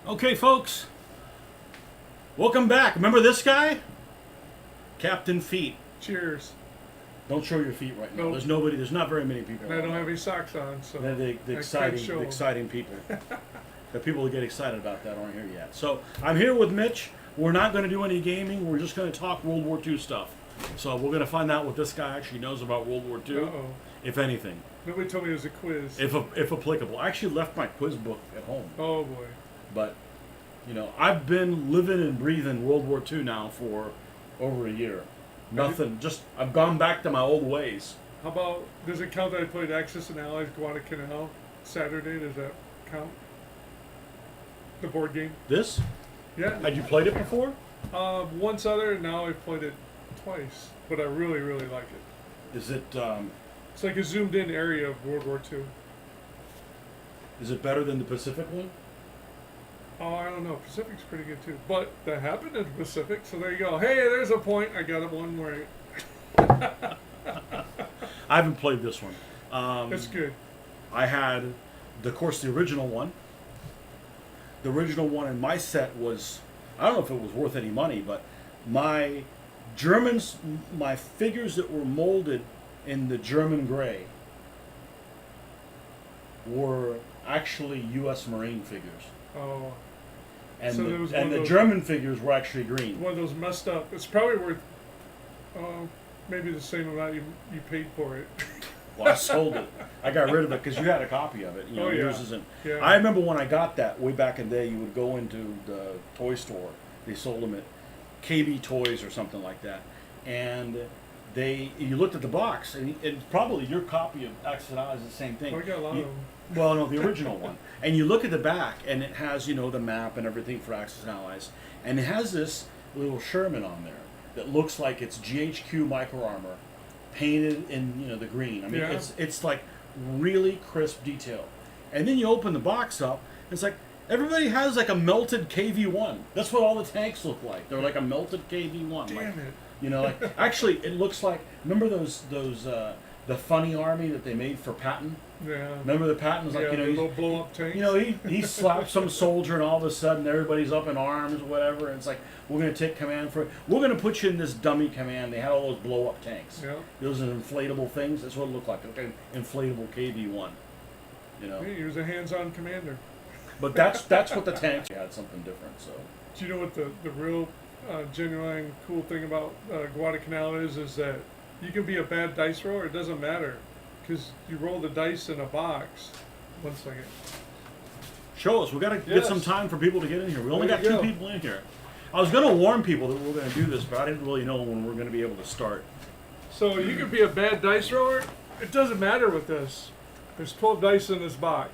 Okay, folks, welcome back. Remember this guy? Captain Feet. Cheers. Don't show your feet right now. Nope. There's nobody. There's not very many people. And I don't have any socks on, so They're the I can't exciting, show the 'em. exciting people. The people who get excited about that aren't here yet. So I'm here with Mitch. We're not going to do any gaming. We're just going to talk World War II stuff. So we're going to find out what this guy actually knows about World War II, Uh-oh. if anything, Nobody told me it was a quiz. if applicable. I actually left my quiz book at home, Oh boy. but you know I've been living and breathing World War II now for over a year. Nothing. Just I've gone back to my old ways. How about, does it count that I played Axis and Allies Guadalcanal Saturday? Does that count? The board game? This? Yeah. Had you played it before? Once other, and now I've played it twice. But I really, really like it. Is it It's like a zoomed in area of World War II. is it better than the Pacific one? Oh, I don't know. Pacific's pretty good too. But that happened in the Pacific, so there you go. Hey, there's a point. I got it one right. I haven't played this one. That's good. I had, of course, the original one. The original one in my set was, I don't know if it was worth any money, but my Germans, my figures that were molded in the German gray were actually U.S. Marine figures. Oh, And So there was one of the those- German figures were actually green. one of those messed up. It's probably worth maybe the same amount you paid for it. Well, I sold it. I got rid of it because you had a copy of it. You know, Oh, yeah. yours isn't. Yeah. I remember when I got that way back in the day. You would go into the toy store. They sold them at KB Toys or something like that, and you looked at the box, and probably your copy of Accidental is the same thing. Oh, we got a lot You- of them. Well, no, the original one. And you look at the back, and it has the map and everything for Axis and Allies, and it has this little Sherman on there that looks like it's GHQ micro armor painted in the green. I mean, Yeah. it's like really crisp detail. And then you open the box up, and it's like everybody has like a melted KV-1. That's what all the tanks look like. They're like a melted KV-1. Damn like, it. like actually, it looks like, remember those the funny army that they made for Patton? Yeah. Remember the Patton was like, Yeah, the he's- little blow up tanks. he slapped some soldier, and all of a sudden everybody's up in arms or whatever. And it's like, we're going to take command for it. We're going to put you in this dummy command. They had all those blow up tanks. Yeah. Those are inflatable things. That's what it looked like. Okay, inflatable KV-1. Hey, he was a hands-on commander. But that's what the tanks had, something different. So Do you know what the real genuine cool thing about Guadalcanal is that you can be a bad dice roller. It doesn't matter because you roll the dice in a box. 1 second. show us. We got to get Yes. some time for people to get in here. We only There got you two go. people in here. I was going to warn people that we were going to do this, but I didn't really know when we were going to be able to start. So you can be a bad dice roller. It doesn't matter with this. There's 12 dice in this box,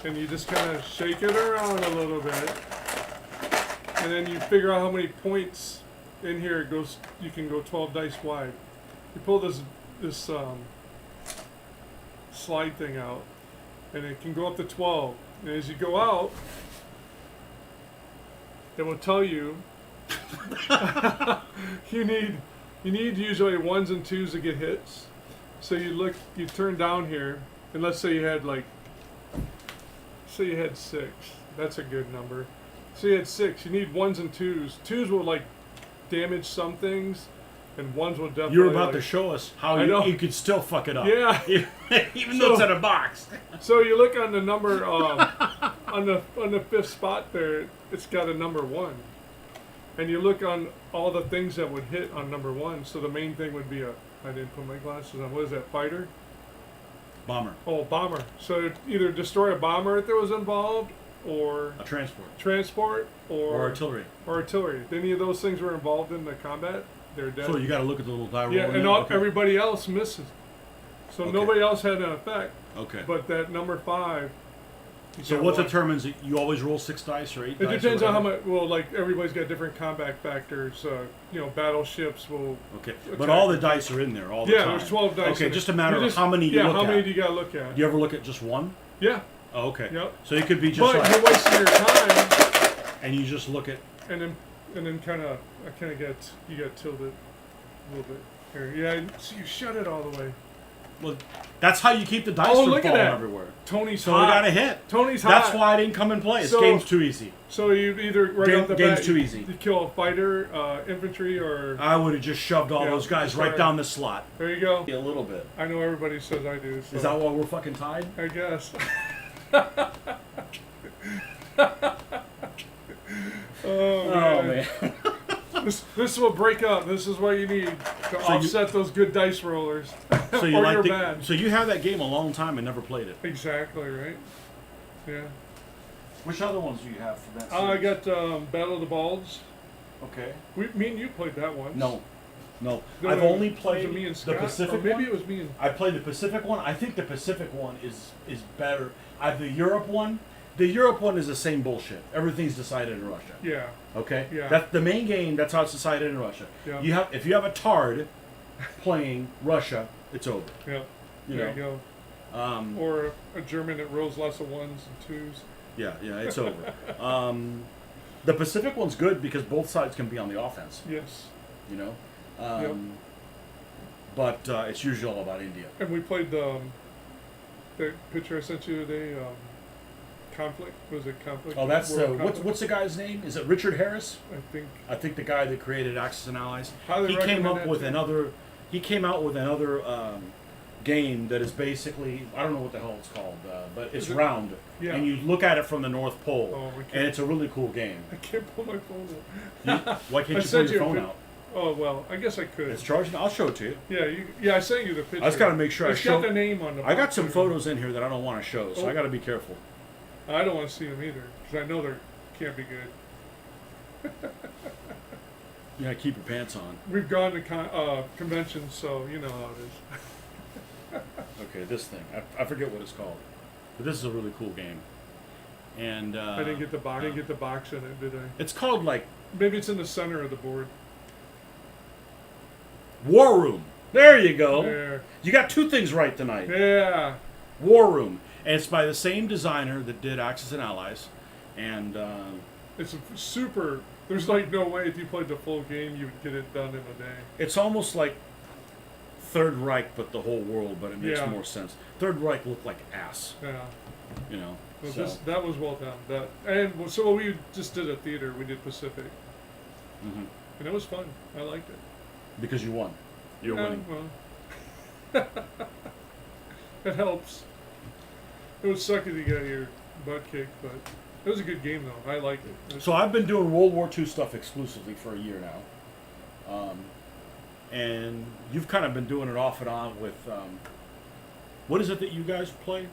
and you just kind of shake it around a little bit, and then you figure out how many points in here it goes. You can go 12 dice wide. You pull this slide thing out, and it can go up to 12. And as you go out, it will tell you you need usually ones and twos to get hits. So you turn down here, and let's say you had say you had 6. That's a good number. So you had 6. You need ones and twos. Twos will damage some things, and ones will definitely. You're about to show us how I know. you could still fuck it up. Yeah. Even though it's in a box. So you look on the number on the 5th spot there. It's got a number 1, and you look on all the things that would hit on number 1. So the main thing would be I didn't put my glasses on. What is that? Fighter? Bomber. Oh, bomber. So it'd either destroy a bomber if it was involved, or A transport. transport, Or artillery. Or artillery. If any of those things were involved in the combat, they're dead. So you got to look at the little die roll. yeah, in and there? Okay. everybody else misses. So Okay. nobody else had an effect. Okay. But that number 5. you So got what one. determines it? You always roll 6 dice or 8 It dice? depends or on how whatever? much. Well, everybody's got different combat factors. Battleships will. Okay. attack. But all the dice are in there all the Yeah, time. there's 12 dice. Okay, in just it. a matter You of how many you Yeah, look how at. many do you got to look at? Do you ever look at just one? Yeah. Oh, okay. Yep. So it could be just But you're wasting your time, and you just look at. and then kind of you got tilted a little bit here. Yeah, so you shut it all the way. Well, that's how you keep the dice Oh, from look at falling that. everywhere. Tony's So hot. we got a hit. Tony's That's hot. why I didn't come and play. This So- game's too easy. So you either right Game- off the game's bat, too easy. You kill a fighter, infantry, or I would have just shoved all Yeah, those guys sorry. right down the slot. there you go. A little bit. I know everybody says I do. So Is that why we're fucking tied? I guess. Oh man. man. This will break up. This is what you need to offset those good dice rollers. So you or like you're the, bad. So you have that game a long time and never played it. Exactly right. Yeah. Which other ones do you have for that? I series? got Battle of the Balds. Okay. Me and you played that once. No. No, I've only played was it me and the Scott? Pacific Or maybe one. it was me and. I played the Pacific one. I think the Pacific one is better. The Europe one. The Europe one is the same bullshit. Everything's decided in Russia. Yeah. Okay. Yeah. That's the main game. That's how it's decided in Russia. Yeah. If you have a tard playing Russia, it's over. Yeah. You there know. you go. Um, Or a German that rolls lots of ones and twos. yeah, it's over. The Pacific one's good because both sides can be on the offense. Yes. You know. Yep. But it's usually all about India. And we played the picture I sent you today. Conflict, was it Conflict? Oh, that's World Conflict? what's the guy's name? Is it Richard Harris? I think the guy that created Axis and Allies. Highly He came recommend up that with too. another. He came out with another game that is basically, I don't know what the hell it's called, but it's Is it- round, yeah. and you look at it from the North Pole, Oh, we can't- and it's a really cool game. I can't pull my phone up. Why can't I you pull sent your you a phone pic- out? Oh well, I guess I could. It's charging. I'll show it to you. Yeah, I sent you the picture. I just got to make sure It's I show. got the name on the. I got box some there. photos in here that I don't want to show, so Oh. I got to be careful. I don't want to see them either because I know they can't be good. You gotta keep your pants on. We've gone to conventions, so you know how it is. Okay, this thing. I forget what it's called, but this is a really cool game. And I didn't get the box. I didn't get the box in it, did I? It's called like Maybe it's in the center of the board. War Room. There you go. There. You got two things right tonight. Yeah. War Room, and it's by the same designer that did Axis and Allies, and It's a super. There's like no way if you played the full game you would get it done in a day. it's almost like Third Reich, but the whole world. But it makes Yeah. more sense. Third Reich looked like ass, Yeah. you know. Well, So, that was well done. And so we just did a theater. We did Pacific, mhm. and it was fun. I liked it. Because you won, you're winning. Well, it helps. It would suck if you got your butt kicked, but it was a good game though. I liked it. So I've been doing World War II stuff exclusively for a year now, and you've kind of been doing it off and on with what is it that you guys play?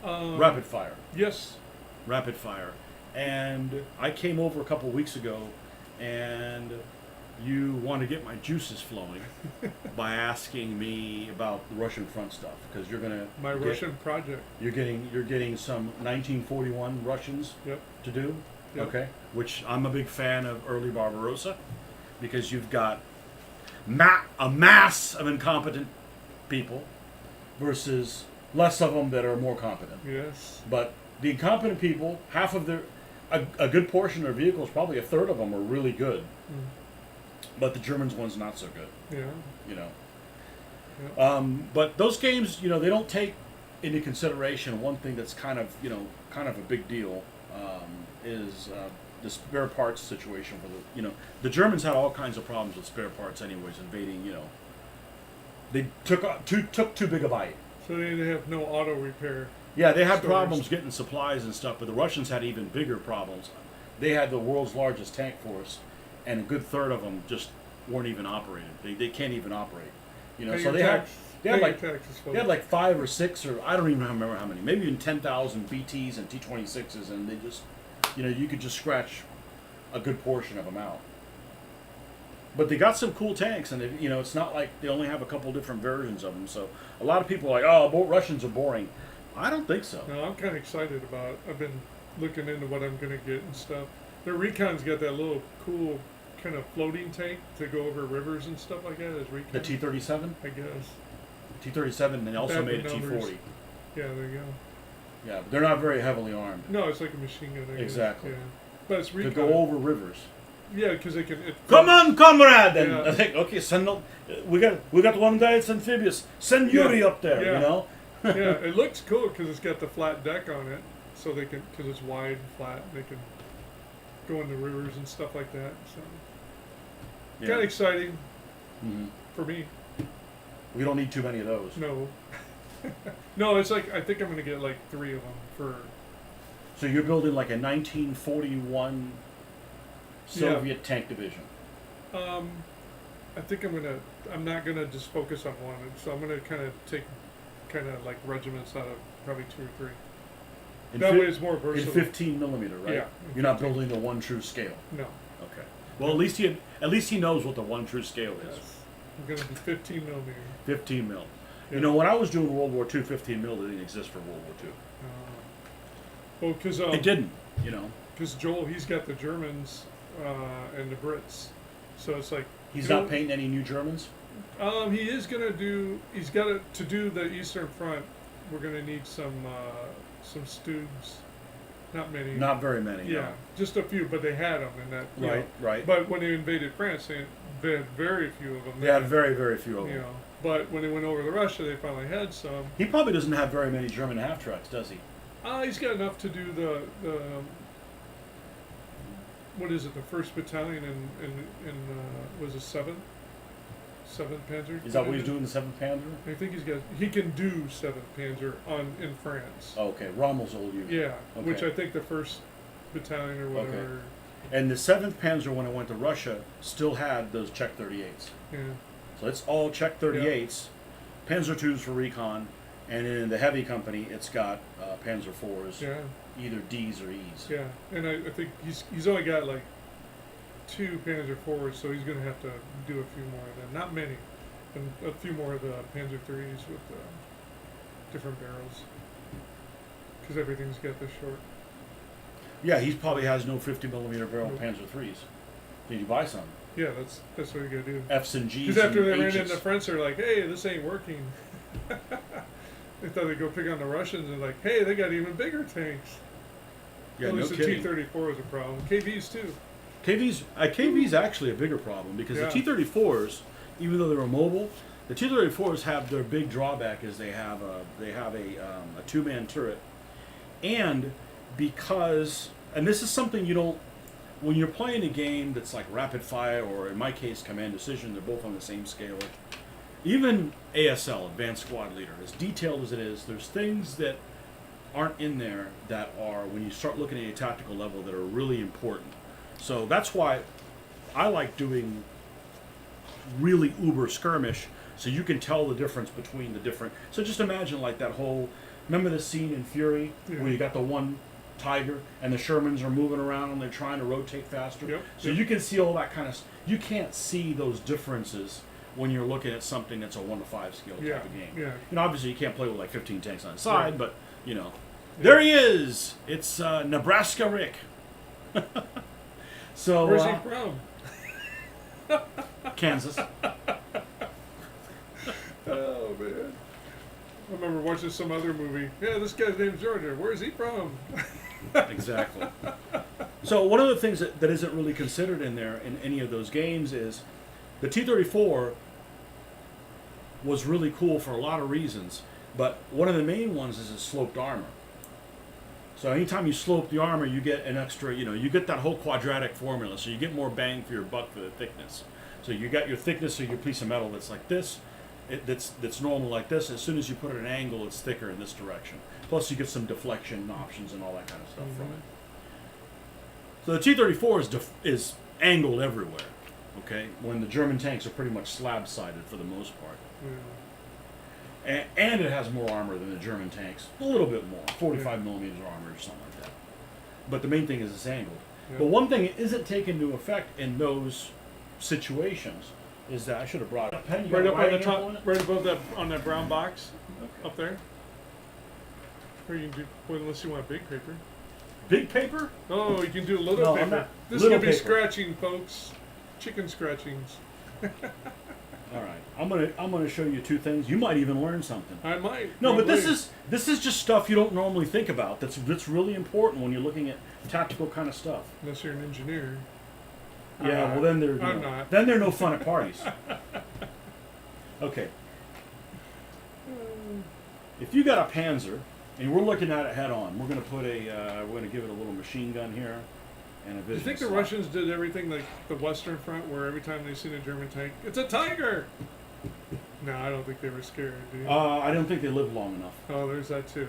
Rapid Fire. Yes. Rapid Fire. And I came over a couple weeks ago, and you want to get my juices flowing by asking me about the Russian front stuff, because you're gonna My Russian project. you're getting some 1941 Russians Yep. to do. Yep. Okay, which I'm a big fan of early Barbarossa, because you've got a mass of incompetent people versus less of them that are more competent. Yes. But the incompetent people, half of a good portion of their vehicles, probably a third of them, are really good. But the Germans one's not so good, Yeah. you know. Yeah. But those games, you know, they don't take into consideration one thing that's kind of a big deal, is the spare parts situation for the Germans had all kinds of problems with spare parts anyways, invading, they took too big a bite. So they have no auto repair. Yeah, they had stores. problems getting supplies and stuff, but the Russians had even bigger problems. They had the world's largest tank force, and a good third of them just weren't even operated. They can't even operate. Pay So your they had tax- they had pay your like taxes, they had folks. like 5 or 6, or I don't even remember how many, maybe even 10,000 BTs and T-26s, and they just you could just scratch a good portion of them out. But they got some cool tanks, and it's not like they only have a couple different versions of them. So a lot of people are like, oh, Russians are boring. I don't think so. No, I'm kind of excited about it. I've been looking into what I'm going to get and stuff. Their Recon's got that little cool kind of floating tank to go over rivers and stuff like that. As Recon, The T-37, I guess. T-37, and they also Bad made a with numbers. T-40. Yeah, there you go. Yeah, but they're not very heavily armed No, it's like a machine gun. I guess. Exactly. Yeah. But it's to Recon. go over rivers. Yeah, because they can. Come on, comrade! And Yeah. I think, okay, we got one guy that's amphibious. Send Yuri up there, Yeah. you know? Yeah, it looks cool because it's got the flat deck on it, so they can, because it's wide and flat, they can go into rivers and stuff like that. So kind of exciting for me. We don't need too many of those. No, no, it's like I think I'm gonna get like 3 of them for. So you're building like a 1941 Soviet tank division. I think I'm not gonna just focus on one, so I'm gonna kind of take like regiments out of probably 2 or 3. That way it's more In versatile. 15 millimeter, right? Yeah. You're not building the one true scale. No. Okay. Well, at least he knows what the one true scale is. Yes. I'm gonna be 15 millimeter. 15 mil. Yeah. You know, when I was doing World War II, 15 mil didn't exist for World War II. Well, because It didn't, you know. Because Joel, he's got the Germans and the Brits, so it's like He's not painting any new Germans? he is gonna do. He's got to do the Eastern Front. We're gonna need some Stugs. Not many. Not very many. Yeah, no. just a few, but they had them in that. Right, right. But when they invaded France, they had very few of them. They had very, very few of them. You know, but when they went over to Russia, they finally had some. He probably doesn't have very many German half tracks, does he? He's got enough to do the what is it? The 1st Battalion in was it 7th Panzer? Is that what he's doing, the 7th Panzer? I think he can do 7th Panzer in France. Oh, okay, Rommel's old unit. Yeah, Okay. which I think the 1st Battalion or whatever. Okay. And the 7th Panzer, when it went to Russia, still had those Czech 38s. Yeah. So it's all Czech 38s, Panzer IIs for recon, and in the heavy company, it's got Panzer IVs, Yeah. either Ds or Es. Yeah, and I think he's only got like 2 Panzer IVs, so he's going to have to do a few more of them. Not many, and a few more of the Panzer IIIs with different barrels, because everything's got the short. Yeah, he probably has no 50 millimeter barrel Nope. Panzer IIIs. Did you buy some? Yeah, that's what you got to do. Fs and Gs. Because after they and ran Hs. into the French, they're like, "Hey, this ain't working." They thought they'd go pick on the Russians, and like, "Hey, they got even bigger tanks." Yeah, At no least the kidding. T-34 was a problem. KVs too. KV's actually a bigger problem because Yeah. the T-34s, even though they're mobile, the T-34s have their big drawback is they have a 2-man turret, and because this is something you don't when you're playing a game that's like rapid fire or in my case command decision, they're both on the same scale. Even ASL, Advanced Squad Leader, as detailed as it is, there's things that aren't in there that are, when you start looking at a tactical level, that are really important. So that's why I like doing really uber skirmish, so you can tell the difference between the different. So just imagine like that whole, remember the scene in Fury where you got the one Tiger and the Shermans are moving around and they're trying to rotate faster? Yep. So you can see all that kind of, you can't see those differences when you're looking at something that's a 1 to 5 scale type of game. Yeah. You know, obviously you can't play with like 15 tanks on the side, but you know. There he is! It's Nebraska Rick. So Where's he from? Kansas. Oh man. I remember watching some other movie. Yeah, this guy's name's Georgia. Where's he from? Exactly. So one of the things that isn't really considered in there in any of those games is the T-34 was really cool for a lot of reasons, but one of the main ones is its sloped armor. So anytime you slope the armor, you get an extra, you get that whole quadratic formula, so you get more bang for your buck for the thickness. So you got your thickness of your piece of metal that's like this, that's normal like this. As soon as you put it at an angle, it's thicker in this direction. Plus you get some deflection options and all that kind of stuff from it. So the T-34 is angled everywhere, okay? When the German tanks are pretty much slab-sided for the most part. And it has more armor than the German tanks. A little bit more, 45 millimeters armor or something like that. But the main thing is it's angled. But one thing that isn't taken into effect in those situations is that I should have brought a pen. Right up on the top, right above that on that brown box, up there. Or you can do, well, unless you want big paper. Big paper? Oh, you can do a little No, I'm paper. not- This little is gonna be paper. scratching, folks. Chicken scratchings. All right, I'm gonna show you 2 things. You might even learn something. I might. No, but probably. this is just stuff you don't normally think about. That's really important when you're looking at tactical kind of stuff. Unless you're an engineer. Yeah, well then they're I'm not. then they're no fun at parties. Okay. If you got a Panzer, and we're looking at it head on, we're gonna put we're gonna give it a little machine gun here, and a Do you vision think the slot. Russians did everything like the Western Front, where every time they seen a German tank, it's a tiger? No, I don't think they were scared. Do you? I don't think they lived long enough. Oh, there's that too.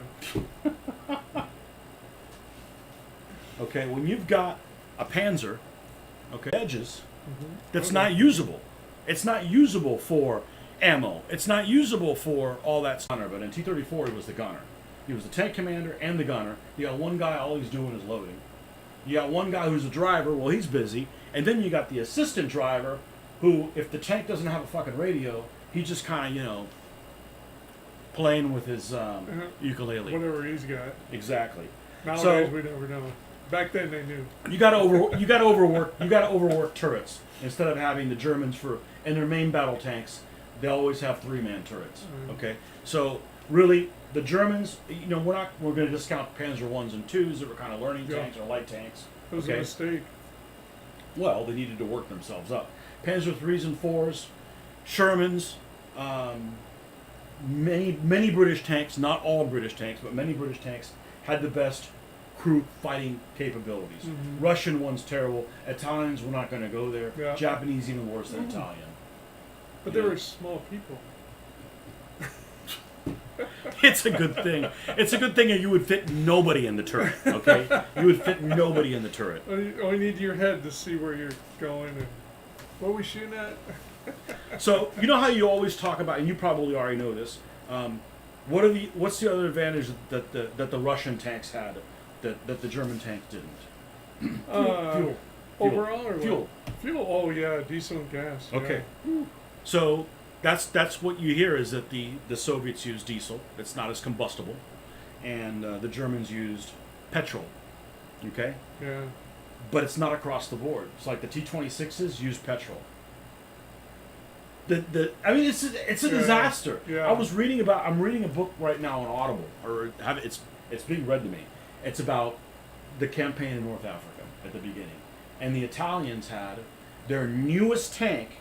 Okay, when you've got a Panzer, okay, edges, that's Okay. not usable. It's not usable for ammo. It's not usable for all that gunner. But in T-34, he was the gunner. He was the tank commander and the gunner. You got one guy, all he's doing is loading. You got one guy who's a driver, well, he's busy. And then you got the assistant driver, who, if the tank doesn't have a fucking radio, he's just kind of, playing with his ukulele. Whatever he's got. Exactly. Nowadays, we never know. Back then, they knew. You got to overwork turrets instead of having the Germans in their main battle tanks. They always have 3-man turrets. Okay, so really the Germans, we're going to discount Panzer 1s and 2s that were kind of learning tanks or light tanks. It was a mistake. Well, they needed to work themselves up. Panzer 3s and 4s, Shermans, many British tanks, not all British tanks, but many British tanks had the best crew fighting capabilities. Russian ones terrible. Italians, we're not going to go there. Yeah. Japanese even worse than Italian. But they were small people. It's a good thing. It's a good thing that you would fit nobody in the turret. Okay, you would fit nobody in the turret. Only need your head to see where you're going and what are we shooting at. So you know how you always talk about, and you probably already know this. What's the other advantage that the Russian tanks had that the German tanks didn't? Fuel. Overall or Fuel. what? Fuel. Oh yeah, diesel and gas. Okay. Yeah. So that's what you hear is that the Soviets used diesel. It's not as combustible, and the Germans used petrol. Okay. Yeah. But it's not across the board. It's like the T-26s use petrol. It's a disaster. Yeah. I'm reading a book right now on Audible, or it's being read to me. It's about the campaign in North Africa at the beginning, and the Italians had their newest tank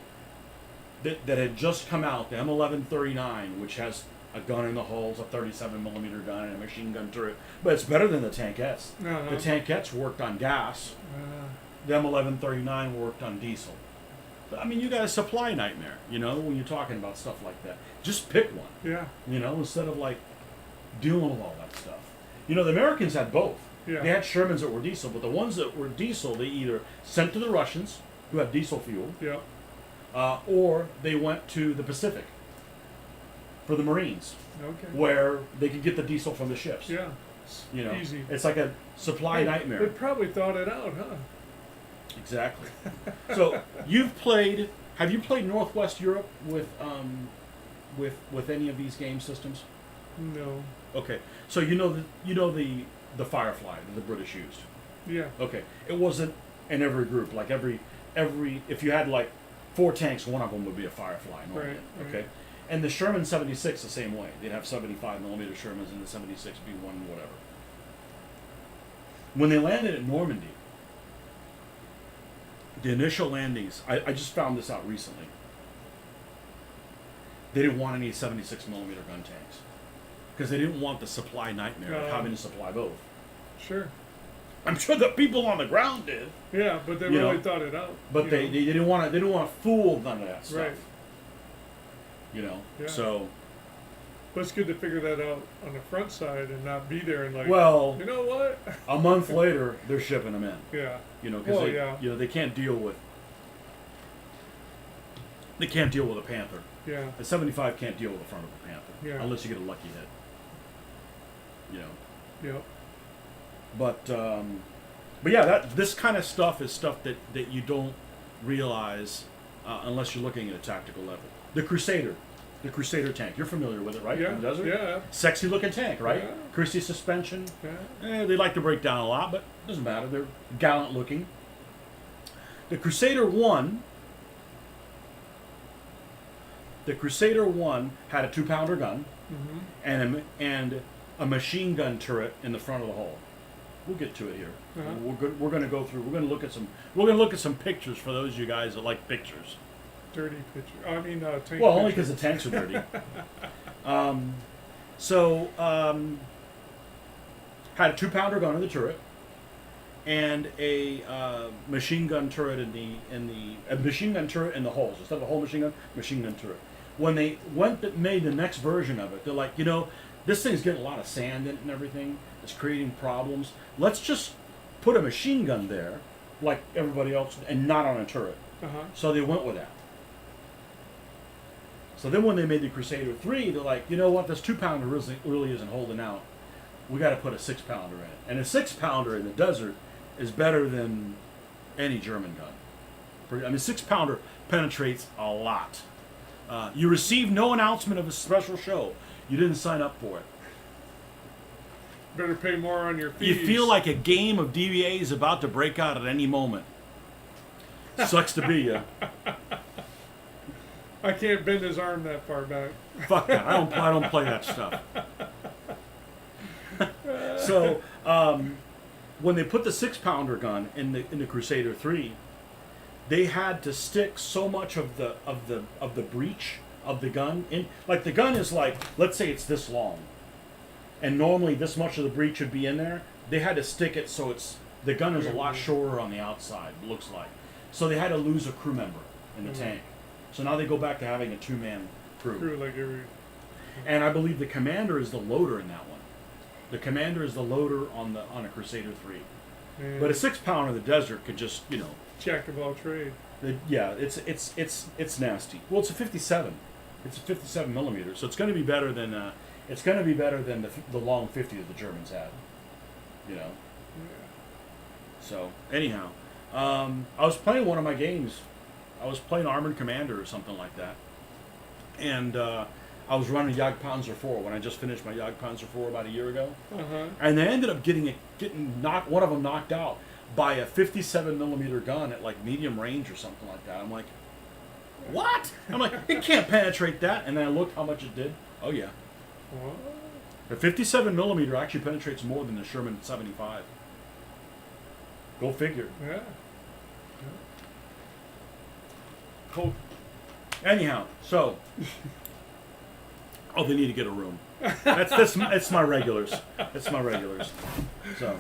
that had just come out, the M1139, which has a gun in the hull, a 37mm gun, and a machine gun turret. But it's better than the tankettes. Uh-huh. The tankettes worked on gas. The M1139 worked on diesel. I mean, you got a supply nightmare, when you're talking about stuff like that. Just pick one, Yeah. instead of dealing with all that stuff. The Americans had both. Yeah. They had Shermans that were diesel, but the ones that were diesel, they either sent to the Russians, who have diesel fuel, Yeah. or they went to the Pacific for the Marines, Okay. where they could get the diesel from the ships. Yeah. It's easy. It's like a supply They nightmare. probably thought it out, huh? Exactly. So have you played Northwest Europe with any of these game systems? No. Okay, so the Firefly that the British used. Yeah. Okay, it wasn't in every group. Like every if you had 4 tanks, one of them would be a Firefly normally. Right. Okay, and the Sherman 76 the same way. They'd have 75mm Shermans and the 76 be one whatever. When they landed at Normandy, the initial landings, I just found this out recently. They didn't want any 76mm gun tanks because they didn't want the supply nightmare of having to supply both. Sure. I'm sure the people on the ground did, Yeah, but they really thought it out. but they didn't want to fool none of that stuff. Right. Yeah. So But it's good to figure that out on the front side and not be there and well, you know what? a month later they're shipping them in. Yeah. Because they can't deal with a Panther. Yeah. The 75 can't deal with the front of a Panther Yeah. unless you get a lucky hit. Yep. But yeah, this kind of stuff is stuff that you don't realize unless you're looking at a tactical level. The Crusader tank. You're familiar with it, right? Yeah. In the desert? Yeah. Sexy looking tank, right? Yeah. Christie suspension. Yeah. They like to break down a lot, but it doesn't matter. They're gallant looking. The Crusader 1 had a 2-pounder gun Mm-hmm. and a machine gun turret in the front of the hull. We'll get to it here. Uh-huh. We're going to go through. We're going to look at some. We're going to look at some pictures for those of you guys that like pictures. Dirty picture. I mean, tank. Well, only picture. because the tanks are dirty. So had a 2-pounder gun in the turret, and a machine gun turret a machine gun turret in the holes. Instead of a whole machine gun turret. When they made the next version of it, they're like, this thing's getting a lot of sand in it and everything. It's creating problems. Let's just put a machine gun there, like everybody else, and not on a turret. Uh-huh. So they went with that. So then when they made the Crusader 3, they're like, you know what, this 2-pounder really isn't holding out. We got to put a 6-pounder in it. And a 6-pounder in the desert is better than any German gun. I mean, 6-pounder penetrates a lot. You received no announcement of a special show. You didn't sign up for it. Better pay more on your fees. You feel like a game of DVA is about to break out at any moment. Sucks to be you. I can't bend his arm that far back. Fuck that. I don't play that stuff. So when they put the 6-pounder gun in the Crusader 3, they had to stick so much of the breech of the gun in. Like the gun is like, let's say it's this long, and normally this much of the breech would be in there. They had to stick it so the gun is a lot shorter on the outside. It looks like. So they had to lose a crew member in the tank. So now they go back to having a 2-man crew. Like every. And I believe the commander is the loader in that one. The commander is the loader on a Crusader 3. Man. But a 6-pounder in the desert could just, Jack of all trade. yeah, it's nasty. Well, it's a 57. It's a 57 millimeter, so it's going to be better than the long 50 that the Germans had. Yeah. So anyhow, I was playing one of my games. I was playing Armored Commander or something like that, and I was running Jagdpanzer 4 when I just finished my Jagdpanzer 4 about a year ago, and they ended up getting one of them knocked out by a 57 millimeter gun at like medium range or something like that. I'm like, what? I'm like, it can't penetrate that. And then I looked how much it did. Oh yeah. What? The 57 millimeter actually penetrates more than the Sherman 75. Go figure. Yeah. Cool. Anyhow, so they need to get a room. That's my regulars. That's my regulars. So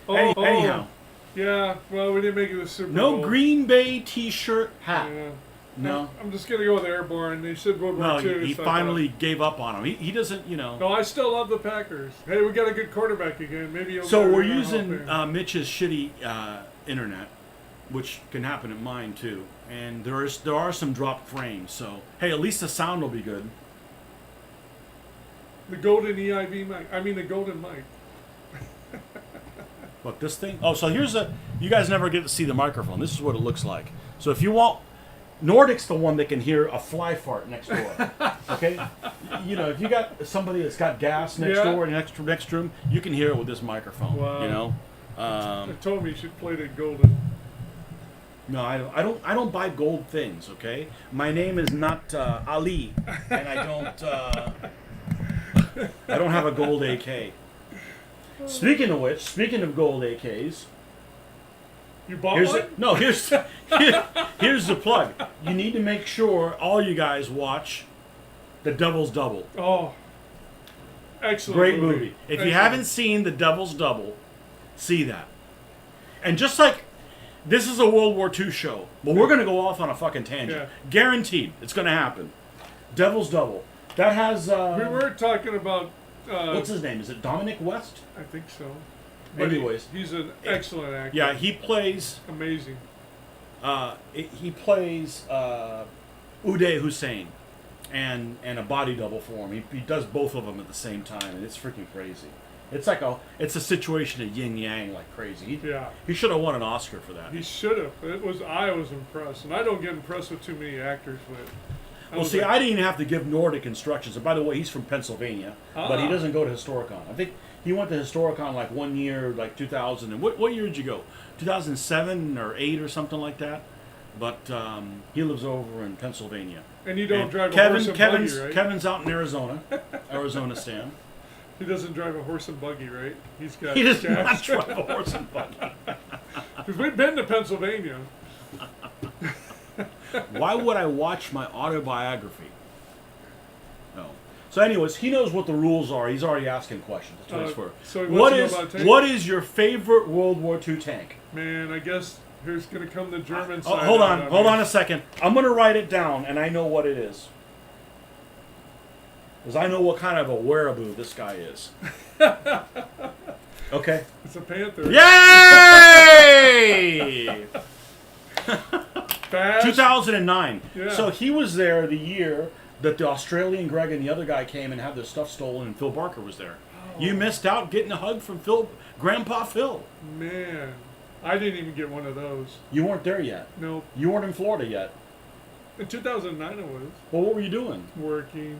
anyhow. Yeah, well, we didn't make it to the Super No Bowl. Green Bay T-shirt hat. Yeah. No. I'm just going to go with Airborne. They said World War II. He finally gave up on him. He doesn't, No, I still love the Packers. Hey, we got a good quarterback again. Maybe he'll So go we're in our using Hall of Fame. Mitch's shitty internet, which can happen at mine too. And there are some dropped frames. So hey, at least the sound will be good. The golden EIV mic. I mean, the golden mic. Look, this thing. Oh, so you guys never get to see the microphone. This is what it looks like. So if you want, Nordic's the one that can hear a fly fart next door. Okay? If you got somebody that's got gas next door in the next room, you can hear it with this microphone. Wow. I They told me you should play the golden. No, I don't buy gold things, okay? My name is not Ali, and I don't have a gold AK. Speaking of which, speaking of gold AKs, You bought here's one? here's the plug. You need to make sure all you guys watch The Devil's Double. Oh, excellent Great movie. If you haven't seen The Devil's Double, see that. And just like this is a World War II show, but we're going to go off on a fucking tangent. Yeah. Guaranteed. It's going to happen. Devil's Double. That has... we were talking about... what's his name? Is it Dominic West? I think so. But Anyways. he's an excellent actor. Yeah, he plays... Amazing. He plays Uday Hussein and a body double for him. He does both of them at the same time, and it's freaking crazy. It's a situation of yin yang like crazy. He should have won an Oscar for that. He should have. I was impressed, and I don't get impressed with too many actors. Well, see, I didn't even have to give Nordic instructions. And by the way, he's from Pennsylvania, but he doesn't go to Historicon. I think he went to Historicon like 1 year, like 2000. And what year did you go? 2007 or 8 or something like that. But he lives over in Pennsylvania. And you don't drive a horse and buggy, right? Kevin's out in Arizona, Stan. He doesn't drive a horse and buggy, right? He's got He does not gas. drive a horse and buggy. Because we've been to Pennsylvania. Why would I watch my autobiography? No. So, anyways, he knows what the rules are. He's already asking questions. That's what it's for. So he wants to know about tanks? What is your favorite World War II tank? Man, I guess here's going to come the German Oh, side. hold out on. of Hold me. on a second. I'm going to write it down, and I know what it is. Because I know what kind of a wearaboo this guy is. Okay. It's a Panther. Yay! Fast. 2009. Yeah. So he was there the year that the Australian Greg and the other guy came and had their stuff stolen, and Phil Barker was there. Oh. You missed out getting a hug from Grandpa Phil. Man, I didn't even get one of those. You weren't there yet. Nope. You weren't in Florida yet. In 2009 I was Well, what were you doing? working.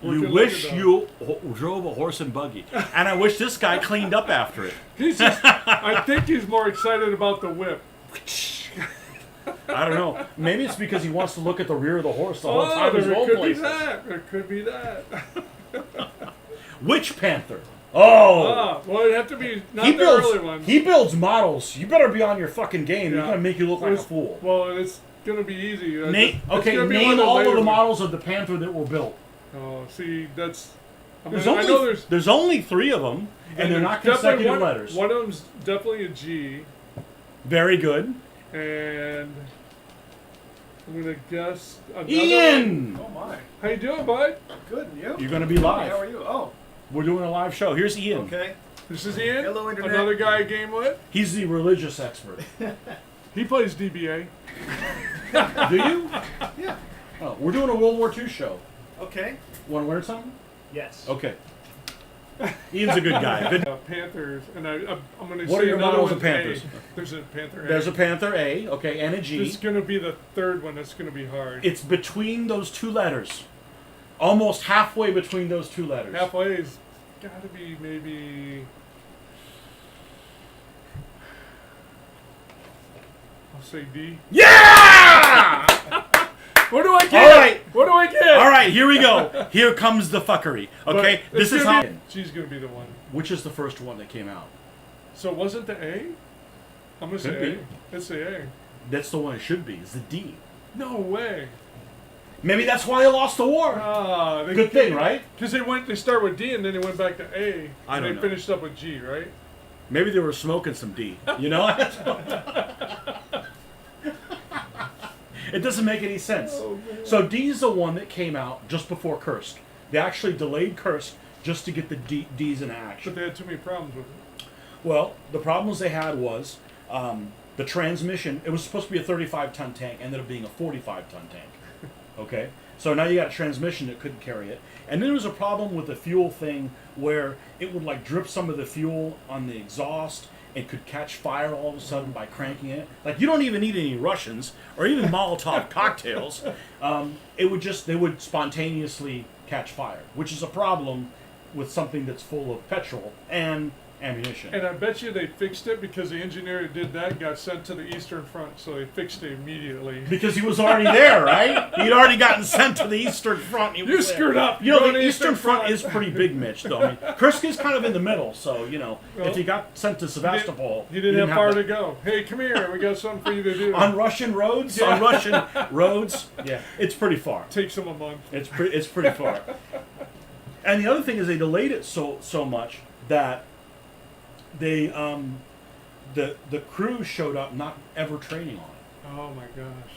You Working wish like a dog. you drove a horse and buggy. And I wish this guy cleaned up after it. He's just, I think he's more excited about the whip. I don't know. Maybe it's because he wants to look at the rear of the horse the whole time he's there going could be places. that. There could be that. Which Panther? Oh! Well, it'd have to be not He the builds, early ones. he builds models. You better be on your fucking game. He's Yeah. going to make you look like a It's- fool. Well, it's gonna be easy. Name, It's okay, gonna be one name the all of later the ones. models of the Panther that were built. Oh, see, that's. I There's mean, I know only, there's only 3 of them, and they're not definitely consecutive one, letters. One of them's definitely a G, Very good. and I'm gonna guess another Ian! one. Oh my. How you doing, bud? Good, and you? You're going to be Hey, live. how are you? Oh, We're doing a live show. Here's Ian. okay. This is Ian. Hello, Internet. Another guy I game with. He's the religious expert. He plays DBA. Do you? Yeah. Oh, we're doing a World War II show. Okay. Want to learn something? Yes. Okay. Ian's a good guy. Good. Panthers, and I'm gonna What say are your another models of one's A. Panthers? There's a Panther A. There's a Panther A, okay, and a G. This is gonna be the third one. That's gonna be hard. It's between those 2 letters. Almost halfway between those 2 letters. Halfway's gotta be maybe. I'll say D. Yeah! What do I get? All right. What do I get? All right, here we go. Here comes the fuckery. Okay, But this it's is gonna how. be- She's gonna be the one. Which is the first one that came out? So was it the A? I'm gonna say Could be. A. It's the A. That's the one it should be. It's the D. No way. Maybe that's why they lost the war. Ah, Good thing, right? Because they start with D and then they went back to A. I and don't they know. finished up with G, right? Maybe they were smoking some D. You know? It doesn't make any sense. Oh, man. So D is the one that came out just before Kursk. They actually delayed Kursk just to get the D's in But action. they had too many problems with it. Well, the problems they had was the transmission. It was supposed to be a 35-ton tank, ended up being a 45-ton tank. Okay? So now you got a transmission that couldn't carry it. And then there was a problem with the fuel thing where it would like drip some of the fuel on the exhaust. It could catch fire all of a sudden by cranking it. Like, you don't even need any Russians or even Molotov cocktails. They would spontaneously catch fire, which is a problem with something that's full of petrol and ammunition. And I bet you they fixed it because the engineer that did that got sent to the Eastern Front, so they fixed it immediately. Because he was already there, right? He'd already gotten sent to the Eastern Front. He You was there. screwed up. You know, You're the on the Eastern Eastern Front Front. is pretty big, Mitch, though. I mean, Kursk is kind of in the middle, so, you know, Well, if he got sent to Sevastopol... He didn't have far that. to go. Hey, come here. We got something for you to do. On Russian roads? Yeah. On Russian roads? Yeah, it's pretty far. Takes him a month. It's pretty far. And the other thing is they delayed it so much that they the crew showed up not ever training on it. Oh my gosh.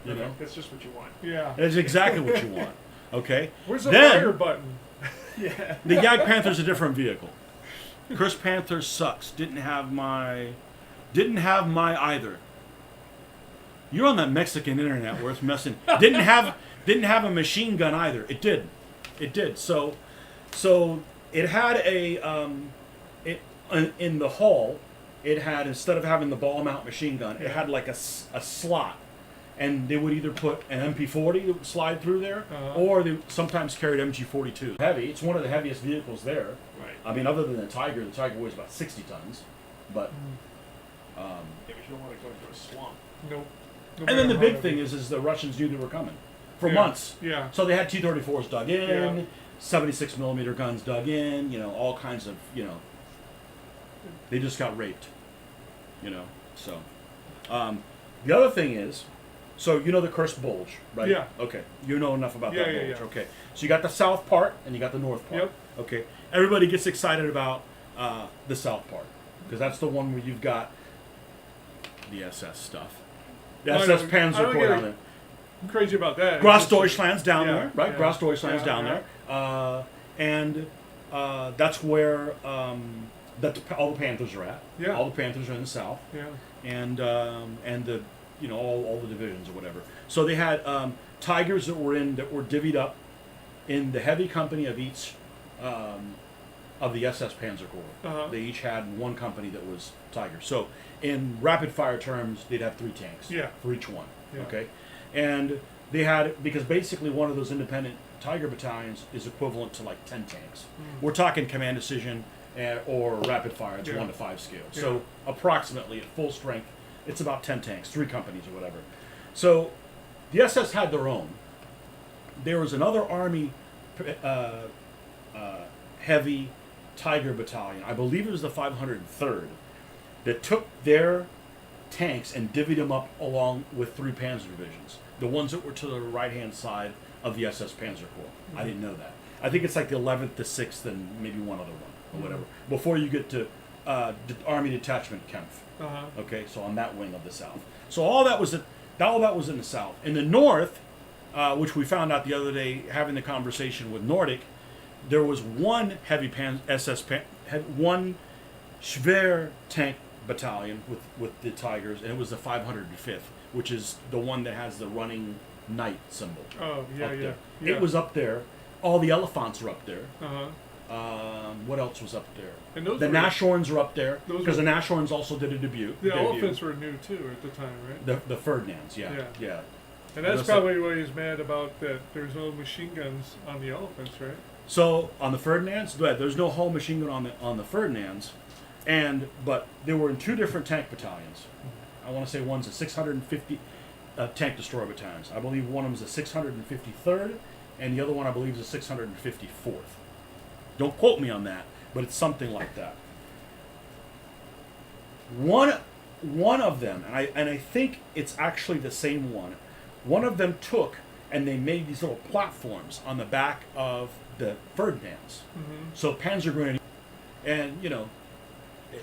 You know, That's just what you want. Yeah. that's exactly what you want. Okay. Where's the Then- fire button? Yeah. The Jag Panther's a different vehicle. Chris Panther sucks. Didn't have my either. You're on that Mexican internet where it's messing. Didn't have a machine gun either. It did. So it had in the hull. It had, instead of having the ball mount machine gun, it had like a slot. And they would either put an MP40 that would slide through there, or they sometimes carried MG42. Heavy. It's one of the heaviest vehicles there. Right. I mean, other than the Tiger weighs about 60 tons. But Yeah, but you don't want to go into a swamp. Nope. No and then matter the how big heavy. thing is the Russians knew they were coming. for months. Yeah. So they had T-34s dug in, Yeah. 76 millimeter guns dug in, all kinds of, they just got raped, So, the other thing is, so you know the cursed bulge, right? Yeah. Okay. You know enough about Yeah, that yeah, bulge. yeah. Okay. So you got the south part and you got the north part. Yep. Okay. Everybody gets excited about the south part because that's the one where you've got the SS stuff. The I SS don't Panzer Corps get down there. crazy about that. Grossdeutschland's down Yeah, there, right? yeah, Grossdeutschland's yeah, down yeah. there. And that's where all the Panthers are at. Yeah. All the Panthers are in the south. Yeah. And the all the divisions or whatever. So they had Tigers that were divvied up in the heavy company of each of the SS Panzer Corps. Uh-huh. They each had one company that was Tigers. So in rapid fire terms, they'd have 3 tanks Yeah. for each one. Yeah. Okay, and they had, because basically one of those independent Tiger battalions is equivalent to like 10 tanks. We're talking command decision or rapid fire. It's Yeah. 1 to 5 scale. Yeah. So approximately at full strength, it's about 10 tanks, 3 companies or whatever. So the SS had their own. There was another Army heavy Tiger battalion, I believe it was the 503rd, that took their tanks and divvied them up along with 3 Panzer divisions, the ones that were to the right-hand side of the SS Panzer Corps. I didn't know that. I think it's like the 11th, the 6th, and maybe one other one or whatever. Before you get to Army Detachment Kempf. Uh-huh. Okay, so on that wing of the South. So all that was in the South. In the North, which we found out the other day having the conversation with Nordic, there was one one Schwer tank battalion with the Tigers, and it was the 505th, which is the one that has the running knight symbol. Oh, yeah, up yeah. there. Yeah. It was up there. All the elephants are up there. Uh-huh. What else was up there? And those The were- Nashorns are up there those because were- the Nashorns also did a debut. The elephants were new too at the time, right? The Ferdinands, yeah. And that's Those- probably why he's mad about that. There's no machine guns on the elephants, right? So on the Ferdinands, there's no whole machine gun on the Ferdinands, but they were in 2 different tank battalions. I want to say one's a 650 tank destroyer battalions. I believe one of them is the 653rd, and the other one I believe is the 654th. Don't quote me on that, but it's something like that. One of them, and I think it's actually the same one. One of them took and they made these little platforms on the back of the Ferdinands. Mm-hmm. So Panzer Grenadier, and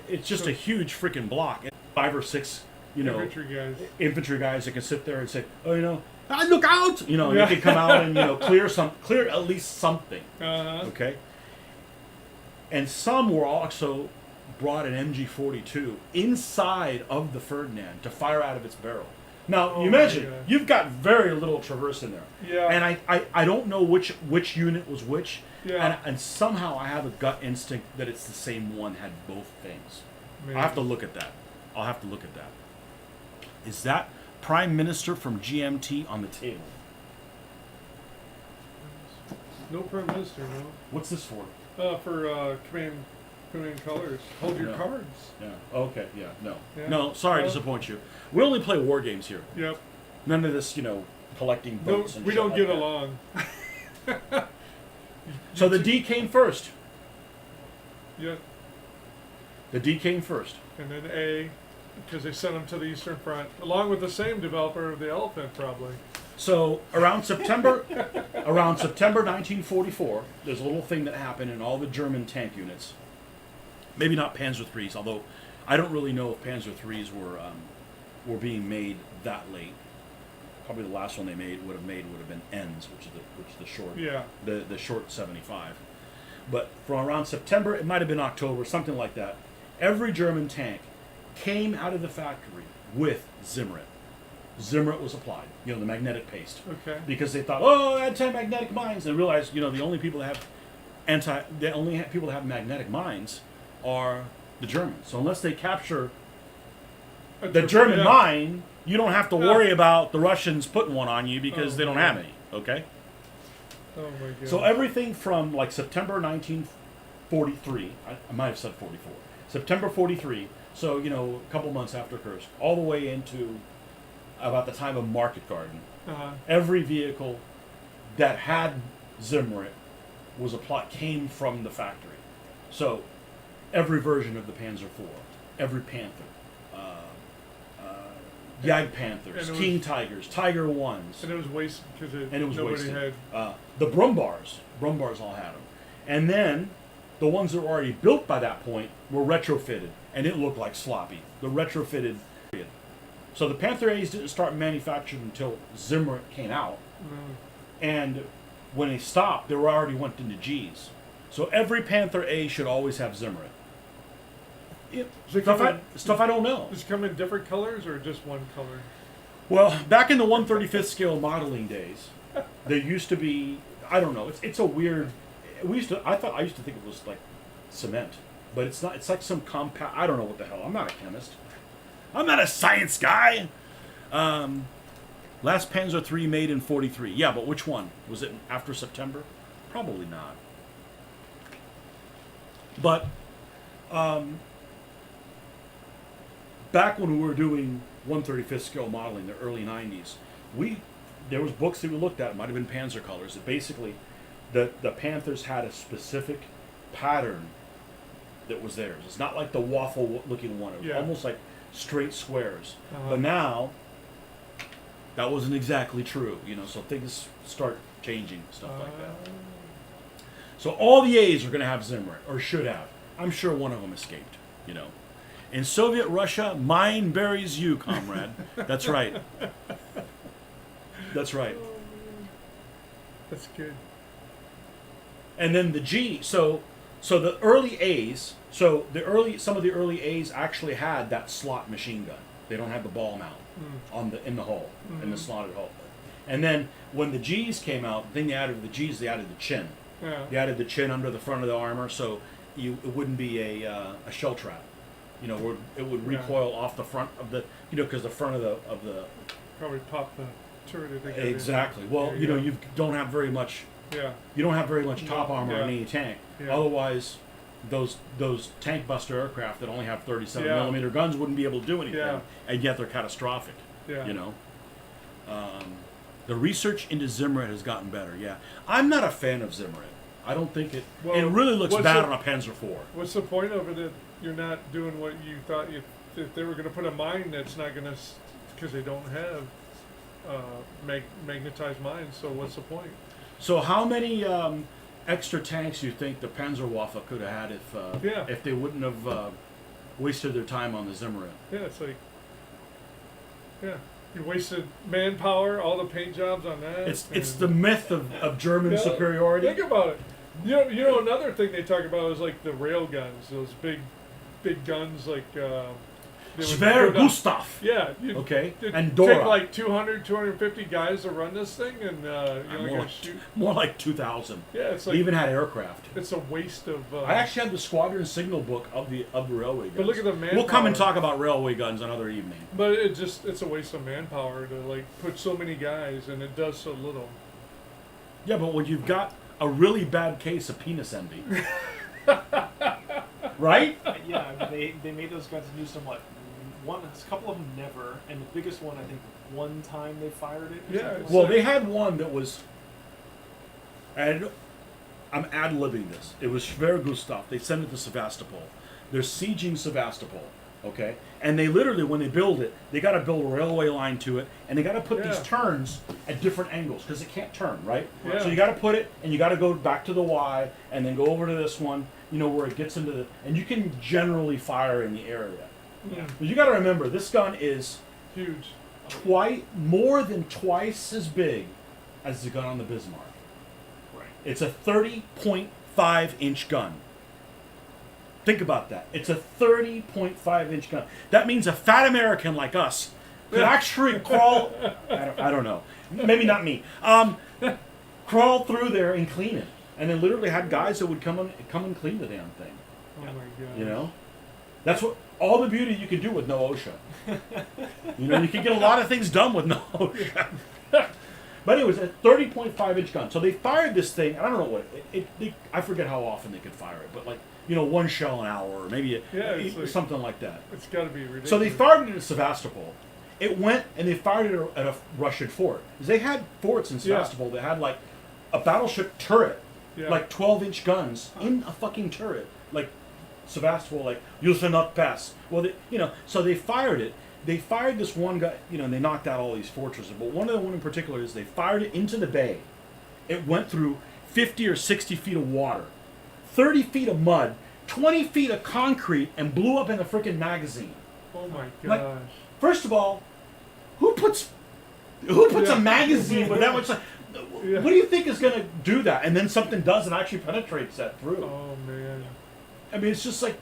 it's just a huge freaking block. 5 or 6, infantry guys that can sit there and say, look out! You can come out and clear at least something. Uh-huh. Okay. And some were also brought an MG42 inside of the Ferdinand to fire out of its barrel. Now, you imagine, you've got very little traverse in there. Yeah. And I don't know which unit was which. Yeah. And somehow I have a gut instinct that it's the same one had both things. Maybe. I'll have to look at that. Is that Prime Minister from GMT on the table? No Prime Minister, no. What's this for? For command colors. Hold your No. cards. Yeah. Okay. Yeah. No. Yeah. No. Sorry to Well- disappoint you. We only play war games here. Yep. None of this, collecting No, votes. And we shit don't like get that. along. So the D came first. Yeah. The D came first. And then A, because they sent them to the Eastern Front, along with the same developer of the Elephant, probably. So around September 1944, there's a little thing that happened in all the German tank units. Maybe not Panzer IIIs, although I don't really know if Panzer IIIs were being made that late. Probably the last one they would have been N's, which is the short, Yeah. the short 75. But from around September, it might have been October, something like that. Every German tank came out of the factory with Zimmerit. Zimmerit was applied, the magnetic paste, Okay. because they thought, oh, anti-magnetic mines. And they realized, the only people that have magnetic mines are the Germans. So unless they capture the German mine, you don't have to worry about the Russians putting one on you because they don't have any. Okay. Oh my God. So everything from like September 1943, I might have said 44, September 43. So a couple months after Kursk, all the way into about the time of Market Garden, Uh-huh. every vehicle that had Zimmerit was applied came from the factory. So every version of the Panzer IV, every Panther, Jag Panthers, and it King was- Tigers, Tiger Ones, And it was wasted because was nobody wasted. had. The Brumbars all had them, and then the ones that were already built by that point were retrofitted, and it looked like sloppy. The retrofitted period. So the Panther A's didn't start manufacturing until Zimmerit came out, and when they stopped, they were already went into G's. So every Panther A should always have Zimmerit. Does it come in- Stuff I don't know. Does it come in different colors or just one color? Well, back in the 1/35th scale modeling days, there used to be, I don't know, it's a weird, I used to think it was like cement, but it's not, it's like some compound, I don't know what the hell, I'm not a chemist. I'm not a science guy. Last Panzer III made in 43. Yeah, but which one? Was it after September? Probably not. But, back when we were doing 1/35th scale modeling, the early 90s, there was books that we looked at, it might have been Panzer colors, that basically the Panthers had a specific pattern that was theirs. It's not like the waffle looking one. It was Yeah. almost like straight squares. Uh-huh. But now, that wasn't exactly true, so things start changing, stuff like that. So all the A's are going to have Zimmerit, or should have. I'm sure one of them escaped, In Soviet Russia, mine buries you, comrade. That's right. That's right. That's good. And then the G, so the early A's, some of the early A's actually had that slot machine gun. They don't have the ball mount in the hull, in the slotted hull. And then when the G's came out, then they added the G's, they added the chin. Yeah. They added the chin under the front of the armor, so it wouldn't be a shell trap. Where it would recoil off the front of the, because the front of the Probably pop the turret if they get exactly. in. Well, There you go. don't have very much. Yeah. You don't have very much top No, armor on yeah. any tank. Yeah. Otherwise, those tank buster aircraft that only have 37 Yeah. millimeter guns wouldn't be able to do anything, Yeah. and yet they're catastrophic. Yeah. The research into Zimmerit has gotten better. Yeah, I'm not a fan of Zimmerit. I don't think it. Well, it really looks what's bad the- on a Panzer IV. What's the point of it if you're not doing what you thought you? If they were going to put a mine that's not going to, because they don't have magnetized mines. So what's the point? So how many extra tanks do you think the Panzerwaffe could have had if they wouldn't have wasted their time on the Zimmerit? Yeah, it's like. Yeah, you wasted manpower, all the paint jobs on that. It's and- the myth of German Yeah, superiority. Think about it. You know another thing they talk about is like the rail guns, those big guns like. They would Sver go down- Gustav. Yeah. You'd, Okay, you'd and take Dora. like 200, 250 guys to run this thing, and you're only more, gonna shoot. more like 2,000. Yeah, it's They like even had aircraft. it's a waste of. I actually have the squadron signal book of the railway guns. But look at the We'll come and manpower. talk about railway guns another evening. But it's a waste of manpower to like put so many guys, and it does so little. Yeah, but when you've got a really bad case of penis envy, right? Yeah, I mean, they made those guns and used them a couple of them never, and the biggest one I think one time they fired it. Or Yeah, something it's like Well, that. they had one that was, and I'm ad-libbing this. It was Schwer Gustav. They sent it to Sevastopol. They're sieging Sevastopol, okay? And they literally, when they build it, they got to build a railway line to it, and they got to put these Yeah. turns at different angles because it can't turn, right? Yeah. So you got to put it, and you got to go back to the Y, and then go over to this one, where it gets into the, and you can generally fire in the area. Yeah. But you got to remember, this gun is Huge. more than twice as big as the gun on the Bismarck. Right. It's a 30.5-inch gun. Think about that. It's a 30.5-inch gun. That means a fat American like us could actually crawl. I don't know. Maybe not me. Crawl through there and clean it, and then literally had guys that would come and clean the damn thing. Oh Yeah. my god. That's what all the beauty you can do with no OSHA. You can get a lot of things done with no OSHA. But it was a 30.5-inch gun. So they fired this thing. I don't know what I forget how often they could fire it, but one shell an hour, or maybe Yeah, it's like- something like that. It's got to be ridiculous. So they fired it in Sevastopol, It went and they fired it at a Russian fort. 'Cause they had forts in Sevastopol that had like a battleship turret, like 12-inch guns in a fucking turret, like Sevastopol, like you shall not pass. Well, so they fired it. They fired this one guy, and they knocked out all these fortresses. But one in particular is they fired it into the bay. It went through 50 or 60 feet of water, 30 feet of mud, 20 feet of concrete, and blew up in a freaking magazine. Oh my gosh. Like, first of all, who puts a magazine with that much? What do you think is going to do that? And then something does and actually penetrates that through. Oh man. I mean, it's just like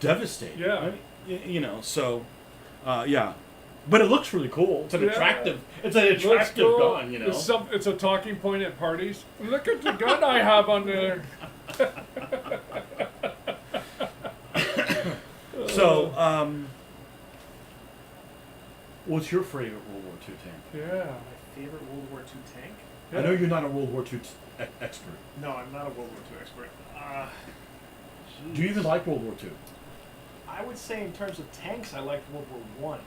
devastating. Yeah. Right? So, yeah. But it looks really cool. It's an attractive gun, It's a talking point at parties. Look at the gun I have on there. So, what's your favorite World War II tank? Yeah. My favorite World War II tank? I know you're not a World War II expert. No, I'm not a World War II expert. Do you even like World War II? I would say in terms of tanks, I liked World War I.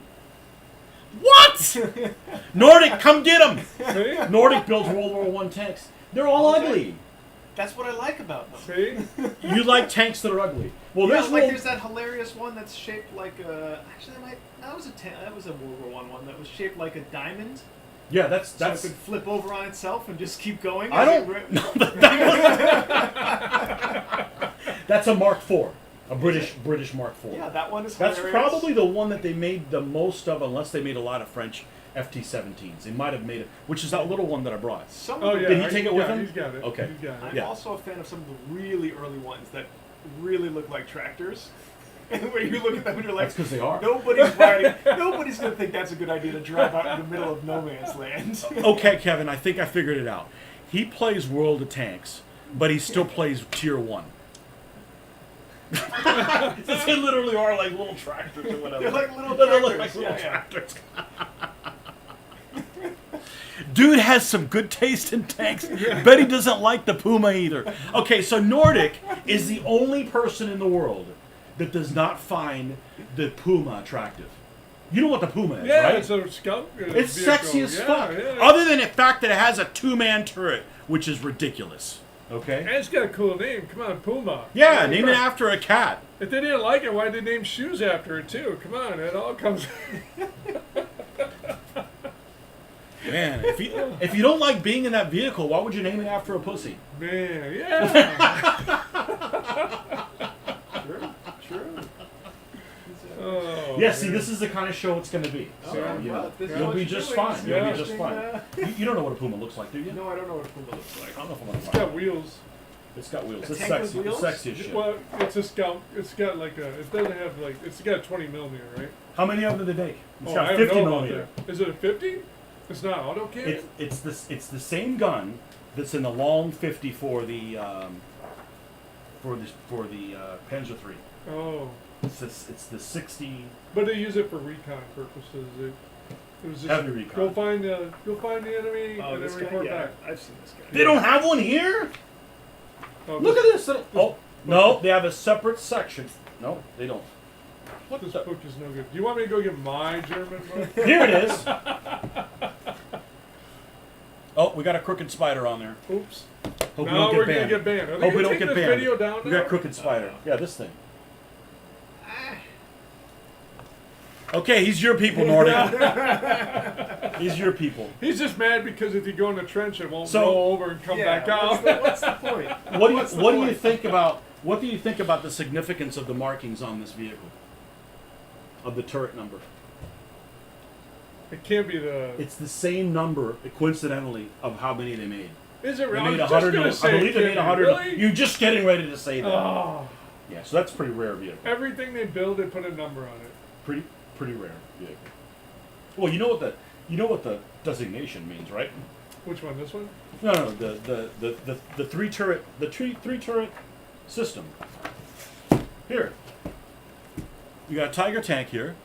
What? Nordic, come get them! See? Nordic builds World War I tanks. They're all ugly. That's what I like about them. See? You like tanks that are ugly. Well, Yeah, there's that hilarious one that's shaped like a. Actually, that was a World War I one that was shaped like a diamond. Yeah, that's. So it could flip over on itself and just keep going. I don't. No, that's a Mark IV, a British Mark IV. Yeah, that one is That's hilarious. probably the one that they made the most of, unless they made a lot of French FT-17s. They might have made it, which is that little one that I brought. Some Oh of yeah. them, Did he take it with him? He's got it. Okay. He's got it. I'm Yeah. also a fan of some of the really early ones that really look like tractors. And where you look at them and you're like, That's because they are. nobody's going to think that's a good idea to drive out in the middle of no man's land. Okay, Kevin, I think I figured it out. He plays World of Tanks, but he still plays Tier 1. They literally are like little tractors or whatever. They're like little They tractors. look like little Yeah, yeah. tractors. Dude has some good taste in tanks. Bet he doesn't like the Puma either. Okay, so Nordic is the only person in the world that does not find the Puma attractive. You know what the Puma is, Yeah, right? it's a skunk. It's vehicle. sexy as Yeah, fuck. yeah. Other than the fact that it has a 2-man turret, which is ridiculous. Okay? And it's got a cool name. Come on, Puma. Yeah, name it after a cat. If they didn't like it, why'd they name shoes after it too? Come on, it all comes. Man, if you don't like being in that vehicle, why would you name it after a pussy? Man, yeah. True. Oh, Yeah, see, man. this is the kind of show it's going to be. So, you'll be just fine. It's You'll be interesting, just fine. You don't know what a Puma looks like, do you? No, I don't know what a Puma looks like. I don't know if I'm going It's to got find it. wheels. It's got wheels. A It's tank with sexy. It's wheels? sexy as shit. Well, it's a skunk. It's got like a. It doesn't have like. It's got 20 millimeter, right? How many of them did they make? It's Oh, got I don't 50 know about millimeter. that. Is it a 50? It's not auto cannon. It's the same gun that's in the long 50 for the Panzer III. Oh, It's the 60. but they use it for recon purposes. It was just Heavy recon. Go find the enemy Oh, and this then guy? report Yeah, back. I've seen this guy. They don't have one here. Oh, Look at this. Oh no, they have a separate section. No, they don't. What This the? book is no good. Do you want me to go get my German book? Here it is. Oh, we got a crooked spider on there. Oops. Hope we No, don't we're get gonna banned. get banned. Are they Hope we gonna don't take get this banned. video down We now? got crooked spider. Yeah, this thing. Okay, he's your people, Nordic. He's your people. He's just mad because if you go in the trench, it won't So- roll over and come back out. What's the point? What do What's you the What do you point? think about What do you think about the significance of the markings on this vehicle? Of the turret number. It can't be the. It's the same number, coincidentally, of how many they made. Is it They really? made I was just 100. gonna I say, believe they made 100. Really? You're just getting ready to say that. Oh, Yeah, so that's a pretty rare vehicle. everything they build, they put a number on it. Pretty rare vehicle. Well, you know what the designation means, right? Which one? This one? No, the three turret system. Here, you got a Tiger tank here.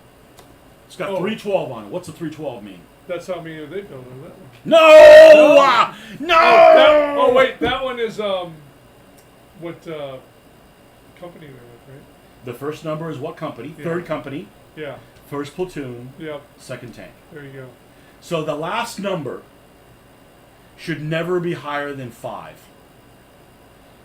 It's got Oh. 312 on it. What's the 312 mean? That's how many they build on that one. No! No! Oh wait, that one is what company they're with, right? The first number is what company? Yeah. Third company. Yeah. First platoon, Yep. second tank. There you go. So the last number should never be higher than 5.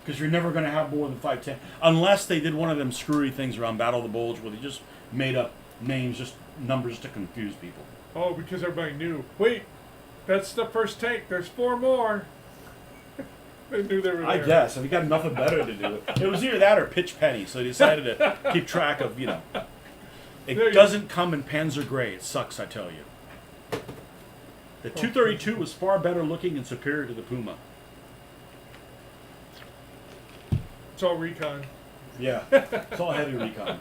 Because you're never going to have more than 5 tanks. Unless they did one of them screwy things around Battle of the Bulge where they just made up names, just numbers to confuse people. Oh, because everybody knew. Wait, that's the first tank. There's 4 more. They knew they were there. I guess. If you got nothing better to do. It was either that or pitch penny, so they decided to keep track of, you know. It doesn't come in Panzer Gray. It sucks, I tell you. The 232 was far better looking and superior to the Puma. It's all recon. Yeah, it's all heavy recon.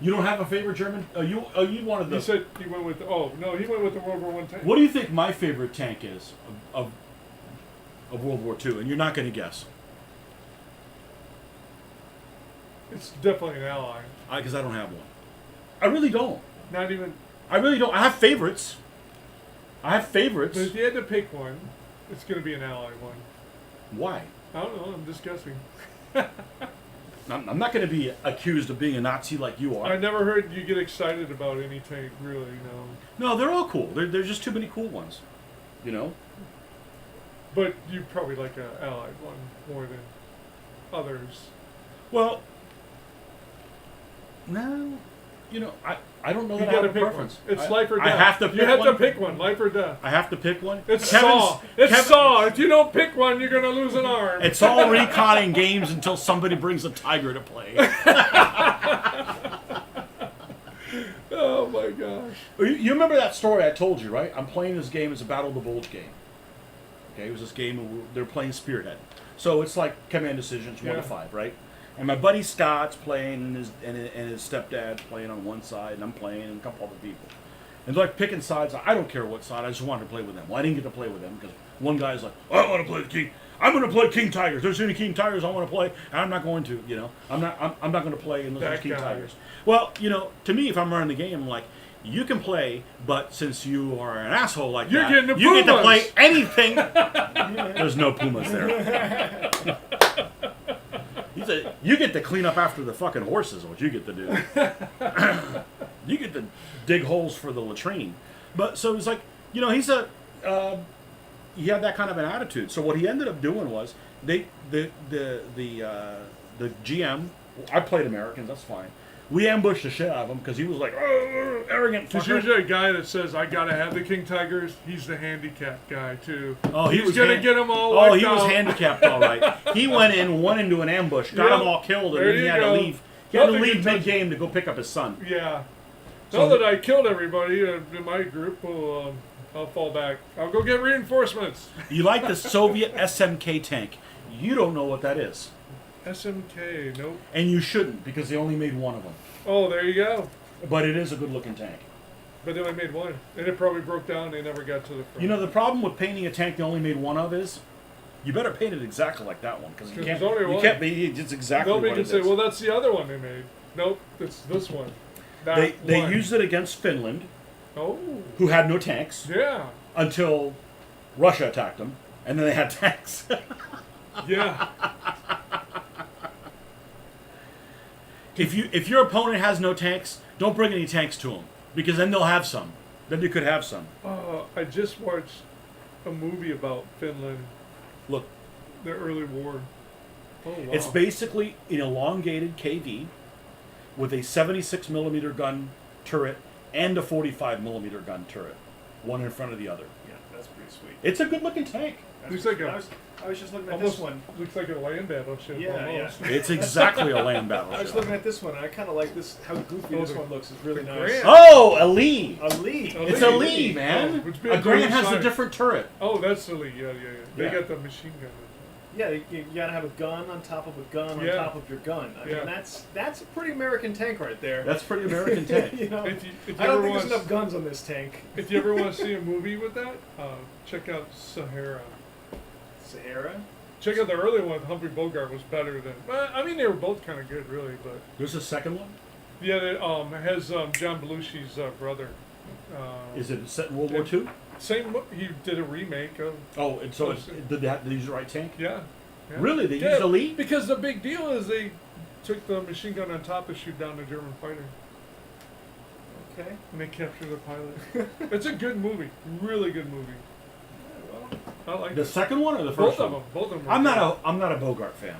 You don't have a favorite German? You wanted the... He said he went with... Oh, no, he went with the World War I tank. What do you think my favorite tank is of World War II? And you're not going to guess. It's definitely an ally. Because I don't have one. I really don't. Not even... I really don't. I have favorites. But if you had to pick one, it's going to be an ally one. Why? I don't know. I'm just guessing. I'm not going to be accused of being a Nazi like you are. I never heard you get excited about any tank, really, no. No, they're all cool. There's just too many cool ones. You know? But you probably like an allied one more than others. Well, no. You know, I don't know You that I gotta have a pick preference. one. It's life or death. I have to pick You have one. to pick one, life or death. I have to pick one. It's Saw. It's Saw. If you don't pick one, you're going to lose an arm. It's all reconning games until somebody brings a Tiger to play. Oh my gosh. You remember that story I told you, right? I'm playing this game. It's a Battle of the Bulge game. Okay, it was this game, and they're playing Spearhead. So it's like command decisions, 1 to 5, right? And my buddy Scott's playing, and his stepdad's playing on one side, and I'm playing, and a couple other people. And they're like picking sides. I don't care what side. I just wanted to play with them. Well, I didn't get to play with them because one guy's like, oh, I want to play the King. I'm going to play King Tigers. There's any King Tigers I want to play, and I'm not going to. You know, I'm not going to play unless there's King Tigers. Well, you know, to me, if I'm running the game, I'm like, you can play, but since you are an asshole like You're that, getting the you get to Pumas. play anything. There's no Pumas there. He said, you get to clean up after the fucking horses, what you get to do. You get to dig holes for the latrine. But so it's like, you know, he had that kind of an attitude. So what he ended up doing was the GM. I played Americans. That's fine. We ambushed the shit out of him because he was like, oh, arrogant There's fucker. usually a guy that says, I gotta have the King Tigers. He's the handicapped guy, too. Oh, he He's was gonna get them all Oh, wiped he was out. handicapped, all right. He went into an ambush, got Yep. them all killed, and There then he you had go. to leave. He had to Nothing leave can touch mid-game to go pick up his son. Yeah. So- Now that I killed everybody in my group, I'll fall back. I'll go get reinforcements. You like the Soviet SMK tank. You don't know what that is. SMK, nope. And you shouldn't, because they only made one of them. Oh, there you go. But it is a good-looking tank. But they only made one. And it probably broke down. They never got to the front. You know, the problem with painting a tank they only made one of is, you better paint it exactly like that one, because you 'Cause can't, there's only you one. can't be, it's exactly Nobody what can it say, is. well, that's the other one they made. Nope, it's this one. They one. used it against Finland, Oh, who had no tanks, yeah. until Russia attacked them, and then they had tanks. Yeah. If your opponent has no tanks, don't bring any tanks to them, because then they'll have some. Then you could have some. I just watched a movie about Finland, Look, the early war. Oh, wow. it's basically an elongated KV with a 76 millimeter gun turret and a 45 millimeter gun turret, one in front of the other. Yeah, that's pretty sweet. It's a good looking tank. Looks like I was just looking at almost this one. looks like a land battleship. Yeah, almost. It's exactly a land I was battleship. looking at this one, and I kind of like this. How goofy Oh, this the- one looks is really the nice. Grant. Oh, a Lee. A Lee. A It's Lee. a Lee, man. Oh, which A Grant has a side. different turret. Oh, that's the Lee. Yeah. They Yeah. got the machine gun. Yeah, you gotta have a gun on top of a gun on Yeah. top of your gun. I Yeah. mean, that's a pretty American tank right there. That's pretty American tank. You know, If you I don't ever think there's want, enough guns on this tank. if you ever want to see a movie with that, check out Sahara. Sahara. Check out the early one. Humphrey Bogart was better than. Well, I mean, they were both kind of good, really. But There's a second one. yeah, it has John Belushi's brother. Is it set in World War II? He did a remake of. Oh, and so did they use the right tank? Yeah. Yeah. Really? They Yeah, used a Lee? Because the big deal is took the machine gun on top to shoot down the German fighter, Okay. and they captured the pilot. It's a good movie, really good movie. I like The it. second one or the Both first of one? them. Both of them. I'm not a Bogart fan,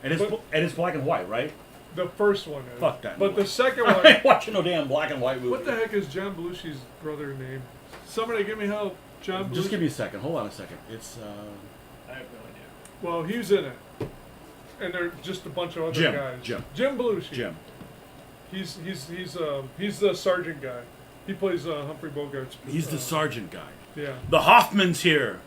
and it's But- and it's black and white, right? The first one is. Fuck that But the movie. second I one. ain't watching no damn black and white movie. What the heck is John Belushi's brother name? Somebody give me help. John Belushi. Just give me a second. Hold on a second. It's I have no idea. Well, he's in it, and they're just a bunch of other Jim. guys. Jim Belushi. Jim. He's the sergeant guy. He plays Humphrey Bogart's. He's the sergeant guy. Yeah. The Hoffman's here.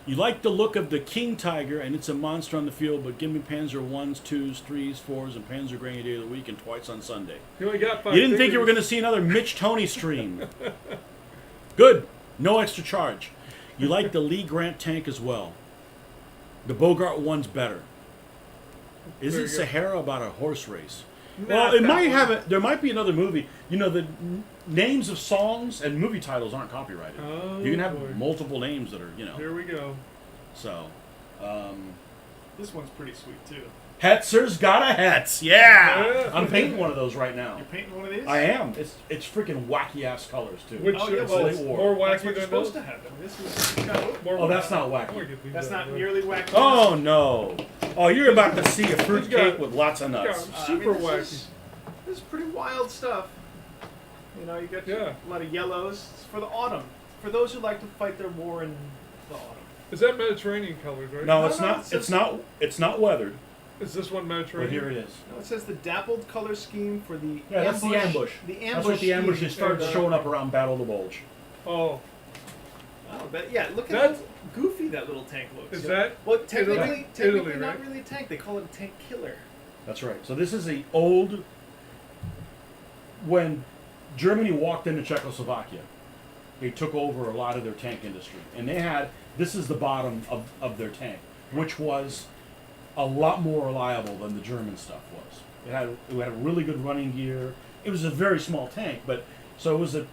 You like the look of the King Tiger, and it's a monster on the field, but give me Panzer 1s, 2s, 3s, 4s, and Panzer Grenadier of the Week and twice on Sunday. He only got 5 You didn't think you were going fingers. to see another Mitch Tony stream. Good. No extra charge. You like the Lee Grant tank as well. The Bogart one's better. Isn't There you go. Sahara about a horse race? Not Well, it that might one. have a. There might be another movie. You know, the names of songs and movie titles aren't copyrighted. Oh, You can have boy. multiple names that are, Here we go. So, This one's pretty sweet too. Hetzer's got a Hetz. Yeah, Yeah. I'm painting one of those right now. You're painting one of these? I am. It's freaking wacky ass colors too. Which Oh, yeah, is well, it's more That's wacky what you're than supposed those? to have. I mean, this is More Oh, that's not I wanna wacky. get these That's out not of there. nearly wacky. Oh no! Oh, you're about to see a He's fruitcake got- with lots of nuts. Super this wacky. This is pretty wild stuff. You know, you got Yeah. a lot of yellows. It's for the autumn. For those who like to fight their war in the autumn. Is that Mediterranean colors, right? No, No, it's no, not. it It's says- not. It's not weathered. Is this one But Mediterranean? here it is. No, it says the dappled color scheme for the Yeah, that's the ambush. The ambush. That's what the ambush scheme. is started showing up around Battle of the Bulge. Oh, Oh, but yeah, look at That's- how goofy that little tank looks. Is You know? that Well, technically, Italy? technically Italy, not right? really a tank. They call it a tank killer. That's right. So this is the old. When Germany walked into Czechoslovakia, they took over a lot of their tank industry, and they had. This is the bottom of their tank, which was a lot more reliable than the German stuff was. It had a really good running gear. It was a very small tank, but so it was a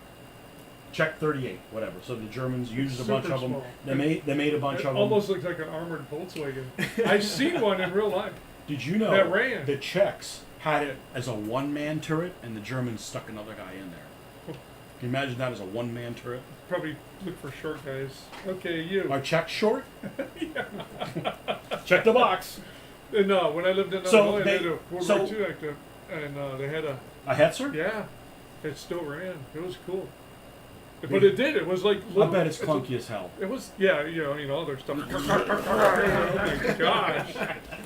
Czech 38, whatever. So the Germans used a bunch Super of them. small. They made a bunch it of them. almost looks like an armored Volkswagen. I've seen one in real life. Did you know that ran. the Czechs had it as a one-man turret, and the Germans stuck another guy in there? Can you imagine that as a one-man turret? Probably look for short guys. Okay, you. Are Czechs short? Check the box. No, when I lived in So Illinois, they- they had a World so- War II active, and they had a A Hetzer? yeah, it still ran. It was cool, but it did. It was like I bet it's clunky as hell. It was yeah, you know other stuff. Oh my gosh!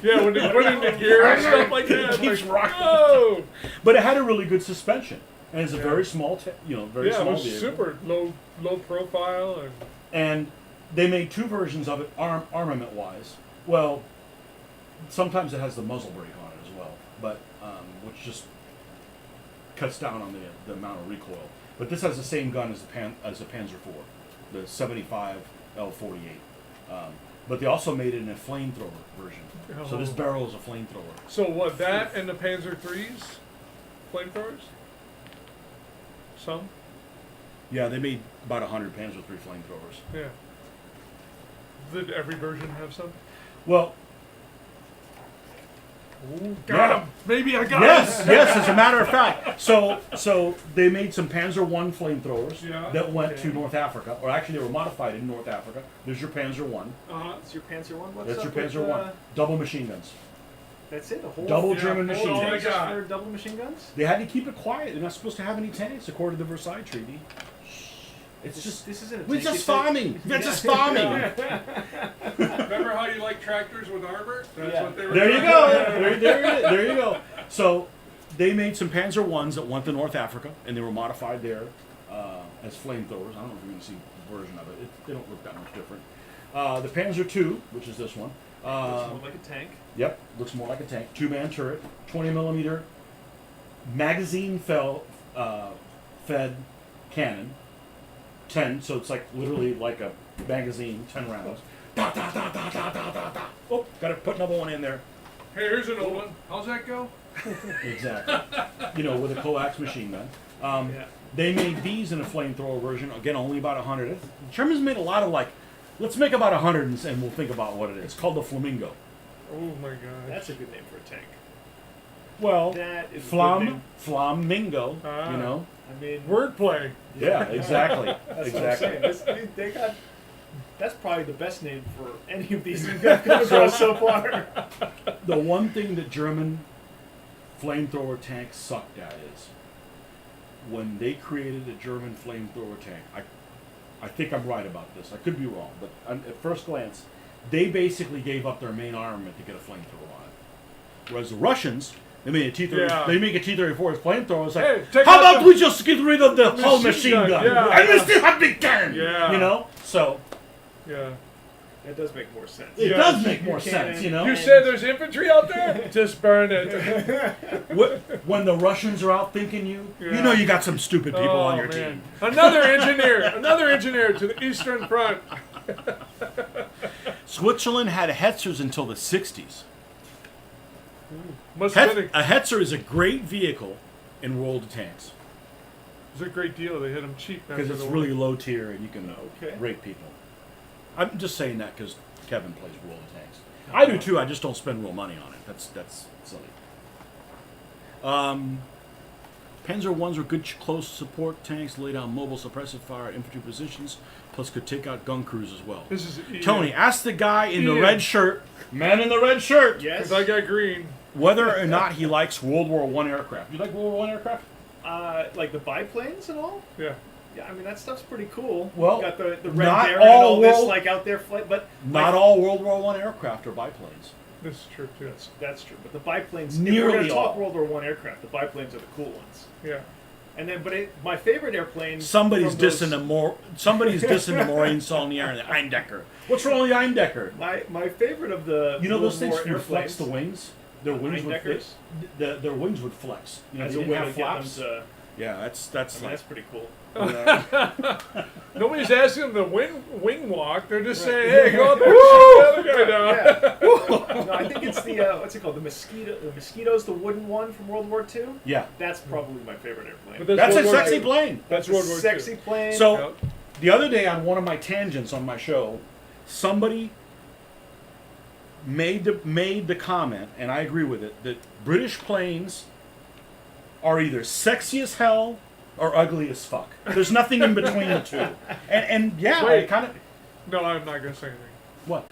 Yeah, when they put in the gear and stuff like that, It keeps like, rocking. whoa! But it had a really good suspension, and it's a Yeah. very small, very Yeah, it small was vehicle. super low profile and And they made two versions of it, armament-wise. Well, sometimes it has the muzzle brake on it as well, but which just cuts down on the amount of recoil. But this has the same gun as the Panzer IV, the 75 L48. But they also made it in a flamethrower version. So this Oh. barrel is a flamethrower. so what? That and the Panzer IIIs, flamethrowers. Some, Yeah, they made about 100 Panzer III flamethrowers. yeah. Did every version have some? Well, Got Yeah. him. Maybe I got yes, him. yes. As a matter of fact, so they made some Panzer I flamethrowers Yeah, that went okay. to North Africa, or actually they were modified in North Africa. There's your Panzer I. That's your Panzer One. What's That's your up with, Panzer I. Double machine guns. That's it. A whole Double Yeah, German hold machine on, guns. I tank just got- for double machine guns. They had to keep it quiet. They're not supposed to have any tanks according to the Versailles Treaty. It's just This isn't. A we're tank, just it's a- farming. We're just farming. Remember how you like tractors with armor? That's Yeah. what they were There you doing. go. There you go. So they made some Panzer Is that went to North Africa, and they were modified there as flamethrowers. I don't know if you're going to see a version of it. They don't look that much different. The Panzer II, which is this one. Looks more like a tank. Yep, looks more like a tank. 2-man turret, 20 millimeter magazine fed cannon. 10, so it's like literally like a magazine, 10 rounds. Da, da, da, da, da, da, da, da. Oh, got to put another one in there. Hey, here's an old one. How's that go? Exactly. With a coax machine gun. Yeah. They made these in a flamethrower version. Again, only about 100. The Germans made a lot of let's make about 100 and we'll think about what it is. It's called the Flamingo. Oh my god. That's a good name for a tank. Well, That is a good name. flamingo. Ah. You know. I mean, Wordplay. Yeah, exactly. that's Exactly. what I'm saying. They got. That's probably the best name for any of these you've come across so far. The one thing that German flamethrower tanks sucked at is when they created a German flamethrower tank. I think I'm right about this. I could be wrong, but at first glance, they basically gave up their main armament to get a flamethrower on it. Whereas the Russians, they made a T-30. Yeah. They make a T-34 with flamethrowers. Like, Hey, take how out about the we just get rid of the whole machine machine gun, gun, yeah. and we still have big cannon? Yeah. You know, so Yeah. That does make more sense. it Yeah. does make more Cannon. sense. You know, You said there's infantry out there? Just burn it. when the Russians are out thinking you Yeah. know you got some stupid people Oh, on your man. team. Another engineer to the Eastern Front. Switzerland had Hetzers until the 60s. Must have been A Hetzer is a great vehicle in World of Tanks it was a great deal. They hit them cheap after because it's the really war. low tier and you can Okay. rate people. I'm just saying that because Kevin plays World of Tanks. I do too. I just don't spend real money on it. That's silly. Panzer ones were good close support tanks, lay down mobile suppressive fire at infantry positions, plus could take out gun crews as well. This is Tony, ask the guy in the Ian. red shirt, man in the red shirt, Yes. Because I got green. whether or not he likes World War I aircraft. You like World War I aircraft? Like the biplanes and all. Yeah. Yeah, I mean that stuff's pretty cool. Well, got the red not Baron and all all this world- like out there flight, but Not all World War I aircraft are biplanes. This is true too. that's true. But the biplanes, if Nearly we're going to talk all. World War I aircraft, the biplanes are the cool ones. Yeah. And then, my favorite airplane. Somebody's from those- dissing the Maureen Saulnier and the Eindecker. What's wrong with the Eindecker? My favorite of the You know World those things War would flex airplanes, the wings. Their wings would Eindeckers? their wings would flex. You know, as they a didn't way have to get them flaps. to. Yeah, that's I mean, like that's pretty cool. Nobody's asking them to wing walk. They're just Right. saying, "Hey, go out there and shoot the other guy down." Yeah. No, I think it's the what's it called? The mosquito. The mosquito's the wooden one from World War II. yeah. That's probably my favorite airplane. But That's a World War sexy II. plane. That's a World War sexy II. plane. So Yep. the other day on one of my tangents on my show, somebody made the comment, and I agree with it, that British planes are either sexy as hell or ugly as fuck. There's nothing in between the two. And yeah, I Wait. kind of No, I'm not going to say anything. what?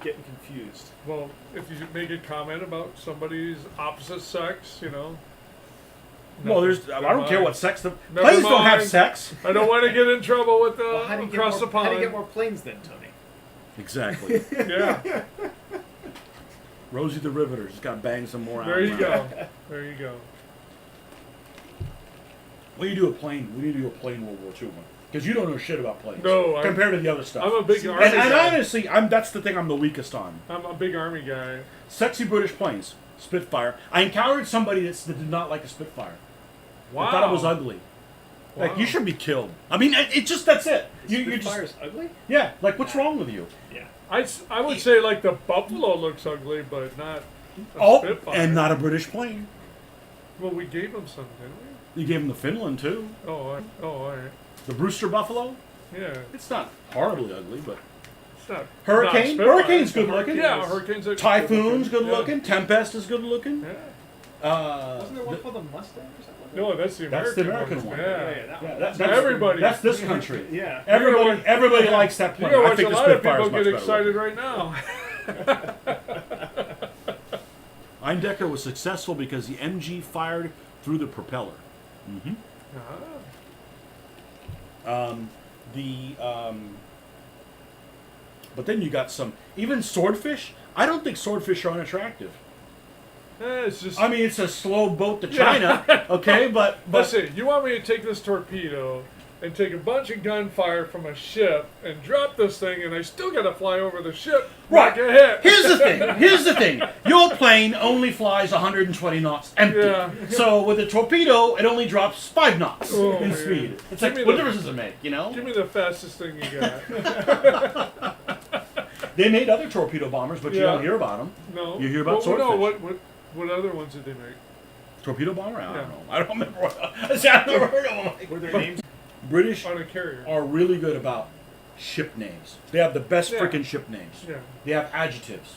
Getting confused. Well, if you make a comment about somebody's opposite sex, you know. Well, there's I don't care what sex the Never planes don't have mind. sex. I don't want to get in trouble with Well, how do you get across more, the pond. How do you get more planes then, Tony? Exactly. Yeah, Rosie the Riveter just got to bang some more out. there you go. There you go. We need to do a plane. We need to do a plane World War II one because you don't know shit about planes. No, compared to the other stuff. I'm a big army and guy. honestly, that's the thing I'm the weakest on. I'm a big army guy. Sexy British planes, Spitfire. I encountered somebody that did not like a Spitfire. Wow. I thought it was ugly. Like Wow. you should be killed. I mean, it just that's it. You just Spitfire's ugly? yeah. Like what's wrong with you? Yeah. I would say like the Buffalo looks ugly, but not a Oh, Spitfire. and not a British plane. Well, we gave them some, didn't we? You gave him the Finland too. Oh, all right. The Brewster Buffalo. Yeah, It's not horribly ugly, but it's not. Hurricane. not Spitfire. Hurricane's good looking. Yeah, Hurricane's a Typhoon's good Yeah. looking. Tempest is good looking. Yeah. Wasn't there one called the Mustang or something? No, that's the American That's the American one. Yeah. that Yeah, one. that's Everybody. That's this country. Yeah. Everybody likes that You're plane. gonna I watch think a the lot of Spitfire is people much get better. excited right now. Eindecker was successful because the MG fired through the propeller. Mm-hmm. Ah. But then you got some even swordfish. I don't think swordfish are unattractive. It's just. I mean, it's a slow boat to China, okay, but Listen, you want me to take this torpedo and take a bunch of gunfire from a ship and drop this thing, and I still got to fly over the ship, Right. not get hit. Here's the thing. Your plane only flies 120 knots empty. Yeah. So with a torpedo, it only drops 5 knots Oh, in man. speed. It's Give like, me what the- difference does it make, you know? Give me the fastest thing you got. They made other torpedo bombers, but you Yeah. don't hear about them. No. You hear about well, no, swordfish. what other ones did they make? Torpedo bomber? I Yeah. don't know. I don't remember. I've never heard of them. Were their names? British On a carrier. are really good about ship names. They have the best Yeah. freaking ship names. Yeah. They have adjectives.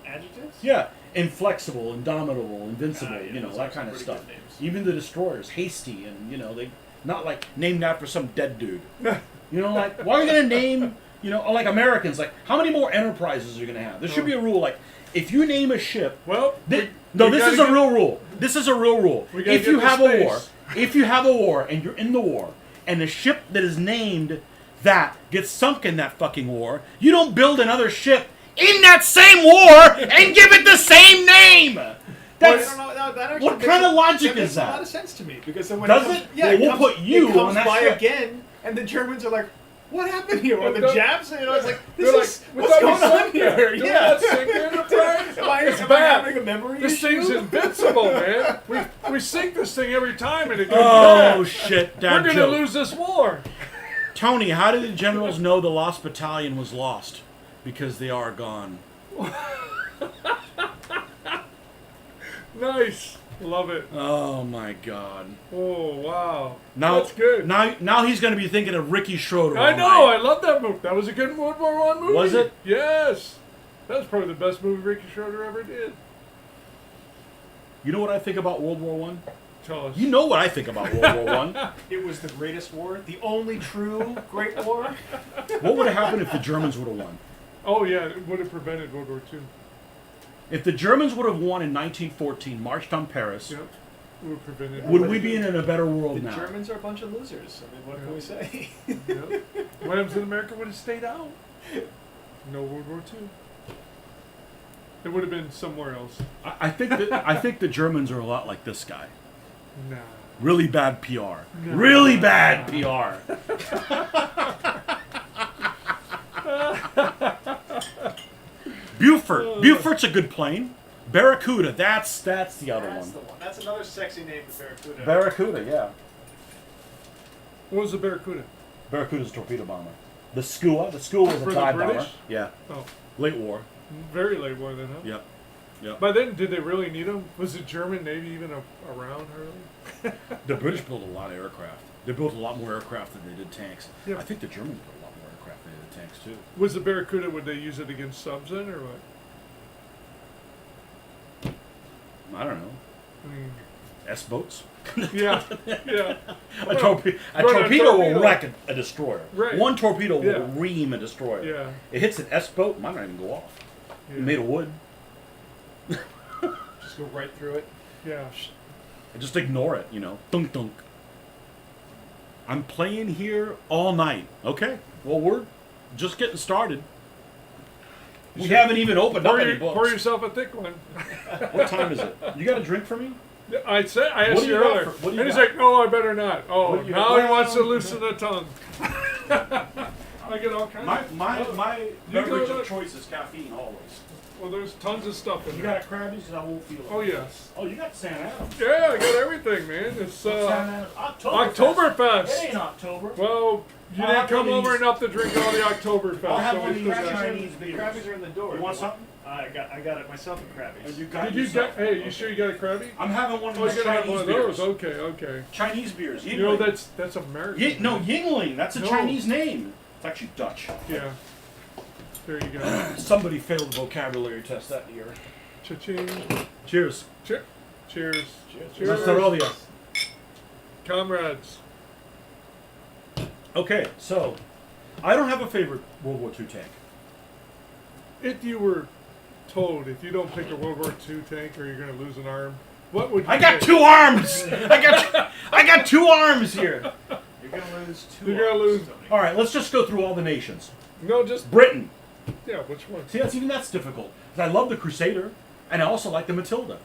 Adjectives? Yeah. Inflexible, Indomitable, Invincible, Yeah, you know, those that are some kind of pretty stuff. good names. Even the destroyers, Hasty, and you know, they not like named after some dead dude. You know, like why are you gonna name, you know, like Americans? Like how many more enterprises are you gonna have? There should be a rule like if you name a ship. Well, No, we this gotta is a get- real rule. This is a real rule. We gotta If get you to have a space. war, if you have a war and you're in the war, and the ship that is named that gets sunk in that fucking war, you don't build another ship in that same war and give it the same name. That's that actually what makes kind of a- logic that is makes a lot that? of sense to me because then when Does it comes, it? yeah, Well, it we'll comes, put you it comes on that by ship. again, and the Germans are like, "What happened here?" Or Well, the don't- Japs, you know, it's like, They're "This is we what's thought we going on sunk here?" that. Did we not sink the Enterprise? Am I It's am I bad. having a memory This issue? thing's invincible, man. We sink this thing every time, and it goes Oh bad. shit, We're dad gonna joke. lose this war. Tony, how did the generals know the lost battalion was lost? Because they are gone. Nice, love it. Oh my god. Oh wow, Now, that's good. Now he's going to be thinking of Ricky Schroeder. I all know. night. I love that movie. That was a good World War One movie. Was it? Yes. That was probably the best movie Ricky Schroeder ever did. You know what I think about World War One? Tell us. You know what I think about World War One. It was the greatest war, the only true great war. What would have happened if the Germans would have won? Oh yeah, it would have prevented World War II. If the Germans would have won in 1914, marched on Paris, Yep. Would have prevented. would we be in a better world The now? Germans are a bunch of losers. I mean, what can we say? Yep. What happens in America would have stayed out. No World War II. It would have been somewhere else. I think the Germans are a lot like this guy. Nah. Really bad PR. No. Really bad PR. Buford. Buford's a good plane. Barracuda. That's the other That's one. the one. That's another sexy name for Barracuda. Barracuda. Yeah. What was the Barracuda? Barracuda's a torpedo bomber. The Skua. The Skua was For a the dive bomber. British? Yeah. Oh, Late war. very late war then, huh? Yep. Yep. By then, did they really need them? Was the German Navy even around early? The British built a lot of aircraft. They built a lot more aircraft than they did tanks. Yeah. I think the Germans built a lot more aircraft than they did tanks too. Was the Barracuda, would they use it against subs then, or what? I don't know. I mean, S boats. yeah, yeah. A torpedo torpedo. will wreck a destroyer. Right. One torpedo Yeah. will ream a destroyer. Yeah. It hits an S boat, might not even go off. Yeah. Made of wood. Just go right through it. Yeah. And just ignore it, you know. Dunk dunk. I'm playing here all night. Okay. Well, we're just getting started. We should- haven't even opened up any Pour books. yourself a thick one. What time is it? You got a drink for me? I said, I What asked do you you got earlier, for- what do you and he's got? like, "No, I better not." Oh, What do you now he got? wants to loosen the tongue. I get all kinds. My You beverage go- of choice is caffeine always. Well, there's tons of stuff in You there. got a Krabby's? 'Cause I won't feel it. Oh yes. Oh, you got Sam Adams. Yeah, I got everything, man. It's Sam Adams. Oktoberfest. It ain't October. Well, you I'll didn't have come one of over these. enough to drink all the Oktoberfest. I'll have so one we of still these got- Chinese beers. Krabbies are in the door. You want something? I got it myself at Krabbies. You got Did you yourself- get? Hey, you sure you got a Krabby? I'm having one of Oh, these you're gonna have Chinese one of those. beers. Okay, okay. Chinese beers. Yingling. You know that's American. No, Yingling. That's a No. Chinese name. It's actually Dutch. Yeah. There you go. Somebody failed the vocabulary test that year. Cha-ching. Cheers. Cheers. Cheers. Cheers. Na zdrowie. Comrades. Okay, so I don't have a favorite World War II tank. If you were told if you don't pick a World War II tank or you're going to lose an arm, what would you I got pick? 2 arms. I got 2 arms here. You're gonna lose two. You're gonna arms, lose- Tony. All right, let's just go through all the nations. No, just Britain. yeah. Which one? See, that's difficult. 'Cause I love the Crusader, and I also like the Matilda.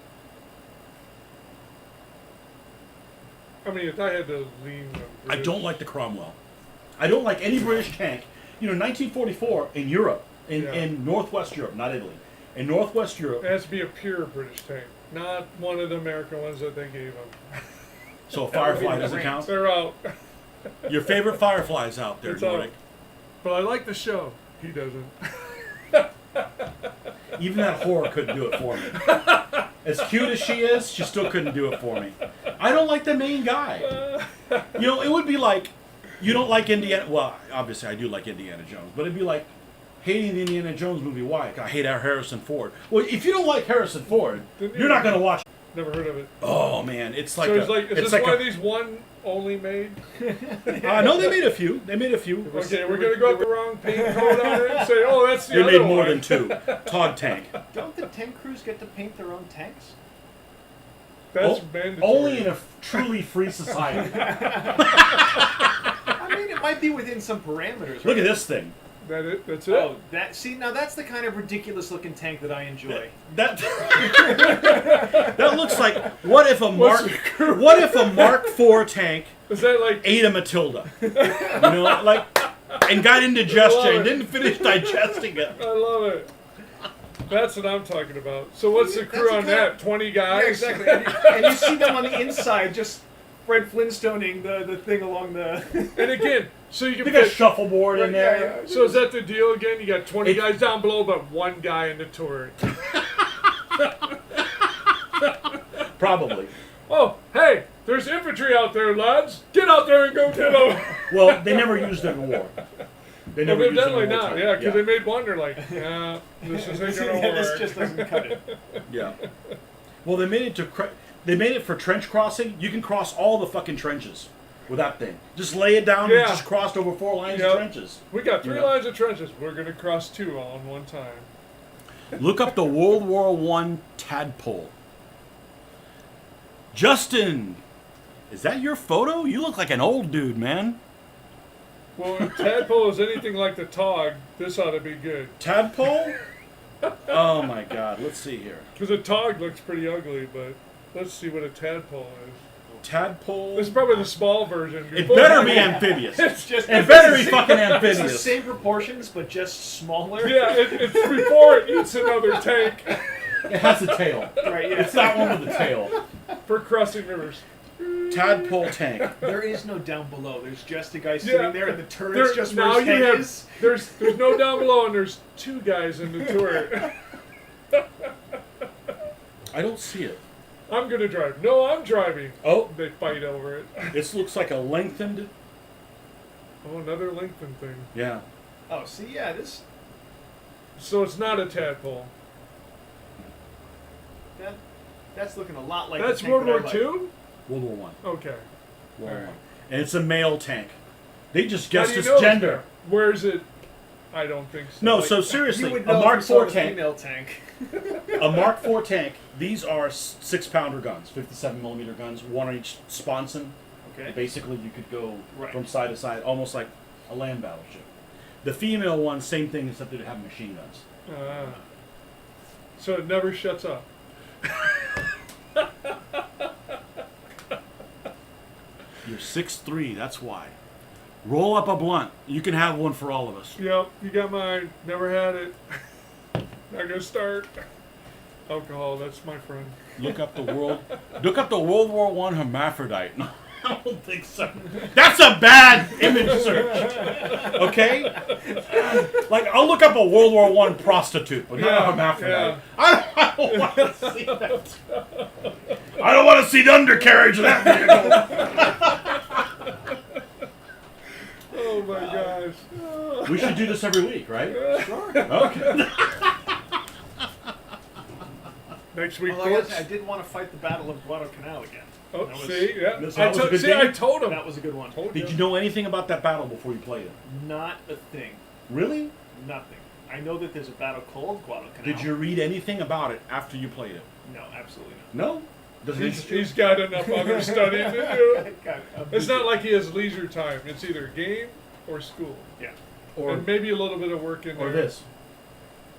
I mean, if I had to lean, on I British- don't like the Cromwell. I don't like any British tank. You know, 1944 in Europe, Yeah. in Northwest Europe, not Italy, in Northwest Europe. It has to be a pure British tank, not one of the American ones that they gave them. So a Firefly doesn't count. They're out. Your favorite Firefly's out there, It's out. Nordic. But I like the show. He doesn't. Even that whore couldn't do it for me. As cute as she is, she still couldn't do it for me. I don't like the main guy. You know, it would be like, you don't like Indiana. Well, obviously I do like Indiana Jones, but it'd be like hating the Indiana Jones movie. Why? I hate our Harrison Ford. Well, if you don't like Harrison Ford, Then you're not going to watch. Never heard of it. Oh man, it's like So it's a, is this like one of these one only made? no, they made a few. They made a few. Okay, we're gonna go up the wrong paint code on it and say, oh, that's the They other made one. more than two. Todd Tank. Don't the tank crews get to paint their own tanks? That's Oh, mandatory. only in a truly free society. I mean, it might be within some parameters. Right? Look at this thing. That's it. Oh, now that's the kind of ridiculous-looking tank that I enjoy. That that looks like what if a Mark IV tank Is that like? ate a Matilda? You know, like, and got indigestion and didn't finish digesting it. I love it. That's what I'm talking about. So what's the crew That's the on kind that? 20 guys? Yeah, exactly. And you see them on the inside just Fred Flintstoning the thing along the... And again, so you can They got fit- shuffleboard in there. Yeah, yeah. So is that the deal again? You got 20 It- guys down below, but one guy in the turret. Probably. Oh, hey, there's infantry out there, lads. Get out there and go get them. Well, they never used it in war. They Well, never used it evidently in not, wartime. yeah, because they made one. They're like, yeah, this isn't gonna Yeah, work. this just doesn't cut it. Yeah. Well, they made it they made it for trench crossing. You can cross all the fucking trenches with that thing. Just lay it down Yeah. and just crossed over 4 lines Yep. of trenches. We got 3 You know. lines of trenches. We're gonna cross 2 all in one time. Look up the World War I tadpole. Justin, is that your photo? You look like an old dude, man. Well, if tadpole is anything like the tog, this ought to be good. Tadpole? Oh my God. Let's see here. Because a tog looks pretty ugly, but let's see what a tadpole is. Tadpole. This is probably the small version. It better be amphibious. It's just It better be fucking It's the amphibious. same proportions, but just smaller. Yeah, it's before it eats another tank It has a tail. Right, yeah. It's that one with the tail. for crossing rivers. Tadpole tank. There is no down below. There's just a guy sitting Yeah. there, and the turret's There- just where now his you head have is. there's no down below, and there's 2 guys in the turret. I don't see it. I'm gonna drive. No, I'm driving. Oh, They fight over it. this looks like a lengthened. Oh, another lengthened thing. Yeah. Oh, see, yeah, this So it's not a tadpole. that's looking a lot like. That's the tank World that I War like. II? World War One. Okay. World War Alright. One. And it's a male tank. They just How guessed do you its know gender. it's- Where is it? I don't think so. No, Like, so You seriously, would a know Mark if you saw IV the tank. female tank. A Mark IV tank. These are 6-pounder guns, 57mm guns, one on each sponson. Okay. Basically, you could go Right. from side to side, almost like a land battleship. The female one, same thing, except they have machine guns. So it never shuts up. You're 6'3", that's why. Roll up a blunt. You can have one for all of us. Yep, you got mine. Never had it. Not gonna start. Alcohol, that's my friend. Look up the World War One hermaphrodite. I don't think so. That's a bad image search. Okay? Like, I'll look up a World War One prostitute, but not Yeah, a hermaphrodite. yeah. I don't want to see that. I don't want to see the undercarriage of that vehicle. Oh my gosh. We should do this every week, right? Sure. Okay. Next week, Well, like I folks. said, I did want to fight the Battle of Guadalcanal again. Oh, That was- see, yeah. That I was a told- good see, I game? told him. That was a good one. Told Did you know anything about that battle before you played it? Not a thing. Really? Nothing. I know that there's a battle called Guadalcanal. Did you read anything about it after you played it? No, absolutely not. No? Does it interest you? He's got enough other study to do. God, It's not like he has leisure time. It's either game or school. Yeah. Or, And maybe a little bit of work in there. or this?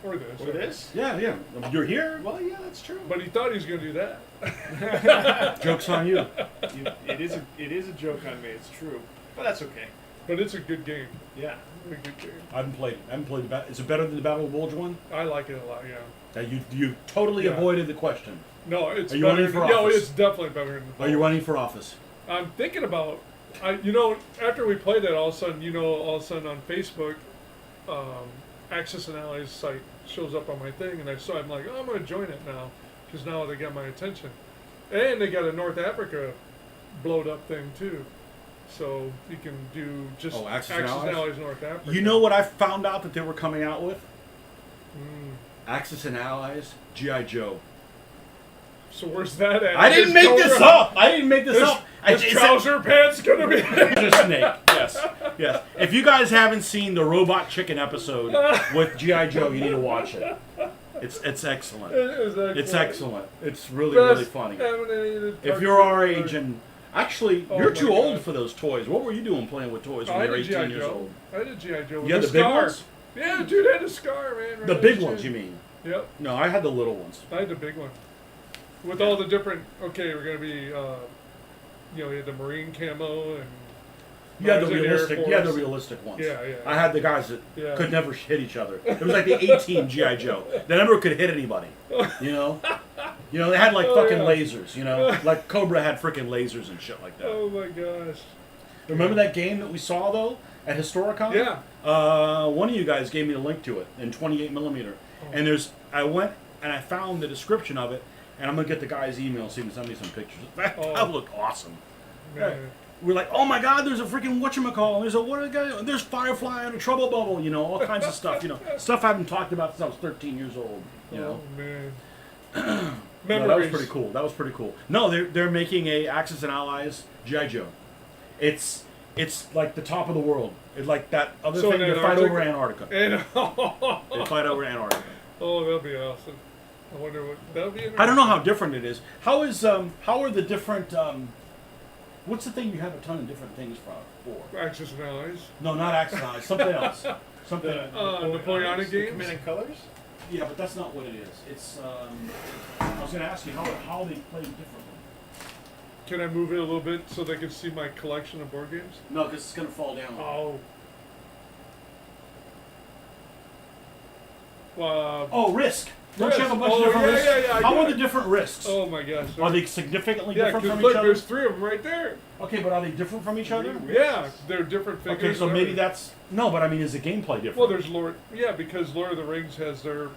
Or this. Or this? Yeah, yeah. You're here. Well, yeah, that's true. But he thought he was going to do that. Joke's on you. It is a joke on me. It's true, but that's okay. But it's a good game. Yeah. A good game. I haven't played it. The battle. Is it better than the Battle of Bulge one? I like it a lot, yeah. You totally Yeah. avoided the question. No, it's Are you better. running for No, office? it's definitely better than the Are you Bulge. running for office? I'm thinking about, after we played that, all of a sudden on Facebook, Axis and Allies site shows up on my thing, and I'm like, oh, I'm going to join it now, because now they got my attention. And they got a North Africa blowed up thing, too. So you can do just Oh, Axis Axis and and Allies? Allies North Africa. You know what I found out that they were coming out with? Mm. Axis and Allies, G.I. Joe. So where's that at? I didn't Is make Cobra- this up. I didn't make this Is, up. is trouser pants gonna be? It's a snake. Yes, yes. If you guys haven't seen the Robot Chicken episode with G.I. Joe, you need to watch it. It's excellent. It's excellent. It's really really funny. If you're our age and actually Oh you're my too God. old for those toys. What were you doing playing with toys when I you were had a G.I. 18 years Joe. old? I had a G.I. Joe with You had a the big scar. ones? Yeah, dude, I had a scar, man. The right big on the ones, chin. you mean? Yep, No, I had the little ones. I had the big one. With all the different, okay, we're gonna be, you had the Marine camo and. You had I the was in Air realistic. You had the Force. realistic ones. Yeah, yeah. I had the guys that Yeah. could never hit each other. It was like the 18 GI Joe. They never could hit anybody. You know. They had like Oh, fucking yeah. lasers. Like Cobra had freaking lasers and shit like that. Oh my gosh. Remember that game that we saw though at Historicon? Yeah. One of you guys gave me the link to it in 28mm, and I went and I found the description of it, and I'm gonna get the guy's email so he can send me some pictures. That looked awesome. Man. We're like, oh my God, there's a freaking whatchamacall, there's Firefly and a Trouble Bubble, all kinds of stuff, stuff I haven't talked about since I was 13 years old, Oh man. No, Memories. that was pretty cool. That was pretty cool. No, they're making a Axis and Allies G.I. Joe. It's like the top of the world. It's like that other So thing in they fight Antarctica? over Antarctica. They fight over Antarctica. Oh, that'll be awesome. I wonder what that'll be. I don't know how different it is. How are the different what's the thing you have a ton of different things for? Axis and Allies. No, not Axis and Allies. Something else. Something. Napoleonic the games? Command and Colors? Yeah, but that's not what it is. It's I was going to ask you how they play differently. Can I move it a little bit so they can see my collection of board games? No, because it's going to fall down. Oh. Risk. Don't you have a bunch Oh, of different yeah, risks? yeah, yeah, I How got are the it. different risks? Oh my gosh. Are they significantly Yeah, different because from look, each other? there's 3 of them right there. Okay, but are they different from each other? Yeah, they're different figures. Okay, so and maybe everything. that's no, but I mean, is the gameplay different? Well, there's Lord. Yeah, because Lord of the Rings has their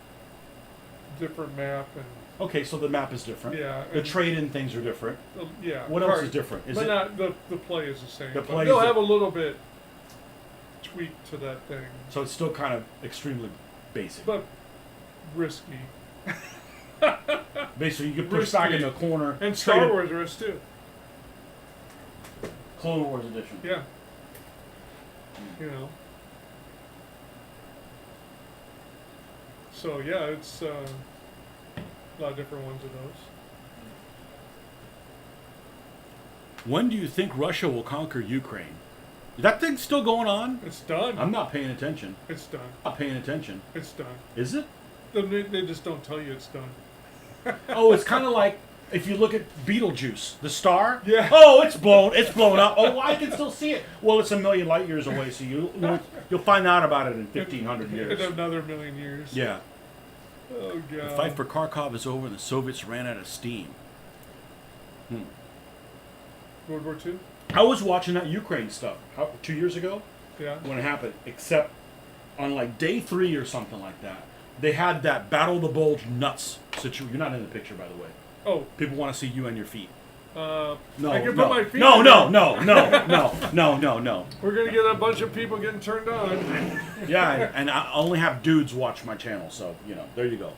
different map and Okay, so the map is different. yeah. The and, trade-in things are different. yeah. What else part- is different? Is but it not the play is the same. The but play they'll is have a little bit tweak to that thing, so it's still kind of extremely basic. but risky. Basically, you can push back in the corner. And trade Star it- Wars risk too. Clone Wars edition. Yeah. You know. So yeah, it's a lot of different ones of those. When do you think Russia will conquer Ukraine? Is that thing still going on? It's done. I'm not paying attention. It's done. Not paying attention. It's done. Is it? They just don't tell you it's done. Oh, it's kind of like if you look at Beetlejuice, the star. Yeah. Oh, it's blown up. Oh, I can still see it. Well, it's a million light years away, so you'll find out about it in 1,500 In years. another million years. Yeah. Oh god. The fight for Kharkov is over. The Soviets ran out of steam. World War II? I was watching that Ukraine stuff 2 years ago Yeah. when it happened, except on like day 3 or something like that. They had that Battle of the Bulge nuts situation. You're not in the picture, by the way. Oh. People want to see you and your feet. No. No, I can no, put my feet no, in no, there. no. We're gonna get a bunch of people getting turned on. Yeah, and I only have dudes watch my channel, so there you go.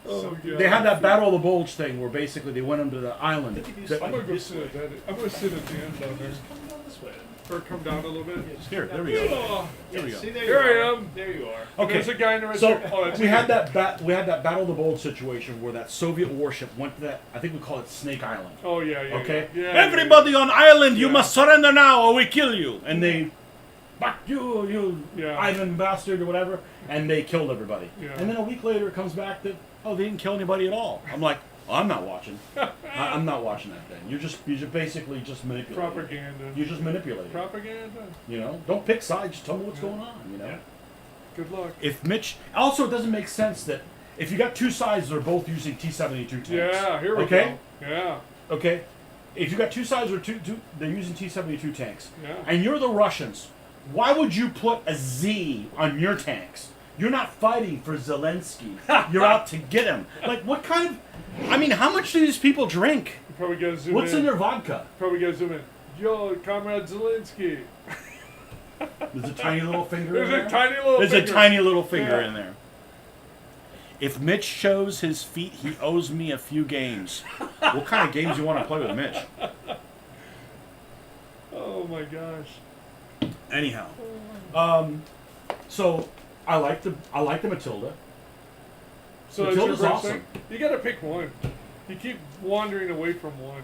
Oh god. They had that Battle of the Bulge thing where basically they went into the island. That- I'm gonna go sit at that. I'm gonna sit at the end down there. Just come down this way. Or come down a little bit. Here, there we go. Oh, There we go. See, there Here you I are. am. There you are. Okay, There's a guy in the right so there. Oh, that's we you. had that Battle of the Bulge situation where that Soviet warship went to that. I think we call it Snake Island. Oh yeah, yeah. Okay, Yeah, everybody on island, you Yeah. must surrender now, or we kill you. And they, fuck you, Yeah. Ivan bastard or whatever, and they killed everybody. Yeah. And then a week later, it comes back that they didn't kill anybody at all. I'm like, I'm not watching. I'm not watching that thing. You're basically just manipulating. Propaganda. You're just manipulating. Propaganda. Don't pick sides. Just tell me what's going on. Yeah. Good luck. If Mitch, also it doesn't make sense that if you got two sides that are both using T-72 tanks. Yeah, here we Okay? go. Yeah. Okay. If you got two sides or they're using T-72 tanks, Yeah. and you're the Russians, why would you put a Z on your tanks? You're not fighting for Zelensky. You're out to get him. Like, what kind of... I mean, how much do these people drink? You probably gotta zoom What's in. in their vodka? Probably gotta zoom in. Yo, Comrade Zelensky. There's a tiny little finger There's in there. a tiny little There's finger. a tiny little finger Yeah. in there. If Mitch shows his feet, he owes me a few games. What kind of games you want to play with Mitch? Oh my gosh. Anyhow, so I like the Matilda. So that's your Matilda's first awesome. thing? You gotta pick one. You keep wandering away from one.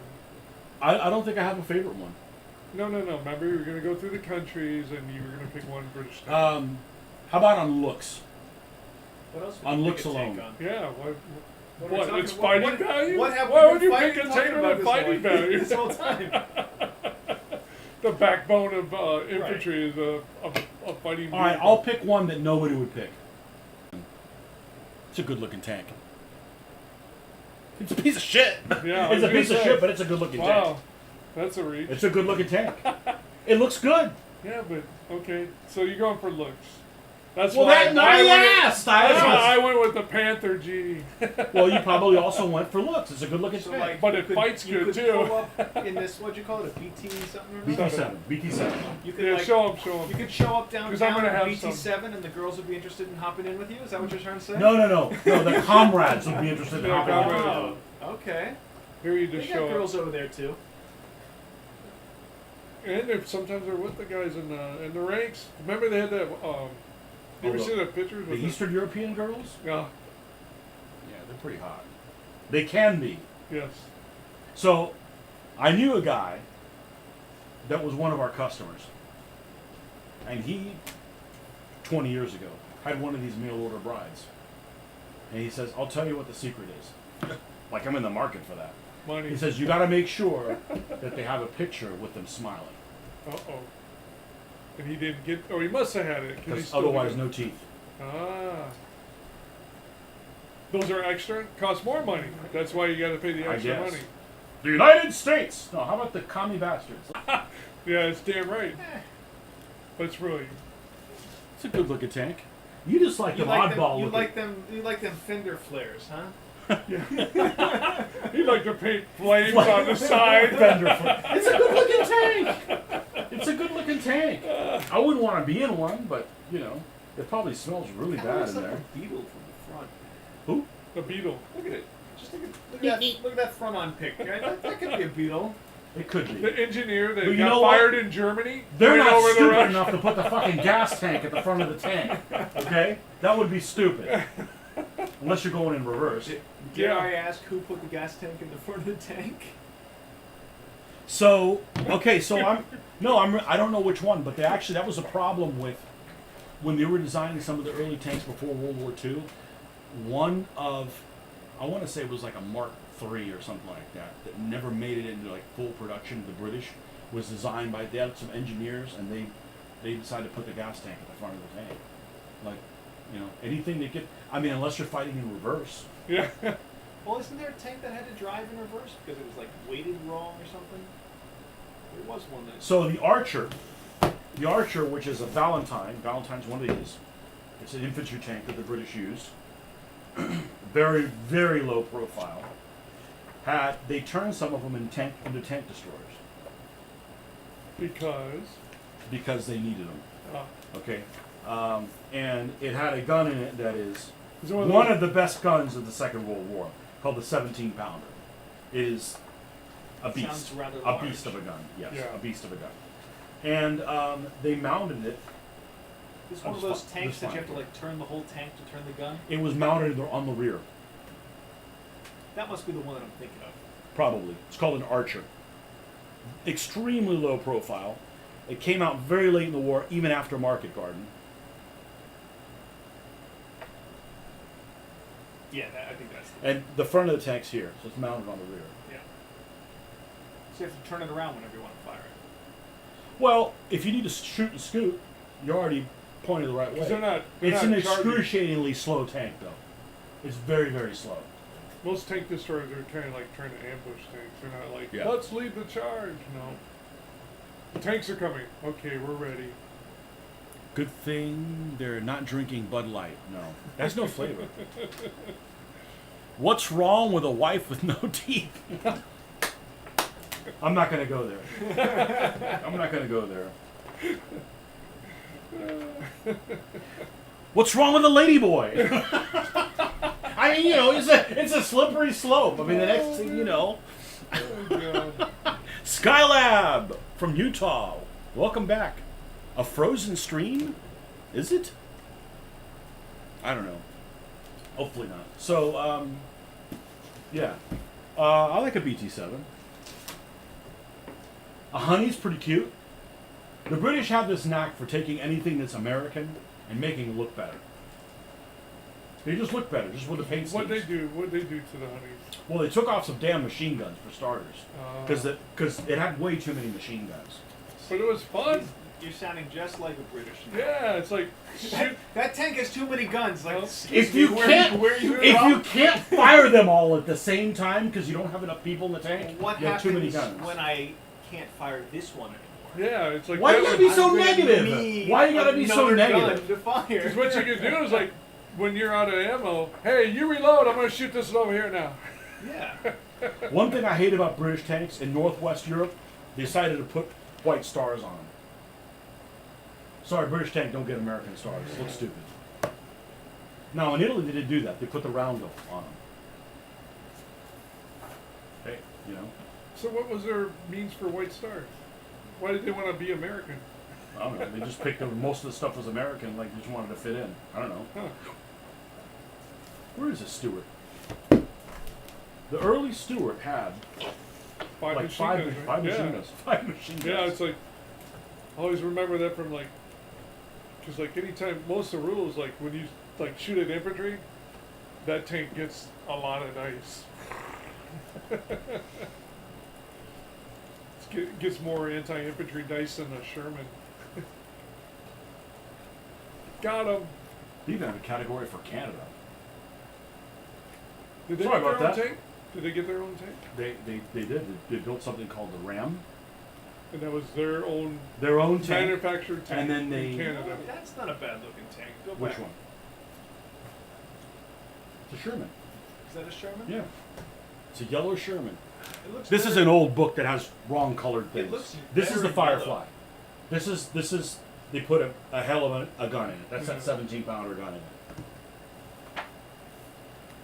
I don't think I have a favorite one. No. Remember, you were gonna go through the countries and you were gonna pick one British thing. How about on looks? What else? On would you looks pick a tank alone. on? Yeah. What are we What? talking- It's what- fighting what- value? What have Why we would been you pick fighting- a talking tank about with this fighting whole- value? this whole time? The backbone of infantry is a fighting. All right, vehicle. I'll pick one that nobody would pick. It's a good-looking tank. It's a piece of shit. Yeah, I It's was a piece gonna of say. shit, but it's a good-looking Wow, tank. that's a reach. It's a good-looking tank. It looks good. Yeah, but okay. So you're going for looks. That's Well, why that nobody asked. That's why I went with the Panther G. Well, you probably also went for looks. It's a good-looking So, tank. like, But you it could- fights you good, could too. pull up in this, what'd you call it, a BT something or another? BT7. BT7. You could Yeah, like, show them. you could show up 'Cause I'm downtown gonna have in BT7 and the girls would be interested in hopping in with you? Is that what you're trying to say? No. The comrades would be interested in Yeah, hopping on. comrades. Oh, okay. Here you They just got show girls up. over there too. And sometimes they're with the guys in the ranks. Remember they had that. You ever Oh, see that pictures The with Eastern European girls? Yeah. Yeah, they're pretty hot. They can be. Yes. So, I knew a guy that was one of our customers. And he, 20 years ago, had one of these mail order brides. And he says, I'll tell you what the secret is. Like, I'm in the market for that. Money. He says, you gotta make sure that they have a picture with them smiling. Uh oh. And he didn't get. Oh, he must have had it. 'Cause he Because still otherwise, didn't. no teeth. Ah. Those are extra. Cost more money. That's why you got to pay the I extra guess. money. The United States! No, how about the commie bastards? Yeah, it's damn right. But it's really. It's a good looking tank. You just like You them like oddball them, you looking. like them fender flares, huh? He'd like to paint flames on the side. Fender flare. It's a good looking tank. It's a good looking tank. I wouldn't want to be in one, but you know, it probably smells really That bad looks in like there. a beetle from the front. Who? The beetle. Look at it. Just look at that front on pic. Right? That could be a beetle. It could be. The engineer that But you got know what? fired in Germany. They're went not over the stupid Russian- enough to put the fucking gas tank at the front of the tank. Okay? That would be stupid. Unless you're going in reverse. Dare Yeah. I ask who put the gas tank in the front of the tank? So, okay, so I don't know which one, but that was a problem with when they were designing some of the early tanks before World War II. One of, I want to say it was like a Mark III or something like that never made it into like full production. The British was designed by, they had some engineers and they decided to put the gas tank at the front of the tank. Like, you know, anything they get, I mean, unless you're fighting in reverse. Yeah. Well, isn't there a tank that had to drive in reverse because it was like weighted wrong or something? There was one that. So the Archer, which is a Valentine's one of these. It's an infantry tank that the British used. Very, very low profile. They turned some of them into tank destroyers because they needed them. Okay, and it had a gun in it that is Is it one of the best guns of the Second World War, called the 17-pounder. It is a beast, Sounds rather a large. beast of a gun. Yes, Yeah. a beast of a gun. And they mounted it. It's one of That's those fine. tanks That's that you have to fine. like turn the whole tank to turn the gun. It was mounted on the rear, That must be the one that I'm thinking of. probably. It's called an Archer. Extremely low profile. It came out very late in the war, even after Market Garden. Yeah, I think that's the And the front of the tank's here, so it's mounted on the rear. Yeah. So you have to turn it around whenever you want to fire it. Well, if you need to shoot and scoot, you're already pointed the right way. Because they're It's an not charging. excruciatingly slow tank, though. It's very, very slow. Most tank destroyers are trying to ambush tanks. They're not like, Yeah. let's lead the charge. No. The tanks are coming. Okay, we're ready. Good thing they're not drinking Bud Light. No, that's no flavor. What's wrong with a wife with no teeth? I'm not gonna go there. I'm not gonna go there. What's wrong with a ladyboy? I mean, it's a slippery slope. I mean, the next thing you know. Oh, God. Skylab from Utah. Welcome back. A frozen stream? Is it? I don't know. Hopefully not. So, yeah. I like a BT7. A honey's pretty cute. The British have this knack for taking anything that's American and making it look better. They just look better, just with the paint schemes. What'd they do to the honeys? Well, they took off some damn machine guns for starters, because it had way too many machine guns. But it was fun. You're sounding just like a British. Yeah, it's like shoot. That tank has too many guns. Like, If you can't fire them all at the same time because you don't have enough people in the tank, what you have too many happens guns. when I can't fire this one anymore? Yeah, it's like Why you gotta be so I'm gonna negative? need Why you gotta be so another negative? gun to fire. Because what you can do is like when you're out of ammo, hey, you reload. I'm gonna shoot this one over here now. Yeah. One thing I hate about British tanks in Northwest Europe, they decided to put white stars on them. Sorry, British tank don't get American stars. It looks stupid. Now in Italy they did do that. They put the roundel on them. Hey, you know. So what was their means for white stars? Why did they want to be American? I don't know. They just picked most of the stuff was American, like they just wanted to fit in. I don't know. Huh. Where is this Stuart? The early Stuart had Five like machine five guns, right? five Yeah. machine guns. 5 machine guns. Yeah, it's like I always remember that from like, because like anytime most of the rules like when you like shoot at infantry, that tank gets a lot of dice. It gets more anti-infantry dice than a Sherman. Got him. They even have a category for Canada. Did they Sorry get their about own that. tank? Did they get their own tank? They did. They built something called the Ram. And that was their own Tank. manufactured tank And then they- in Canada. That's not a bad looking tank. Go Which back. one? It's a Sherman. Is that a Sherman? Yeah. It's a yellow Sherman. It looks This is an old book that has wrong colored It things. looks This is the very Firefly. This is they put a hell of a gun in it. That's that Mhm. 17-pounder gun in it.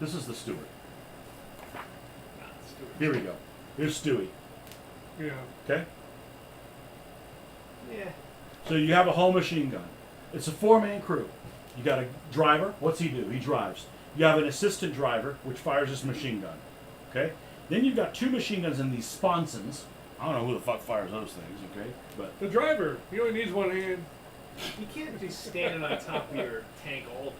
This is the Stuart. Nah, let's do it. Here we go. Here's Stewie. Yeah. Okay? Yeah. So you have a whole machine gun. It's a 4-man crew. You got a driver. What's he do? He drives. You have an assistant driver, which fires his machine gun. Okay? Then you've got 2 machine guns in these sponsons. I don't know who the fuck fires those things, okay? But The driver, he only needs one hand. You can't be standing on top of your tank all the time.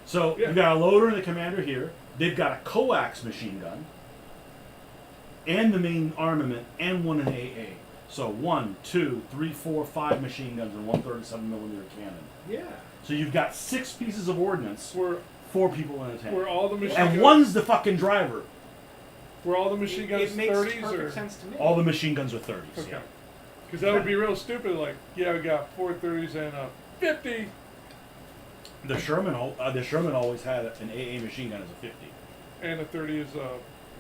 so Yeah. you got a loader and a commander here. They've got a coax machine gun and the main armament and one in AA. So 1, 2, 3, 4, 5 machine guns and 137mm cannon. Yeah. So you've got 6 pieces of ordnance, Were 4 people in a tank. were all the machine And guns, one's the fucking driver. were all the machine guns It makes 30s perfect or sense to me. All the machine guns are 30s. okay? Yeah. Because that would be real stupid. Like, yeah, we got 4 30s and a 50. The Sherman always had an AA machine gun as a 50, And a 30 is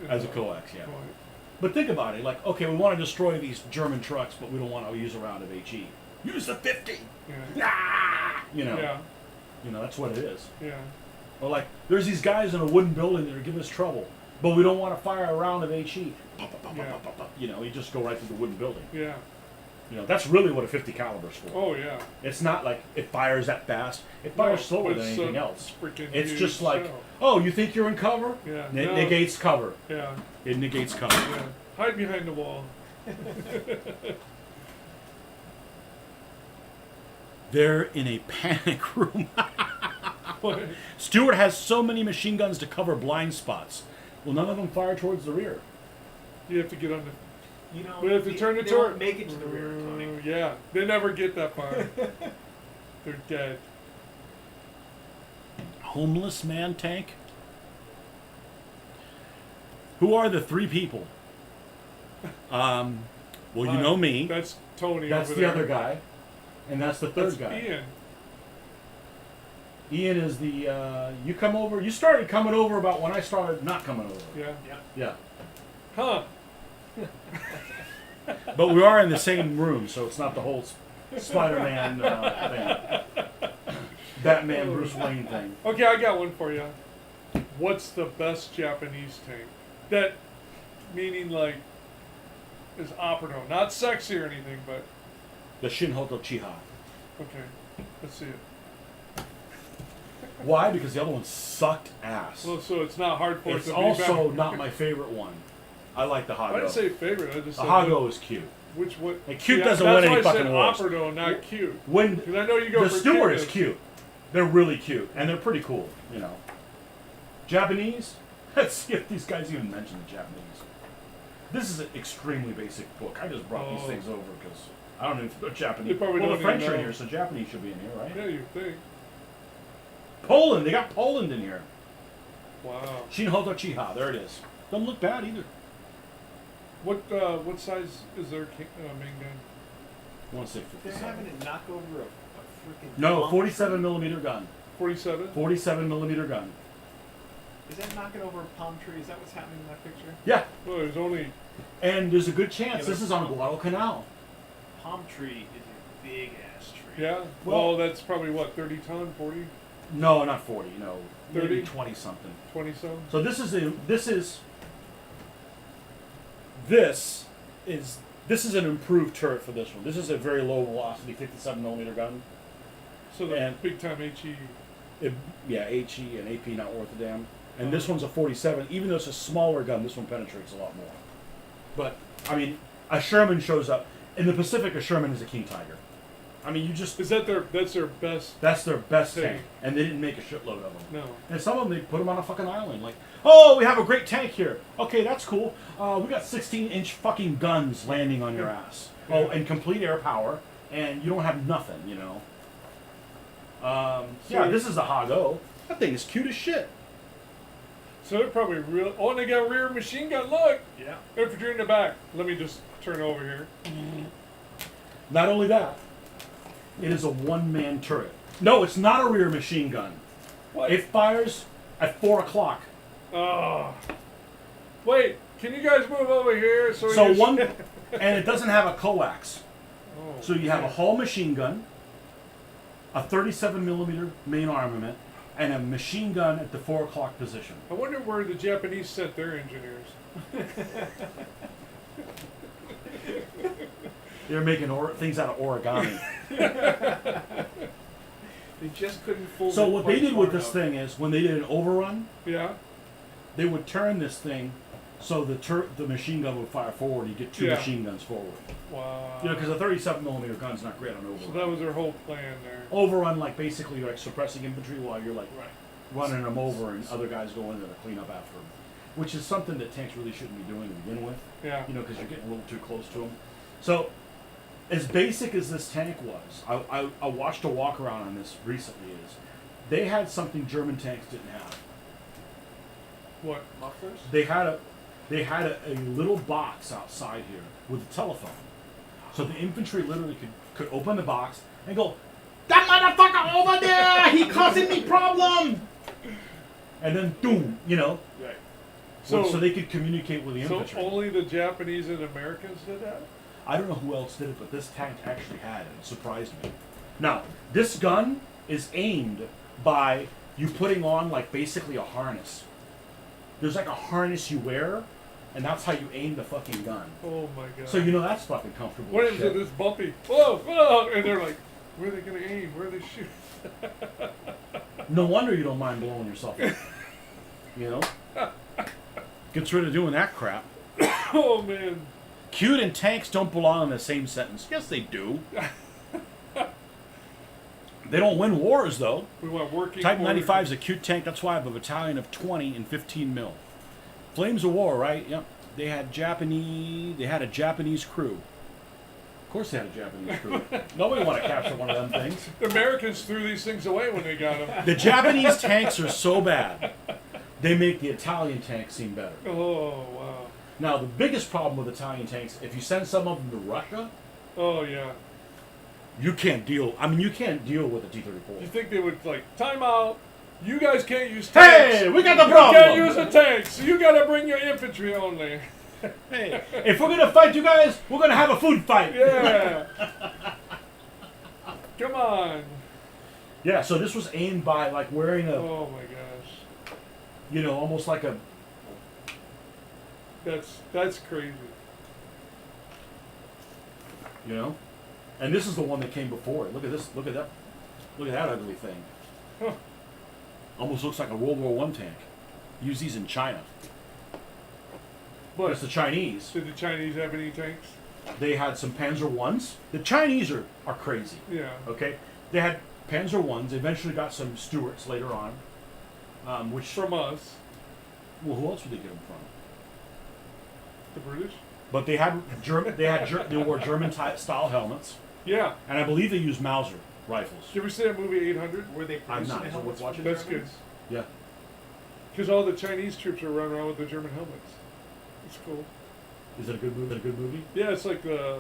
as a coax, yeah. coax. But think about it, like, okay, we want to destroy these German trucks, but we don't want to use a round of HE. Use the 50. Yeah. Ah! Yeah. That's what it is. Yeah. Or like, there's these guys in a wooden building that are giving us trouble, but we don't want to fire a round of HE. Yeah. You just go right through the wooden building. Yeah. That's really what a 50 caliber's for. Oh yeah. It's not like it fires that fast. It fires No, slower but than it's anything a else. freaking It's huge just like, shell. oh, you think you're in cover? Yeah. It No. negates cover. Yeah. It negates cover. Yeah. Hide behind the wall. They're in a panic room. What? Stewart has so many machine guns to cover blind spots. Well, none of them fire towards the rear. You have to get on the. You know, But if you turn the they turret, won't make it to the rear, Tony. Yeah, they never get that far. They're dead. Homeless man tank? Who are the 3 people? Well, you know me. That's Tony. That's over the there. other guy. And that's the third That's guy. Ian. Ian is the, you come over, you started coming over about when I started not coming over. Yeah. Yeah. Yeah. Huh. But we are in the same room, so it's not the whole Spider-Man thing. Batman, Bruce Wayne thing. Okay, I got one for you. What's the best Japanese tank? That, meaning like, is operative. Not sexy or anything, but, The Shinhoto Chiha. okay. Let's see it. Why? Because the other one sucked ass. Well, so it's not hard for it It's to also be back. not my favorite one. I like the I didn't Hago. say favorite, I just The said Hago is cute. which what. And cute Yeah, doesn't that's win any why I fucking said wars. operative, not cute. When Because I know you go the for Stewart is cuteness. cute. They're really cute. And they're pretty cool, you know. Japanese? Let's see if these guys even mention the Japanese. This is an extremely basic book. I just brought these Oh. things over because I don't know if they're Japanese. They probably Well, the don't French even are know. here, so Japanese should be in here, right? Yeah, you think. Poland! They got Poland in here. Wow. Shinhoto Chiha. There it is. Doesn't look bad either. What size is their main gun? I want to say They're 57. having it knock over a freaking. No, palm 47 tree. millimeter gun. 47? 47 millimeter gun. Is that knocking over a palm tree? Is that what's happening in that picture? Yeah, Well, there's only. and there's a good chance Yeah, this but- is on Guadalcanal. Palm tree is a big ass tree. Yeah? Well- Well, that's probably what, 30 ton, 40, No, not 40. No, maybe 30? 20 something. 20 some? So this is an improved turret for this one. This is a very low velocity 57 millimeter gun. So the And- big time HE. Yeah, HE and AP not worth a damn. And this one's a 47. Even though it's a smaller gun, this one penetrates a lot more. But I mean, a Sherman shows up in the Pacific. A Sherman is a King Tiger. I mean, you just Is that that's their best? that's their best Thing. tank, and they didn't make a shitload of them. No. And some of them, they put them on a fucking island. Like, oh, we have a great tank here. Okay, that's cool. We got 16-inch fucking guns landing on your ass. Oh, and complete air power, and you don't have nothing, you know. Yeah, this is a Hago. That thing is cute as shit. So they're probably real. Oh, and they got a rear machine gun. Look! Yeah. Infantry in the back. Let me just turn over here. Not only that, it is a one-man turret. No, it's not a rear machine gun. What? It fires at 4 o'clock. Oh. Wait, can you guys move over here? So So you- one, and it doesn't have a coax. Oh, So you have a man. hull machine gun, a 37 millimeter main armament, and a machine gun at the 4 o'clock position. I wonder where the Japanese sent their engineers. They're making things out of origami. They just couldn't fold So it what quite they did far with this enough. thing is, when they did an overrun, Yeah. they would turn this thing so the machine gun would fire forward. You get two Yeah. machine guns forward. Wow. You know, because a 37 millimeter gun's not great on overrun. So that was their whole plan there. Overrun, like basically you're like suppressing infantry while you're like Right. running them over, and other guys go in there to clean up after them, which is something that tanks really shouldn't be doing to begin with. Yeah. You know, because you're getting a little too close to them. So, as basic as this tank was, I watched a walk around on this recently. Is they had something German tanks didn't have. What? Mufflers? They had a little box outside here with a telephone, so the infantry literally could open the box and go, "That motherfucker over there, he causing me problem," and then boom, you know, Right. so So, they could communicate with the so infantry. only the Japanese and Americans did that? I don't know who else did it, but this tank actually had it. It surprised me. Now, this gun is aimed by you putting on like basically a harness. There's like a harness you wear, and that's how you aim the fucking gun. Oh my god. So you know that's fucking comfortable. What as is shit. it? This bumpy. Whoa, whoa! And they're like, where are they gonna aim? Where are they shoot? No wonder you don't mind blowing yourself up. You know? Gets rid of doing that crap. Oh man. Cute and tanks don't belong in the same sentence. Yes, they do. They don't win wars, though. We want working. Type order. 95 is a cute tank. That's why I have a battalion of 20 and 15 mil. Flames of War, right? Yep. They had a Japanese crew. Of course they had a Japanese crew. Nobody want to capture one of them things. The Americans threw these things away when they got them. The Japanese tanks are so bad, they make the Italian tanks seem better. Oh wow. Now, the biggest problem with Italian tanks, if you send some of them to Russia, Oh yeah. You can't deal. I mean, you can't deal with a You T-34. think they would like time out? You guys can't use tanks. Hey, we got the You problem. can't use the tanks, so you gotta bring your infantry only. Hey, if we're gonna fight you guys, we're gonna have a food fight. Yeah. Come on. Yeah. So this was aimed by like wearing a, Oh my gosh. you know, almost like a. That's crazy. You know, and this is the one that came before it. Look at this. Look at that. Look at that ugly thing. Huh. Almost looks like a World War I tank. Use these in China. But It's the Chinese. did the Chinese have any tanks? They had some Panzer Ones. The Chinese are crazy. Yeah. Okay, they had Panzer Ones. They eventually got some Stuarts later on, which From us, well, who else would they get them from? the British. But they had German. They wore German style helmets, Yeah. and I believe they used Mauser rifles. Did you ever see that movie 800? Were they I'm producing not. the Is it worth helmets for watching? the That's good. Germans? Yeah. Because all the Chinese troops are running around with the German helmets. It's cool. Is it a good movie? Is it a good movie? Yeah, it's like the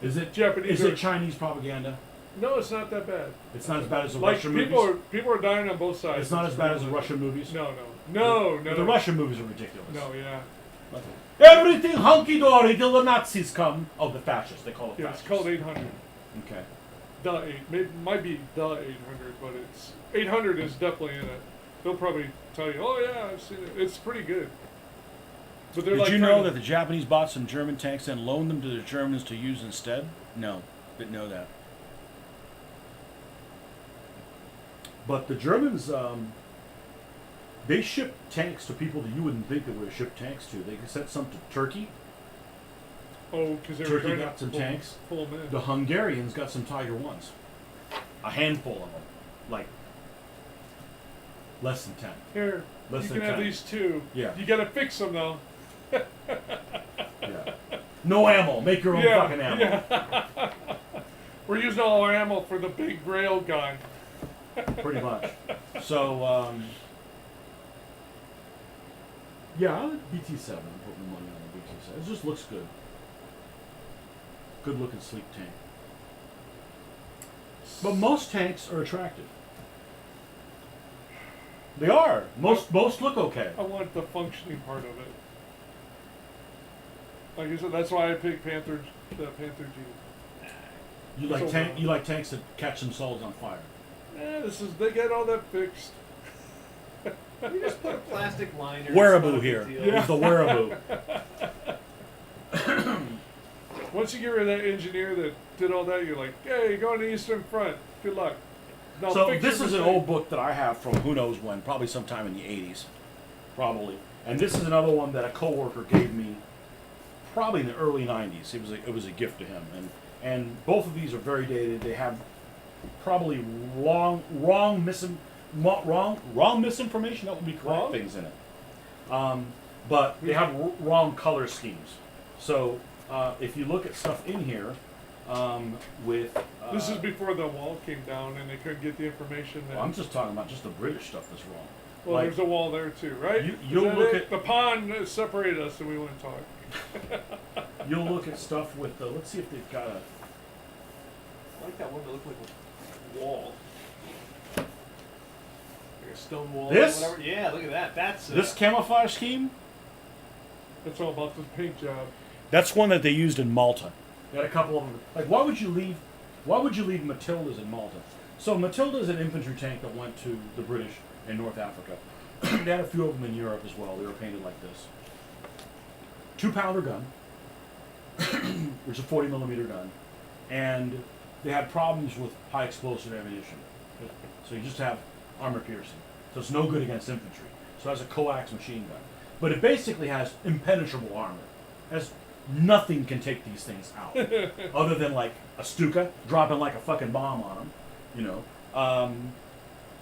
Is it Japanese. Is it Chinese propaganda? No, it's not that bad. It's not as bad as the Like Russian people movies. are dying on both sides. It's not as bad as the Russian movies. No, no. But the Russian movies are ridiculous. No, yeah. Everything hunky dory till the Nazis come. Oh, the fascists. They call it Yeah, it's fascists. called 800. Okay. The 8. It might be the 800, but it's 800 is definitely in it. They'll probably tell you, oh yeah, I've seen it. It's pretty good. But they're Did like you trying know to- that the Japanese bought some German tanks and loaned them to the Germans to use instead? No, didn't know that. But the Germans, they shipped tanks to people that you wouldn't think they would have shipped tanks to. They sent some to Turkey. Oh, because they were Turkey trying got to some tanks. pull them in. The Hungarians got some Tiger Ones. A handful of them. Like, less than 10. Here, Less you than can have 10. these two. Yeah. You gotta fix them though. Yeah. No ammo. Make your own fucking ammo. Yeah. We're using all our ammo for the big rail gun. Pretty much. So, yeah, I like BT-7. I'm putting money on the BT-7. It just looks good. Good looking, sleek tank. But most tanks are attractive. They are. Most look okay. I want the functioning part of it. Like I said, that's why I picked the Panther G. You like tanks that catch themselves on fire. They get all that fixed. You just put a plastic liner. Wearable it's not a big here. deal. It's the wearable. Once you get rid of that engineer that did all that, you're like, hey, go on the Eastern Front. Good luck. Now So fix this your is an mistake. old book that I have from who knows when, probably sometime in the 80s, probably. And this is another one that a coworker gave me, probably in the early 90s. It was a gift to him, and both of these are very dated. They have probably wrong misinformation. That would be correct Wrong? things in it. But they have wrong color schemes. So if you look at stuff in here with This is before the wall came down and they couldn't get the information. That, I'm just talking about just the British stuff that's wrong. well, like- there's a wall there too, right? You'll Is that look it? at- the pond separated us, and we wouldn't talk. You'll look at stuff with the. Let's see if they've got a. I like that one that looked like a wall. Like a stone wall This? or whatever. Yeah, look at that. That's This camouflage scheme. That's all about the paint job. That's one that they used in Malta. They had a couple of them. Like, why would you leave Matildas in Malta? So Matilda's an infantry tank that went to the British in North Africa. They had a few of them in Europe as well. They were painted like this. 2-pounder gun, which is a 40mm gun, and they had problems with high explosive ammunition. So you just have armor piercing. So it's no good against infantry. So it has a coax machine gun. But it basically has impenetrable armor. Nothing can take these things out, other than like a Stuka dropping like a fucking bomb on them, you know.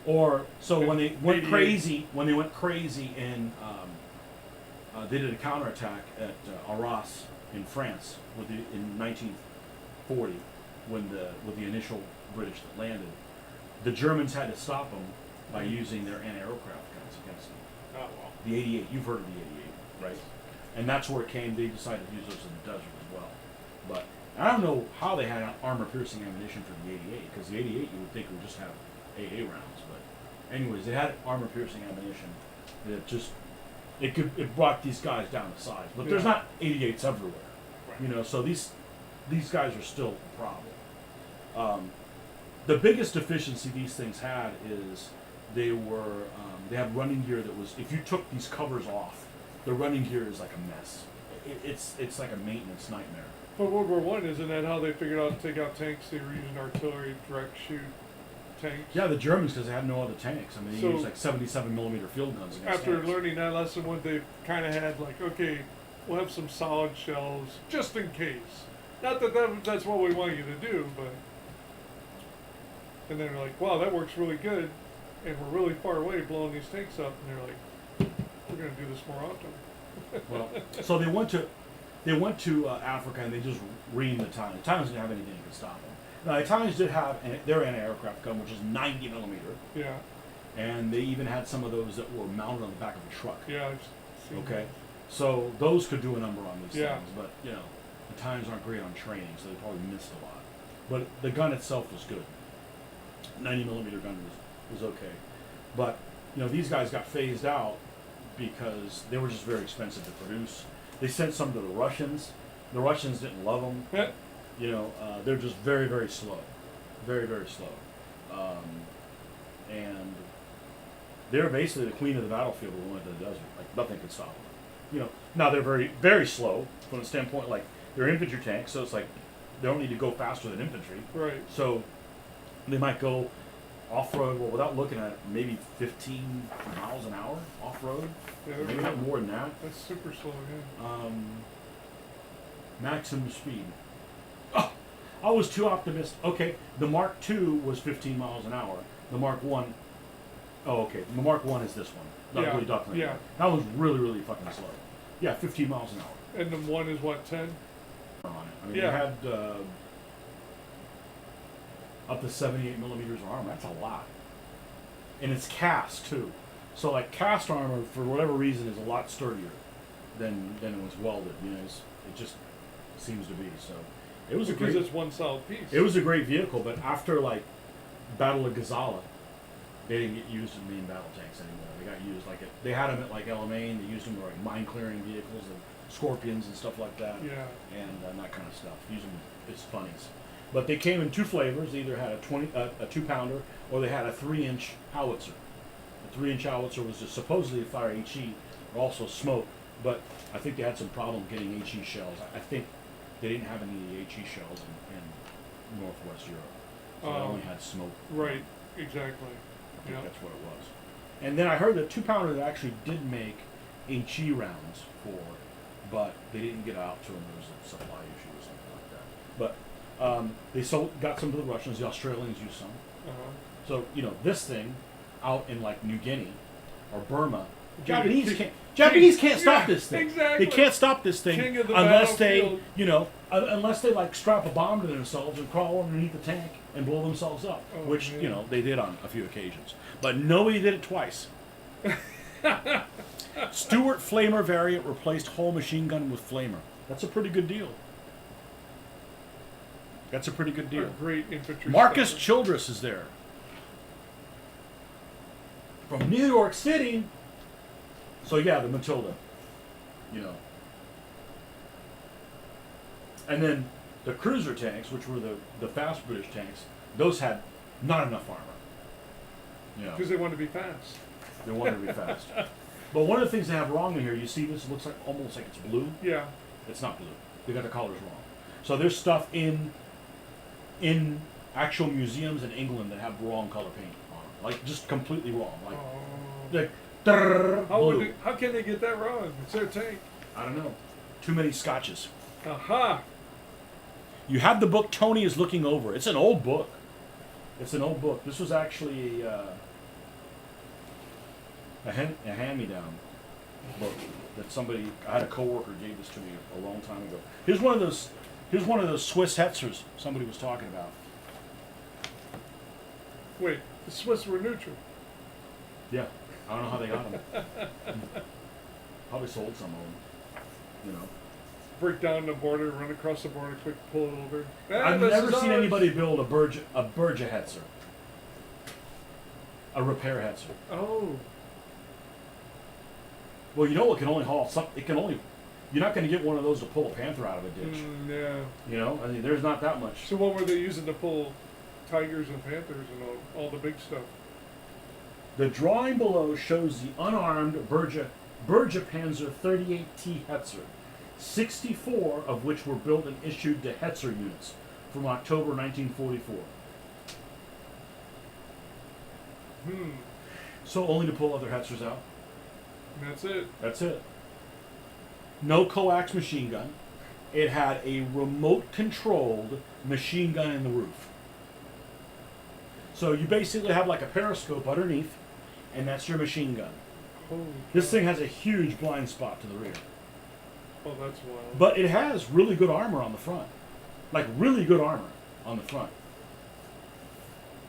Or so when they went crazy, in, they did a counterattack at Arras in France in 1940 with the initial British that landed. The Germans had to stop them by using their anti-aircraft guns against them. Oh well. The 88, you've heard of the 88, right? And that's where it came. They decided to use those in the desert as well. But I don't know how they had armor-piercing ammunition for the 88, because the 88 you would think would just have AA rounds, but anyways, they had armor-piercing ammunition that just it brought these guys down to size. But there's Yeah. not 88s everywhere, Right. you know. So these guys are still a problem. The biggest deficiency these things had is they had running gear that was, if you took these covers off, the running gear is like a mess. It's like a maintenance nightmare. But World War One, isn't that how they figured out to take out tanks? They were using artillery, direct shoot tanks. Yeah, the Germans, because they had no other tanks. I mean, they So- used like 77mm field guns against After tanks. learning that lesson, what they kind of had, like, okay, we'll have some solid shells just in case. Not that's what we want you to do, but. And they're like, wow, that works really good, and we're really far away blowing these tanks up, and they're like, we're gonna do this more often. Well, so they went to Africa and they just reamed the Italians. The Italians didn't have anything that could stop them. Now, the Italians did have their anti-aircraft gun, which is 90mm, Yeah, and they even had some of those that were mounted on the back of a truck. yeah. I've seen Okay, so those could do a number on these Yeah. things, but you know, the Italians aren't great on training, so they probably missed a lot. But the gun itself was good. 90mm gun was okay, but you know, these guys got phased out because they were just very expensive to produce. They sent some to the Russians. The Russians didn't love them. that. You know, they're just very, very slow, very, very slow, and they're basically the queen of the battlefield when we went to the desert. Like nothing could stop them. You know, now they're very, very slow from the standpoint like they're infantry tanks, so it's like they don't need to go faster than infantry. Right. So they might go off-road, well, without looking at it, maybe 15 miles an hour off-road. Yeah, Maybe they're- not more than that. that's super slow, yeah. Maximum speed. Oh, I was too optimistic. Okay, the Mark II was 15 miles an hour. The Mark One, oh, okay, the Mark One is this one. Not Yeah, really Duckling. yeah. That was really, really fucking slow. Yeah, 15 miles an hour And the one is what, 10? on it. I mean, Yeah. you had up to 78mm of armor. That's a lot. And it's cast, too. So, like, cast armor, for whatever reason, is a lot sturdier than it was welded. You know, it just seems to be. So, it was Because a great... it's one solid piece. It was a great vehicle, but after like Battle of Gazala, they didn't get used in main battle tanks anymore. They got used like they had them at like El Alamein. They used them for like mine clearing vehicles and Scorpions and stuff like that, Yeah. and that kind of stuff. Use them as funnies. But they came in two flavors. They either had a 2-pounder, or they had a 3-inch howitzer. The 3-inch howitzer was just supposedly to fire HE, or also smoke. But I think they had some problem getting HE shells. I think they didn't have any of the HE shells in Northwest Europe. So they only had smoke. Right, exactly. I think Yeah. that's what it was. And then I heard that 2-pounder that actually did make HE rounds for, but they didn't get out to them. There was a supply issue or something like that. But they got some to the Russians. The Australians used some. Uh-huh. So you know, this thing out in like New Guinea or Burma, King- Japanese can't stop yeah, this thing. exactly. They can't stop this thing King of the unless they, battlefield. you know, unless they like strap a bomb to themselves and crawl underneath the tank and blow themselves up, Oh, which man. you know they did on a few occasions. But nobody did it twice. Stuart Flamer variant replaced whole machine gun with Flamer. That's a pretty good deal. That's a pretty good A deal. great infantry. Marcus stopper. Childress is there. From New York City. So yeah, the Matilda. You know. And then the cruiser tanks, which were the fast British tanks, those had not enough armor. You know, Because they want to be fast. they wanted to be fast. But one of the things they have wrong in here, you see this looks like almost like it's blue. Yeah. It's not blue. They got the colors wrong. So there's stuff in actual museums in England that have wrong color paint on them. Like just completely wrong. Like Oh. like brrr, blue. How can they get that wrong? It's their tank. I don't know. Too many scotches. Aha! You have the book Tony is Looking Over. It's an old book. It's an old book. This was actually a hand-me-down book that somebody, I had a coworker gave this to me a long time ago. Here's one of those Swiss Hetzers somebody was talking about. Wait, the Swiss were neutral. Yeah, I don't know how they got them. Probably sold some of them, you know. break down the border, run across the border, quick pull it over. I've This never is seen ours. anybody build a Berger-Hetzer. A repair Hetzer. Oh, Well, you know it can only haul some. It can only. You're not going to get one of those to pull a panther out of a ditch. yeah. You know, I mean, there's not that much. So what were they using to pull tigers and panthers and all the big stuff? The drawing below shows the unarmed Berger-Panzer 38T Hetzer, 64 of which were built and issued to Hetzer units from October 1944. So only to pull other Hetzers out. And that's it. That's it. No coax machine gun. It had a remote controlled machine gun in the roof. So you basically have like a periscope underneath, and that's your machine gun. Holy This cow. thing has a huge blind spot to the rear. Oh, that's wild. But it has really good armor on the front. Like really good armor on the front.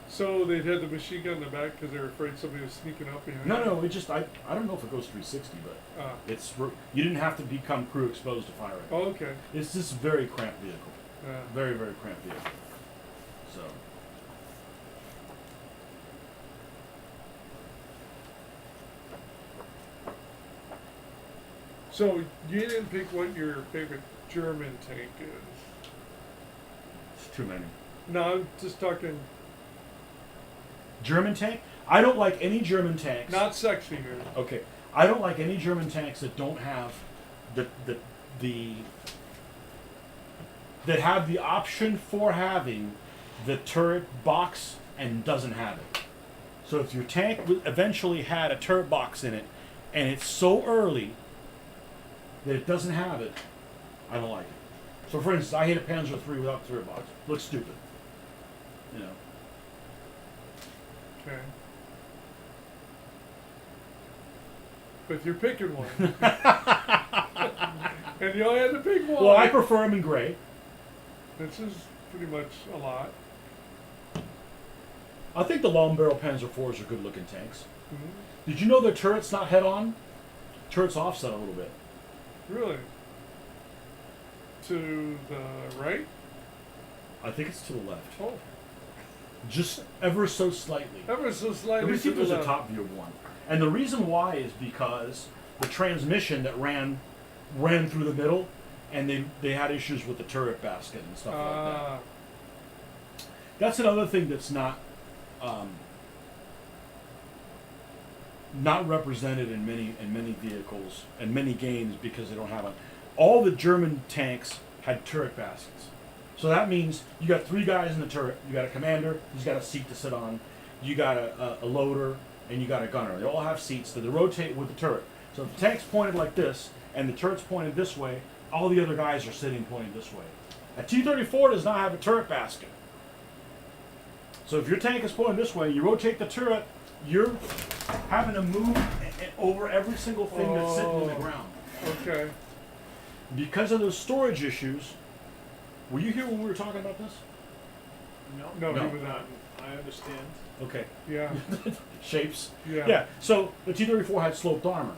So they'd had the machine gun in the back because they were afraid somebody was sneaking up behind. No, it just, I don't know if it goes 360, but you didn't have to become crew exposed to firing. Oh, okay. It's just a very cramped vehicle. Yeah. Very, very cramped vehicle. So. So you didn't pick what your favorite German tank is. It's too many. No, I'm just talking German tank? I don't like any German tanks. not sexy here. Okay. I don't like any German tanks that don't have the that have the option for having the turret box and doesn't have it. So if your tank eventually had a turret box in it and it's so early that it doesn't have it, I don't like it. So for instance, I hate a Panzer III without the turret box. Looks stupid. You know. Okay. But you're picking one. And you only had to pick one. Well, I prefer them in gray. This is pretty much a lot. I think the long barrel Panzer IVs are good looking tanks. Mm-hmm. Did you know their turret's not head on? Turret's offset a little bit. Really? To the right? I think it's to the left. Oh, Just ever so slightly. ever so Let slightly me see to if the there's a left. top view of one. And the reason why is because the transmission that ran through the middle, and they had issues with the turret basket and stuff like that. Ah, That's another thing that's not represented in many vehicles and many games because they don't have it. All the German tanks had turret baskets. So that means you got 3 guys in the turret. You got a commander, he's got a seat to sit on. You got a loader, and you got a gunner. They all have seats that they rotate with the turret. So if the tank's pointed like this, and the turret's pointed this way, all the other guys are sitting pointed this way. A T-34 does not have a turret basket. So if your tank is pointed this way, you rotate the turret, you're having to move over every single thing that's sitting in the Oh. ground. okay. Because of those storage issues, were you here when we were talking about this? No, No. he was not. I understand. Okay. Yeah. Shapes. Yeah. Yeah. So the T-34 had sloped armor.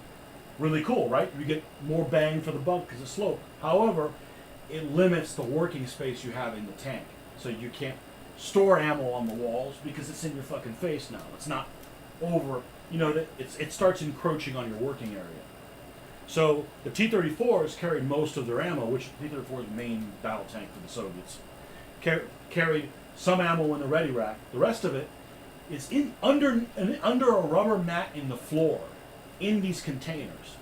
Really cool, right? You get more bang for the buck because it's sloped. However, it limits the working space you have in the tank. So you can't store ammo on the walls because it's in your fucking face now. It's not over, you know, it starts encroaching on your working area. So the T-34s carried most of their ammo, which T-34 is the main battle tank for the Soviets. Carried some ammo in the ready rack. The rest of it is under a rubber mat in the floor in these containers.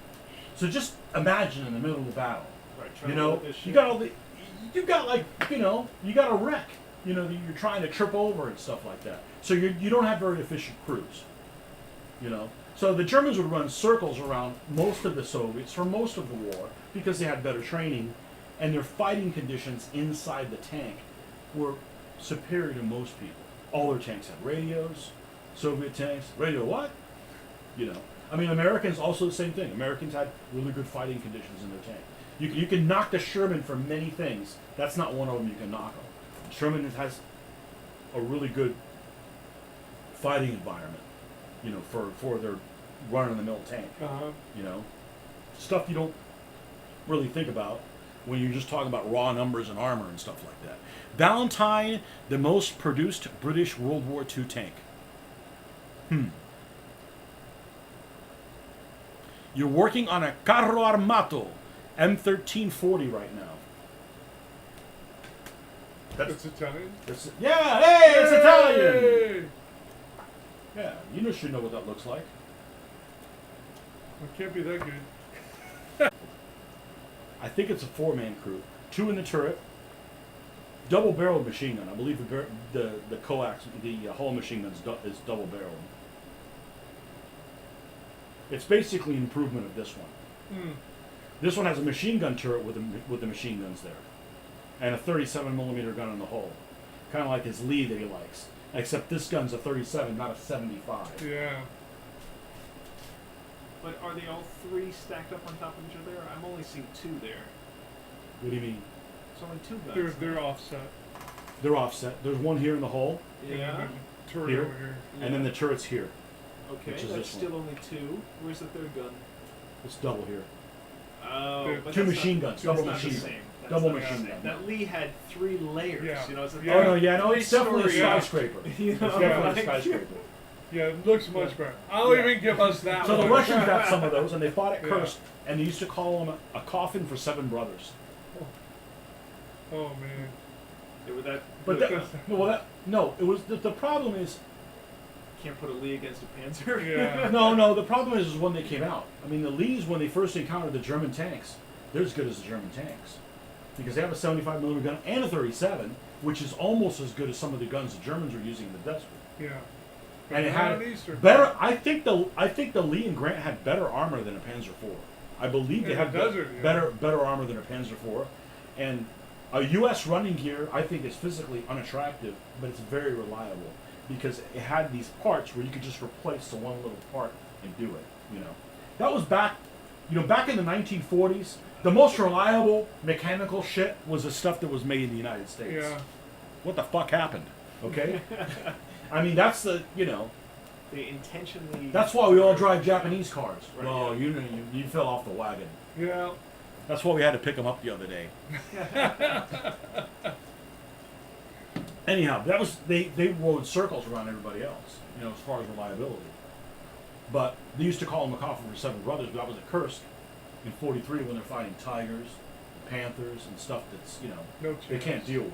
So just imagine in the middle of the battle. Right. You know, you got a wreck, you know, that you're trying to trip over and stuff like that. So you don't have very efficient crews, you know. So the Germans would run circles around most of the Soviets for most of the war because they had better training, and their fighting conditions inside the tank were superior to most people. All their tanks had radios. Soviet tanks, radio what? You know. I mean, Americans also the same thing. Americans had really good fighting conditions in their tank. You can knock the Sherman for many things. That's not one of them you can knock them. Sherman has a really good fighting environment, you know, for their run-of-the-mill tank. Uh-huh. You know, stuff you don't really think about. when you're just talking about raw numbers and armor and stuff like that. Valentine, the most produced British World War II tank. You're working on a Carro Armato M1340 right now. It's Italian. Yeah, hey, it's Italian. Hey! Yeah, should know what that looks like. It can't be that good. I think it's a 4-man crew. 2 in the turret. Double-barreled machine gun. I believe the coax, the hull machine gun is double-barreled. It's basically an improvement of this one. This one has a machine gun turret with the machine guns there, and a 37mm gun in the hull, kind of like his Lee that he likes. Except this gun's a 37, not a 75. Yeah. But are they all 3 stacked up on top of each other? I'm only seeing 2 there. What do you mean? It's only 2 guns. They're offset. They're offset. There's one here in the hull, Yeah. And then the turret Here? over here. and then the turret's here. Okay, Which is that's this one. still only 2. Where's the 3rd gun? It's double here. Oh, Two but 2 that's machine not, guns, two double that's not machine the gun. same. That's Double not the machine same. gun. That Lee had 3 layers. Yeah. You know, it's a Yeah. Oh no, yeah, no, it's definitely a Three-story, skyscraper. You It's know, definitely a like- skyscraper. Yeah, it looks much better. I'll even give us that So one. the Russians got some of those, and they fought at Yeah. Kursk, and they used to call them a coffin for 7 brothers. Oh, man. Yeah, with that, But look, no, it was the problem is can't put a Lee against a Panzer. Yeah. no, the problem is when they came out. I mean, the Lees, when they first encountered the German tanks, they're as good as the German tanks because they have a 75mm gun and a 37, which is almost as good as some of the guns the Germans were using in the desert. Yeah. And it had these are better. I think the Lee and Grant had better armor than a Panzer IV. I believe they In had the desert, yeah. better armor than a Panzer IV, and a U.S. running gear I think is physically unattractive, but it's very reliable because it had these parts where you could just replace the one little part and do it. You know, that was back in the 1940s. The most reliable mechanical shit was the stuff that was made in the United States. Yeah. What the fuck happened? Okay. I mean, that's They intentionally. that's why we all drive Japanese cars. Right, Well, yeah. you fell off the wagon. Yeah. That's why we had to pick them up the other day. Anyhow, that was they rode circles around everybody else, as far as reliability. But they used to call them a coffin for 7 brothers, but that was at Kursk in '43 when they're fighting tigers, panthers, and stuff that's No they chance. can't deal with.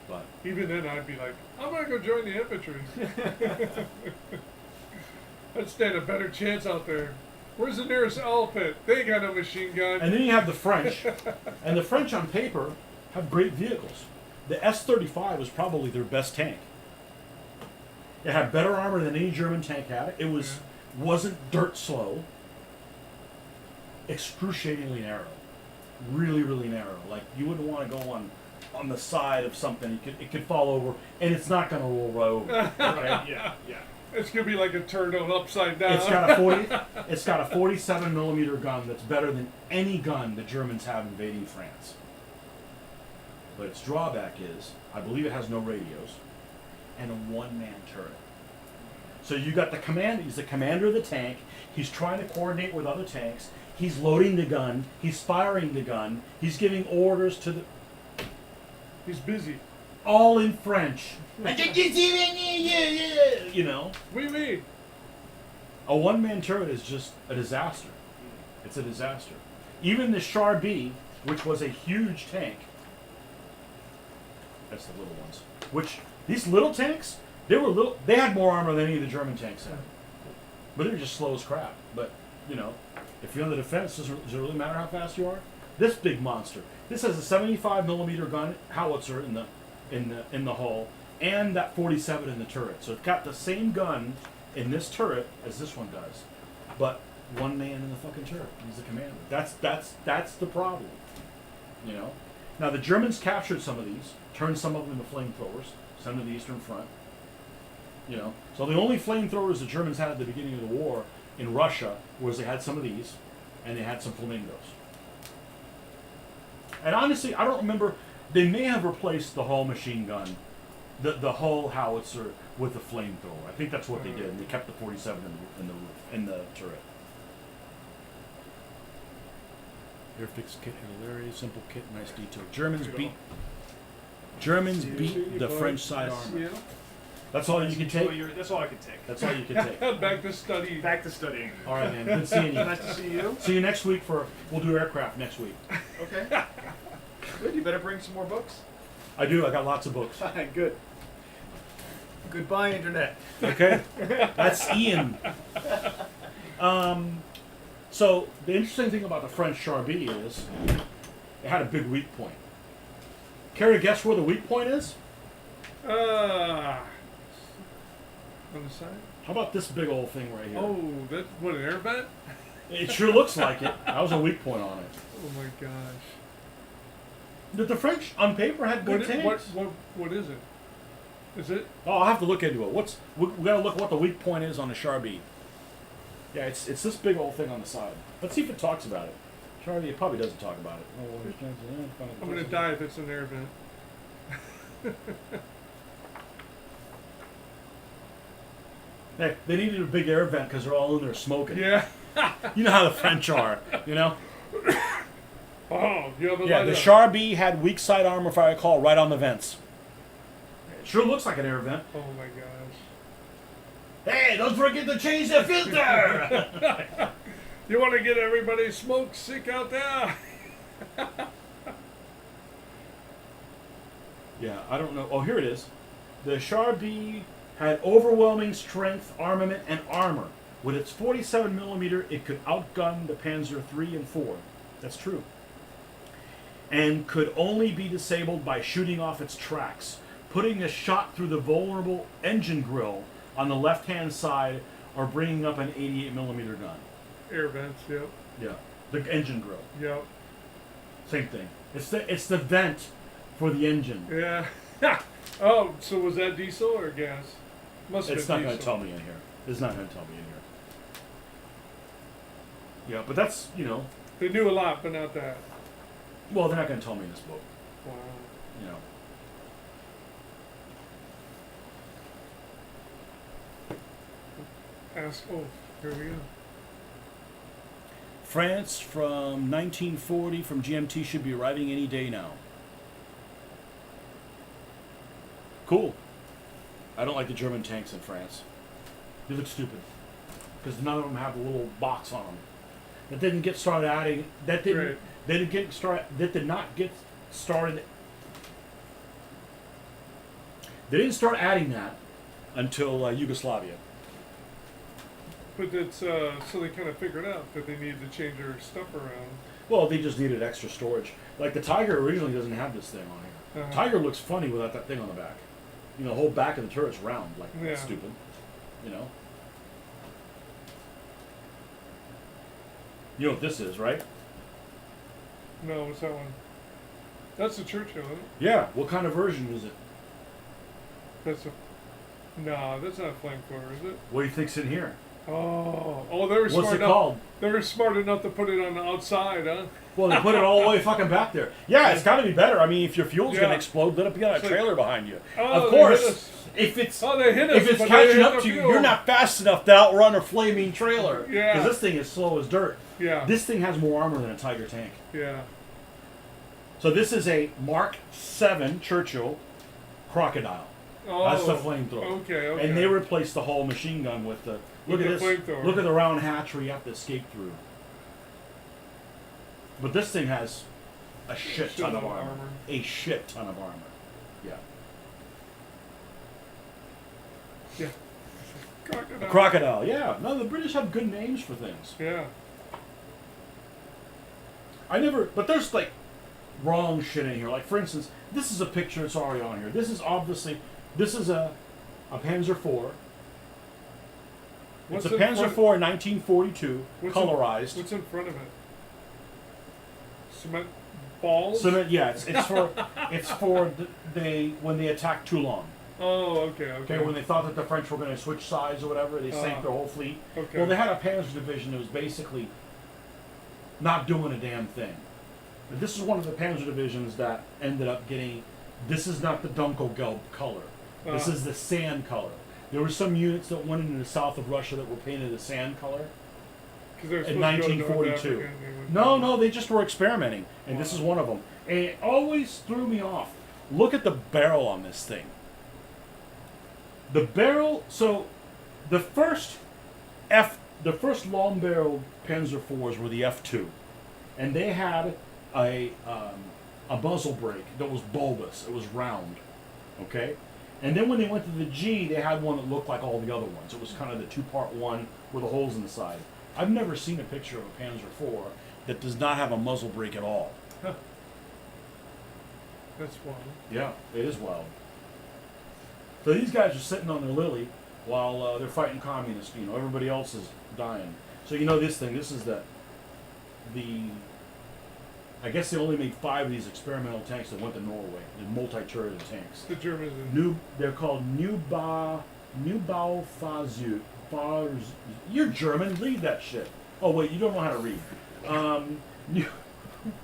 But Even then, I'd be like, I'm going to go join the infantry. I'd stand a better chance out there. Where's the nearest oil pit? They ain't got no machine gun. and then you have the French, and the French on paper have great vehicles. The S-35 was probably their best tank. It had better armor than any German tank had. It wasn't dirt slow. Excruciatingly narrow, really, really narrow. Like you wouldn't want to go on the side of something. It could fall over, and it's not going to roll right over. Okay? Yeah. It's going to be like a turtle upside down. It's got a 47mm gun that's better than any gun the Germans have invading France. But its drawback is, I believe it has no radios, and a 1-man turret. So you got the commander. He's the commander of the tank. He's trying to coordinate with other tanks. He's loading the gun. He's firing the gun. He's giving orders to the. He's busy. All in French. We mean. A 1-man turret is just a disaster. It's a disaster. Even the Char B, which was a huge tank. That's the little ones. Which these little tanks, they had more armor than any of the German tanks had. But they were just slow as crap. But if you're on the defense, does it really matter how fast you are? This big monster. This has a 75mm gun howitzer in the hull, and that 47 in the turret. So it's got the same gun in this turret as this one does, but 1 man in the fucking turret. He's the commander. That's the problem. Now the Germans captured some of these, turned some of them into flamethrowers, sent them to the Eastern Front. So the only flamethrowers the Germans had at the beginning of the war in Russia was they had some of these, and they had some flamingos. And honestly, I don't remember. They may have replaced the hull machine gun, the hull howitzer with the flamethrower. I think that's what they did. And they kept the 47 in the turret. Airfix kit, hilarious, simple kit, nice detail. Germans beat the French side armor. Yeah. That's all you can take. That's all I can take. That's all you can take. Back to study. Back to studying. All right, man. Good seeing you. Nice to see you. See you next week we'll do aircraft next week. Okay. Good. You better bring some more books. I do. I got lots of books. Good. Goodbye, internet. Okay. That's Ian. So the interesting thing about the French Charbie is it had a big weak point. Care to guess where the weak point is? On the side? How about this big old thing right here? Oh, that's what, an air vent? It sure looks like it. That was a weak point on it. Oh my gosh. The French on paper had good tanks. What is it? Is it? Oh, I'll have to look into it. We gotta look at what the weak point is on the Charbie. Yeah, it's this big old thing on the side. Let's see if it talks about it. Charbie, it probably doesn't talk about it. I'm gonna die if it's an air vent. Hey, they needed a big air vent because they're all in there smoking. Yeah. You know how the French are, you know? Oh, you have a Yeah, light the up. Charbie had weak side armor, if I recall, right on the vents. It sure looks like an air vent. Oh my gosh. Hey, don't forget to change the filter! You want to get everybody smoke sick out there? Yeah, I don't know. Oh, here it is. The Charbie had overwhelming strength, armament, and armor. With its 47 millimeter, it could outgun the Panzer III and IV. That's true. And could only be disabled by shooting off its tracks, putting a shot through the vulnerable engine grill on the left-hand side, or bringing up an 88 millimeter gun. Air vents, yep. Yeah, the engine grill. Yep. Same thing. It's the vent for the engine. Yeah. Oh, so was that diesel or gas? Must have It's been not going to diesel. tell me in here. It's not going to tell me in here. Yeah, but that's, you know, They knew a lot, but not that. well, they're not going to tell me in this book, Wow. you know. Oh, here we go. France from 1940 from GMT should be arriving any day now. Cool. I don't like the German tanks in France. They look stupid because none of them have a little box on them. That didn't get started adding. That didn't. Right. They didn't get started. That did not get started. They didn't start adding that until Yugoslavia. But it's so they kind of figured out that they needed to change their stuff around. Well, they just needed extra storage. Like the Tiger originally doesn't have this thing on here. Uh-huh. Tiger looks funny without that thing on the back. You know, the whole back of the turret's round, like Yeah. that's stupid. You know. You know what this is, right? No, what's that one? That's the Churchill, isn't it? Yeah. What kind of version is it? That's a. No, that's not a flamethrower, is it? What do you think's in here? Oh, they were What's smart it enough. called? They were smart enough to put it on the outside, huh? Well, they put it all the way fucking back there. Yeah, it's got to be better. I mean, if your fuel's Yeah. gonna explode, let it be on a It's like- trailer behind you. Oh, Of they hit course, us. if it's Oh, they hit us. if it's but they catching hit up the to you, fuel. you're not fast enough to outrun a flaming trailer. Yeah. Because this thing is slow as dirt. Yeah. This thing has more armor than a Tiger tank. Yeah. So this is a Mark 7 Churchill Crocodile. Oh. That's the flamethrower. Okay. Okay. And they replaced the whole machine gun with the look With at the this. flamethrower. Look at the round hatch where you have to escape through. But this thing has a shit ton of armor. A shit ton of armor. Yeah. Yeah. Crocodile. A crocodile, yeah. No, the British have good names for things. Yeah. But there's like wrong shit in here. Like for instance, this is a picture that's already on here. This is a Panzer IV. What's It's a in Panzer front- IV 1942, colorized. What's in front of it? Cement balls? Cement, yeah, it's for when they attacked Toulon. Oh, okay. Okay, when they thought that the French were going to switch sides or whatever, they sank their whole fleet. Okay. Well, they had a Panzer division that was basically not doing a damn thing. But this is one of the Panzer divisions that ended up getting. This is not the Dunkelgelb color. This is the sand color. There were some units that went into the south of Russia that were painted a sand color. Because they're in supposed to go to North 1942. Africa and they went No, down. no, they just were experimenting, and this is one of them. And it always threw me off. Look at the barrel on this thing. The barrel. So, the first long barrel Panzer IVs were the F2, and they had a muzzle brake that was bulbous. It was round. Okay. And then when they went to the G, they had one that looked like all the other ones. It was kind of the two-part one with the holes in the side. I've never seen a picture of a Panzer IV that does not have a muzzle brake at all. Huh. That's wild. Yeah, it is wild. So these guys are sitting on their lily while they're fighting communists. You know, everybody else is dying. So you know this thing. This is the. I guess they only made 5 of these experimental tanks that went to Norway. The multi-turreted tanks. The Germans. And They're called Neubaufahrzeug. You're German. Read that shit. Oh wait, you don't know how to read.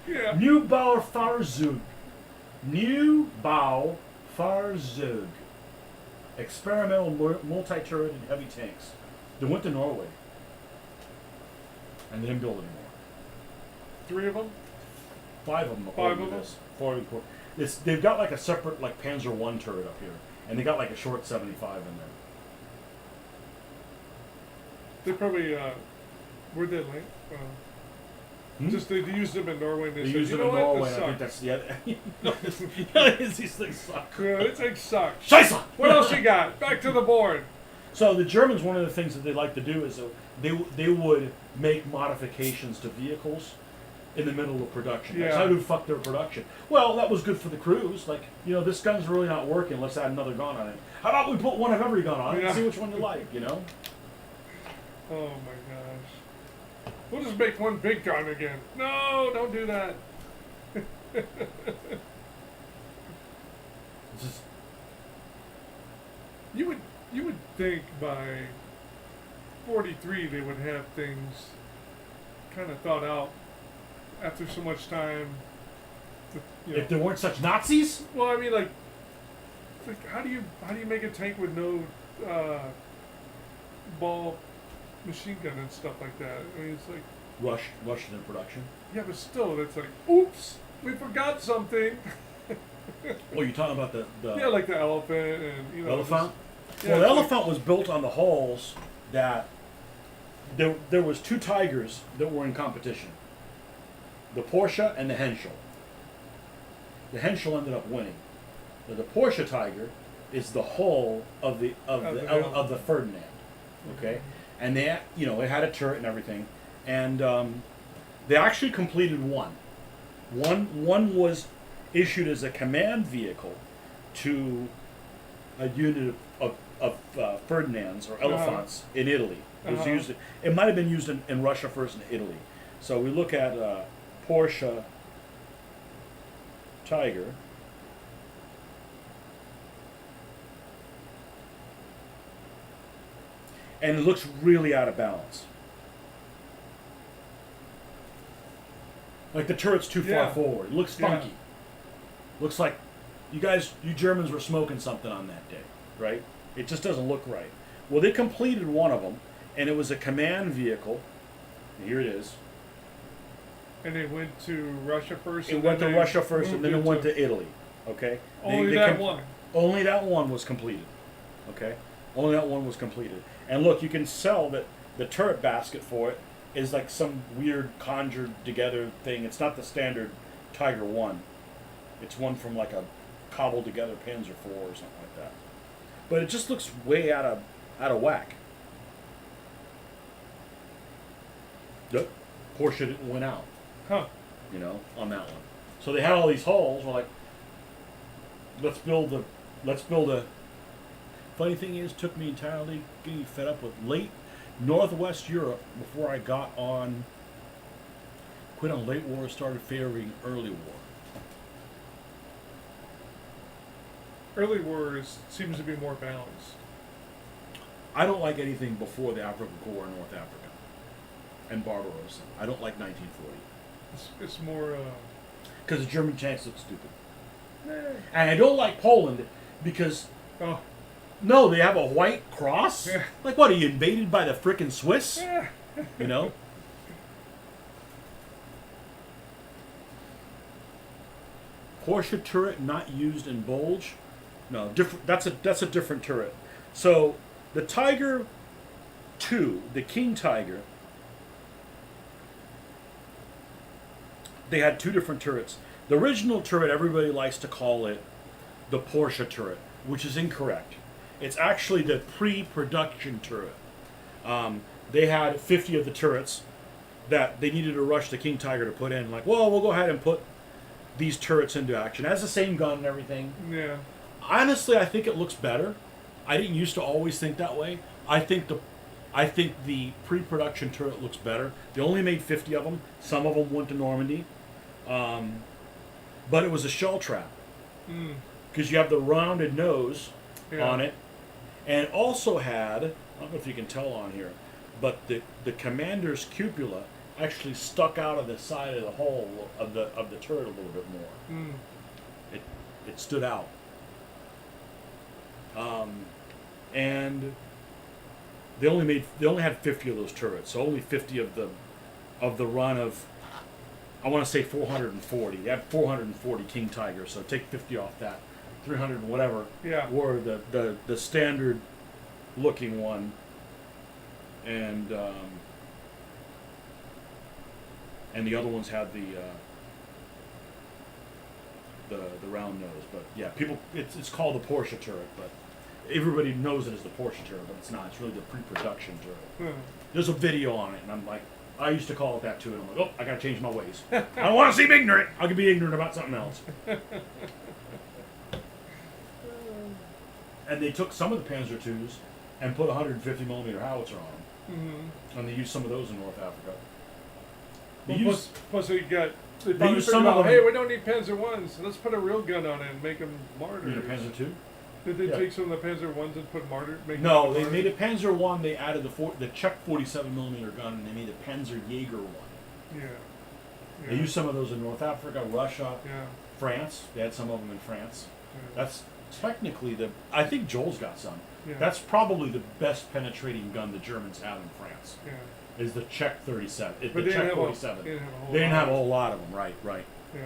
yeah. Neubaufahrzeug. Neubaufahrzeug. Experimental multi-turreted heavy tanks. They went to Norway. And they didn't build anymore. 3 of them. 5 of them. 5 according of to them? this. 4 of them. They've got like a separate like Panzer I turret up here. And they got like a short 75 in there. They probably, where'd they land? Just they used them in Norway and they, They said, used you them know in what, Norway, this and I think sucks. that's the other. These things suck. Yeah, this thing sucks. Scheisse! What else you got? Back to the board. So the Germans, one of the things that they like to do is they would make modifications to vehicles in the middle of production. That's Yeah. how to fuck their production. Well, that was good for the crews. Like, you know, this gun's really not working. Let's add another gun on it. How about we put one of every gun on it Yeah. and see which one you like, you know? Oh my gosh. We'll just make one big gun again. No, don't do that. It's just, You would think by 43 they would have things kind of thought out after so much time. You know. if there weren't such Nazis, Well, I mean, like how do you make a tank with no ball machine gun and stuff like that? I mean, it's like, rushed into production. yeah, but still, it's like, oops, we forgot something. Oh, you're talking about the Yeah, like the elephant and you know. elephant? just- Well, the it's like- elephant was built on the hulls that there was 2 Tigers that were in competition. The Porsche and the Henschel. The Henschel ended up winning. But the Porsche Tiger is the hull of the Ferdinand. Okay? And they, you know, it had a turret and everything. And they actually completed one. One was issued as a command vehicle to a unit of Ferdinands or elephants in Italy. It was used. It might have been used in Russia first and Italy. So we look at Porsche Tiger. And it looks really out of balance. Like the turret's too far Yeah. forward. It looks Yeah. funky. Looks like you Germans were smoking something on that day, right? It just doesn't look right. Well, they completed one of them, and it was a command vehicle. And here it is. And they went to Russia first. It and went to then they Russia first, and moved then it went into- to Italy. Okay. Only that one. Only that one was completed. Okay. Only that one was completed. And look, you can sell that the turret basket for it is like some weird conjured together thing. It's not the standard Tiger 1. It's one from like a cobbled together Panzer IV or something like that. But it just looks way out of whack. Yep. Porsche didn't win out, Huh. you know, on that one. So they had all these holes. We're like, let's build a. Funny thing is, took me entirely getting fed up with late Northwest Europe before I got on. Quit on late war, started favoring early war. Early wars seems to be more balanced. I don't like anything before the African Corps in North Africa and Barbarossa. I don't like 1940 It's more. because the German tanks look stupid, and I don't like Poland because Oh. no, they have a white cross. Yeah. Like what? Are you invaded by the frickin' Swiss? Yeah. You know, Porsche turret not used in Bulge. No, different. That's a different turret. So the Tiger 2, the King Tiger, they had two different turrets. The original turret, everybody likes to call it the Porsche turret, which is incorrect. It's actually the pre-production turret. They had 50 of the turrets that they needed to rush the King Tiger to put in. Like, well, we'll go ahead and put these turrets into action. It has the same gun and everything. Yeah. Honestly, I think it looks better. I didn't used to always think that way. I think the pre-production turret looks better. They only made 50 of them. Some of them went to Normandy, but it was a shell trap because you have the rounded nose on it, and it also had, I don't know if you can tell on here, but the commander's cupola actually stuck out of the side of the hull of the turret a little bit more. It stood out. And they only had 50 of those turrets, so only 50 of the run of, I want to say 440. They had 440 King Tigers, so take 50 off that, 300 and whatever. Yeah. Or the standard looking one, and the other ones had the round nose. But yeah, people, it's called the Porsche turret, but everybody knows it as the Porsche turret, but it's not. It's really the pre-production turret. There's a video on it, and I'm like, I used to call it that too, and I'm like, oh, I gotta change my ways. I don't want to seem ignorant. I could be ignorant about something else. And they took some of the Panzer IIs and put 150 millimeter howitzer on them, and they used some of those in North Africa. Plus, they probably used figured some of out, them- hey, we don't need Panzer ones. Let's put a real gun on it and make them martyrs. You need a Panzer II? Did they Yeah. take some of the Panzer ones and put martyr? No, they made a Panzer I. They added the Czech 47 millimeter gun, and they made a Panzer Jaeger one. Yeah. They used some of those in North Africa, Russia, Yeah. France. They had some of them in France. Yeah. That's technically I think Joel's got some. Yeah. That's probably the best penetrating gun the Germans have in France. Yeah. Is the Czech 37? But The they Czech didn't 47. They didn't have a whole They didn't lot have a of whole lot of them. Right. Yeah.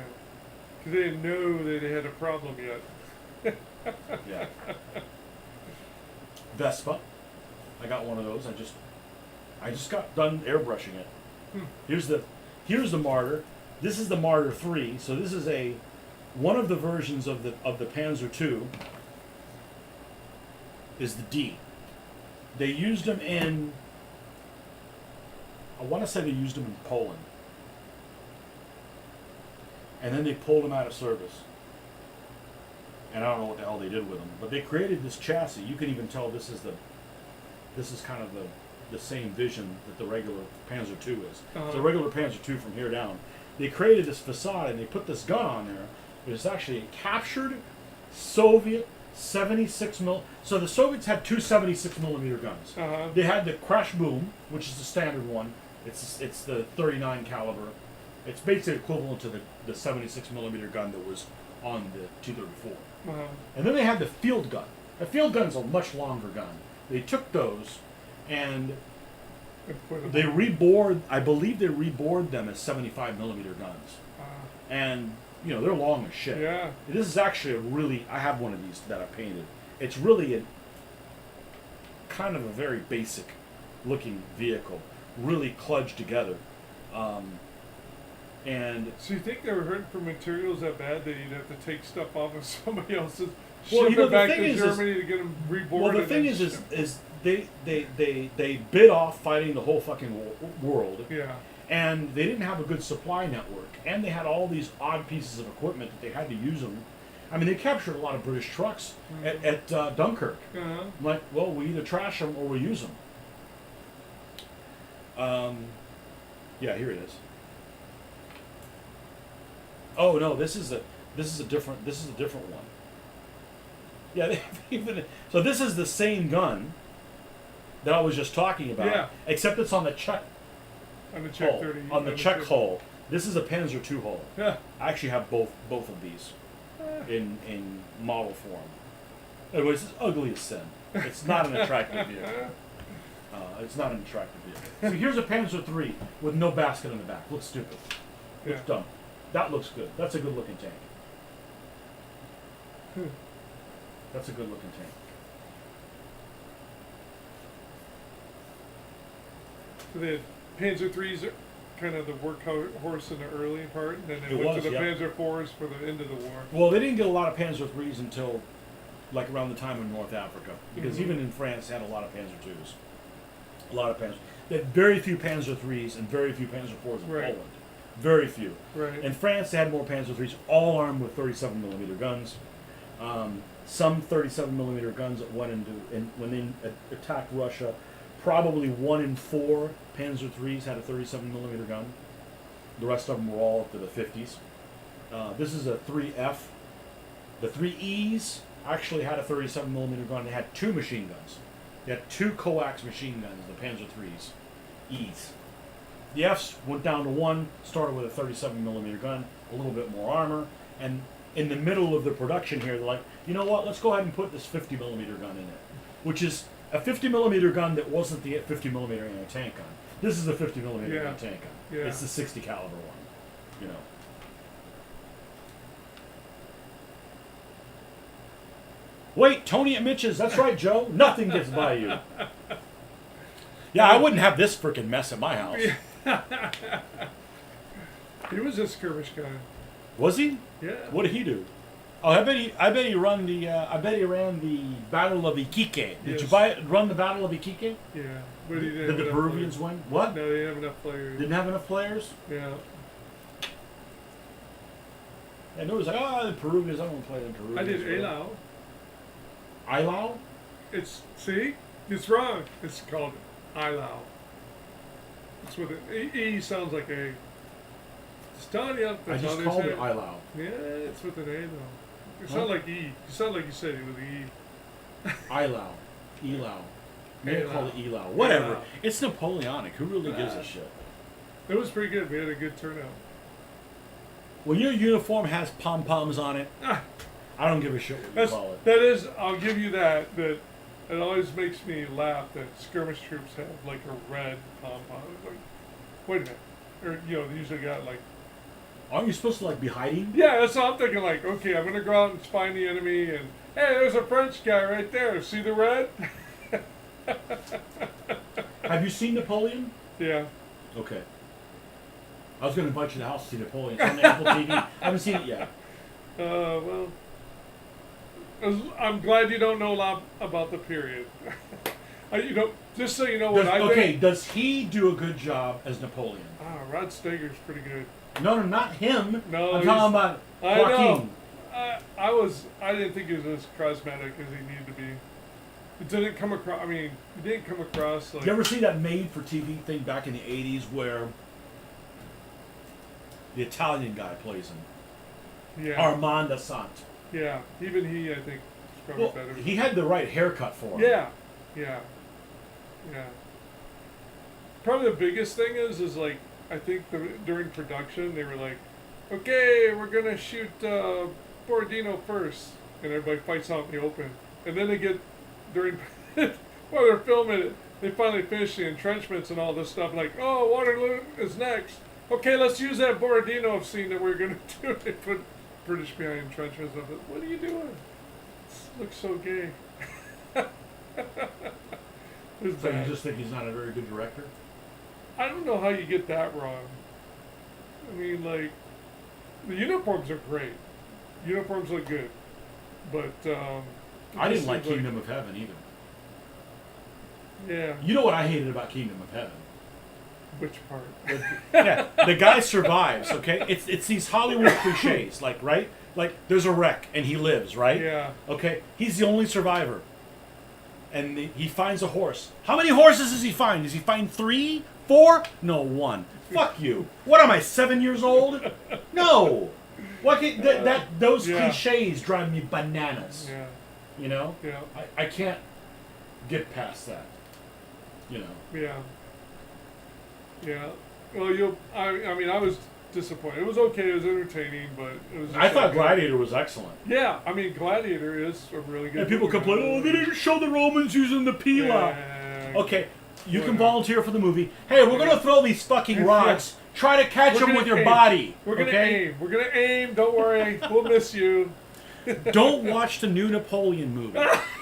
Because they didn't know that they had a problem yet. Yeah. Vespa. I got one of those. I just got done airbrushing it. Here's the Martyr. This is the Martyr 3. So this is one of the versions of the Panzer II is the D. They used them in, I want to say they used them in Poland. And then they pulled them out of service. And I don't know what the hell they did with them, but they created this chassis. You can even tell this is kind of the same vision that the regular Panzer II is. Uh-huh. So the regular Panzer II from here down. They created this facade and they put this gun on there. It's actually a captured Soviet 76 mil. So the Soviets had two 76 millimeter guns. Uh-huh. They had the Crash Boom, which is the standard one. It's the 39 caliber. It's basically equivalent to the 76 millimeter gun that was on the 234. Uh-huh. And then they had the field gun. The field gun's a much longer gun. They took those and they rebored. I believe they rebored them as 75 millimeter guns. And they're long as shit. Yeah. This is actually I have one of these that I painted. It's really a kind of a very basic looking vehicle, really kludged together. And So you think they were hurting for materials that bad that you'd have to take stuff off of somebody else's, Well, ship the it back thing to is Germany to get them reboarded? well, the thing and is they bit off fighting the whole fucking world. yeah. And they didn't have a good supply network, and they had all these odd pieces of equipment that they had to use them. I mean, they captured a lot of British trucks at Dunkirk. Uh-huh. I'm like, well, we either trash them or we use them. Yeah, here it is. Oh no, this is a different one. Yeah, so this is the same gun that I was just talking about. Yeah. Except it's on the Czech On the Czech hull. 30. On the Czech hull. This is a Panzer II hull. Yeah. I actually have both of these in model form. Anyways, it's ugly as sin. It's not an attractive vehicle. It's not an attractive vehicle. So here's a Panzer III with no basket in the back. Looks stupid. Looks dumb. That looks good. That's a good looking tank. That's a good looking tank. So the Panzer IIIs are kind of the workhorse in the early part, and then It it went was, to the yeah. Panzer IVs for the end of the war. Well, they didn't get a lot of Panzer IIIs until like around the time in North Africa, because Mhm. even in France they had a lot of Panzer IIs. A lot of Panzer. They had very few Panzer IIIs and very few Panzer IVs in Right. Poland. Very few. Right. In France, they had more Panzer IIIs, all armed with 37 millimeter guns. Some 37 millimeter guns that went into when they attacked Russia. Probably 1 in 4 Panzer IIIs had a 37 millimeter gun. The rest of them were all up to the 50s. This is a 3F. The 3Es actually had a 37 millimeter gun. They had 2 machine guns. They had 2 coax machine guns, the Panzer IIIs, Es. The Fs went down to 1, started with a 37 millimeter gun, a little bit more armor, and in the middle of the production here, they're like, you know what, let's go ahead and put this 50 millimeter gun in it, which is a 50 millimeter gun that wasn't the 50 millimeter anti-tank gun. This is a 50 millimeter Yeah. anti-tank gun. Yeah. It's the 60 caliber one, you know. Wait, Tony at Mitch's. That's right, Joe. Nothing gets by you. Yeah, I wouldn't have this freaking mess at my house. He was a skirmish guy. Was he? Yeah. What did he do? Oh, I bet he run the. I bet he ran the Battle of Iquique. Did Yes. you run the Battle of Iquique? Yeah. But he didn't Did have the enough Peruvians players. win? What? No, they didn't have enough players. Didn't have enough players? Yeah. And it was like, oh, the Peruvians. I don't want to play the Peruvians. I did Eilau. Eilau? It's it's wrong. It's called Eilau. It's with an E sounds like a. Just telling you. I That's how just they called say it Eilau. Yeah, it's with an A though. It Huh? sounded like E. You sound like you said it with E. Eilau. Elau. Maybe Eilau. call it Elau. Whatever. Eilau. It's Napoleonic. Who really gives a shit? It was pretty good. We had a good turnout. When your uniform has pom-poms on it, Ah, I don't give a shit what you that's, call it. that is, I'll give you that. That it always makes me laugh that skirmish troops have like a red pom-pom. It's like, wait a minute. Or, they usually got like, Aren't you supposed to like be hiding? yeah, that's what I'm thinking. Like, okay, I'm going to go out and find the enemy. And, hey, there's a French guy right there. See the red? Have you seen Napoleon? Yeah. Okay. I was going to invite you to the house to see Napoleon. It's on the Apple TV. I haven't seen it yet. Well, I'm glad you don't know a lot about the period. Just so you know what I think. Does he do a good job as Napoleon? Rod Steger's pretty good. No, not him. No, I'm he's- talking about I know. Joaquin. I didn't think he was as charismatic as he needed to be. It didn't come across. I mean, he didn't come across like. Did you ever see that made-for-TV thing back in the 80s where the Italian guy plays him? Yeah. Armand Assant. Yeah. Even he, I think, is probably Well, better. he had the right haircut for him. Yeah. Yeah. Yeah. Probably the biggest thing is like I think during production they were like, okay, we're gonna shoot Borodino first, and everybody fights out in the open, and then they get during while they're filming it, they finally finish the entrenchments and all this stuff. Like, oh, Waterloo is next. Okay, let's use that Borodino scene that we're gonna do. They put British behind entrenchments. I thought, what are you doing? This looks so gay. It's So you bad. just think he's not a very good director? I don't know how you get that wrong. I mean, like, the uniforms are great. Uniforms look good. But, I it didn't like seems Kingdom of Heaven either. Yeah. You know what I hated about Kingdom of Heaven? Which part? Yeah, the guy survives. Okay, it's these Hollywood cliches, like right, like there's a wreck and he lives, right? Yeah. Okay, he's the only survivor, and he finds a horse. How many horses does he find? Does he find 3, 4? No, 1. Fuck you. What am I, 7 years old? No. What can, those Yeah. cliches drive me bananas. Yeah. You know, Yeah. I can't get past that. You know. Yeah. Yeah. Well, I mean, I was disappointed. It was okay. It was entertaining, but it was. Just I thought okay. Gladiator was excellent. Yeah, I mean, Gladiator is a really good. And people movie. complain, oh, they didn't show the Romans using the pila. Yeah. Okay, you can Whatever. volunteer for the movie. Hey, we're going to throw these fucking rocks. Try to catch We're them gonna with your aim. body. We're gonna okay? aim. We're gonna aim. Don't worry. We'll miss you. Don't watch the new Napoleon movie.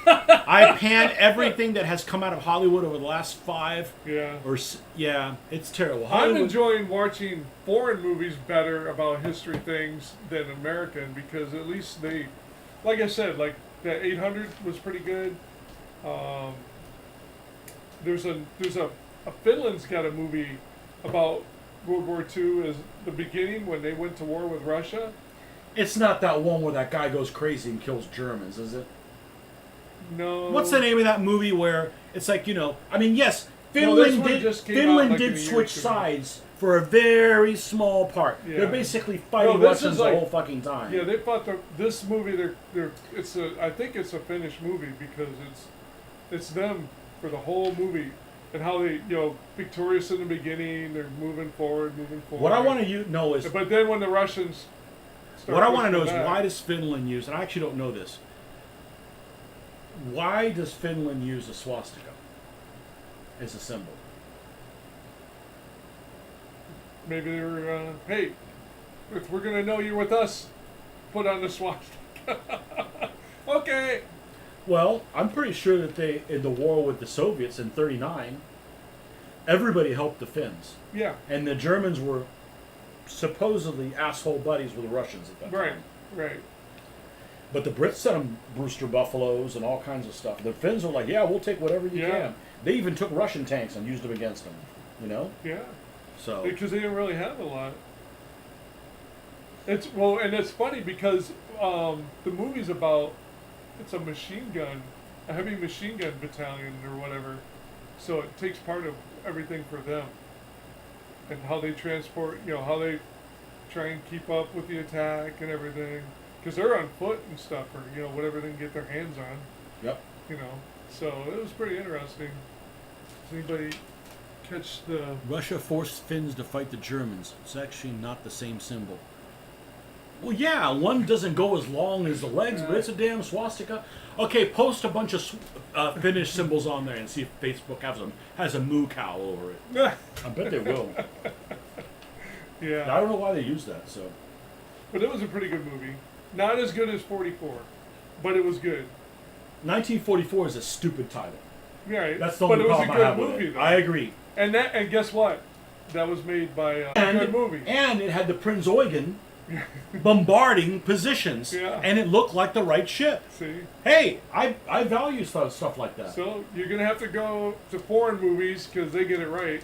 I pan everything that has come out of Hollywood over the last 5 Yeah. yeah, it's terrible. I'm Hollywood, enjoying watching foreign movies better about history things than American because at least they, like I said, like that 800 was pretty good. Um, there's a Finland's got a movie about World War II as the beginning when they went to war with Russia. it's not that one where that guy goes crazy and kills Germans, is it? No. What's the name of that movie where it's like, I mean, yes, No, this Finland one did just came out Finland like in did a year or switch two. sides for a very small part. Yeah. They're basically fighting No, this is Russians like- the whole fucking time. Yeah, they fought this movie. I think it's a Finnish movie because it's them for the whole movie and how they victorious in the beginning. They're moving forward. What I want to know is But then when the Russians start what I want to know pushing is back- why does Finland use? And I actually don't know this. Why does Finland use a swastika as a symbol? maybe they're hey, if we're gonna know you're with us, put on the swastika. Okay. Well, I'm pretty sure that they, in the war with the Soviets in '39, everybody helped the Finns, Yeah. and the Germans were supposedly asshole buddies with the Russians at that Right. time. Right. But the Brits sent them Brewster Buffaloes and all kinds of stuff. The Finns were like, "Yeah, we'll take whatever you Yeah. can." They even took Russian tanks and used them against them. Yeah. So Because they didn't really have a lot. And it's funny because the movie's about it's a machine gun, a heavy machine gun battalion or whatever. So it takes part of everything for them, and how they transport, how they try and keep up with the attack and everything, because they're on foot and stuff, or whatever they can get their hands on. yep. So it was pretty interesting. Does anybody catch the? Russia forced Finns to fight the Germans. It's actually not the same symbol. Well, yeah, one doesn't go as long as the legs, but it's a damn swastika. Okay, post a bunch of Finnish symbols on there and see if Facebook has a moo cow over it. I bet they will. Yeah. I don't know why they use that. So But it was a pretty good movie. Not as good as 44, but it was good. 1944 is a stupid title. Right. That's the but only it was a problem I good have with movie, it. though. I agree. And guess what? That was made by a good movie. And it had the Prinz Eugen bombarding positions, Yeah. and it looked like the right ship. See? Hey, I value stuff like that. So you're going to have to go to foreign movies because they get it right.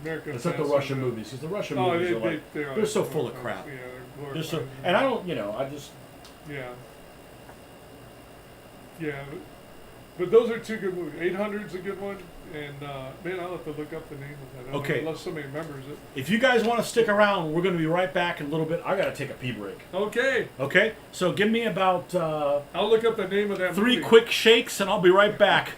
American Except the fans Russian don't. movies, because the Russian Oh, movies they, are like they're so full of crap. Yeah, they're They're so, glorified. and I don't, I just Yeah. Yeah. But those are two good movies. 800's a good one. And, man, I'll have to look up the name of that. I don't know, Okay. unless somebody remembers it. if you guys want to stick around, we're going to be right back in a little bit. I got to take a pee break. Okay. Okay, so give me about I'll look up the name of that 3 movie. quick shakes, and I'll be right back.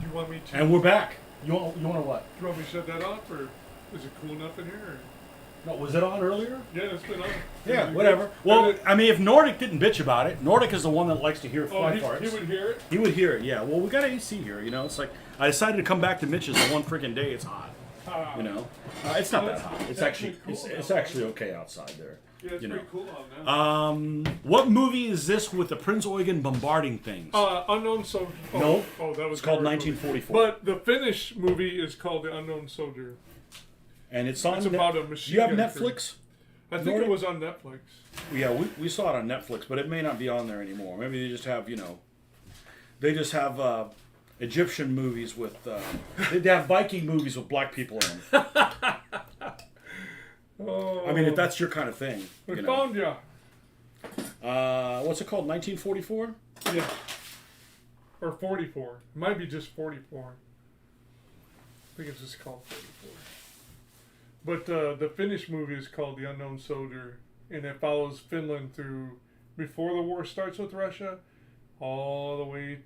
You want me to? And we're back. You want to what? You want me to shut that off, or is it cool enough in here? Or? No, was it on earlier? Yeah, it's been on. Yeah, whatever. Well, I mean, if Nordic didn't bitch about it, Nordic is the one that likes to hear fly farts. He would hear it? He would hear it, yeah. Well, we got AC here, you know. It's like, I decided to come back to Mitch's the one freaking day it's hot. You know? It's not that hot. It's actually it's actually okay outside there. Yeah, it's pretty cool out now. What movie is this with the Prince Eugen bombarding things? Unknown Soldier. Oh, no. Oh, that was it's called 1944. But the Finnish movie is called The Unknown Soldier. And it's on. It's about a machine. Do you have gun Netflix? I think it was on Netflix. Yeah, we saw it on Netflix, but it may not be on there anymore. Maybe they just have, they just have Egyptian movies with. They have Viking movies with black people in them. Oh. I mean, if that's your kind of thing. We found ya. What's it called? 1944? Yeah. Or 44. It might be just 44. I think it's just called 44. But the Finnish movie is called The Unknown Soldier, and it follows Finland through before the war starts with Russia, all the way.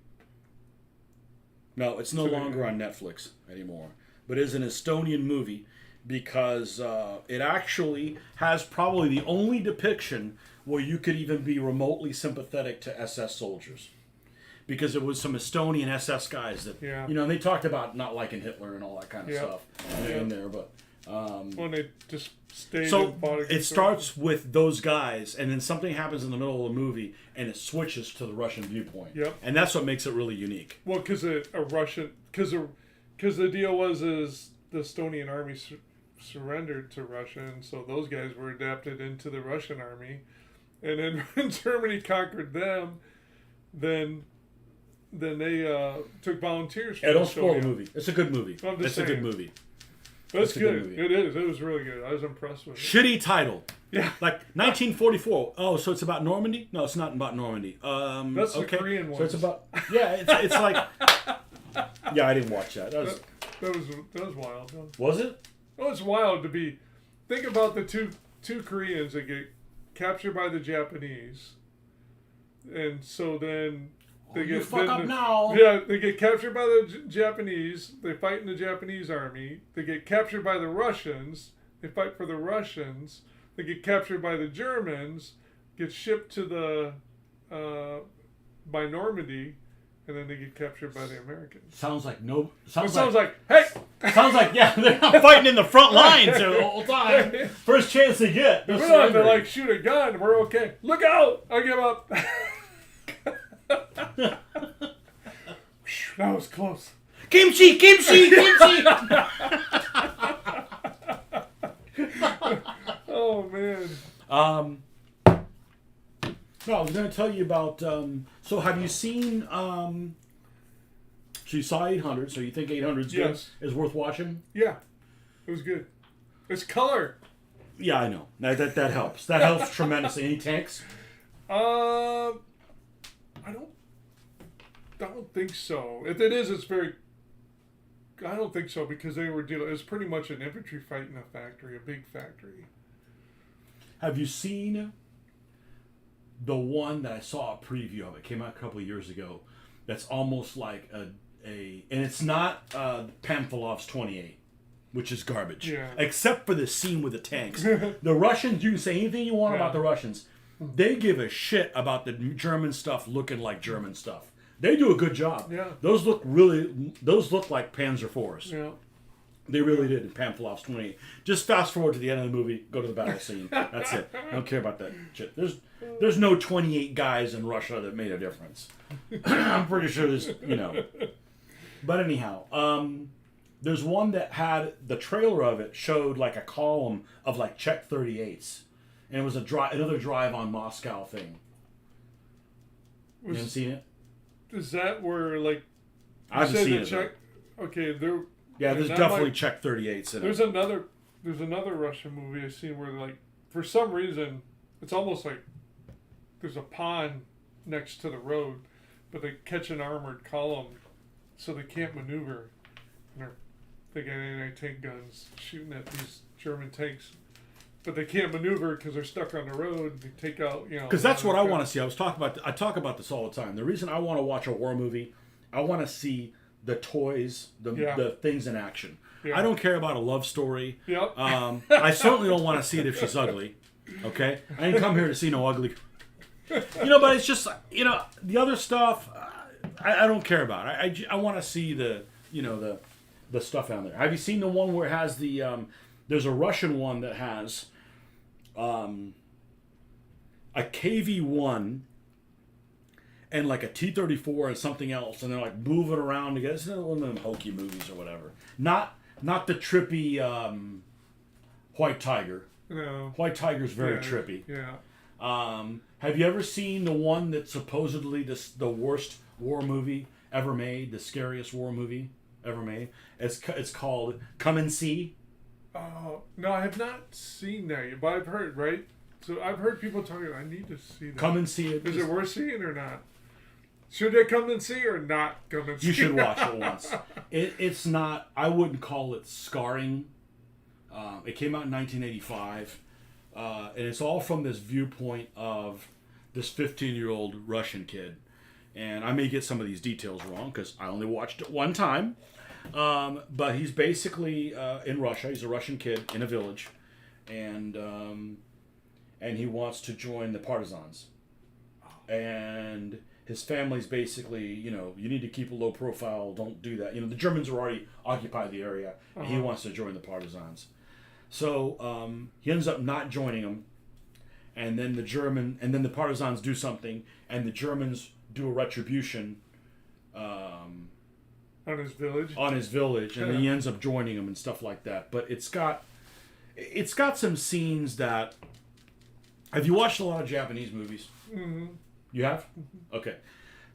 No, it's no longer on Netflix anymore, but it is an Estonian movie because it actually has probably the only depiction where you could even be remotely sympathetic to SS soldiers. Because it was some Estonian SS guys that, they talked about not liking Hitler and all that kind of stuff in there, but. When they just stayed. So it starts with those guys, and then something happens in the middle of the movie, and it switches to the Russian viewpoint. Yep. And that's what makes it really unique. Well, because the deal was the Estonian army surrendered to Russia, and so those guys were adapted into the Russian army, and then when Germany conquered them, then they took volunteers. Yeah, don't spoil the movie. It's a good movie. It's a good movie. That's good. It is. It was really good. I was impressed with it. Shitty title. Yeah. Like 1944. Oh, so it's about Normandy? No, it's not about Normandy. That's the Korean one. So it's about. Yeah, it's like. Yeah, I didn't watch that. That was wild. Was it? It was wild to be. Think about the two Koreans that get captured by the Japanese, and so then. They get now. Yeah, they get captured by the Japanese. They fight in the Japanese army. They get captured by the Russians. They fight for the Russians. They get captured by the Germans. Get shipped to the by Normandy, and then they get captured by the Americans. Sounds like hey. Sounds like they're not fighting in the front lines the whole time. First chance they get. We don't have to like shoot a gun. We're okay. Look out! I give up. That was close. Kimchi! Oh man. No, I was going to tell you about. So, have you seen? So you saw 800. So you think 800 is worth watching? Yeah, it was good. It's color. Yeah, I know. That helps. That helps tremendously. Any tanks? I don't think so. If it is, it's very. I don't think so because they were dealing. It was pretty much an infantry fight in a factory, a big factory. Have you seen the one that I saw a preview of? It came out a couple of years ago. That's almost like and it's not Pamfilov's 28, which is garbage. Yeah. Except for the scene with the tanks. The Russians. You can say anything you want about the Russians. They give a shit about the German stuff looking like German stuff. They do a good job. Yeah. Those look like Panzer IVs. Yeah. They really did in Pamfilov's 28. Just fast forward to the end of the movie, go to the battle scene. That's it. I don't care about that shit. There's no 28 guys in Russia that made a difference. I'm pretty sure there's, But anyhow, there's one that had the trailer of it showed like a column of like Czech 38s. And it was another drive on Moscow thing. You haven't seen it? Is that where like I haven't seen it. Czech, okay, there. Yeah, there's definitely Czech 38s in There's it. another Russian movie I've seen where like for some reason it's almost like there's a pond next to the road, but they catch an armored column, so they can't maneuver. And they got anti-tank guns shooting at these German tanks. But they can't maneuver because they're stuck on the road. They take out, Because that's what I want to see. I talk about this all the time. The reason I want to watch a war movie, I want to see the toys, Yeah. the things in action. Yeah. I don't care about a love story. Yep. I certainly don't want to see it if she's ugly. Okay, I didn't come here to see no ugly. But it's just the other stuff. I don't care about. I want to see the stuff down there. Have you seen the one where it has the? There's a Russian one that has a KV-1 and like a T-34 and something else, and they're like moving around together. It's one of them hokey movies or whatever. Not the trippy White Tiger. No. White Tiger's very trippy. Yeah. Have you ever seen the one that's supposedly the worst war movie ever made, the scariest war movie ever made? It's called Come and See. Oh no, I have not seen that yet, but I've heard, right? So I've heard people talking. I need to see that. Come and see it. Is it worth seeing or not? Should they come and see or not come and see? You should watch it once. It's not. I wouldn't call it scarring. It came out in 1985, and it's all from this viewpoint of this 15-year-old Russian kid. And I may get some of these details wrong because I only watched it one time. But he's basically in Russia. He's a Russian kid in a village, and he wants to join the partisans. And his family's basically, you need to keep a low profile. Don't do that. The Germans are already occupied the area, and he wants to join the partisans. So he ends up not joining them, and then the partisans do something, and the Germans do a retribution. On his village. And then he ends up joining them and stuff like that. But it's got some scenes that. Have you watched a lot of Japanese movies? Mm-hmm. You have? Okay.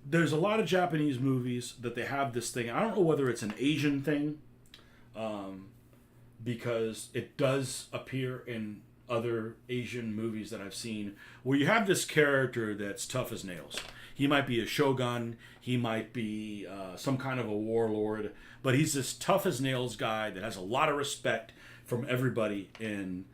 There's a lot of Japanese movies that they have this thing. I don't know whether it's an Asian thing, because it does appear in other Asian movies that I've seen, where you have this character that's tough as nails. He might be a shogun, he might be some kind of a warlord, but he's this tough as nails guy that has a lot of respect from everybody in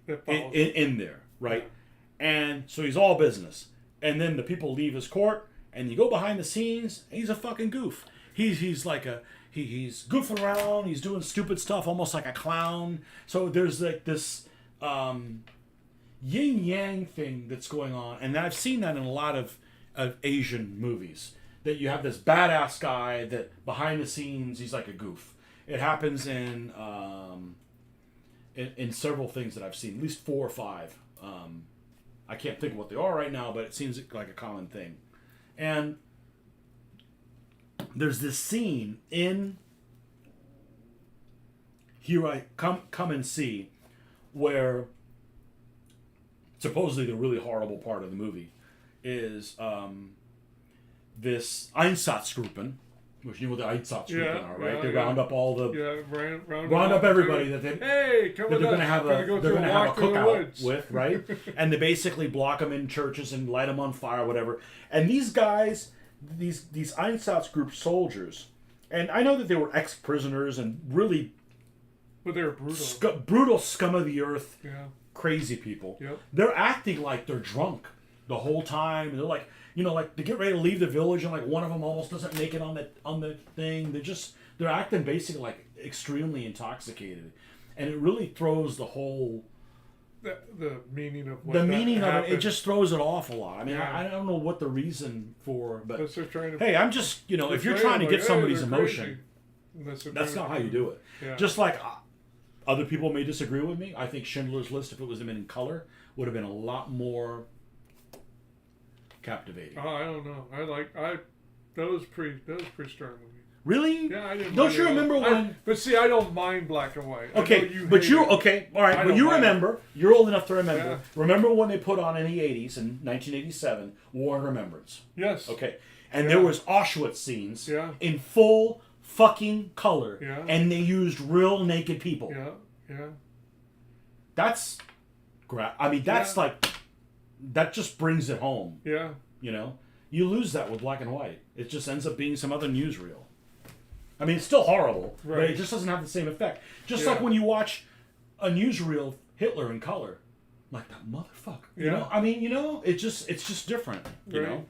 there, right? And so he's all business. And then the people leave his court, and you go behind the scenes, and he's a fucking goof. He's like he's goofing around, he's doing stupid stuff, almost like a clown. So there's like this yin-yang thing that's going on, and I've seen that in a lot of Asian movies, that you have this badass guy that behind the scenes he's like a goof. It happens in several things that I've seen, at least 4 or 5. I can't think of what they are right now, but it seems like a common thing. And there's this scene in Here I Come and See, where supposedly the really horrible part of the movie is this Einsatzgruppen, which you know what the Einsatzgruppen are, right? They round up all the round up everybody that they come that they're going to have a cookout with, right? And they basically block them in churches and light them on fire, whatever. And these guys, these Einsatzgruppen soldiers, and I know that they were ex-prisoners and really, but they were brutal, brutal scum of the earth. Yeah. Crazy people. Yep. They're acting like they're drunk the whole time. They're like, like they get ready to leave the village, and like one of them almost doesn't make it on the thing. They're acting basically like extremely intoxicated, and it really throws the whole the meaning of what of it. It just throws it off a lot. I mean, I don't know what the reason for, but hey, I'm just if you're trying to get somebody's emotion, that's not how you do it. Yeah. Just like. Other people may disagree with me. I think Schindler's List, if it was in color, would have been a lot more captivating. Oh, I don't know. That was pretty strong movie. Really? Yeah, I didn't. Don't you remember when? But see, I don't mind black and white. Okay, all right. But you remember? You're old enough to remember. Yeah. Remember when they put on in the '80s, in 1987, War and Remembrance? Yes. Okay, and there was Auschwitz scenes in full fucking color, and they used real naked people. Yeah. That's that's like, that just brings it home. Yeah. You lose that with black and white. It just ends up being some other newsreel. I mean, it's still horrible, but it just doesn't have the same effect. Just like when you watch a newsreel of Hitler in color, like that motherfucker. You know, I mean, it's just different. You know.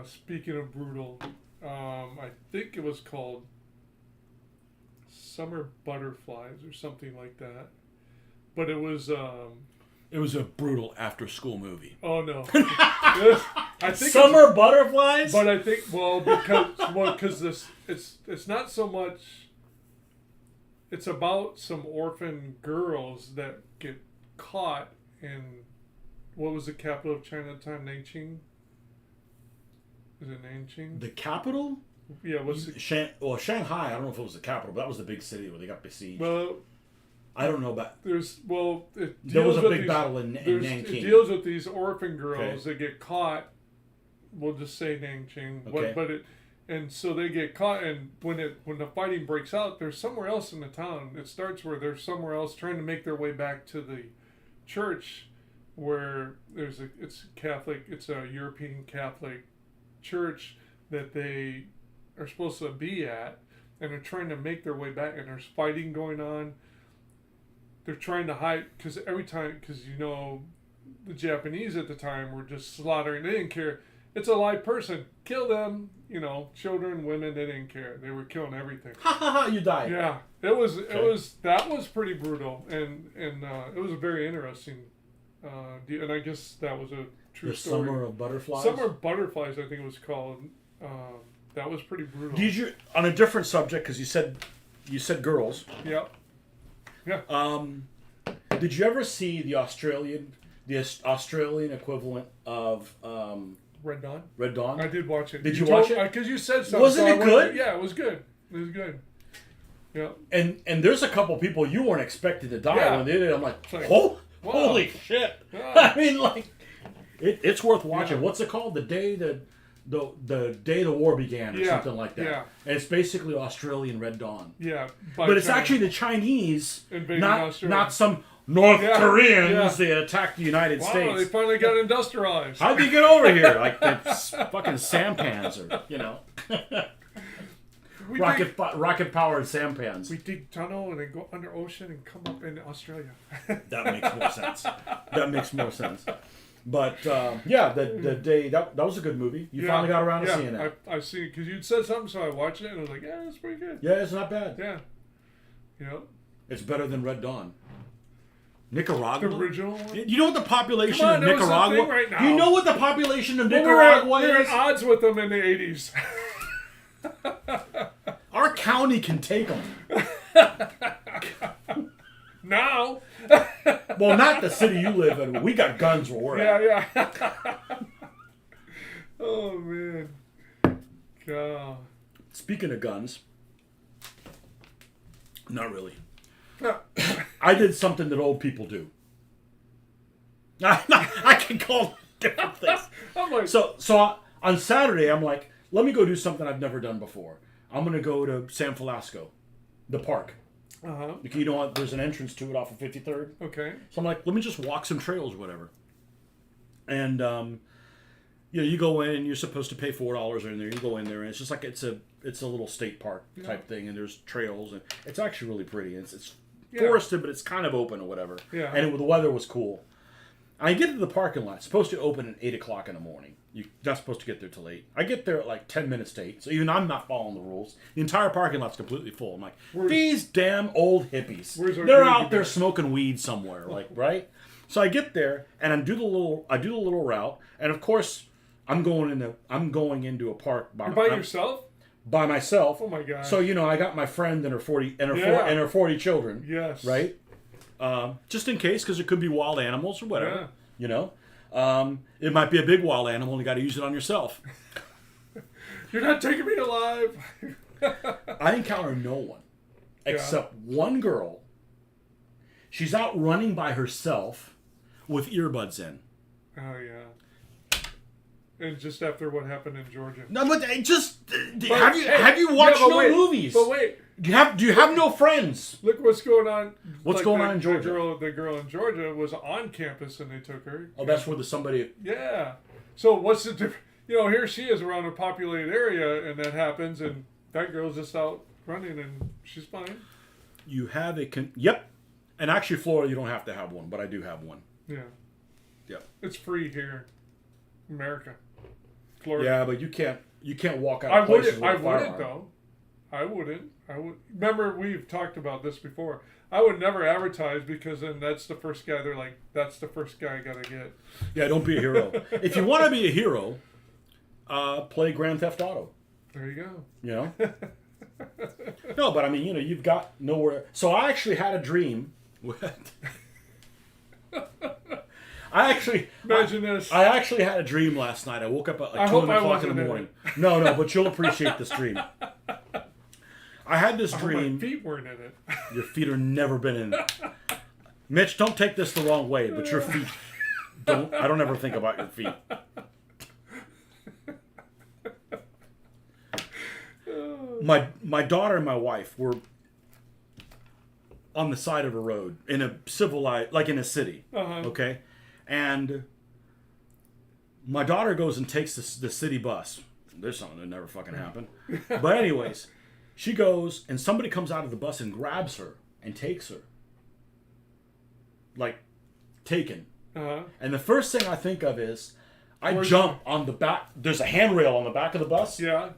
Speaking of brutal, I think it was called Summer Butterflies or something like that. But it was. It was a brutal after-school movie. Oh no! I think Summer Butterflies. But I think because this it's not so much. It's about some orphan girls that get caught in what was the capital of China at the time? Nanjing. Is it Nanjing? The capital? Yeah. What's the, Shanghai. I don't know if it was the capital, but that was the big city where they got besieged. well? I don't know about. There was a big battle in Nanking. It deals with these orphan girls Okay. that get caught. We'll just say Nanjing, Okay. but it, and so they get caught, and when the fighting breaks out, they're somewhere else in the town. It starts where they're somewhere else trying to make their way back to the church, where it's Catholic, it's a European Catholic church that they are supposed to be at, and they're trying to make their way back, and there's fighting going on. They're trying to hide because the Japanese at the time were just slaughtering. They didn't care. It's a live person. Kill them. Children, women. They didn't care. They were killing everything. Ha ha ha! You died. Yeah, that was pretty brutal, and it was a very interesting. And I guess that was a true The story. Summer of Butterflies. Summer Butterflies, I think it was called. That was pretty brutal. Did you, on a different subject, because you said girls. Yeah. Yeah. Did you ever see the Australian equivalent of Red Dawn. Red Dawn? I did watch it. Did you watch it? Because you said something. Wasn't it good? Yeah, it was good. It was good. Yeah. And there's a couple people you weren't expecting to die Yeah. when they did. I'm like, like, oh, wow. holy shit! Yeah. I mean, like, it's worth watching. Yeah. What's it called? The day the war began, or something like that. Yeah. And it's basically Australian Red Dawn. Yeah. But it's actually the Chinese, invading not Australia. some North Yeah, Koreans yeah. that attacked the United Wow, States. they finally got industrialized. How'd they get over here? Like it's fucking sampans, or rocket powered sampans. We dig tunnel and then go under ocean and come up in Australia. That makes more sense. That makes more sense. But the day that was a good movie. You finally got around to seeing it. I see it because you'd said something, so I watched it and I was like, yeah, that's pretty good. Yeah, it's not bad. Yeah. It's better than Red Dawn. Nicaragua. The original one? You know what the population Come on, of there was a Nicaragua? thing right now. You know what the population of Well, Nicaragua we were is? at odds with them in the 80s. Our county can take them. Now. Well, not the city you live in. We got guns where we're at. Yeah. Oh, man. God. Speaking of guns, not really. No. I did something that old people do. I can call different things. I'm like, So on Saturday, I'm like, let me go do something I've never done before. I'm going to go to San Francisco, the park. uh-huh. Because you know what? There's an entrance to it off of 53rd. Okay. So I'm like, let me just walk some trails or whatever. And, you go in and you're supposed to pay $4 in there. You go in there and it's just like it's a little state park type thing. And there's trails and it's actually really pretty. It's forested, but it's kind of open or whatever. Yeah. And the weather was cool. I get to the parking lot. It's supposed to open at 8 o'clock in the morning. You're not supposed to get there till 8. I get there at like 10 minutes to 8. So even I'm not following the rules. The entire parking lot's completely full. I'm like, these damn old hippies. They're out there smoking weed somewhere, like, right? So I get there and I do the little route. And of course, I'm going into a park You're by yourself? By myself. Oh my God. So I got my friend and her 40 children. Yes. Right? Just in case, because it could be wild animals or whatever. Yeah. It might be a big wild animal and you got to use it on yourself. You're not taking me alive. I encounter no one except one girl. She's out running by herself with earbuds in. Oh, yeah. And just after what happened in Georgia. No, but have you watched movies? But wait. Do you have no friends? Look what's going on. What's going on in Georgia? The girl in Georgia was on campus and they took her. Oh, that's where somebody... Yeah. So what's the difference? Here she is around a populated area and that happens and that girl's just out running and she's fine. You have Yep. And actually, Florida, you don't have to have one, but I do have one. Yeah. Yep. It's free here. America. Florida. Yeah, but you can't walk out I of places wouldn't. with I a firearm. wouldn't though. I wouldn't. Remember, we've talked about this before. I would never advertise because then that's the first guy. They're like, that's the first guy I gotta get. Yeah, don't be a hero. If you want to be a hero, play Grand Theft Auto. There you go. You know. No, but I mean, you've got nowhere. So I actually had a dream. Imagine this. I actually had a dream last night. I woke up at like 2 hope I o'clock in wasn't the in morning. No, but you'll appreciate this dream. I had this I hope dream. my feet weren't in it. Your feet are never been in it. Mitch, don't take this the wrong way, but your feet don't. I don't ever think about your feet. My daughter and my wife were on the side of a road in a civilized, like in a city. Okay, and my daughter goes and takes the city bus. There's something that never fucking happened. But anyways, she goes and somebody comes out of the bus and grabs her and takes her. Like, taken. And the first thing I think of is, I jump on the back. There's a handrail on the back of the bus. Yeah.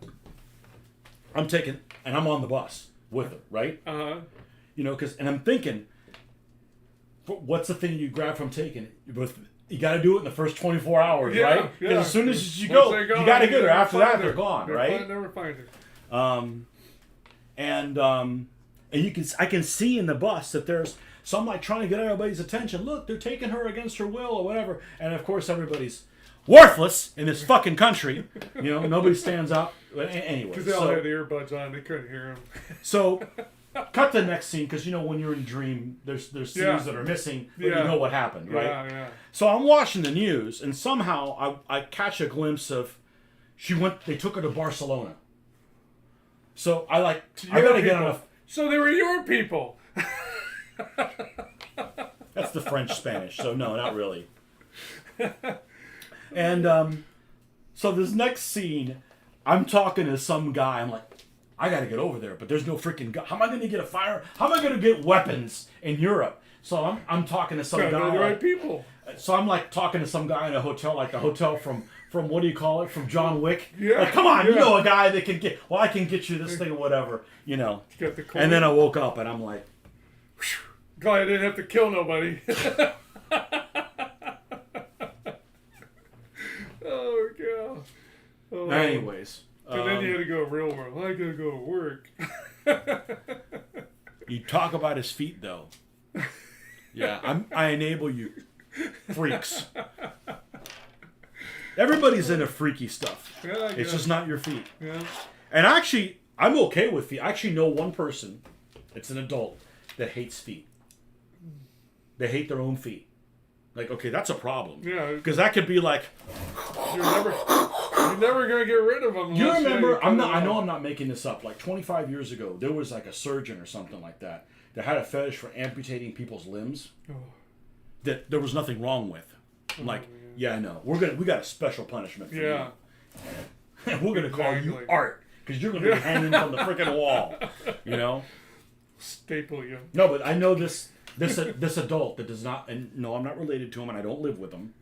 I'm taking, and I'm on the bus with her, right? And I'm thinking, what's the thing you grab from taking? You got to do it in the first 24 hours, right? Because as soon as you go, you got to get her. After that, they're gone, right? Never find her. And I can see in the bus that there's some like trying to get everybody's attention. Look, they're taking her against her will or whatever. And of course, everybody's worthless in this fucking country. Nobody stands up. Anyway, because they all had earbuds on, they couldn't hear him. So, cut to the next scene because when you're in a dream, there's scenes that are missing, but you know what happened, right? Yeah. So I'm watching the news, and somehow I catch a glimpse of they took her to Barcelona. So I gotta get on a. So they were your people. That's the French Spanish, so no, not really. And so this next scene, I'm talking to some guy. I'm like, I gotta get over there, but there's no freaking gun. How am I gonna get a fire? How am I gonna get weapons in Europe? So I'm talking to some guy. The right people. So I'm like talking to some guy in a hotel, like the hotel from what do you call it? From John Wick. Yeah. Like, come on, you know a guy that can get. Well, I can get you this thing or whatever, Get the And then I woke up and I'm like, glad I didn't have to kill nobody. Oh god. Oh. Anyways. And then you had to go real world. I gotta go to work. You talk about his feet though. Yeah, I enable you, freaks. Everybody's into freaky stuff. Yeah, it's just not your feet. Yeah. And actually, I'm okay with feet. I actually know one person, it's an adult, that hates feet. They hate their own feet. Like, okay, that's a problem. Yeah. Because that could be like, you're never gonna get rid of them. You remember? I know I'm not making this up. Like 25 years ago, there was like a surgeon or something like that had a fetish for amputating people's limbs. That there was nothing wrong with. I'm like, yeah, I know. We got a special punishment for you. And we're gonna call you Art because you're gonna be hanging from the freaking wall. Staple you. No, but I know this adult that does not, and no, I'm not related to him, and I don't live with them.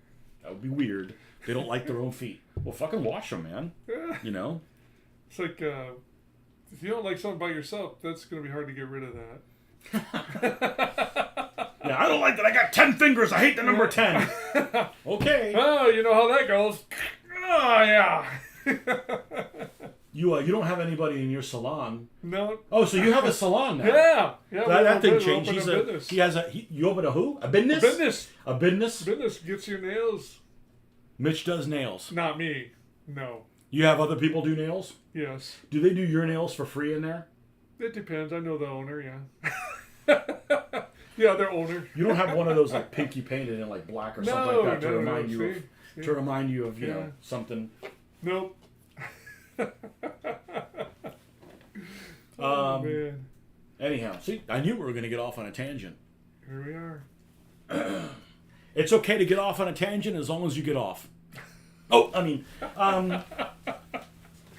That would be weird. They don't like their own feet. Well, fucking wash them, man. It's like if you don't like something by yourself, that's gonna be hard to get rid of that. Yeah, I don't like that. I got 10 fingers. I hate the number 10. Okay. Oh, you know how that goes. Oh yeah. You don't have anybody in your salon. No. Oh, so you have a salon now? Yeah. That thing changed. You open a who? A business? A business? Business gets your nails. Mitch does nails. Not me. No. You have other people do nails? Yes. Do they do your nails for free in there? It depends. I know the owner, yeah. Yeah, their owner. You don't have one of those like pinky painted in like black or something like that to remind you of something. Nope. Oh, man. Anyhow, see, I knew we were going to get off on a tangent. Here we are. It's okay to get off on a tangent as long as you get off. Oh, I mean,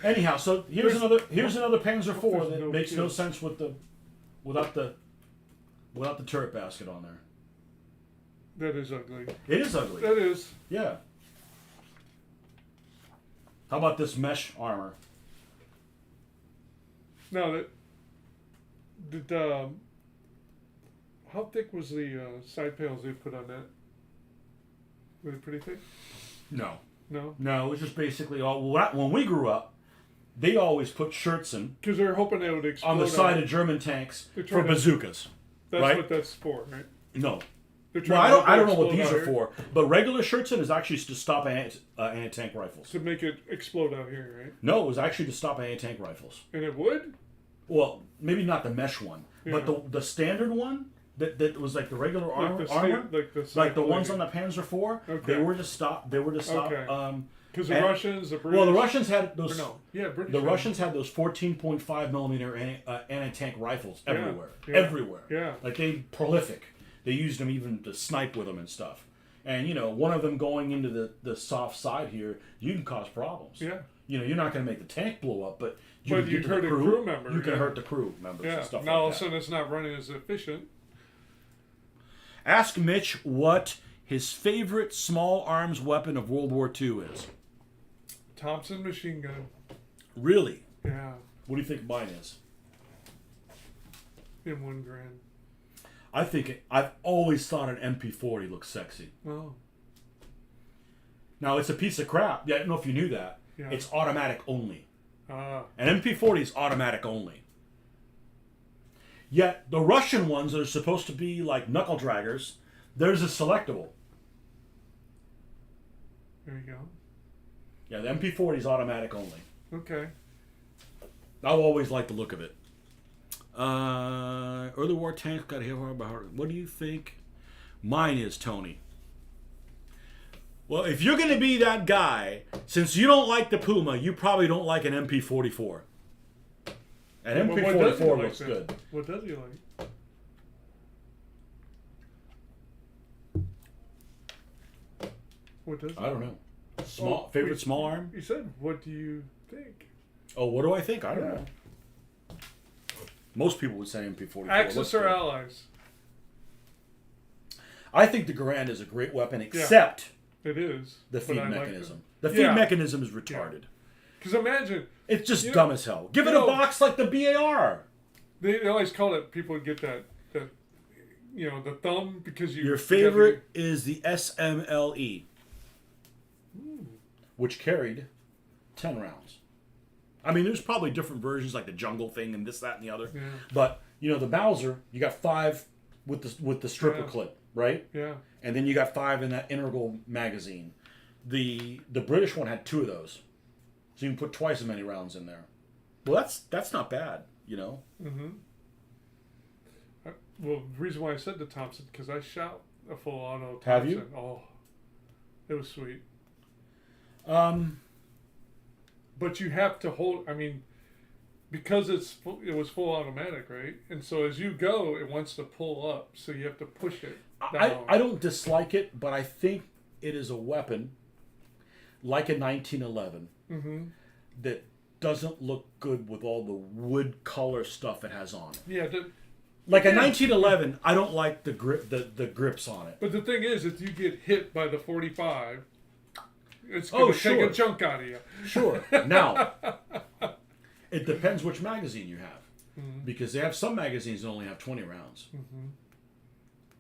anyhow, so here's another Panzer IV that makes no sense without the turret basket on there. That is ugly. It is ugly. That is. Yeah. How about this mesh armor? Now how thick was the side panels they put on that? Were they pretty thick? No. No? No, it was just basically all. When we grew up, they always put shirts in Because they're hoping they would explode on the side of German tanks They're for trying to- bazookas. That's right? what that's for, right? No. They're Well, trying to I don't know what explode these out are here for, but regular shirts in is actually to stop anti-tank rifles. to make it explode out here, right? No, it was actually to stop anti-tank rifles. And it would? Well, maybe not the mesh one, but Yeah. the standard one that was like the regular armor, like the like the ones on the Panzer IV, Okay. they were to stop. They were to stop. Okay. Because the and- Russians, the British. Well, the Russians had Or those. no. Yeah, British. The had- Russians had those 14.5 millimeter anti-tank rifles Yeah, everywhere, yeah, everywhere. yeah. Like they prolific. They used them even to snipe with them and stuff. And you know, one of them going into the soft side here, you can cause problems. Yeah. You know, you're not going to make the tank blow up, but you But can you get to hurt the a crew. crew member, You can yeah. hurt the crew members Yeah. and stuff Now all like of a that. sudden it's not running as efficient. Ask Mitch what his favorite small arms weapon of World War II is. Thompson machine gun. Really? Yeah. What do you think mine is? In $1 grand. I've always thought an MP40 looks sexy. Oh. Now it's a piece of crap. Yeah, I don't know if you knew that. Yeah. It's automatic only. Ah. An MP40 is automatic only. Yet the Russian ones that are supposed to be like knuckle draggers, theirs is selectable. There you go. Yeah, the MP40 is automatic only. Okay. I've always liked the look of it. Early war tanks got hit hard by hard. What do you think mine is, Tony? Well, if you're going to be that guy, since you don't like the Puma, you probably don't like an MP44. An Well, what does he MP44 like looks then? good. What does he like? What does he I don't know. Small Oh, favorite wait. small arm? You said, what do you think? Oh, what do I think? I don't Yeah. know. Most people would say MP44. Axis looks or good. allies? I think the Garand is a great weapon, except It is. the but feed I like mechanism. it. The feed Yeah. mechanism is retarded. Because imagine, It's just You know- dumb as hell. Give you it a know- box like the BAR. they always call it, people would get that, the thumb because you... Your favorite is the SMLE, which carried 10 rounds. I mean, there's probably different versions like the jungle thing and this, that, and the other. Yeah. But you know, the Bowser, you got 5 with the stripper Yeah. clip, right? Yeah. And then you got 5 in that integral magazine. The British one had 2 of those, so you can put twice as many rounds in there. Well, that's not bad, you know. Mm-hmm. Well, the reason why I said the Thompson, because I shot a full auto Thompson. Have you? Oh, it was sweet. But you have to hold, I mean, because it was full automatic, right? And so as you go, it wants to pull up, so you have to push it down. I don't dislike it, but I think it is a weapon like a 1911 Mm-hmm. that doesn't look good with all the wood color stuff it has on it. Yeah, Like a Yeah. 1911, I don't like the grips on it. but the thing is, if you get hit by the 45, it's Oh, going to take sure. a chunk out of you. Sure. Now, it depends which magazine you have. Mhm. Because they have some magazines that only have 20 rounds. Mm-hmm.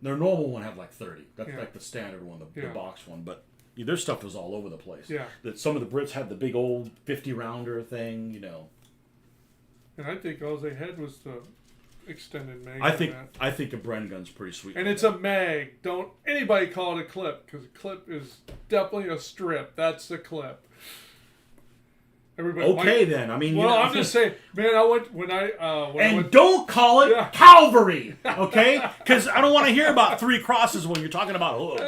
Their normal one had like 30. That's Yeah. like the standard one, the Yeah. box one. But their stuff was all over the place. Yeah. That some of the Brits had the big old 50 rounder thing, you know. And I think all they had was the extended mag. I on think that. a Bren gun's pretty sweet. And it's a mag. Don't anybody call it a clip, because a clip is definitely a strip. That's the clip. Everybody. okay then. I mean, Well, you know, I'm just saying, man. I went when I and went. don't call it Yeah. cavalry, okay? Because I don't want to hear about 3 crosses when you're talking about hooves.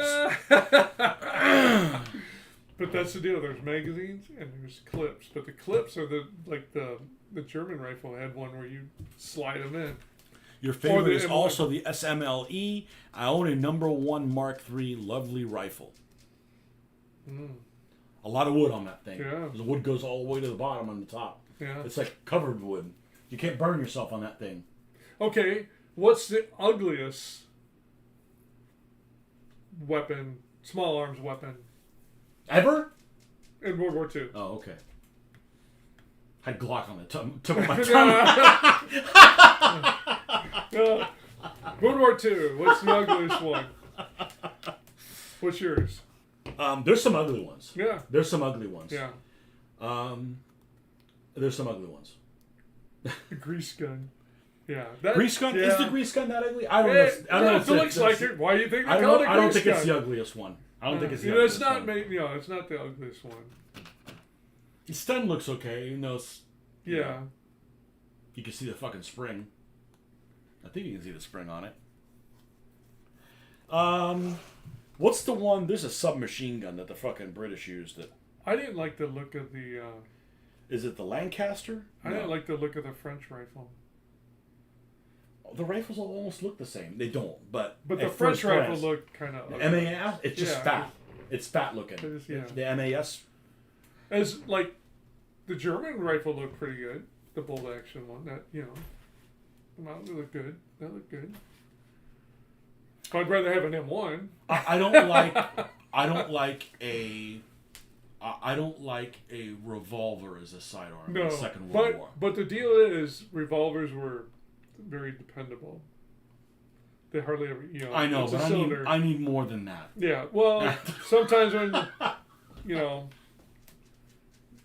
But that's the deal. There's magazines and there's clips. But the clips are the German rifle had one where you slide them in. Your favorite the is M1. also the SMLE. I own a #1 Mark III lovely rifle. A lot of wood on that thing. Yeah. The wood goes all the way to the bottom on the top. Yeah. It's like covered wood. You can't burn yourself on that thing. Okay. What's the ugliest weapon, small arms weapon Ever? in World War II? Oh, okay. Had Glock on the tip of my tongue. World War II. What's the ugliest one? What's yours? There's some ugly ones. Yeah. There's some ugly ones. Yeah. There's some ugly ones. The grease gun. Yeah. Grease gun? Yeah. Is the grease gun that ugly? I don't know. I don't know It looks like it. Why do you think they call it a grease gun? I don't think it's the ugliest one. I don't think it's the ugliest one. It's not the ugliest one. The stun looks okay. Yeah. You can see the fucking spring. I think you can see the spring on it. What's the one? There's a submachine gun that the fucking British used. I didn't like the look of the. Is it the Lancaster? I didn't like the look of the French rifle. The rifles all almost look the same. They don't, but the French rifle looked kind of. The MAS, it's just fat. It's fat looking. The MAS. As like, the German rifle looked pretty good. The bolt action one, that the mountain looked good. That looked good. I'd rather have an M1. I don't like a revolver as a sidearm in the Second World War. But the deal is, revolvers were very dependable. They hardly ever, I know, but I need more than that. Yeah, well, sometimes when,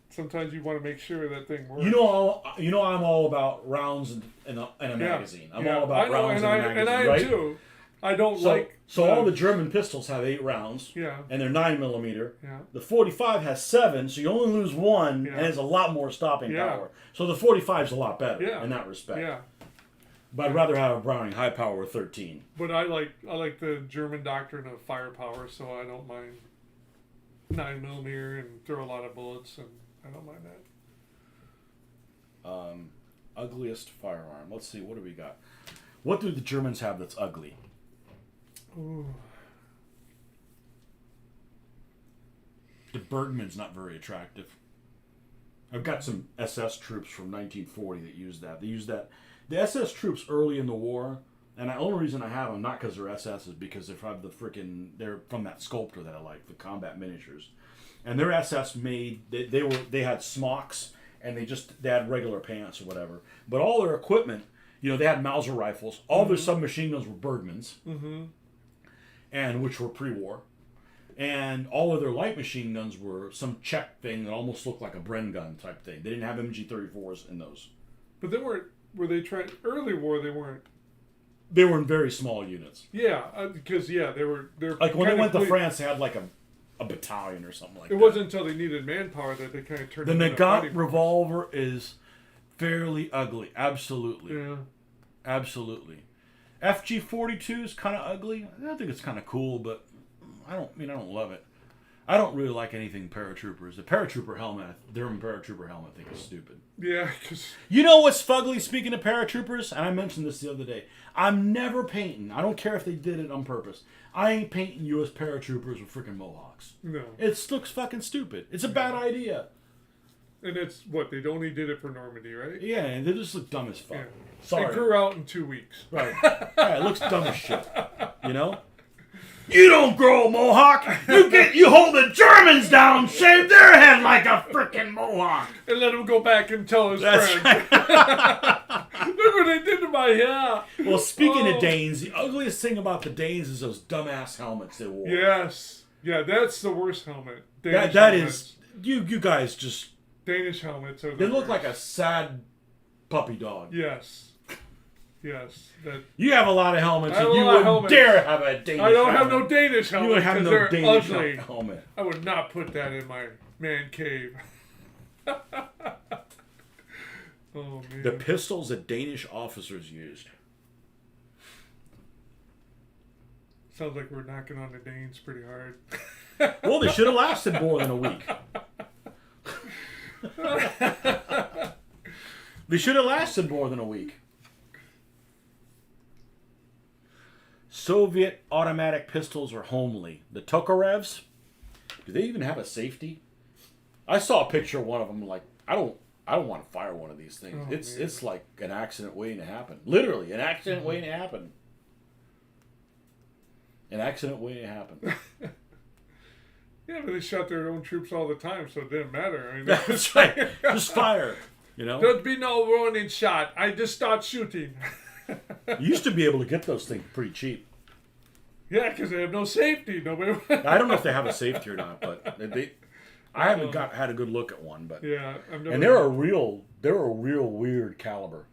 sometimes you want to make sure that thing works. I'm all about rounds in a magazine. I'm all about rounds in a magazine, and I right? too. I don't So all the German pistols have 8 rounds. Yeah. And they're 9mm. Yeah. The 45 has 7, so you only lose 1, and it's a lot more stopping power. So the 45 is a lot better in that respect. Yeah. But I'd rather have a Browning high power 13. But I like the German doctrine of firepower, so I don't mind 9mm and throw a lot of bullets, and I don't mind that. Ugliest firearm. Let's see, what do we got? What do the Germans have that's ugly? Ooh. The Bergmann's not very attractive. I've got some SS troops from 1940 that used that. They used that. The SS troops early in the war, and the only reason I have them, not because they're SS, is because they're from that sculptor that I like, the Combat Miniatures. And their SS made, they had smocks, and they had regular pants or whatever. But all their equipment, they had Mauser rifles. All their submachine guns were Bergmann's. Mm-hmm. And which were pre-war, and all of their light machine guns were some Czech thing that almost looked like a Bren gun type thing. They didn't have MG34s in those. But they weren't. Were they trying early war? They weren't. They were in very small units. Yeah, because they were. Like when they went to France, they had like a battalion or something like that. It wasn't until they needed manpower that they kind of turned. The Nagant revolver is fairly ugly. Absolutely. Yeah. Absolutely. FG-42 is kind of ugly. I think it's kind of cool, but I don't love it. I don't really like anything paratroopers. The paratrooper helmet, German paratrooper helmet, I think is stupid. Yeah, because... You know what's fugly, speaking of paratroopers? And I mentioned this the other day. I'm never painting. I don't care if they did it on purpose. I ain't painting U.S. paratroopers with freaking mohawks. No. It looks fucking stupid. It's a bad idea. And it's what? They only did it for Normandy, right? Yeah, and they just look dumb as fuck. Yeah. Sorry. It grew out in 2 weeks. Right. Yeah, it looks dumb as shit. You know? You don't grow a mohawk. You hold the Germans down, shave their head like a frickin' mohawk, and let him go back and tell his friends. Right. Look what they did to my hair. Well, speaking of Danes, the ugliest thing about the Danes is those dumbass helmets they wore. Yes. Yeah, that's the worst helmet. That is. You guys just. Danish helmets are. They look like a sad puppy dog. Yes. Yes. You have a lot of helmets, and you wouldn't dare have a Danish helmet. I don't have no Danish helmet. You would have no Danish ugly. helmet. I would not put that in my man cave. Oh, man. The pistols that Danish officers used. Sounds like we're knocking on the Danes pretty hard. Well, they should have lasted more than a week. They should have lasted more than a week. Soviet automatic pistols are homely. The Tokarevs, do they even have a safety? I saw a picture of one of them. Like, I don't want to fire one of these things. Oh, it's like an accident waiting to happen. Literally, an accident waiting to happen. An accident waiting to happen. Yeah, but they shot their own troops all the time, so it didn't matter. I mean, that's right. Just fire. You know, There'd be no warning shot. I just start shooting. you used to be able to get those things pretty cheap. Yeah, because they have no safety. Nobody. I don't know if they have a safety or not, but I haven't had a good look at one, but Yeah, I've never. and they're a real weird caliber.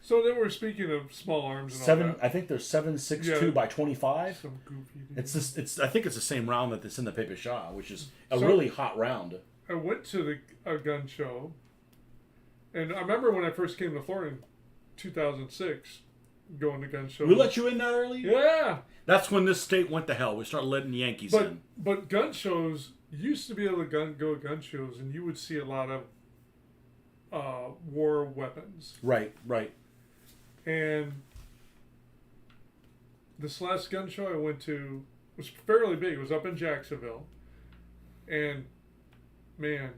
So then we're speaking of small arms and all that. I think they're 7.62 Yeah. by 25. Some goofy. It's this. I think it's the same round that's in the paper shot, which is a So- really hot round. I went to a gun show, and I remember when I first came to Florida in 2006, going to gun shows. We let you in that early. Yeah, That's when this state went to hell. We started letting the Yankees in. but gun shows, you used to be able to go to gun shows, and you would see a lot of war weapons. Right. And this last gun show I went to was fairly big. It was up in Jacksonville. And, man,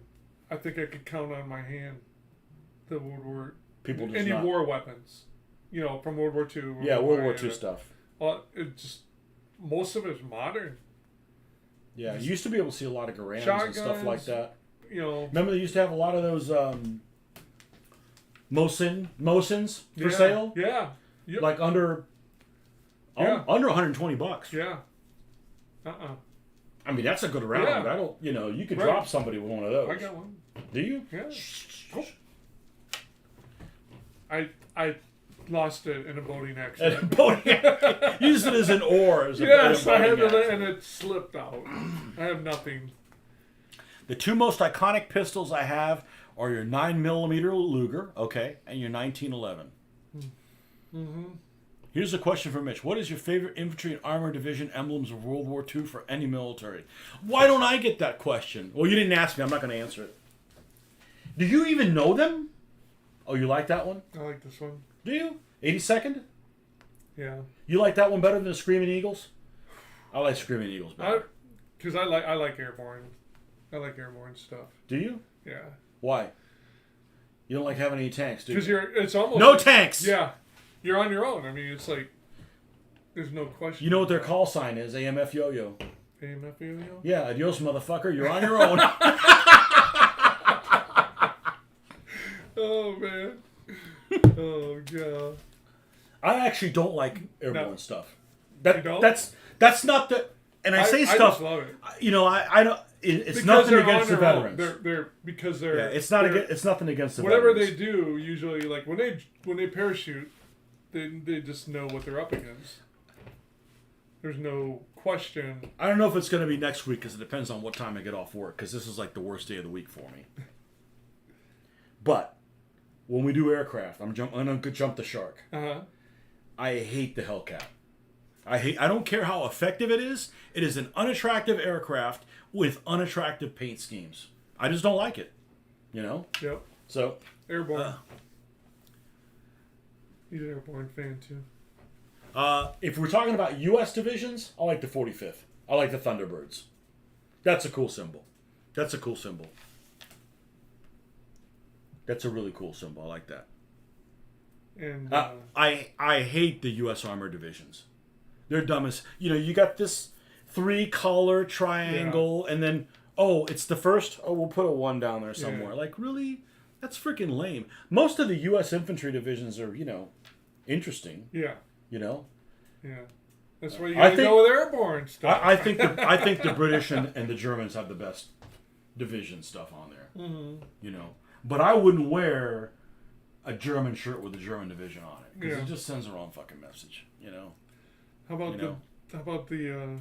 I think I could count on my hand the People just any not. war weapons. You know, from World War II. Yeah, World War II stuff. It just, most of it's modern. Yeah, you used to be able to see a lot of Garans and stuff like Shotguns. that. You know. Remember they used to have a lot of those Mosins for Yeah, sale? Yeah. Yep. Like under under $120. Yeah. I mean, that's a good round. Yeah. I don't, you could Right. drop somebody with one of those. I got one. Do you? Yeah. I lost it in a boating accident. And boating, use it as an oar. Yes, I had to, and it slipped out. I have nothing. The two most iconic pistols I have are your 9mm Luger, okay, and your 1911. Mm-hmm. Here's a question for Mitch. What is your favorite infantry and armor division emblems of World War II for any military? Why don't I get that question? Well, you didn't ask me. I'm not going to answer it. Do you even know them? Oh, you like that one? I like this one. Do you? 82nd? Yeah. You like that one better than the Screaming Eagles? I like Screaming Eagles better. Because I like airborne. I like airborne stuff. Do you? Yeah. Why? You don't like having any tanks, do you? Because it's almost No like, tanks! Yeah. You're on your own. I mean, it's like there's no question. You know what their call sign is? AMF Yo-Yo. AMF yo-yo? Yeah, adios, motherfucker. You're on your own. Oh man. Oh god. I actually don't like airborne No. stuff. You don't? That's not the. And I say I stuff. just love it. I don't. It's Because nothing they're against the on their own. veterans. They're because they're. Yeah, it's not. they're- It's nothing against the Whatever veterans. they do, usually, like when they parachute, they just know what they're up against. There's no question. I don't know if it's going to be next week because it depends on what time I get off work. Because this is like the worst day of the week for me. But when we do aircraft, I'm going to jump the shark. I hate the Hellcat. I don't care how effective it is. It is an unattractive aircraft with unattractive paint schemes. I just don't like it. Yep. So Airborne. He's an airborne fan too. if we're talking about U.S. divisions, I like the 45th. I like the Thunderbirds. That's a cool symbol. That's a cool symbol. That's a really cool symbol. I like that. And I hate the U.S. Armored Divisions. They're dumb as... you got this 3-color triangle, and then, it's the first? Oh, we'll put a 1 down there somewhere. Yeah. Like, really? That's freaking lame. Most of the U.S. infantry divisions are, interesting. yeah. Yeah. That's why you I gotta think- go with airborne stuff. I think the British and the Germans have the best division stuff on there. Mm-hmm. But I wouldn't wear a German shirt with a German division on it because Yeah. it just sends the wrong fucking message. How about the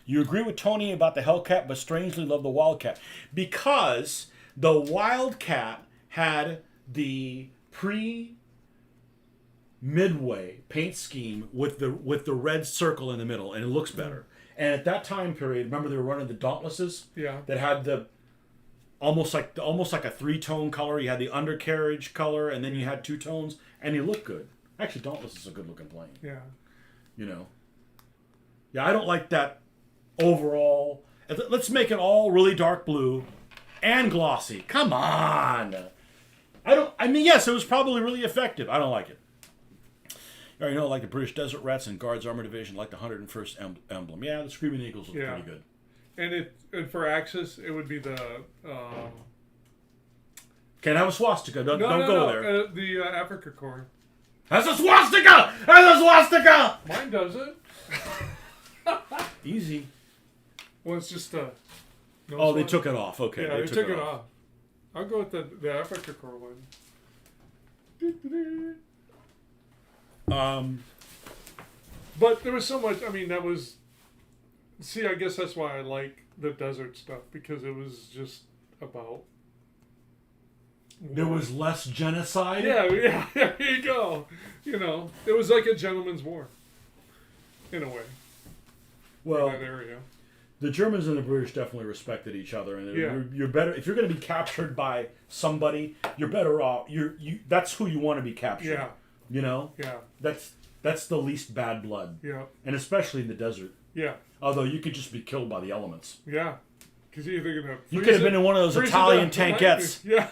You agree with Tony about the Hellcat, but strangely love the Wildcat because the Wildcat had the Midway paint scheme with the red circle in the middle, and it looks better. And at that time period, remember they were running the Dauntlesses that had the almost like a 3-tone color. You had the undercarriage color, and then you had 2 tones, and it looked good. Actually, Dauntless is a good looking plane. Yeah. Yeah, I don't like that overall. Let's make it all really dark blue and glossy. Come on. Yes, it was probably really effective. I don't like it. You already know, like the British Desert Rats and Guards Armored Division, like the 101st emblem. Yeah, the Screaming Eagles look pretty good. And for Axis, it would be the Can't have a swastika. Don't go there. The Africa Corps. That's a swastika! That's a swastika! Mine doesn't. Easy. Well, it's just a. No Oh, they took it off. Okay. Yeah, they took it off. I'll go with the Africa Corps one. But there was so much. I mean, that was. See, I guess that's why I like the desert stuff, because it was just about. There was less genocide? Yeah, there you go. You know, it was like a gentleman's war. In a way. Well, in that area. The Germans and the British definitely respected each other, and you're better if you're going to be captured by somebody. You're better off. That's who you want to be captured. Yeah. You know. Yeah. That's the least bad blood. Yeah. And especially in the desert. Yeah. Although you could just be killed by the elements. Yeah. Because you're either gonna. You could have been in one of those Italian tankettes. Yeah.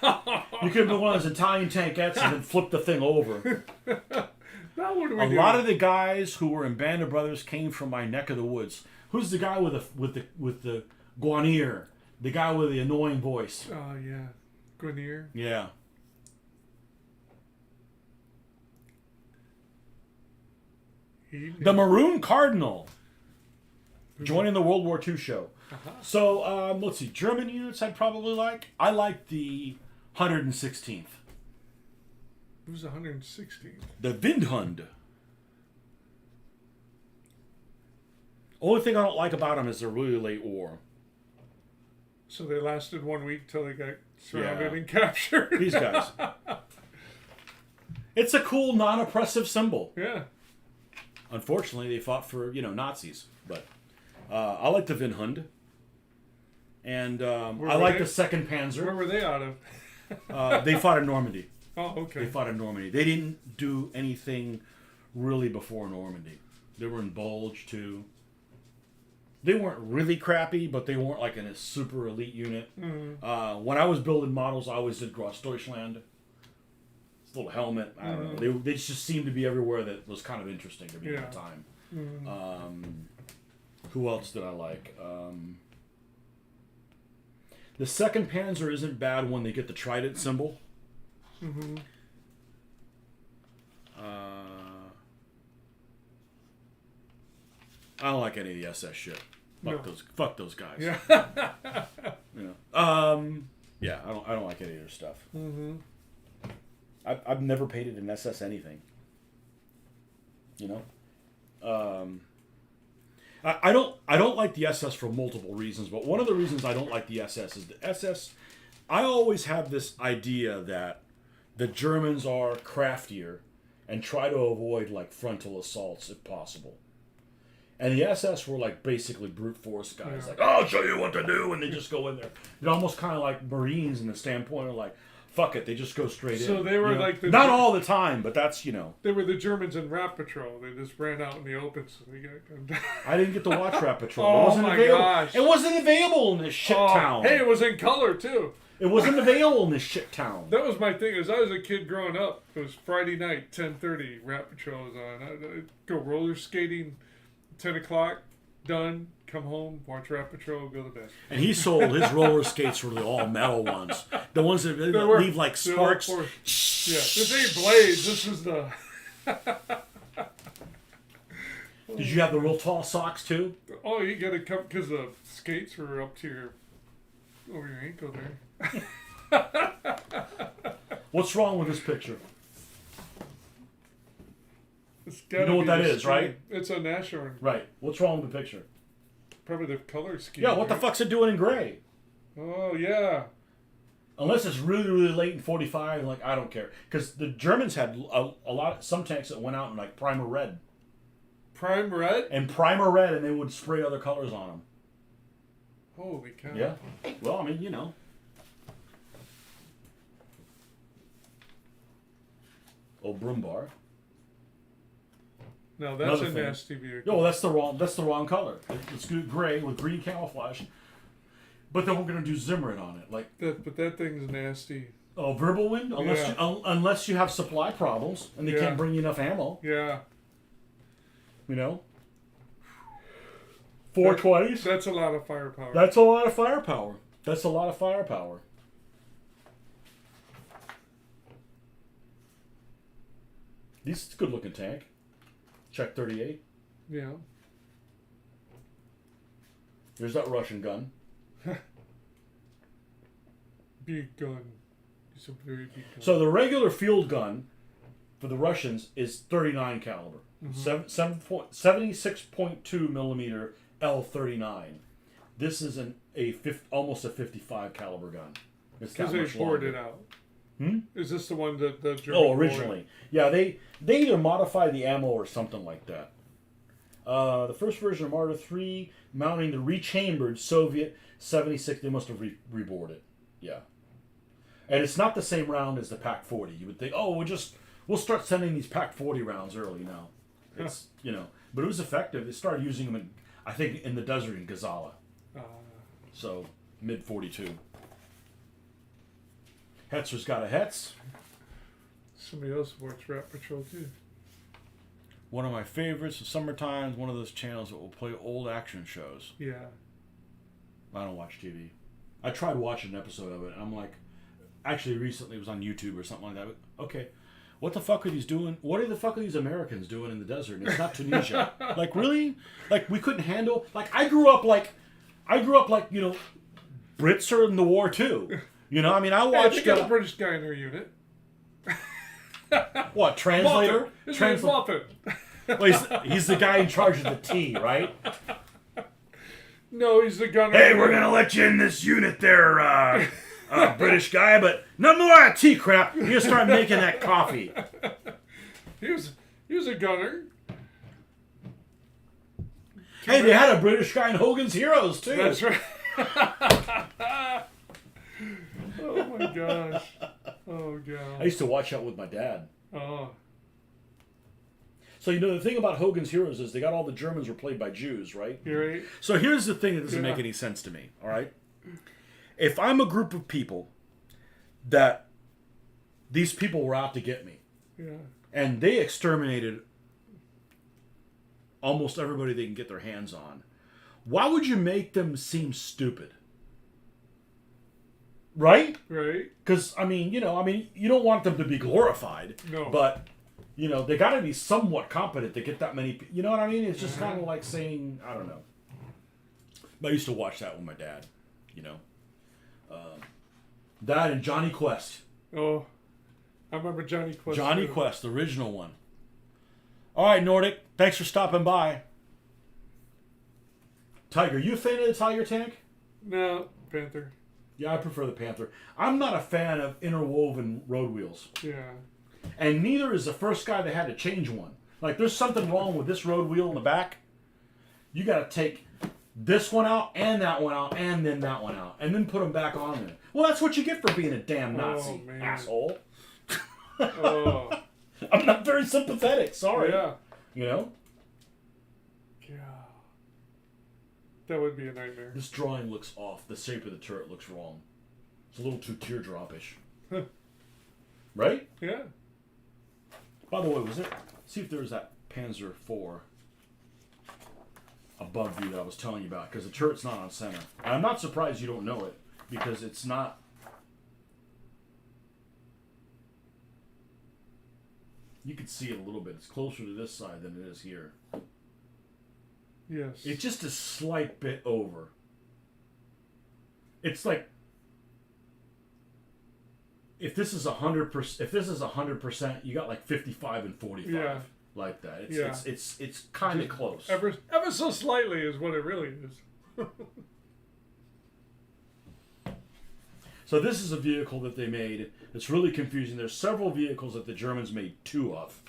You could have been one of those Italian tankettes and then flip the thing over. Now what do we A do? lot of the guys who were in Band of Brothers came from my neck of the woods. Who's the guy with the guanier? The guy with the annoying voice. Oh yeah, Guinier. Yeah. The Maroon Cardinal. Joining the World War II show. Uh-huh. So let's see. German units I'd probably like. I like the 116th. Who's 116th? The Windhund. Only thing I don't like about them is they're really late war. So they lasted 1 week till they got surrounded Yeah. and captured. These guys. It's a cool, non-oppressive symbol. Yeah. Unfortunately, they fought for, Nazis. But I like the Windhund. And I like the 2nd Panzer. Where were they out of? They fought in Normandy. Oh, okay. They fought in Normandy. They didn't do anything really before Normandy. They were in Bulge, too. They weren't really crappy, but they weren't like in a super elite unit. Mm-hmm. When I was building models, I always did Grossdeutschland. This little helmet. I don't know. They just seemed to be everywhere that was kind of interesting to me at the time. Mm-hmm. Who else did I like? The 2nd Panzer isn't bad when they get the trident symbol. Mm-hmm. I don't like any of the SS shit. Fuck those guys. Yeah. Yeah, I don't like any of their stuff. Mm-hmm. I've never painted an SS anything. I don't like the SS for multiple reasons, but one of the reasons I don't like the SS is the SS. I always have this idea that the Germans are craftier and try to avoid like frontal assaults if possible. And the SS were like basically brute force guys, like, I'll show you what to do, and they just go in there. They're almost kind of like Marines in the standpoint of like, fuck it, they just go straight in. So they were like the not all the time, but that's They were the Germans in Rat Patrol. They just ran out in the open, so they got gunned down. I didn't get to watch Rat Patrol. Oh it wasn't my available. gosh! It wasn't available in this shit town. Hey, it was in color too. It wasn't available in this shit town. That was my thing. As I was a kid growing up, it was Friday night, 10:30. Rat Patrol was on. I'd go roller skating, 10 o'clock, done. Come home, watch Rat Patrol, go to bed. And he sold his roller skates were the all metal ones, the ones that leave like sparks. Yeah, this ain't blades. This is the. Did you have the real tall socks too? Oh, you gotta come because the skates were up to over your ankle there. What's wrong with this picture? It's You know what that is, right? It's a Nashorn. Right. What's wrong with the picture? Probably the color scheme. Yeah, what the fuck's it doing in gray? Oh, yeah. Unless it's really, really late in 45, like, I don't care. Because the Germans had a lot, some tanks that went out in, like, primer red. Prime red? And primer red, and they would spray other colors on them. Holy cow. Yeah. Well, I mean, Old Brumbar. No, that's Another a thing. nasty vehicle. No, that's the wrong color. It's gray with green camouflage. But then we're gonna do Zimmerit on it, like. But that thing's nasty. Oh, verbal wind? Unless you have supply problems and they can't bring you enough ammo. Yeah. 420s. That's a lot of firepower. That's a lot of firepower. This good looking tank. Check 38. Yeah. There's that Russian gun. Big gun. It's a very big gun. So the regular field gun for the Russians is 39 caliber. Mhm. 76.2 millimeter L39. This is almost a 55 caliber gun. It's that Because they much poured longer. it out. Hmm? Is this the one that the German Oh, poured? originally. Yeah, they either modified the ammo or something like that. The first version of Marder 3 mounting the rechambered Soviet 76. They must have rebored it. Yeah. And it's not the same round as the Pac 40. You would think, oh, we'll start sending these Pac 40 rounds early now. It's but it was effective. They started using them in the desert in Gazala. So mid 42. Hetzer's got a Hetz. Somebody else watched Rat Patrol too. One of my favorites of summertime. One of those channels that will play old action shows. Yeah. I don't watch TV. I tried watching an episode of it, and I'm like, actually recently it was on YouTube or something like that. But, okay, what the fuck are these doing? What the fuck are these Americans doing in the desert? And it's not Tunisia. Like, really? Like, we couldn't handle. Like, I grew up like Brits are in the war too. You know, I mean, I watched. They got a British guy in their unit. What, translator? His name's Muffin. Well, he's the guy in charge of the tea, right? No, he's the gunner. Hey, we're gonna let you in this unit there, British guy, but no more of that tea crap. You just start making that coffee. He was a gunner. Hey, they had a British guy in Hogan's Heroes too. That's right. Oh my gosh. Oh I god. used to watch that with my dad. Oh. So the thing about Hogan's Heroes is they got all the Germans were played by Jews, right? You're right. So here's the thing that doesn't Yeah. make any sense to me. All right, if I'm a group of people that these people were out to get me, Yeah. and they exterminated almost everybody they can get their hands on, why would you make them seem stupid? Right? Right. Because you don't want them to be glorified. No. But they got to be somewhat competent to get that many. You know what I mean? It's just kind of like saying, I don't know. But I used to watch that with my dad. That and Johnny Quest. Oh, I remember Johnny Quest. Johnny too. Quest, the original one. All right, Nordic. Thanks for stopping by. Tiger, you a fan of the Tiger tank? No, Panther. Yeah, I prefer the Panther. I'm not a fan of interwoven road wheels. Yeah. And neither is the first guy that had to change one. Like, there's something wrong with this road wheel in the back. You got to take this one out, and that one out, and then that one out, and then put them back on there. Well, that's what you get for being a damn Nazi, man. asshole. Oh. I'm not very sympathetic, sorry. Yeah. Yeah. That would be a nightmare. This drawing looks off. The shape of the turret looks wrong. It's a little too teardrop-ish. Right? Yeah. By the way, see if there's that Panzer IV above view that I was telling you about, because the turret's not on center. And I'm not surprised you don't know it, because it's not. You can see it a little bit. It's closer to this side than it is here. Yes. It's just a slight bit over. It's like if this is 100%. If this is 100%, you got like 55 and 45, Yeah. like that. It's kind of close. Ever so slightly is what it really is. So this is a vehicle that they made. It's really confusing. There's several vehicles that the Germans made two of,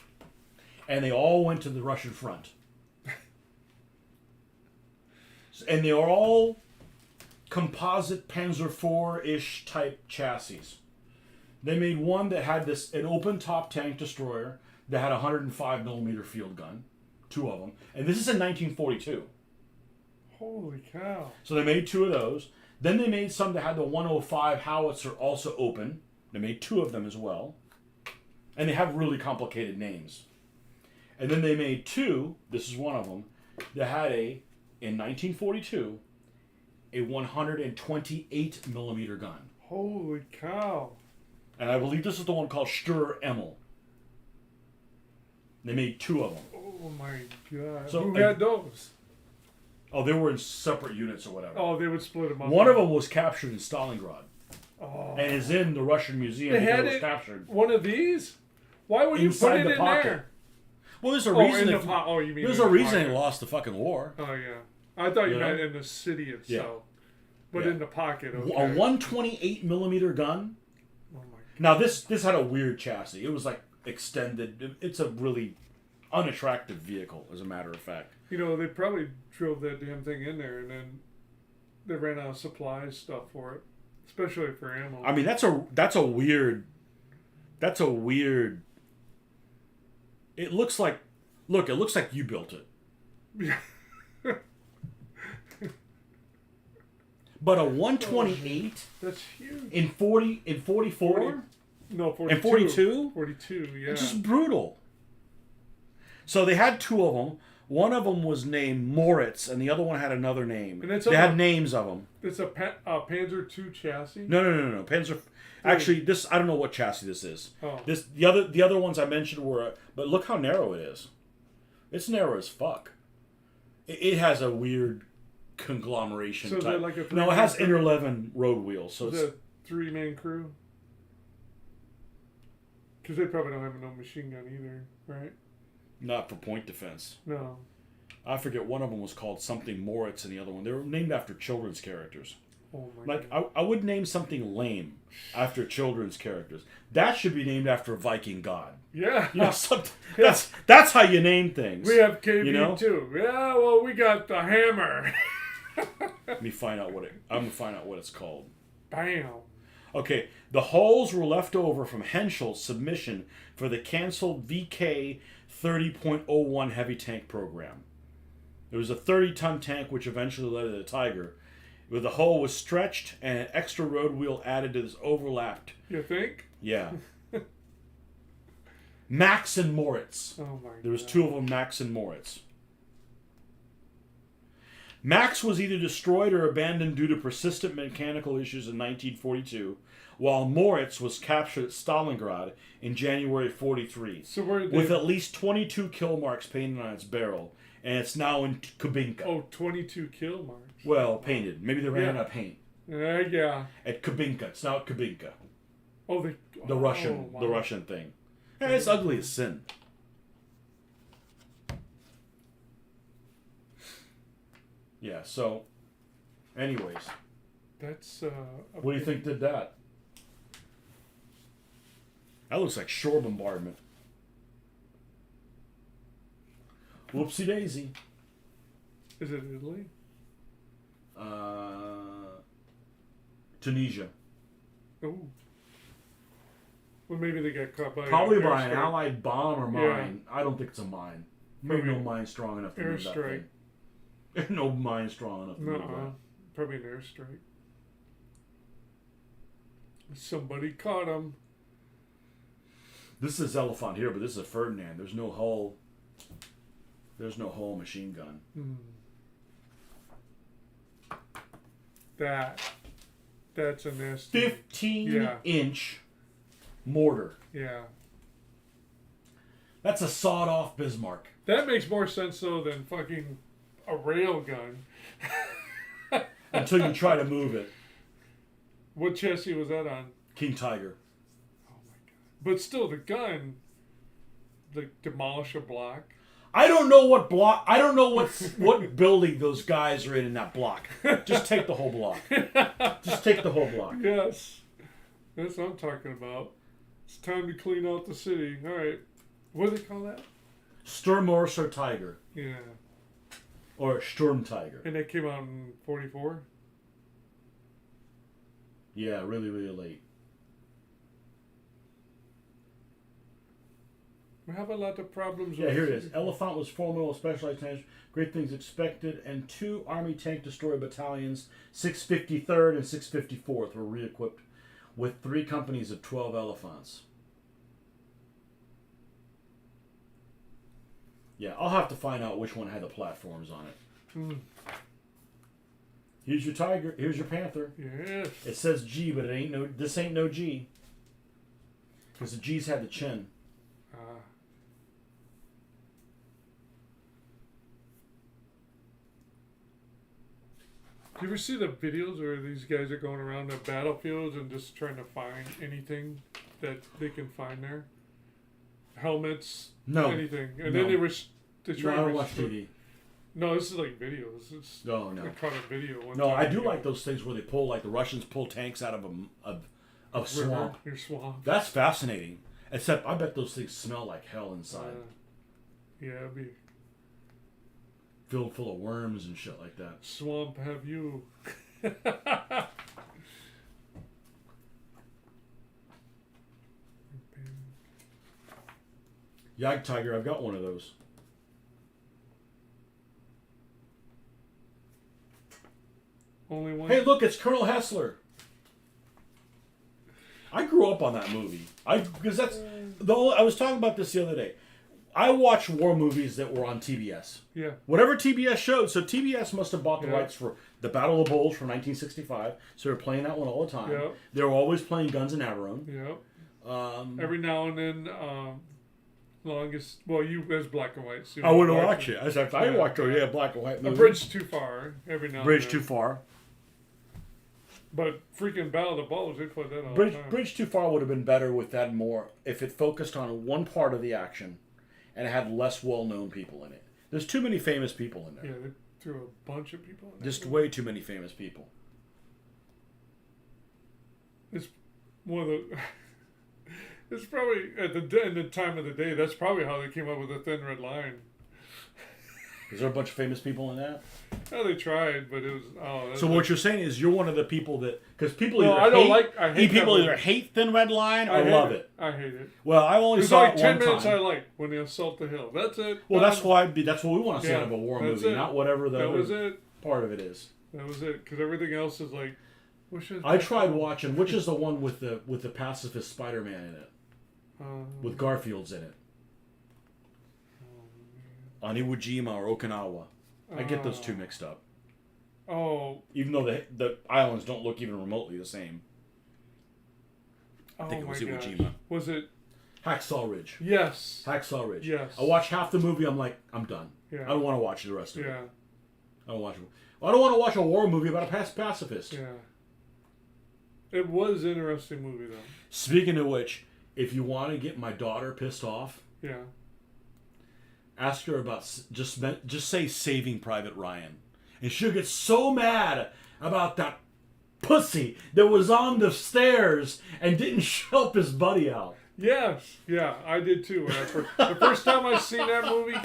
and they all went to the Russian front. And they are all composite Panzer IV-ish type chassis. They made one that had an open top tank destroyer that had a 105 millimeter field gun, two of them, and this is in 1942. Holy cow! So they made two of those. Then they made some that had the 105 howitzer also open. They made two of them as well, and they have really complicated names. And then they made two. This is one of them that had in 1942, a 128 millimeter gun. Holy cow! And I believe this is the one called Stur Emil. They made 2 of them. Oh my god! So, who had those? Oh, they were in separate units or whatever. Oh, they would split them up. One of them was captured in Stalingrad Oh. and is in the Russian museum. They because had it was it. captured One of these. Why would you put inside it the in pocket. there? Well, there's a Oh, reason. in the oh, you mean There's in a the reason pocket. they lost the fucking war. Oh yeah, I thought you You meant know? in the city itself, Yeah. but Yeah. in the pocket. Okay. A 128 millimeter gun. Oh my god. Now this had a weird chassis. It was like extended. It's a really unattractive vehicle, as a matter of fact. You know, they probably drove that damn thing in there, and then they ran out of supplies stuff for it, especially for ammo. I mean, that's a weird. It looks like you built it. But a 128 That's huge. in 44 No, 42. and 42, 42, yeah. it's just brutal. So they had 2 of them. One of them was named Moritz, and the other one had another name. And it's They had names of them. It's a Panzer II chassis. No. Panzer. Actually, this I don't know what chassis this is. Oh. The other ones I mentioned were, but look how narrow it is. It's narrow as fuck. It has a weird conglomeration. So is type. it like a No, it has 3-man crew? inter-11 road wheels. So Is it's it a 3-man crew? Because they probably don't have no machine gun either, right? not for point defense. No. I forget, one of them was called something Moritz and the other one. They were named after children's characters. Oh my Like, god. I would name something lame after children's characters. That should be named after a Viking god. Yeah. You know, that's how you name things. We have KB you know? too. Yeah, well, we got the hammer. Let me find out I'm gonna find out what it's called. Bam. Okay, the hulls were left over from Henschel's submission for the canceled VK 30.01 heavy tank program. It was a 30-ton tank which eventually led to the Tiger, where the hull was stretched and an extra road wheel added to this overlapped. You think? Yeah. Max and Moritz. Oh my god. There was 2 of them, Max and Moritz. Max was either destroyed or abandoned due to persistent mechanical issues in 1942, while Moritz was captured at Stalingrad in January 43, So where did with they... at least 22 kill marks painted on its barrel, and it's now in Kubinka. Oh, 22 kill marks. Well, painted. Maybe they ran out of paint. Yeah. At Kubinka. It's now at Kubinka. Oh, the The Russian, wow. the Russian thing. And it's ugly as sin. Yeah. So, anyways, That's what do you think did that? That looks like shore bombardment. Whoopsie daisy. Is it Italy? Tunisia. Oh. Well, maybe they got caught by Probably an by an airstrike. Allied bomb or Yeah. mine. I don't think it's a mine. Maybe Probably no mine strong enough to move that airstrike. thing. No mine strong enough to move Nuh-uh. that. Probably an airstrike. Somebody caught him. This is Elephant here, but this is a Ferdinand. There's no hull. There's no hull machine gun. That's a nasty. 15-inch mortar. Yeah. That's a sawed-off Bismarck. That makes more sense though than fucking a rail gun. Until you try to move it. What chassis was that on? King Tiger. Oh my god! But still, the gun, like demolish a block. I don't know what block. I don't know what building those guys are in that block. Just take the whole block. Just take the whole block. Yes, that's what I'm talking about. It's time to clean out the city. All right, what do they call that? Sturmorser Tiger. Yeah. Or Sturm Tiger. And that came out in 44? Yeah, really, really late. We have a lot of problems Yeah, with... here it is. Elephant was formal with specialized tanks, great things expected, and 2 Army Tank Destroyer battalions, 653rd and 654th, were re-equipped with 3 companies of 12 Elephants. Yeah, I'll have to find out which one had the platforms on it. Here's your Tiger. Here's your Panther. Yes. It says G, but it ain't no. This ain't no G. Because the G's had the chin. You ever see the videos where these guys are going around the battlefields and just trying to find anything that they can find there? Helmets, No. anything, and No. then they No, try I to don't watch TV. No, this is like videos. It's No, no. I caught a video. One No, time. I do like those things where they pull, like the Russians pull tanks out of a swamp. Your swamp. That's fascinating. Except I bet those things smell like hell inside. Yeah, it'd be Filled full of worms and shit like that. swamp. Have you? Yag Tiger, I've got one of those. Only one. Hey, look, it's Colonel Hessler. I grew up on that movie. Because that's I was talking about this the other day. I watched war movies that were on TBS. Yeah. Whatever TBS showed. So TBS must have bought the Yeah. rights for the Battle of the Bulge from 1965. So they were playing that one all the time. Yeah. They were always playing Guns and Navarone. Yeah. Every now and then, longest. Well, you as black and white. So I wouldn't watch it. I Yeah. watched a black and white A movie. Bridge Too Far. Every now. Bridge and Too then. Far. But freaking Battle of the Bulge, they put that on. Bridge Too Far would have been better with that more if it focused on one part of the action and it had less well-known people in it. There's too many famous people in there. Yeah, they threw a bunch of people in there. Just way too many famous people. It's one of the. It's probably at the time of the day. That's probably how they came up with the Thin Red Line. Is there a bunch of famous people in that? Oh, they tried, but it was. Oh, that's So what you're saying is you're one of the people that because people No, either I don't hate, like- I hate people that either movie. hate Thin Red Line or I hate love it. I hate it. Well, I only There's saw like it 10 one minutes time. I like when they assault the hill. That's it. Well, that's Done. that's what we want to see Yeah, out of a war that's movie, it. not whatever the That was other it. part of it is. That was it. Because everything else is like. I tried watching which is the one with the pacifist Spider-Man in it with Garfield's in it on Iwo Jima or Okinawa. I get those two mixed up. Oh. Even though the islands don't look even remotely the same. I think it was Iwo gosh. Jima. Was it? Hacksaw Ridge. Yes. Hacksaw Ridge. Yes. I watched half the movie. I'm like, I'm done. Yeah. I don't want to watch the rest of it. Yeah. I don't watch it. I don't want to watch a war movie about a pacifist. Yeah. It was an interesting movie though. Speaking of which, if you want to get my daughter pissed off, Yeah. ask her about just say Saving Private Ryan, and she'll get so mad about that pussy that was on the stairs and didn't help his buddy out. Yes, yeah, I did too. When the first time I seen that movie,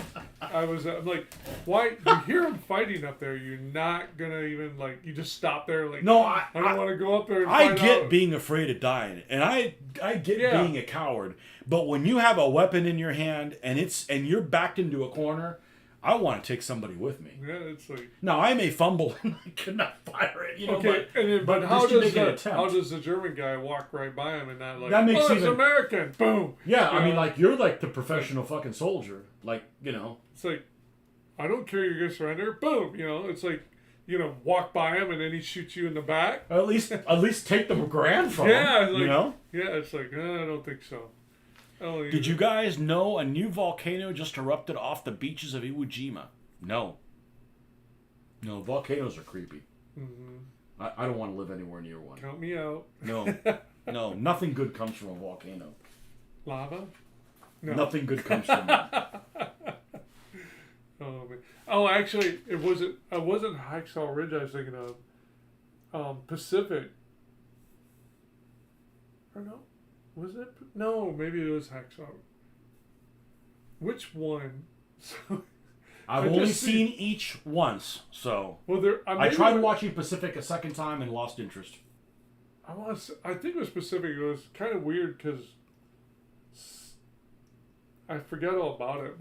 I'm like, why? You hear them fighting up there. You're not gonna even like. You just stop there. Like, No, I don't want to go up there. And I find get out. being afraid of dying, and I get Yeah. being a coward. But when you have a weapon in your hand and you're backed into a corner, I want to take somebody with me. Yeah, it's like. Now I may fumble and I cannot fire it, you know. Okay, but how just to does make an attempt. how does the German guy walk right by him and not like? That makes oh, it's even- American. Boom. Yeah, You I mean, know? like you're like the professional fucking soldier, like It's like, I don't care. You're gonna surrender. Boom. You know, it's like. You know, walk by him and then he shoots you in the back. At least take the grand from Yeah, him. like, You know. Yeah, it's like I don't think so. Did you guys know a new volcano just erupted off the beaches of Iwo Jima? No. No, volcanoes are creepy. Mm-hmm. I don't want to live anywhere near one. Count me out. No, no, nothing good comes from a volcano. Lava? No. Nothing good comes from it. Oh man. Oh, actually, it wasn't Hacksaw Ridge. I was thinking of Pacific. Or no, was it? No, maybe it was Hacksaw. Which one? I've I only just seen each once, so Well, there. I tried watching Pacific a second time and lost interest. I think it was Pacific. It was kind of weird because I forgot all about it.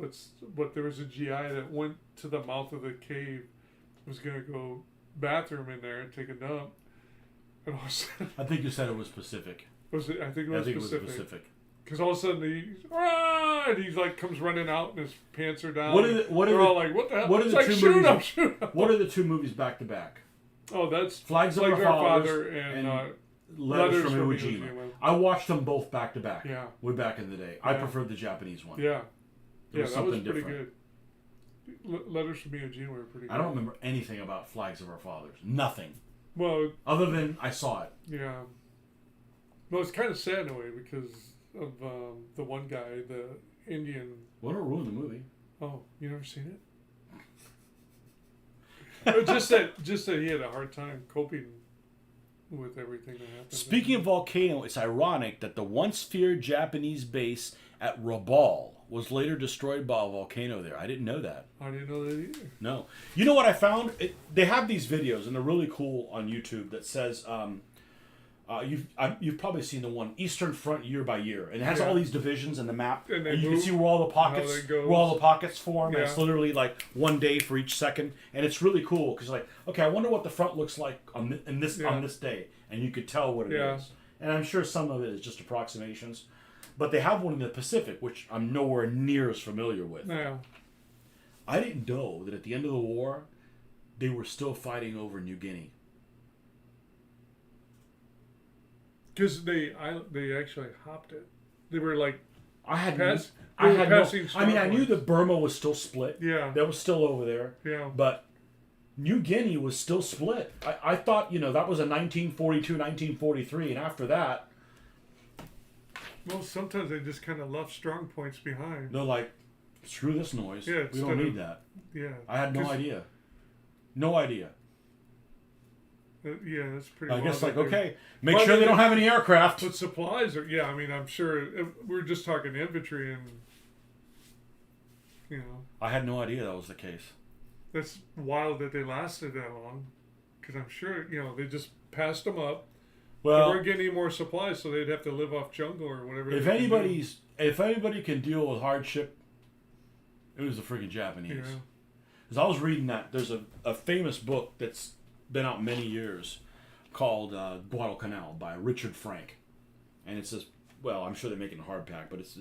But there was a GI that went to the mouth of the cave, was gonna go bathroom in there and take a dump, and all of a sudden, I think you said it was Pacific. was it? I think it was Pacific. Because all of a sudden and he's like comes running out and his pants are down. They're all like, what the hell? What are It's the like, two shoot movies? him, shoot him. What are the two movies back to back? Oh, that's Flags of Our Our Father and and Letters from Iwo Iwo Jima. Jima. I watched them both back to back. Yeah. Way back in the day. I Yeah. preferred the Japanese one. Yeah. There Yeah, that was something pretty different. good. Letters from Me and Gene were pretty good. I don't remember anything about Flags of Our Fathers. Nothing. Well, Other than I saw it. yeah. Well, it's kind of sad in a way because of the one guy, the Indian. Well, don't ruin the movie. Oh, you never seen it? But just that he had a hard time coping with everything that happened. Speaking of volcano, it's ironic that the once feared Japanese base at Rabaul was later destroyed by a volcano there. I didn't know that. I didn't know that either. No. You know what I found? They have these videos, and they're really cool on YouTube that says, you've probably seen the one, Eastern Front year by year. And it has all these divisions in the map. And you can see where all the pockets form. Yeah. And it's literally like 1 day for each second. And it's really cool because like, okay, I wonder what the front looks like on this day. And you could tell what it is. And I'm sure some of it is just approximations. But they have one in the Pacific, which I'm nowhere near as familiar with. Yeah. I didn't know that at the end of the war, they were still fighting over New Guinea. Because they actually hopped it. They were like I knew that Burma was still split. Yeah. That was still over there. Yeah. But New Guinea was still split. I thought, that was a 1942, 1943, and after that, Well, sometimes they just kind of left strong points behind. they're like, screw this noise. Yeah, we don't need that. Yeah. I had no idea. No idea. Yeah, that's pretty. I guess wild like, that okay, make sure they don't have any aircraft. But supplies are, yeah, I mean, I'm sure, we're just talking infantry and, I had no idea that was the case. that's wild that they lasted that long. Because I'm sure, they just passed them up. Well, they weren't getting any more supplies, so they'd have to live off jungle or whatever. if anybody can deal with hardship, it was the freaking Japanese. Yeah. Because I was reading that there's a famous book that's been out many years called Guadalcanal by Richard Frank, and it's this. Well, I'm sure they're making a hardback, but it's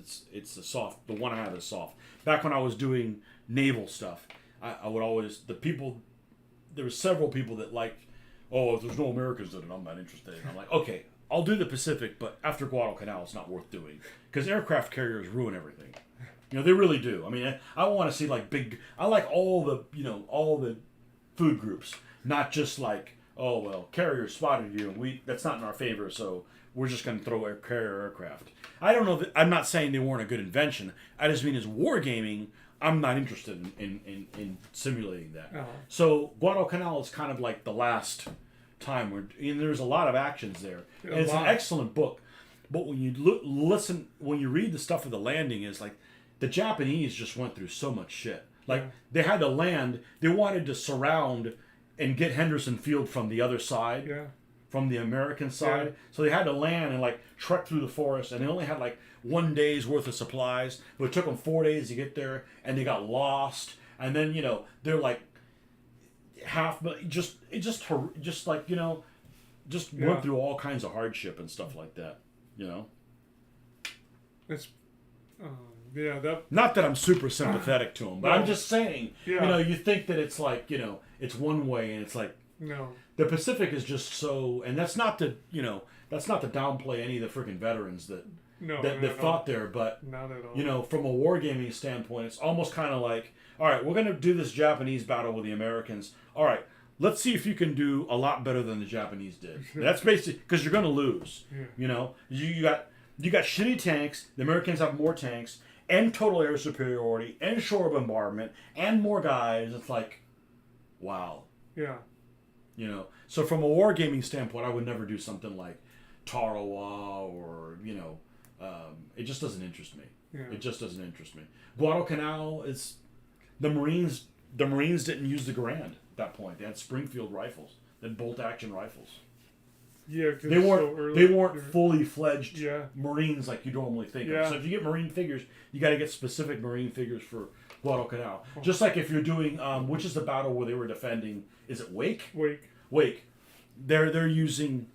the soft. The one I have is soft. Back when I was doing naval stuff, I would always there were several people that liked. Oh, if there's no Americans in it, I'm not interested. And I'm like, okay, I'll do the Pacific, but after Guadalcanal, it's not worth doing because aircraft carriers ruin everything. They really do. I mean, I want to see like big. I like all the food groups, not just like, oh well, carrier spotted you, and that's not in our favor, so we're just going to throw carrier aircraft. I don't know. I'm not saying they weren't a good invention. I just mean as wargaming, I'm not interested in simulating that. Uh-huh. So Guadalcanal is kind of like the last time where there's a lot of actions there. And it's an excellent book. But when you when you read the stuff of the landing, is like the Japanese just went through so much shit. Like they had to land. They wanted to surround and get Henderson Field from the other side. Yeah. From the American side. Yeah. So they had to land and like trek through the forest, and they only had like 1 day's worth of supplies, but it took them 4 days to get there, and they got lost, and then they're like went through all kinds of hardship and stuff like that. It's that. Not that I'm super sympathetic to them, but I'm just saying, you think that it's like it's one way, and it's like. No. The Pacific is just so, and that's not to downplay any of the freaking veterans that fought there, but not at all. From a wargaming standpoint, it's almost kind of like, all right, we're going to do this Japanese battle with the Americans. All right, let's see if you can do a lot better than the Japanese did. That's basically because you're going to lose. Yeah. You got shitty tanks. The Americans have more tanks and total air superiority and shore bombardment and more guys. It's like, wow. Yeah. So from a wargaming standpoint, I would never do something like Tarawa or, it just doesn't interest me. Yeah. It just doesn't interest me. Guadalcanal is, the Marines didn't use the Garand at that point. They had Springfield rifles, they had bolt action rifles. Yeah, they weren't fully fledged Yeah. Marines like you normally think Yeah. of. So if you get Marine figures, you got to get specific Marine figures for Guadalcanal. Just like if you're doing, which is the battle where they were defending, is it Wake? Wake. They're using.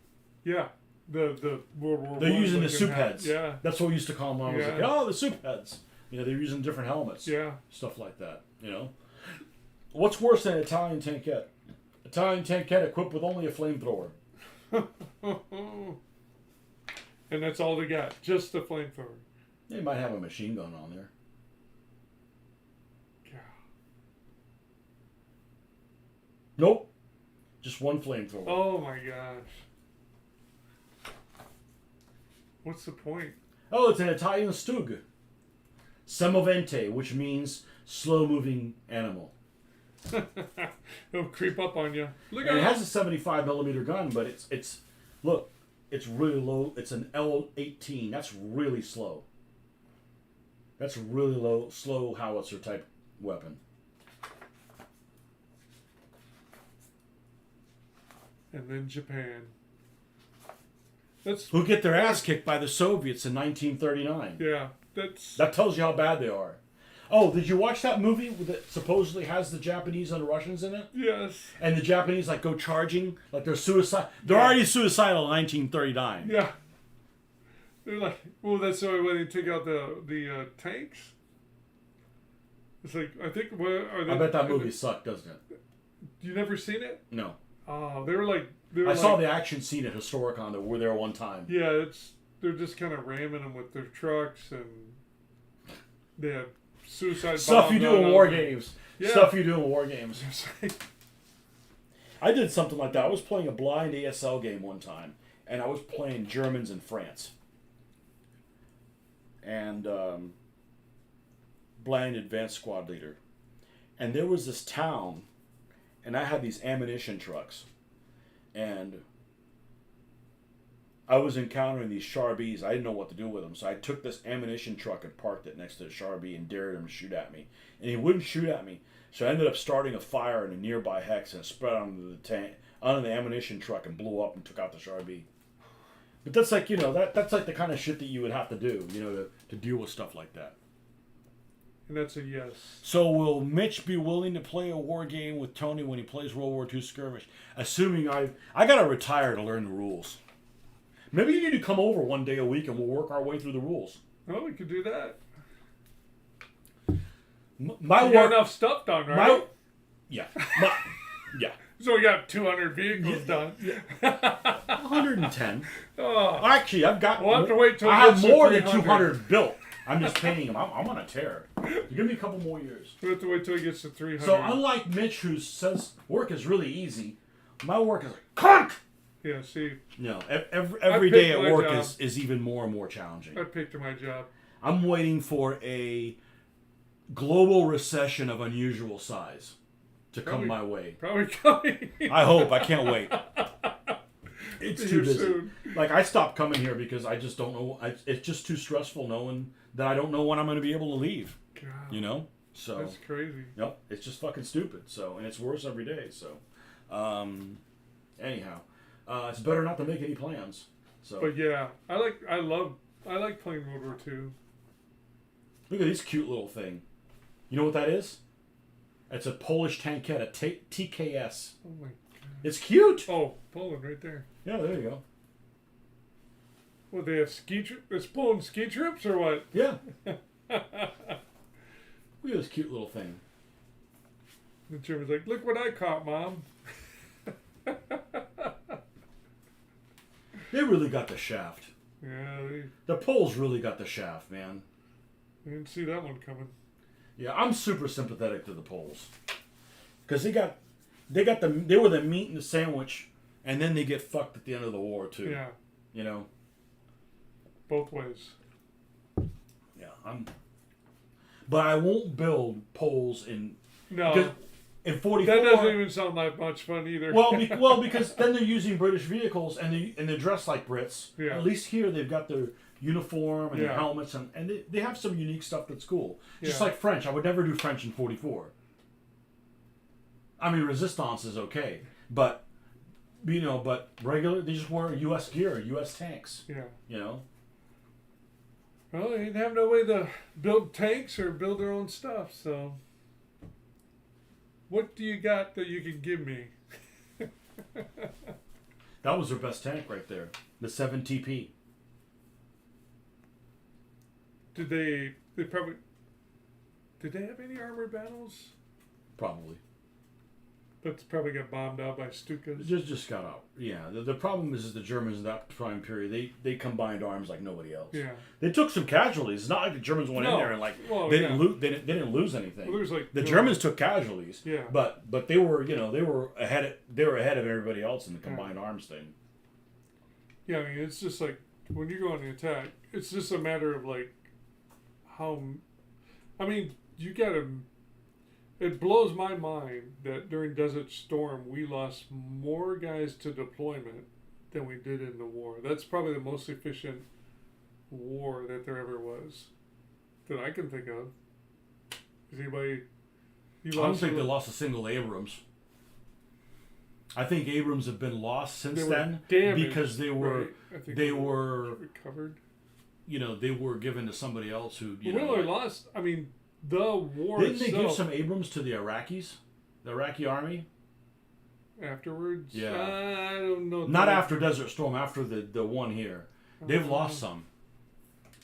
Yeah. The World War They're I using the looking soup hat. heads. Yeah. That's what we used to call them. I was like, oh, the soup heads. They're using different helmets. Yeah. Stuff like that. What's worse than an Italian tankette? Italian tankette equipped with only a flamethrower. And that's all they got. Just the flamethrower. They might have a machine gun on there. Yeah. Nope. Just one flamethrower. Oh my gosh. What's the point? Oh, it's an Italian stug. Semovente, which means slow-moving animal. It'll creep up on you. Look And it out! has a 75 millimeter gun, but it's look, it's really low. It's an L18. That's really slow. That's a really low, slow howitzer type weapon. And then Japan. That's Who get their ass kicked by the Soviets in 1939. yeah. That's That tells you how bad they are. Oh, did you watch that movie that supposedly has the Japanese and the Russians in it? yes. And the Japanese like go charging, like they're suicide. They're already suicidal in 1939. Yeah. They're like, well, that's the only way they take out the tanks. It's like I think. What are they? I bet that movie sucked, doesn't it? You never seen it? No. Oh, they were like. They were I like, saw the action scene at Historicon that were there one time. Yeah, they're just kind of ramming them with their trucks and they have suicide Stuff bombs you do on in war them. games. Yeah. Stuff you do in war games. It's like, I did something like that. I was playing a blind ASL game one time, and I was playing Germans in France. And blind advanced squad leader. And there was this town, and I had these ammunition trucks. And I was encountering these Charbies. I didn't know what to do with them. So I took this ammunition truck and parked it next to the Charbie and dared him to shoot at me. And he wouldn't shoot at me. So I ended up starting a fire in a nearby hex and it spread onto the tank, onto the ammunition truck and blew up and took out the Charbie. But that's like, that's like the kind of shit that you would have to do, to deal with stuff like that. and that's a yes. So will Mitch be willing to play a war game with Tony when he plays World War II skirmish? Assuming I gotta retire to learn the rules. Maybe you need to come over one day a week and we'll work our way through the rules. Oh, we could do that. My You got work, enough stuff done, right? yeah, yeah, So we got 200 vehicles done. 110. Oh, Actually, I've got. we'll have to wait till I it have gets to more than 300. 200 built. I'm just painting them. I'm on a tear. Give me a couple more years. we have to wait till he gets to 300. So unlike Mitch, who says work is really easy, my work is like cunt. yeah, see, Every day picked at my work job. is even more and more challenging. I picked my job. I'm waiting for a global recession of unusual size to come Probably- my way. Probably coming. I hope. I can't wait. It's too Here busy. soon. Like, I stopped coming here because I just don't know. It's just too stressful knowing that I don't know when I'm going to be able to leave. God, So, that's crazy. yep, it's just fucking stupid. So, and it's worse every day. So, anyhow, it's better not to make any plans. So, But yeah, I like playing World War II. look at this cute little thing. You know what that is? It's a Polish tankette, a TKS. Oh my. It's cute. Oh, Poland right there. Yeah, there you go. What, they have ski trips? It's Poland ski trips or what? Yeah. Look at this cute little thing. The German's like, look what I caught, Mom. They really got the shaft. Yeah, The Poles really got the shaft, man. they didn't see that one coming. Yeah, I'm super sympathetic to the Poles. Because they were the meat in the sandwich, and then they get fucked at the end of the war, too. Yeah, You know? both ways. Yeah, But I won't build Poles in... No, Because in 44... that doesn't even sound like much fun either. Well, because then they're using British vehicles and they're dressed like Brits. Yeah. At least here they've got their uniform and their Yeah. helmets and they have some unique stuff that's cool. Just Yeah. like French, I would never do French in 44. I mean, Resistance is okay, but regular they just wear U.S. gear, U.S. tanks. yeah. You know. Well, they didn't have no way to build tanks or build their own stuff, so. What do you got that you can give me? That was their best tank right there, the 7TP. Did they have any armored battles? Probably. That's probably got bombed out by Stukas. Just got out. Yeah. The problem is the Germans in that time period, they combined arms like nobody else. Yeah. They took some casualties. It's not like the Germans went in No. there and like Well, they yeah. didn't lose. They didn't lose anything. Well, there's like The Germans took casualties. Yeah. But they were they were ahead of everybody else in the combined arms thing. Yeah, I mean, it's just like when you go on the attack, it's just a matter of like how. I mean, you gotta. It blows my mind that during Desert Storm we lost more guys to deployment than we did in the war. That's probably the most efficient war that there ever was that I can think of. Is anybody? I don't think they lost a single Abrams. I think Abrams have been lost since then because they were recovered. They were given to somebody else who we only lost. I mean, the war didn't itself, they give some Abrams to the Iraqis, the Iraqi army? Afterwards, Yeah, I don't know. Not after Desert Storm, after the one here, they've lost some.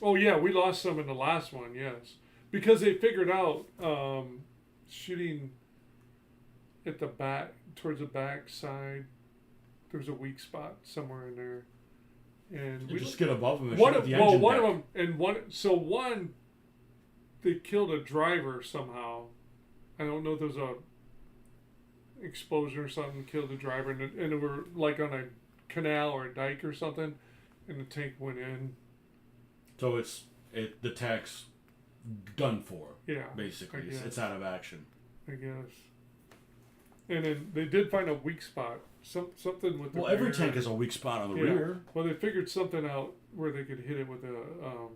Oh yeah, we lost some in the last one. Yes, because they figured out shooting at the back, towards the back side. There's a weak spot somewhere in there, and we just get above them. And one shoot of the engine one deck. of them, and one. They killed a driver somehow. I don't know if there was a explosion or something. Killed the driver, and they were like on a canal or a dike or something, and the tank went in. So the tank's done for. Yeah, basically, it's out of action. I guess. And then they did find a weak spot. Something with the Well, every rear. tank has a weak spot on the rear. Well, they figured something out where they could hit it with a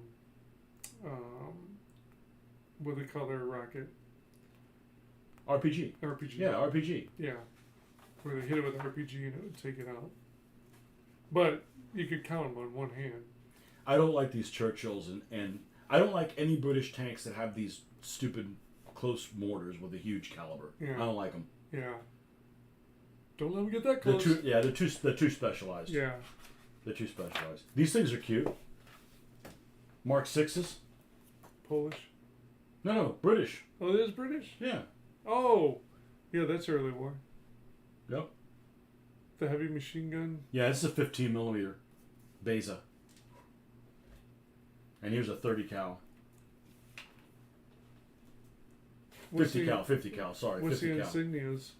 what do they call their rocket? RPG. RPG. Yeah, RPG. Yeah, where they hit it with RPG and it would take it out. But you could count them on one hand. I don't like these Churchills, and I don't like any British tanks that have these stupid close mortars with a huge caliber. Yeah. I don't like them. Yeah. Don't let them get that close. They're too specialized. Yeah. They're too specialized. These things are cute. Mark 6s. Polish. No, British. Oh, it is British? Yeah. Oh. Yeah, that's early war. Yep. The heavy machine gun. Yeah, this is a 15 millimeter Beza. And here's a 30 cal. 50 cal, sorry. What's 50 the cal. insignias?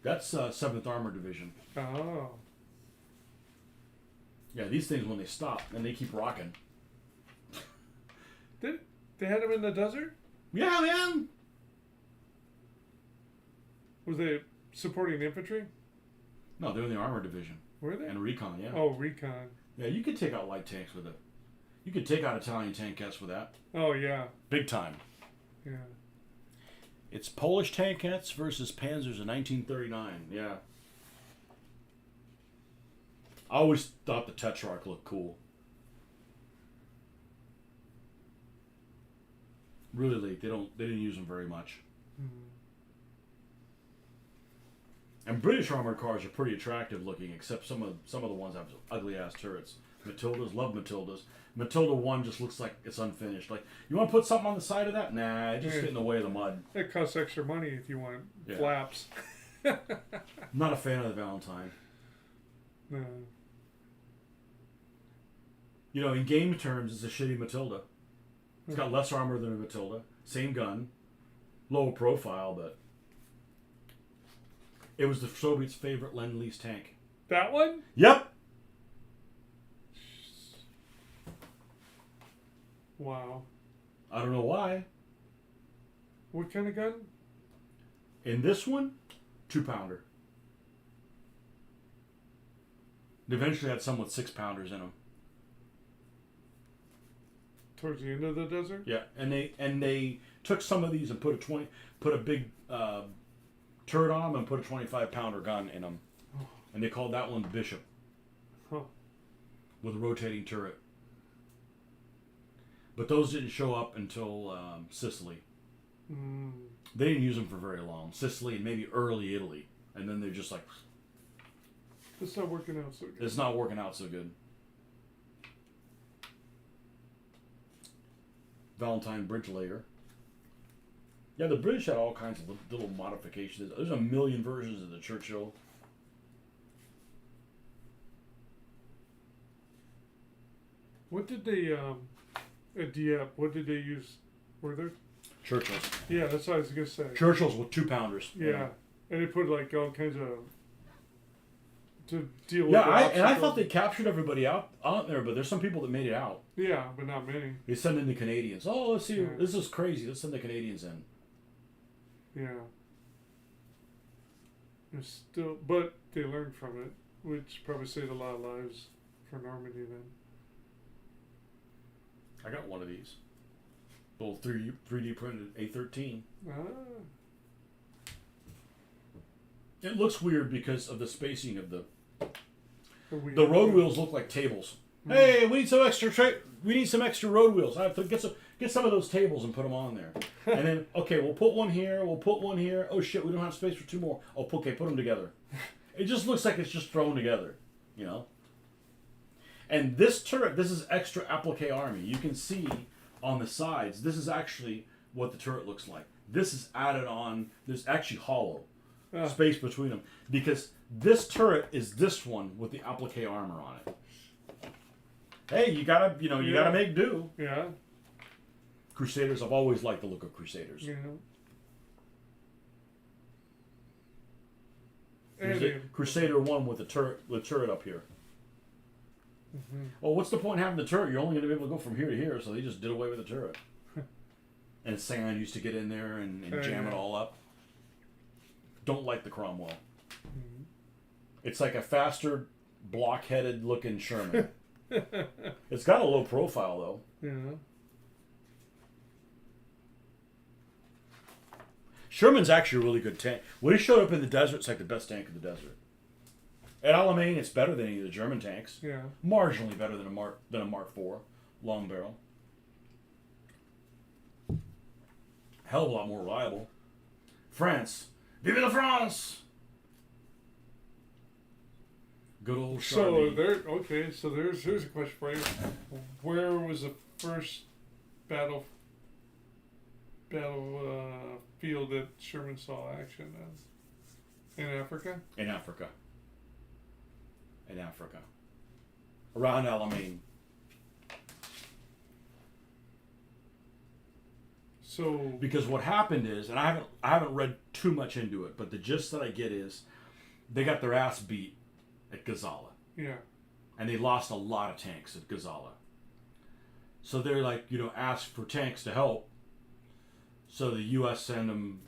That's 7th Armored Division. Oh. Yeah, these things, when they stop, and they keep rocking. They had them in the desert? Yeah, man! Was they supporting infantry? No, they're in the Armored Division. Were they? And recon, yeah. Oh, recon. Yeah, you could take out light tanks with it. You could take out Italian tankettes with that. Oh, yeah. Big time. Yeah. It's Polish tankettes versus Panzers in 1939. Yeah. I always thought the Tetrarch looked cool. Really late. They didn't use them very much. Mm-hmm. And British armored cars are pretty attractive looking, except some of the ones have ugly ass turrets. Matildas, love Matildas. Matilda 1 just looks like it's unfinished. Like, you want to put something on the side of that? Nah, it just get in the way of the mud. It costs extra money if you want flaps. I'm not a fan of the Valentine. No. You know, in game terms, it's a shitty Matilda. It's got less armor than a Matilda. Same gun. Lower profile, but it was the Soviets' favorite Lend-Lease tank. That one? Yep. Wow. I don't know why. What kind of gun? In this one, 2-pounder. They eventually had some with 6-pounders in them. Towards the end of the desert? Yeah, and they took some of these and put a big turret on them and put a 25-pounder gun in them, and they called that one Bishop. Huh. With a rotating turret. But those didn't show up until Sicily. Mm. They didn't use them for very long. Sicily and maybe early Italy, and then they're just like, it's not working out so good. it's not working out so good. Valentine bridge layer. Yeah, the British had all kinds of little modifications. There's a million versions of the Churchill. What did they at Dieppe? What did they use? Were there? Churchills. Yeah, that's what I was gonna say. Churchills with 2-pounders. Yeah, and they put like all kinds of to deal with. Yeah, the I obstacles. thought they captured everybody out there, but there's some people that made it out. Yeah, but not many. They send in the Canadians. Oh, let's see. Yeah. This is crazy. Let's send the Canadians in. Yeah. There's still, but they learned from it, which probably saved a lot of lives for Normandy then. I got one of these. Little 3D printed A13. Ah. It looks weird because of the spacing of the The road wheels look like tables. Mm. Hey, we need some extra we need some extra road wheels. I have to get some of those tables and put them on there. And then okay, we'll put one here. We'll put one here. Oh shit, we don't have space for 2 more. Oh, okay, put them together. It just looks like it's just thrown together, you know. And this turret, this is extra applique army. You can see on the sides. This is actually what the turret looks like. This is added on. There's actually hollow space between them because this turret is this one with the applique armor on it. Hey, you gotta make do. Yeah. Crusaders, I've always liked the look of Crusaders. Yeah. There's a Crusader 1 with the turret up here. Mm-hmm. Well, what's the point in having the turret? You're only going to be able to go from here to here, so they just did away with the turret. And Sand used to get in there and jam it all up. Don't like the Cromwell. Mm-hmm. It's like a faster, block-headed looking Sherman. It's got a low profile, though. Yeah. Sherman's actually a really good tank. When he showed up in the desert, it's like the best tank in the desert. At Alamein, it's better than any of the German tanks. Yeah. Marginally better than a Mark IV, long barrel. Hell of a lot more reliable. France, vive la France! Good old So Charlie. So here's a question for you. Where was the first battlefield that Sherman saw action in Africa? In Africa. Around Alamein. So Because what happened is, and I haven't read too much into it, but the gist that I get is they got their ass beat at Gazala. yeah. And they lost a lot of tanks at Gazala. So they're like, ask for tanks to help. So the U.S. send them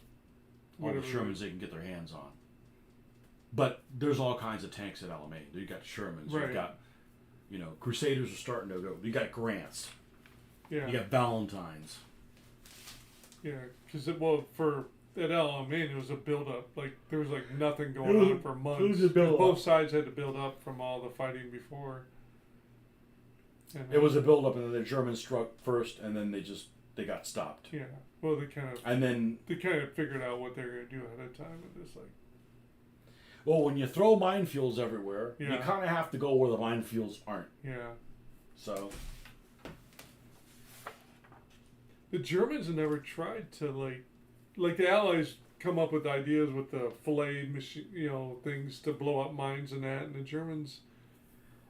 all the Shermans they can get their hands on. But there's all kinds of tanks at Alamein. You got Shermans. Right. You've got, Crusaders are starting to go. You got Grants. Yeah. You got Valentines. Yeah. Because at Alamein it was a build up. Like there was like nothing going on for months. It was a build-up. Both sides had to build up from all the fighting before. And It was a build-up, and then the Germans struck first, and then they got stopped. Yeah. Well, they kind of figured out what they were going to do ahead of time and just like. Well, when you throw minefields everywhere, you Yeah. kind of have to go where the minefields aren't. Yeah. So The Germans have never tried to like the Allies come up with ideas with the filleted machine, things to blow up mines and that, and the Germans.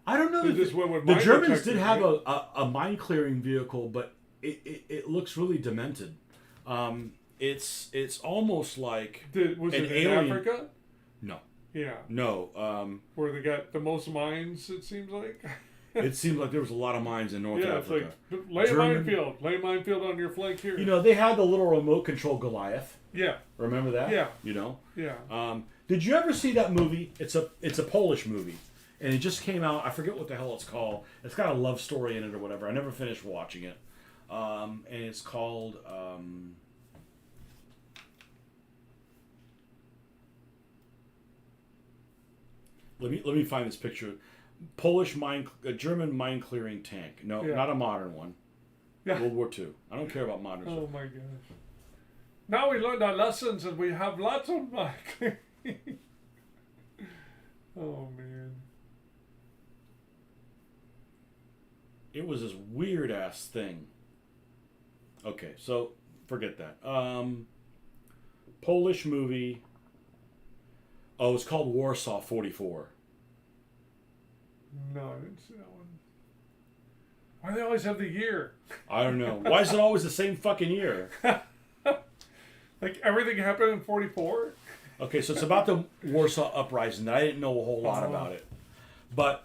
I don't know. They just went with the mine Germans detectors, did have right? a mine clearing vehicle, but it looks really demented. It's almost like Was an it in alien. Africa? No, Yeah. no. Where they got the most mines, it seems like. It seemed like there was a lot of mines in North Yeah, Africa. it's like lay German- a minefield on your flank here. They had the little remote control Goliath. Yeah. Remember that? Yeah. Yeah. Did you ever see that movie? It's a Polish movie, and it just came out. I forget what the hell it's called. It's got a love story in it or whatever. I never finished watching it. And it's called. Let me find this picture. German mine clearing tank. No, Yeah. not a modern one. Yeah. World War II. I don't care about modern Oh stuff. my gosh. Now we learned our lessons and we have lots of mine. Oh man. It was this weird ass thing. Okay, so forget that. Polish movie. Oh, it's called Warsaw 44. No, I didn't see that one. Why do they always have the year? I don't know. Why is it always the same fucking year? Like everything happened in 44? Okay, so it's about the Warsaw Uprising. I didn't know a whole lot about it. But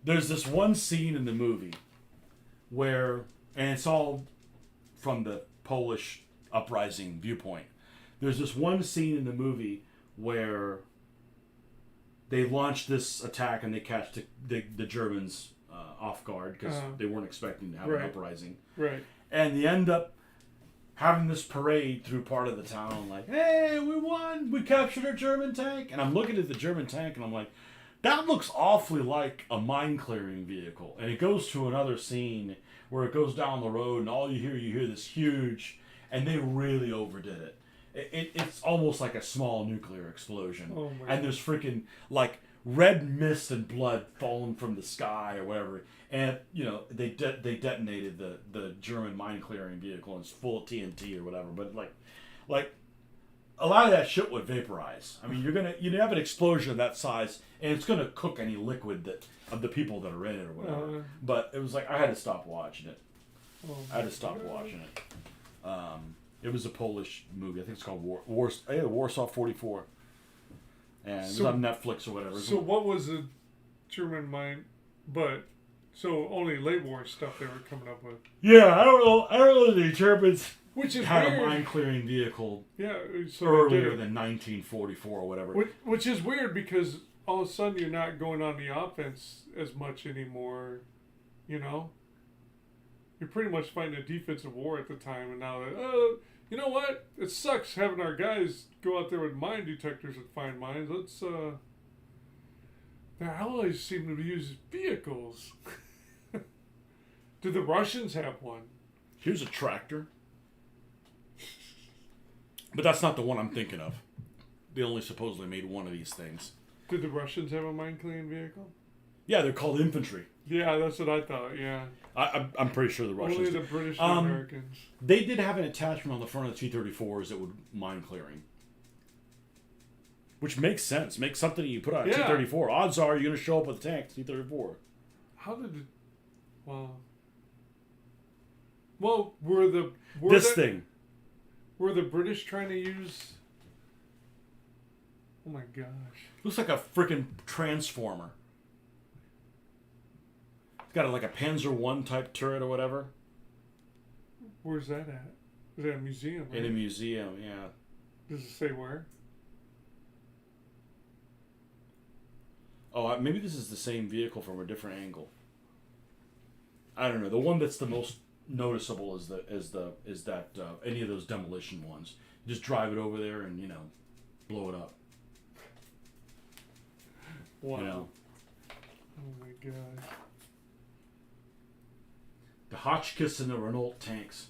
there's this one scene in the movie where, and it's all from the Polish uprising viewpoint. There's this one scene in the movie where they launch this attack and they catch the Germans off guard because they weren't expecting to have an uprising. Right. And they end up having this parade through part of the town, like, hey, we won! We captured a German tank! And I'm looking at the German tank and I'm like, that looks awfully like a mine-clearing vehicle. And it goes to another scene where it goes down the road and all you hear this huge, and they really overdid it. It's almost like a small nuclear explosion. Oh my and there's freaking, like, red mist and blood falling from the sky or whatever. And, you know, they detonated the German mine-clearing vehicle and it's full of TNT or whatever. But, like a lot of that shit would vaporize. I mean, you have an explosion of that size, and it's gonna cook any liquid of the people that are in it or whatever. But it was like I had to stop watching it. I had to stop watching it. It was a Polish movie. I think it's called Warsaw 44, and it was on Netflix or whatever. So what was the German mine? But so only late war stuff they were coming up with. Yeah, I don't know the Germans. Which is had weird. a mine-clearing vehicle so earlier than 1944 or whatever. Which is weird because all of a sudden you're not going on the offense as much anymore, you know? You're pretty much fighting a defensive war at the time, and now that, you know what? It sucks having our guys go out there with mine detectors and find mines. The Allies seem to use vehicles. Do the Russians have one? Here's a tractor. But that's not the one I'm thinking of. They only supposedly made one of these things. Did the Russians have a mine-clearing vehicle? Yeah, they're called infantry. Yeah, that's what I thought, yeah. I'm pretty sure the Russians Only the did. British and Americans. They did have an attachment on the front of the T-34s that would mine clearing. Which makes sense. Makes something you put on a T-34. Odds are you're going to show up with a tank, T-34. How did it... Wow. Well, were the British trying to use... Oh my gosh. Looks like a freaking transformer. It's got like a Panzer I type turret or whatever. Where's that at? Is that a museum? Right? In a museum, yeah. Does it say where? Oh, maybe this is the same vehicle from a different angle. I don't know. The one that's the most noticeable is that any of those demolition ones. You just drive it over there and blow it up. Wow. You know. Oh my gosh. The Hotchkiss and the Renault tanks,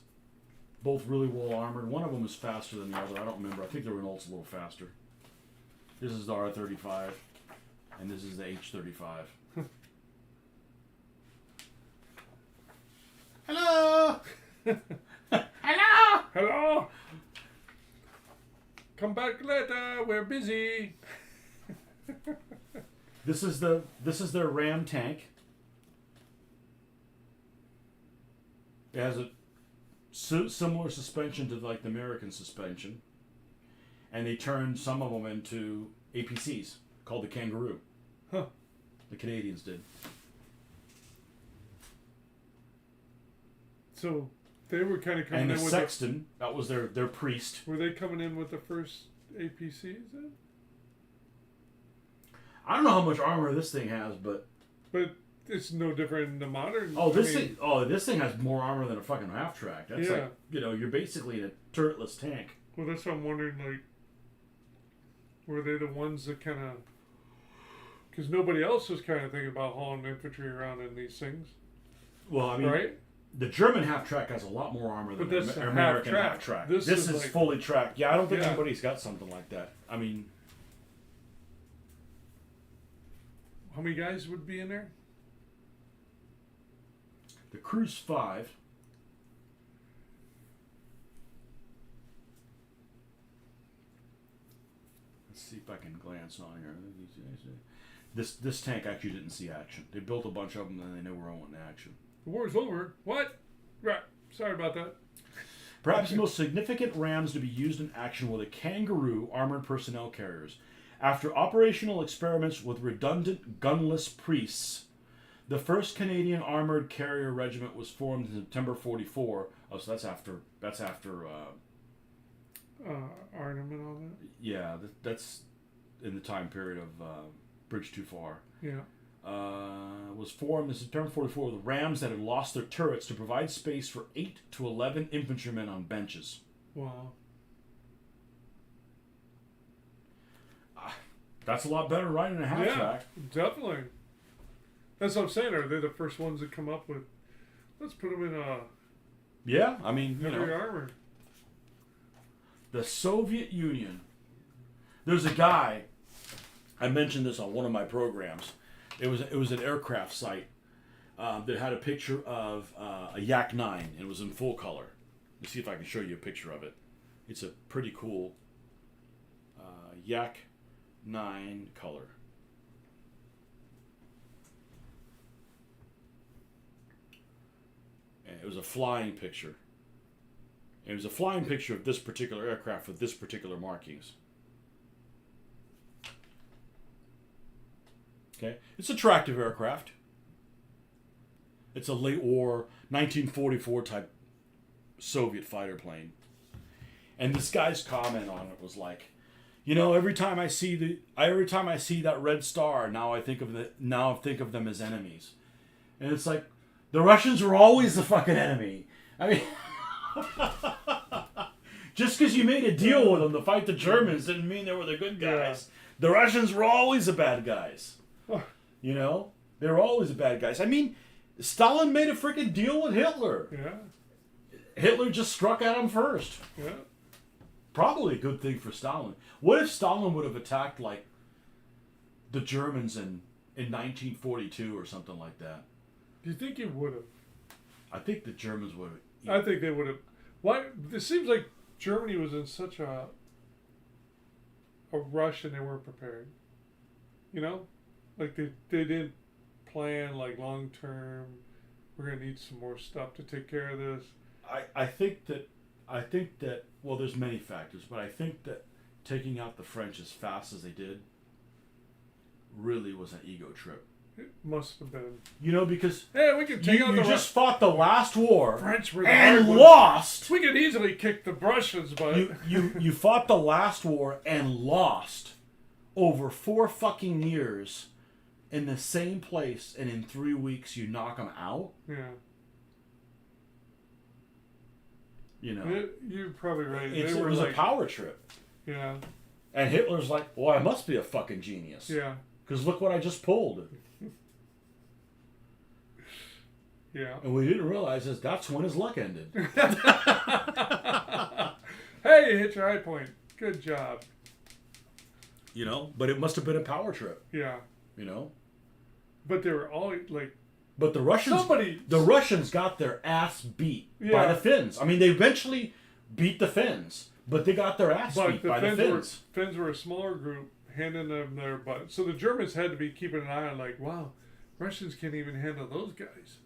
both really well armored. One of them is faster than the other. I don't remember. I think the Renault's a little faster. This is the R35, and this is the H35. Hello. Hello. Hello. Come back later. We're busy. This is their Ram tank. It has a similar suspension to like the American suspension, and they turned some of them into APCs called the Kangaroo. Huh. The Canadians did. So they were kind of coming And in the with Sexton, that was their priest. Were they coming in with the first APCs then? I don't know how much armor this thing has, but it's no different in the modern. This thing has more armor than a fucking half track. That's like you're basically in a turretless tank. Well, that's what I'm wondering. Like, were they the ones that kind of? Because nobody else was kind of thinking about hauling infantry around in these things. Well, I mean, right? The German half track has a lot more armor than the American half track. This is like, fully tracked. Yeah, I don't think anybody's got something like that. I mean, how many guys would be in there? The Cruise 5. Let's see if I can glance on here. This tank actually didn't see action. They built a bunch of them and they never went in action. The war's over. What? Right. Sorry about that. Perhaps the most significant rams to be used in action were the Kangaroo armored personnel carriers. After operational experiments with redundant gunless priests, the 1st Canadian Armored Carrier Regiment was formed in September 44. Oh, so that's after Arnhem and all that. yeah, that's in the time period of Bridge Too Far. Yeah. Was formed in September 44 with rams that had lost their turrets to provide space for 8 to 11 infantrymen on benches. Wow. That's a lot better than riding a half track. Definitely. That's what I'm saying. Are they the first ones that come up with? Let's put them in a Yeah, I mean, you heavy know, armor. the Soviet Union. There's a guy. I mentioned this on one of my programs. It was an aircraft site that had a picture of a Yak 9, and it was in full color. Let's see if I can show you a picture of it. It's a pretty cool Yak 9 color. And it was a flying picture. It was a flying picture of this particular aircraft with this particular markings. Okay, it's an attractive aircraft. It's a late war 1944 type Soviet fighter plane. And this guy's comment on it was like, you know, every time I see that red star, now I think of them as enemies. And it's like, the Russians were always the fucking enemy. I mean, just because you made a deal with them to fight the Germans didn't mean they were the good guys. Yeah. The Russians were always the bad guys. You know? They were always the bad guys. I mean, Stalin made a freaking deal with Hitler. Yeah. Hitler just struck at him first. Yeah. Probably a good thing for Stalin. What if Stalin would have attacked, like, the Germans in 1942 or something like that? Do you think he would have? I think the Germans would have. I think they would have. Why? It seems like Germany was in such a rush and they weren't prepared. You know? Like they didn't plan like long term. We're gonna need some more stuff to take care of this. I think that well, there's many factors, but I think that taking out the French as fast as they did really was an ego trip. It must have been. You know, because hey, we can take out the just fought the last war French were the and hard lost. We could easily kick the Russians, but you fought the last war and lost over 4 fucking years in the same place, and in 3 weeks you knock them out. Yeah. You know, you're probably right. It was like a power trip. Yeah. And Hitler's like, well, I must be a fucking genius. Yeah. Because look what I just pulled. Yeah. And we didn't realize that's when his luck ended. Hey, you hit your high point. Good job. You know, but it must have been a power trip. Yeah. You know? But they were all like... But the Russians got their ass beat by the Finns. I mean, they eventually beat the Finns, but they got their ass beat by the Finns. Finns were a smaller group handing them their butt. So the Germans had to be keeping an eye on like, wow, Russians can't even handle those guys.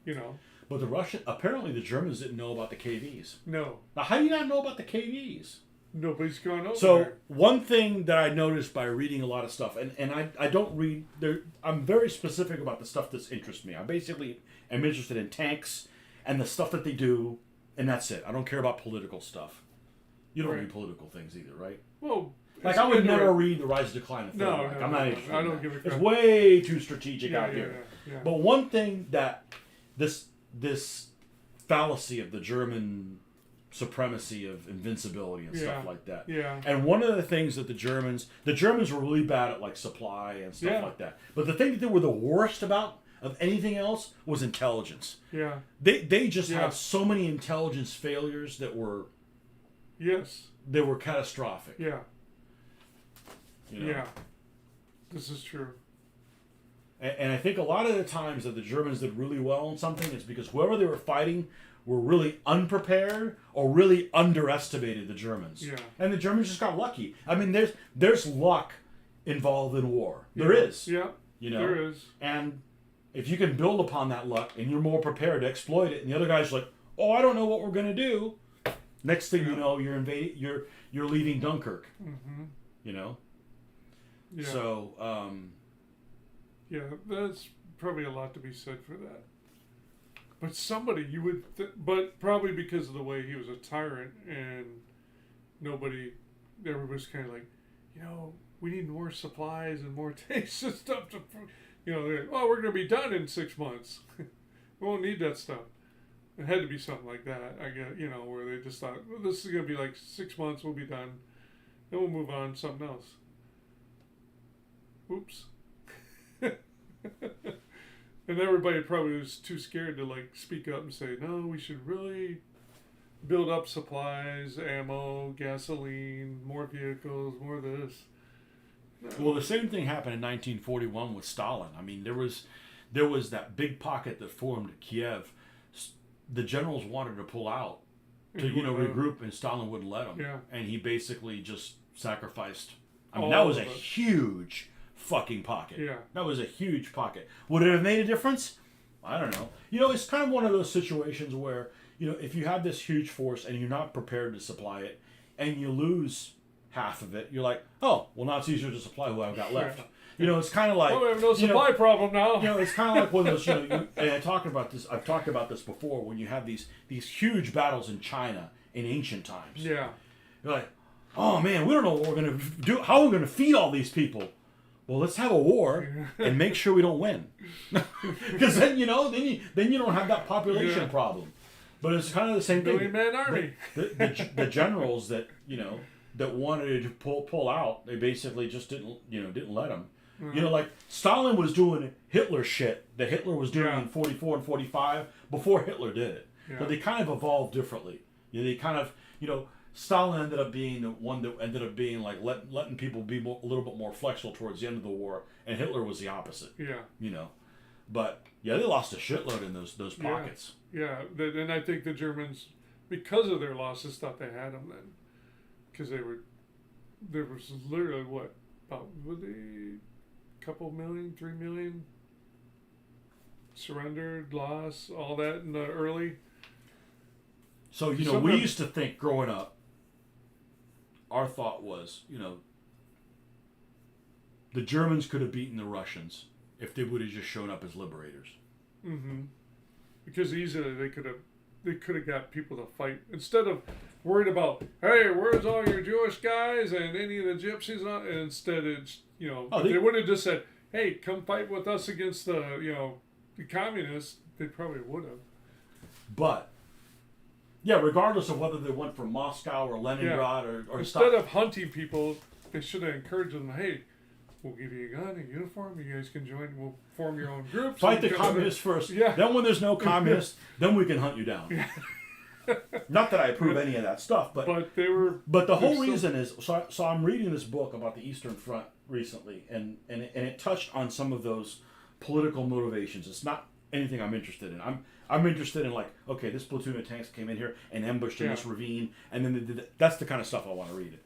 You know? But apparently the Germans didn't know about the KVs. No. Now, how do you not know about the KVs? Nobody's gone over So there. one thing that I noticed by reading a lot of stuff, and I don't read there. I'm very specific about the stuff that interests me. I basically am interested in tanks and the stuff that they do, and that's it. I don't care about political stuff. You don't read political things either, right? Well, like I would never read The Rise and Decline of Third No, Reich. no, I'm not no, interested. I don't give a crap. It's way too strategic out here. Yeah. But one thing that this fallacy of the German supremacy of invincibility and stuff like that. Yeah. And one of the things that the Germans were really bad at, like supply and stuff like that. But the thing that they were the worst about of anything else was intelligence. Yeah. They just had so many intelligence failures that were they were catastrophic. Yeah. You know? Yeah. This is true. And I think a lot of the times that the Germans did really well on something is because whoever they were fighting were really unprepared or really underestimated the Germans. Yeah. And the Germans just got lucky. I mean, there's luck involved in war. There is. Yeah. You know? There is. And if you can build upon that luck and you're more prepared to exploit it, and the other guy's like, oh, I don't know what we're going to do. Next thing you know, you're leaving Dunkirk. Mm-hmm. You know? Yeah. So, yeah, that's probably a lot to be said for that. But somebody you would, but probably because of the way he was a tyrant and everybody's kind of like, we need more supplies and more tanks and stuff to, they're like, oh, we're going to be done in 6 months. We won't need that stuff. It had to be something like that, I guess, where they just thought, well, this is going to be like 6 months, we'll be done. Then we'll move on to something else. Oops. And everybody probably was too scared to speak up and say, no, we should really build up supplies, ammo, gasoline, more vehicles, more of this. No. Well, the same thing happened in 1941 with Stalin. I mean, there was that big pocket that formed at Kiev. The generals wanted to pull out to regroup, and Stalin wouldn't let them. Yeah. And he basically just sacrificed. I mean, All that was of a it. huge fucking pocket. Yeah. That was a huge pocket. Would it have made a difference? I don't know. It's kind of one of those situations where, if you have this huge force and you're not prepared to supply it, and you lose half of it, you're like, oh, well, now it's easier to supply who I've got left. It's kind of like, we have no supply problem now. it's kind of like one of those, and I've talked about this before, when you have these huge battles in China in ancient times. Yeah. You're like, oh man, we don't know what we're going to do. How are we going to feed all these people? Well, let's have a war and make sure we don't win. Because then, then you don't have that population problem. But it's kind of the same thing. Million-man army. The generals that, that wanted to pull out, they basically just didn't let them. Mm-hmm. Like Stalin was doing Hitler shit that Hitler was doing in 44 and 45 before Hitler did it. Yeah. But they kind of evolved differently. They kind of, Stalin ended up being the one that ended up being like letting people be a little bit more flexible towards the end of the war, and Hitler was the opposite. Yeah. But yeah, they lost a shitload in those pockets. Yeah, and I think the Germans, because of their losses, thought they had them then, because there was literally about couple million, 3 million surrendered, lost, all that in the early. So we used to think growing up, our thought was, the Germans could have beaten the Russians if they would have just shown up as liberators. Mm-hmm. Because easily they could have got people to fight instead of worried about, hey, where's all your Jewish guys and any of the gypsies? And instead, it's they would have just said, hey, come fight with us against the the communists. They probably would have. But yeah, regardless of whether they went from Moscow or Leningrad or instead of hunting people, they should have encouraged them. Hey, we'll give you a gun, a uniform. You guys can join. We'll form your own groups. Fight the communists first. Yeah. Then when there's no communists, then we can hunt you down. Yeah. Not that I approve any of that stuff, but they were. But the whole reason is so I'm reading this book about the Eastern Front recently, and it touched on some of those political motivations. It's not anything I'm interested in. I'm interested in okay, this platoon of tanks came in here and ambushed in this ravine, and then they did that. That's the kind of stuff I want to read.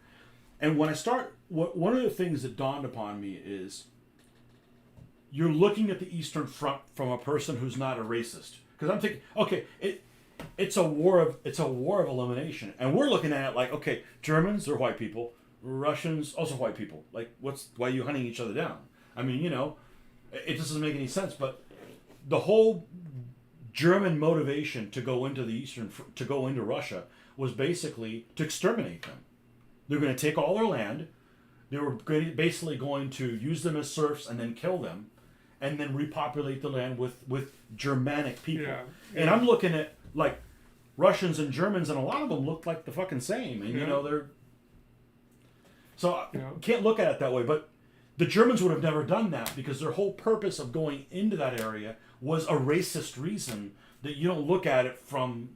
And when I start, one of the things that dawned upon me is you're looking at the Eastern Front from a person who's not a racist. Because I'm thinking, okay, it's a war of elimination, and we're looking at it like, okay, Germans, they're white people, Russians, also white people. Like, why are you hunting each other down? I mean, it doesn't make any sense. But the whole German motivation to go into Russia was basically to exterminate them. They're going to take all their land. They were basically going to use them as serfs and then kill them, and then repopulate the land with Germanic people. Yeah. And I'm looking at Russians and Germans, and a lot of them look like the fucking same. And they're so can't look at it that way. But the Germans would have never done that because their whole purpose of going into that area was a racist reason that you don't look at it from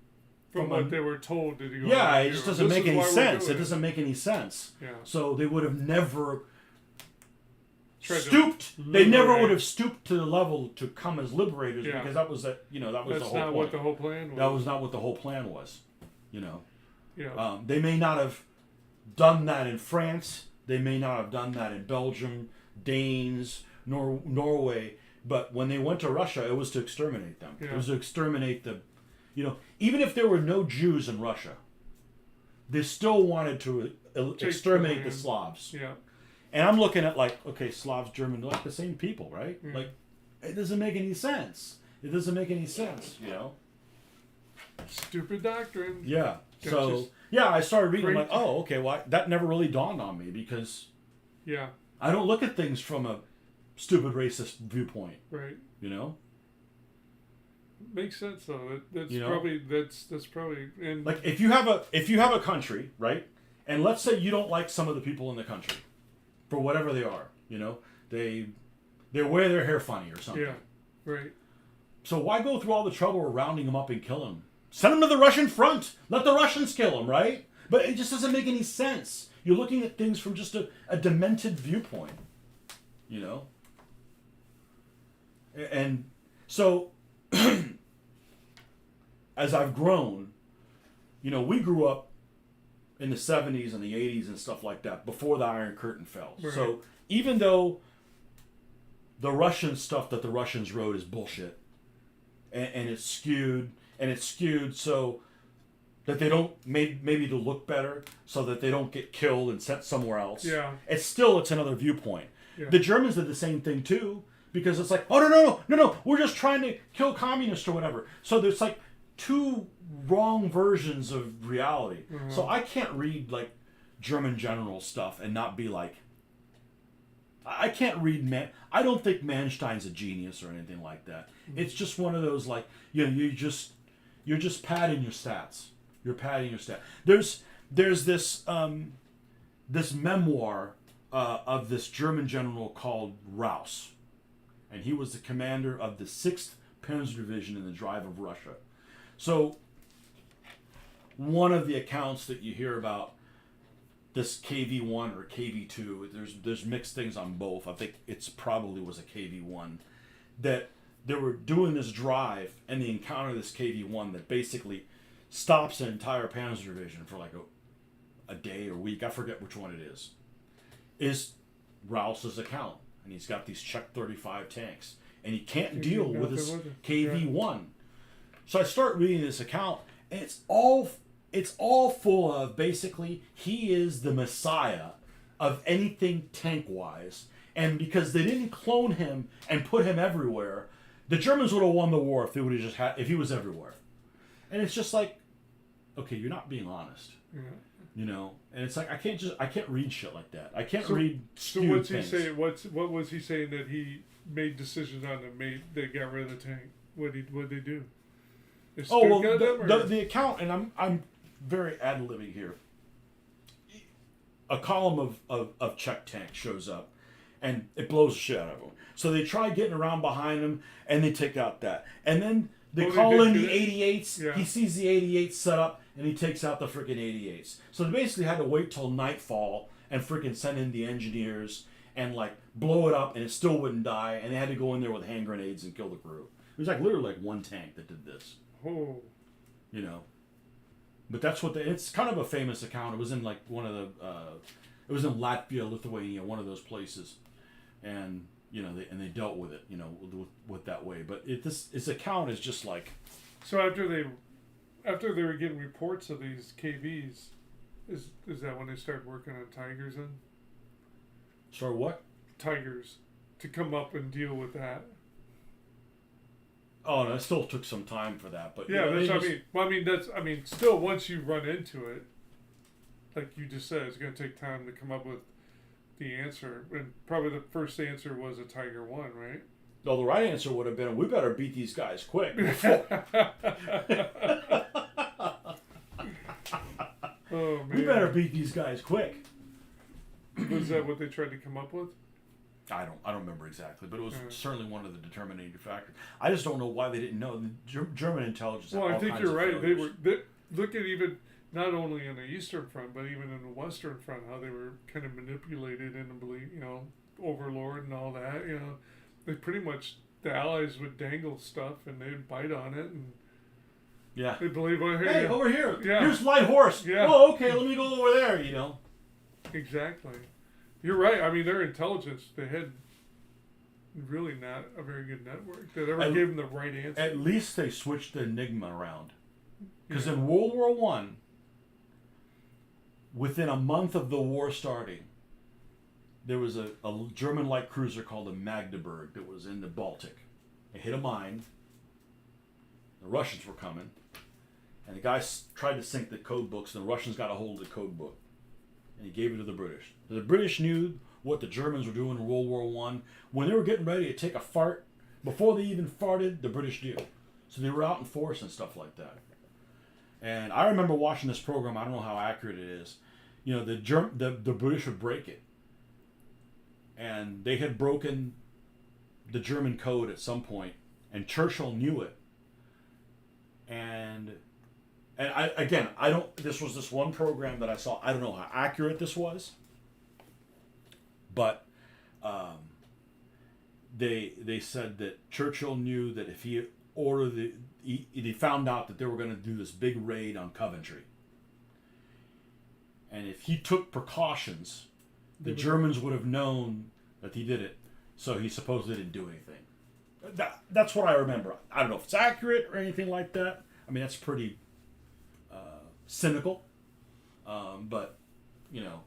what they were told to do. Yeah, it just doesn't make any sense. It doesn't make any sense. Yeah. So they would have never. stooped. They never liberate. would have stooped to the level to come as liberators Yeah. because that was that was That's the whole not point. what the whole plan was. That was not what the whole plan was. Yeah. They may not have done that in France. They may not have done that in Belgium, Danes, Norway. But when they went to Russia, it was to exterminate them. Yeah. It was to exterminate even if there were no Jews in Russia, they still wanted to exterminate the Slavs. Yeah. And I'm looking at Slavs, German, like the same people, right? Mm. Like, it doesn't make any sense. It doesn't make any sense, Stupid doctrine. Yeah. That's So, just I started reading, great. like, oh, okay, well, that never really dawned on me because Yeah. I don't look at things from a stupid racist viewpoint, Right. Makes sense though. That's probably and Like, if you have a country, right, and let's say you don't like some of the people in the country, for whatever they are, they wear their hair funny or something. yeah. Right. So why go through all the trouble of rounding them up and killing them? Send them to the Russian front. Let the Russians kill them, right? But it just doesn't make any sense. You're looking at things from just a demented viewpoint, And so, as I've grown, we grew up in the 70s and the 80s and stuff like that before the Iron Curtain fell. Right. So even though the Russian stuff that the Russians wrote is bullshit, and it's skewed so that they don't maybe to look better, so that they don't get killed and sent somewhere else. Yeah. It's another viewpoint. Yeah. The Germans did the same thing too, because it's like, oh no, we're just trying to kill communists or whatever. So there's like two wrong versions of reality. Mm-hmm. So I can't read like German general stuff and not be like, I can't read I don't think Manstein's a genius or anything like that. Mm-hmm. It's just one of those like, you're just padding your stats. You're padding your stats. There's this this memoir of this German general called Raus, and he was the commander of the 6th Panzer Division in the Drive of Russia. So one of the accounts that you hear about this KV-1 or KV-2, there's mixed things on both. I think it's probably was a KV-1, that they were doing this drive and they encounter this KV-1 that basically stops an entire Panzer Division for like a day or week. I forget which one it is Raus's account. And he's got these Czech 35 tanks. And he can't deal with this KV-1. So I start reading this account, and it's all full of basically he is the messiah of anything tank-wise. And because they didn't clone him and put him everywhere, the Germans would have won the war if they would have just if he was everywhere. And it's just like, okay, you're not being honest. Yeah. And it's like I can't read shit like that. I can't read So skewed what's things. he saying? What was he saying that he made decisions on that got rid of the tank? What did they do? They Oh well, stood them, or- the account, and I'm very ad-libbing here. A column of Czech tanks shows up, and it blows the shit out of them. So they try getting around behind them, and they take out that. And then they call in the 88s. Yeah. He sees the 88s set up, and he takes out the freaking 88s. So they basically had to wait till nightfall and freaking send in the engineers and like blow it up, and it still wouldn't die. And they had to go in there with hand grenades and kill the crew. It was like literally like one tank that did this. Oh. But that's what it's kind of a famous account. It was in like one of the, it was in Latvia, Lithuania, one of those places, and they dealt with it, with that way. But this account is just like. So after they were getting reports of these KVs, is that when they started working on Tigers then? Sorry, what? Tigers, to come up and deal with that. Oh, no, it still took some time for that, but Yeah, that's what I mean. Well, I mean, still, once you run into it, like you just said, it's going to take time to come up with the answer. And probably the first answer was a Tiger 1, right? No, the right answer would have been, we better beat these guys quick. Oh man, We better beat these guys quick. Was that what they tried to come up with? I don't remember exactly, but it was certainly one of the determining factors. I just don't know why they didn't know. The German intelligence. Well, had I all think kinds you're of right. failures. Look at even not only in the Eastern Front, but even in the Western Front, how they were kind of manipulated into believe, overlord and all that. You know, they pretty much the Allies would dangle stuff and they'd bite on it and Yeah. they believe Hey, over here. Yeah. Here's light horse. Yeah. Oh, okay. Let me go over there. You know. Exactly. You're right. I mean, their intelligence, they had really not a very good network that ever gave them the right answer. At least they switched the enigma around. Because Yeah. in World War One, within a month of the war starting, there was a German light cruiser called the Magdeburg that was in the Baltic. It hit a mine. The Russians were coming. And the guy tried to sink the code books, and the Russians got a hold of the code book. And he gave it to the British. The British knew what the Germans were doing in World War One. When they were getting ready to take a fart, before they even farted, the British knew. So they were out in force and stuff like that. And I remember watching this program. I don't know how accurate it is. You know, the British would break it, and they had broken the German code at some point, and Churchill knew it. And I don't. This was this one program that I saw. I don't know how accurate this was, but they said that Churchill knew that if he ordered he found out that they were going to do this big raid on Coventry, and if he took precautions, the Germans would have known that he did it. So he supposedly didn't do anything. That's what I remember. I don't know if it's accurate or anything like that. I mean, that's pretty cynical, but you know.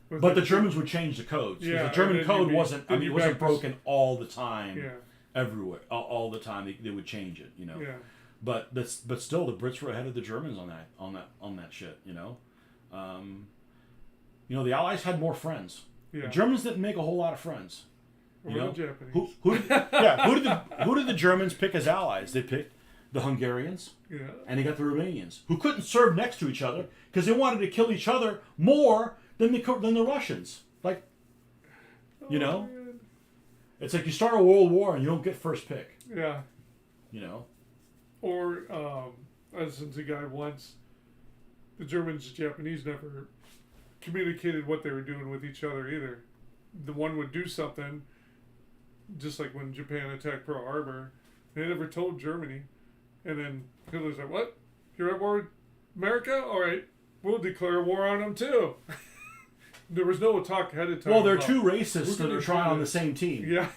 But the Germans would change the codes. Yeah, the German code wasn't. I mean, it wasn't practice- broken all the time. Yeah. Everywhere, all the time, they would change it. You know. Yeah. But still, the Brits were ahead of the Germans on that shit. You know. The Allies had more friends. Yeah. The Germans didn't make a whole lot of friends. Or You know? the Japanese. Who did the Germans pick as allies? They picked the Hungarians, Yeah. and they got the Romanians, who couldn't serve next to each other because they wanted to kill each other more than the Russians. Like, you know, Man. it's like you start a world war and you don't get first pick. Yeah. You know. Or I listened to a guy once. The Germans and Japanese never communicated what they were doing with each other either. The one would do something, just like when Japan attacked Pearl Harbor. They never told Germany. And then Hitler's like, "What? You're at war with America? All right, we'll declare war on them too." There was no talk ahead of time. Well, they're about, two racists that gonna are trying do on the this. same team. Yeah.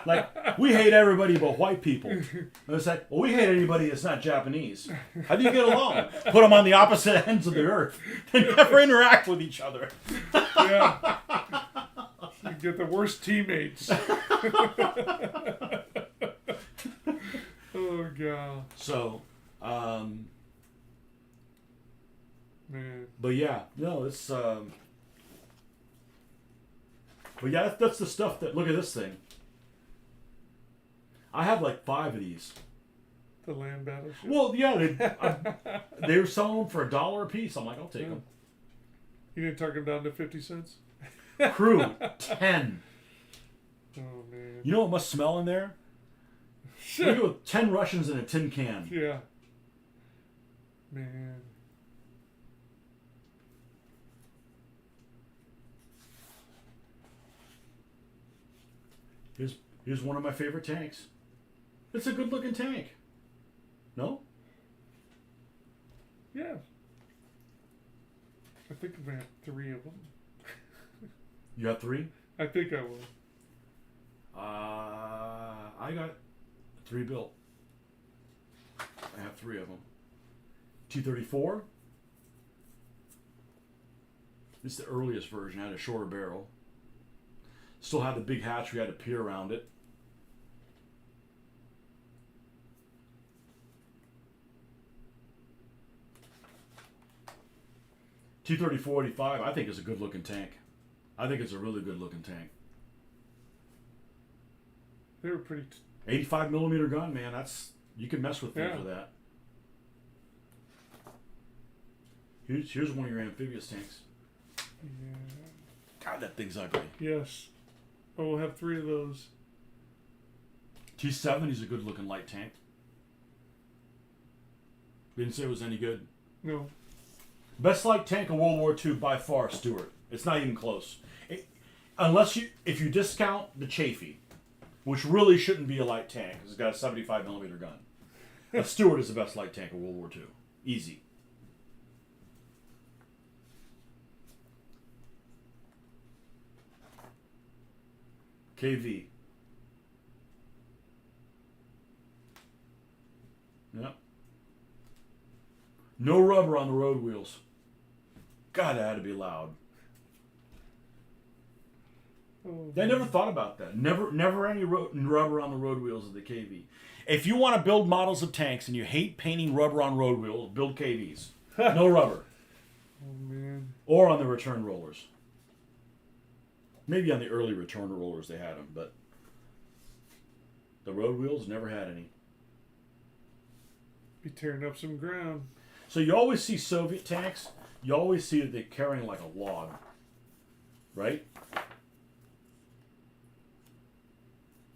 Like, we hate everybody but white people. And it's like, well, we hate anybody that's not Japanese. How do you get along? Put them on the opposite ends of the earth. They never interact with each other. Yeah. You get the worst teammates. Oh, God. So, Man. but yeah, no, it's, but yeah, that's the stuff that, look at this thing. I have like 5 of these. The land battleship. Well, yeah, they were selling them for $1 a piece. I'm like, I'll take them. You didn't talk them down to 50 cents? Crew, 10. Oh, man. You know what must smell in there? You go with 10 Russians in a tin can. Yeah. Man. Here's one of my favorite tanks. It's a good looking tank. No? Yeah. I think I'm going to have 3 of them. You got 3? I think I will. I got 3 built. I have 3 of them. T-34. This is the earliest version. I had a shorter barrel. Still had the big hatch. We had a pier around it. T-34-85, I think is a good looking tank. I think it's a really good looking tank. They were pretty... 85 millimeter gun, man. That's, you can mess with things Yeah. with that. Here's one of your amphibious tanks. Yeah. God, that thing's ugly. Yes. I will have 3 of those. T-70 is a good looking light tank. Didn't say it was any good. No. Best light tank of World War II by far, Stuart. It's not even close. if you discount the Chaffee, which really shouldn't be a light tank because it's got a 75 millimeter gun. A Stewart is the best light tank of World War II. Easy. KV. Yep. No rubber on the road wheels. God, that had to be loud. Oh, I never thought about that. Never any rubber on the road wheels of the KV. If you want to build models of tanks and you hate painting rubber on road wheels, build KVs. No rubber. Oh man. Or on the return rollers. Maybe on the early return rollers they had them, but the road wheels never had any. Be tearing up some ground. So you always see Soviet tanks, you always see that they're carrying like a log. Right?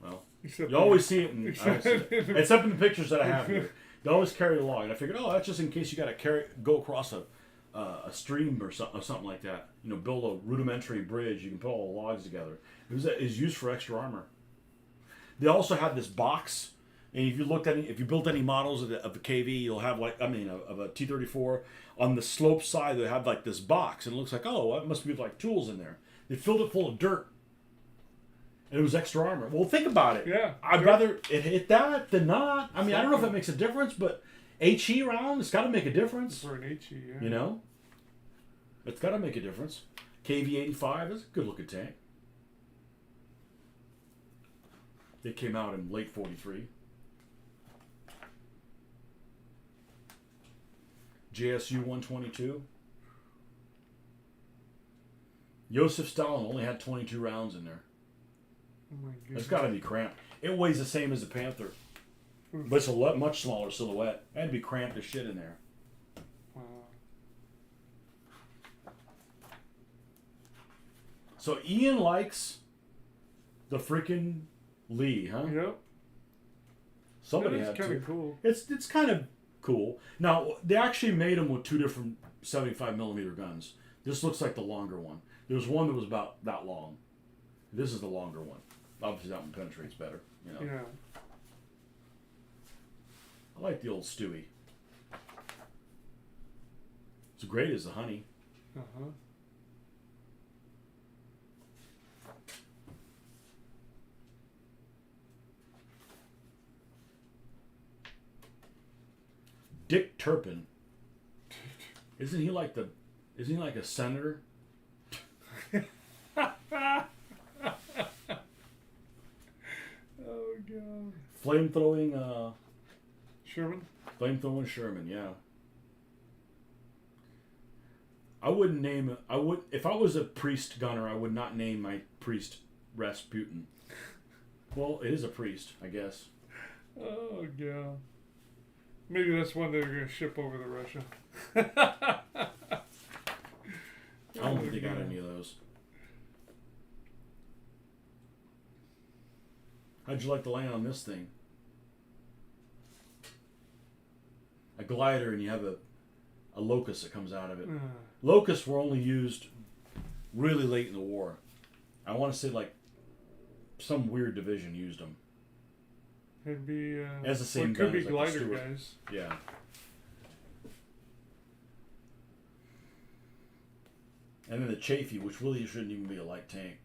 Well, Except you always see it in, except- except in the pictures that I have here. They always carry a log. And I figured, oh, that's just in case you got to go across a stream or something like that. You know, build a rudimentary bridge. You can put all the logs together. It was used for extra armor. They also had this box. And if you built any models of the KV, you'll have of a T-34 on the slope side. They have like this box, and it looks like, oh, it must be like tools in there. They filled it full of dirt, and it was extra armor. Well, think about it. Yeah, I'd sure. rather it hit that than not. I mean, I don't know if it makes a difference, but HE round, it's got to make a difference. For an HE, yeah. You know, it's got to make a difference. KV-85 is a good looking tank. They came out in late '43. JSU 122. Joseph Stalin only had 22 rounds in there. Oh my goodness. It's got to be cramped. It weighs the same as the Panther, but it's a much smaller silhouette. It had to be cramped as shit in there. Wow. So Ian likes the freaking Lee, huh? Yep. Somebody That is had kind to. of cool. It's kind of cool. Now they actually made them with two different 75 millimeter guns. This looks like the longer one. There was one that was about that long. This is the longer one. Obviously, that one penetrates better. You know. Yeah. I like the old Stewie. It's great as the honey. Uh-huh. Dick Turpin. Isn't he like a senator? Oh god. Flamethrowing Sherman? Sherman, yeah. If I was a priest gunner, I would not name my priest Rasputin. Well, it is a priest, I guess. Oh god. Maybe that's one they're gonna ship over to Russia. I don't think they got any of those. How'd you like to land on this thing? A glider, and you have a locust that comes out of it. Locusts were only used really late in the war. I want to say like some weird division used them. It'd be As the same it could gun be as, like, the glider Stewart. guys. Yeah. And then the Chaffee, which really shouldn't even be a light tank.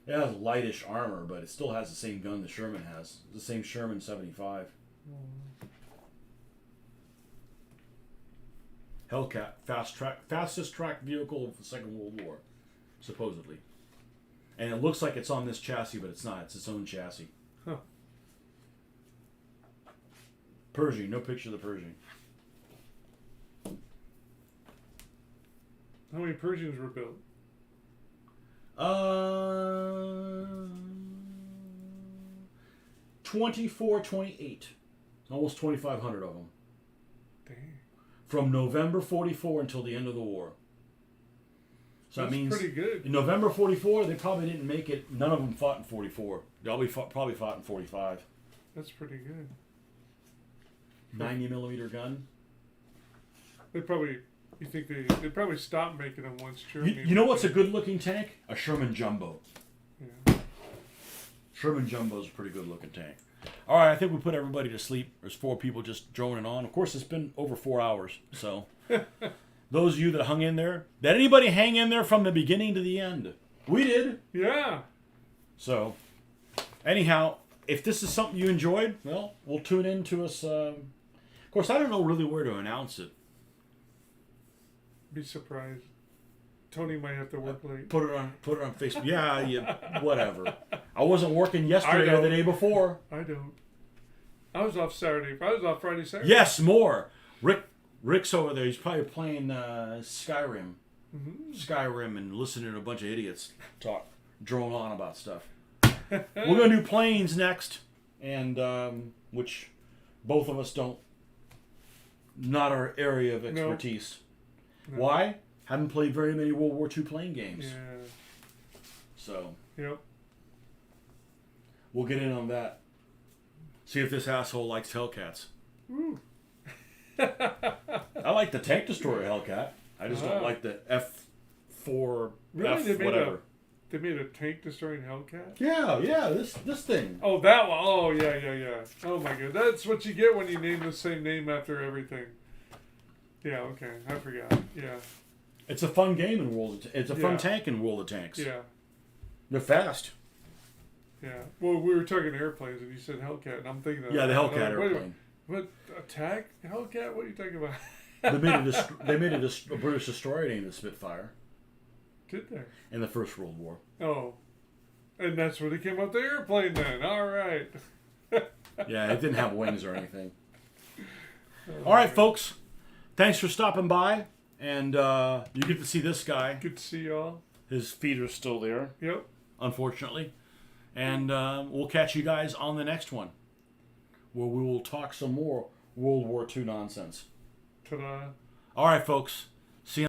It has lightish armor, but it still has the same gun the Sherman has. The same Sherman 75. Hellcat, fastest track vehicle of the Second World War, supposedly. And it looks like it's on this chassis, but it's not. It's its own chassis. Huh. Pershing, no picture of the Pershing. How many Persians were built? 24, 28. Almost 2,500 of them. Dang. From November 44 until the end of the war. So That's that means pretty good. in November 44, they probably didn't make it. None of them fought in 44. They all probably fought in 45. That's pretty good. 90 millimeter gun. They probably You think they probably stopped making them once Germany? You know what's a good-looking tank? A Sherman Jumbo. Yeah. Sherman Jumbo's a pretty good-looking tank. All right, I think we put everybody to sleep. There's 4 people just droning on. Of course, it's been over 4 hours. So, those of you that hung in there, did anybody hang in there from the beginning to the end? We did. Yeah. So, anyhow, if this is something you enjoyed, well, we'll tune in to us. Of course, I don't know really where to announce it. Be surprised. Tony might have to work late. Put it on Facebook. Yeah, whatever. I wasn't working yesterday or the day before. I don't. I was off Saturday. I was off Friday, Saturday. Yes, more. Rick's over there. He's probably playing Skyrim. Mm-hmm. Skyrim and listening to a bunch of idiots drone on about stuff. We're going to do planes next, and which both of us not our area of expertise. No. Why? Haven't played very many World War II plane games. Yeah. So. Yep. We'll get in on that. See if this asshole likes Hellcats. Ooh. I like the tank destroyer Hellcat. I just don't like the F4 Really? whatever. They made a tank destroying Hellcat? Yeah, this thing. Oh, that one. Oh, yeah. Oh my god, that's what you get when you name the same name after everything. Yeah, okay, I forgot. Yeah. It's a fun game in It's a fun tank in World of Tanks. Yeah. They're fast. Yeah. Well, we were talking airplanes, and you said Hellcat, and I'm thinking of Yeah, the Hellcat wait a minute, airplane. What attack Hellcat? What are you talking about? They made a British destroyer named the Spitfire Did they? in the First World War. Oh, and that's where they came up the airplane then. All right. Yeah, it didn't have wings or anything. All right, folks. Thanks for stopping by, and you get to see this guy. Good to see y'all. His feet are still there, Yep. unfortunately. And we'll catch you guys on the next one, where we will talk some more World War II nonsense. Ta-da. All right, folks.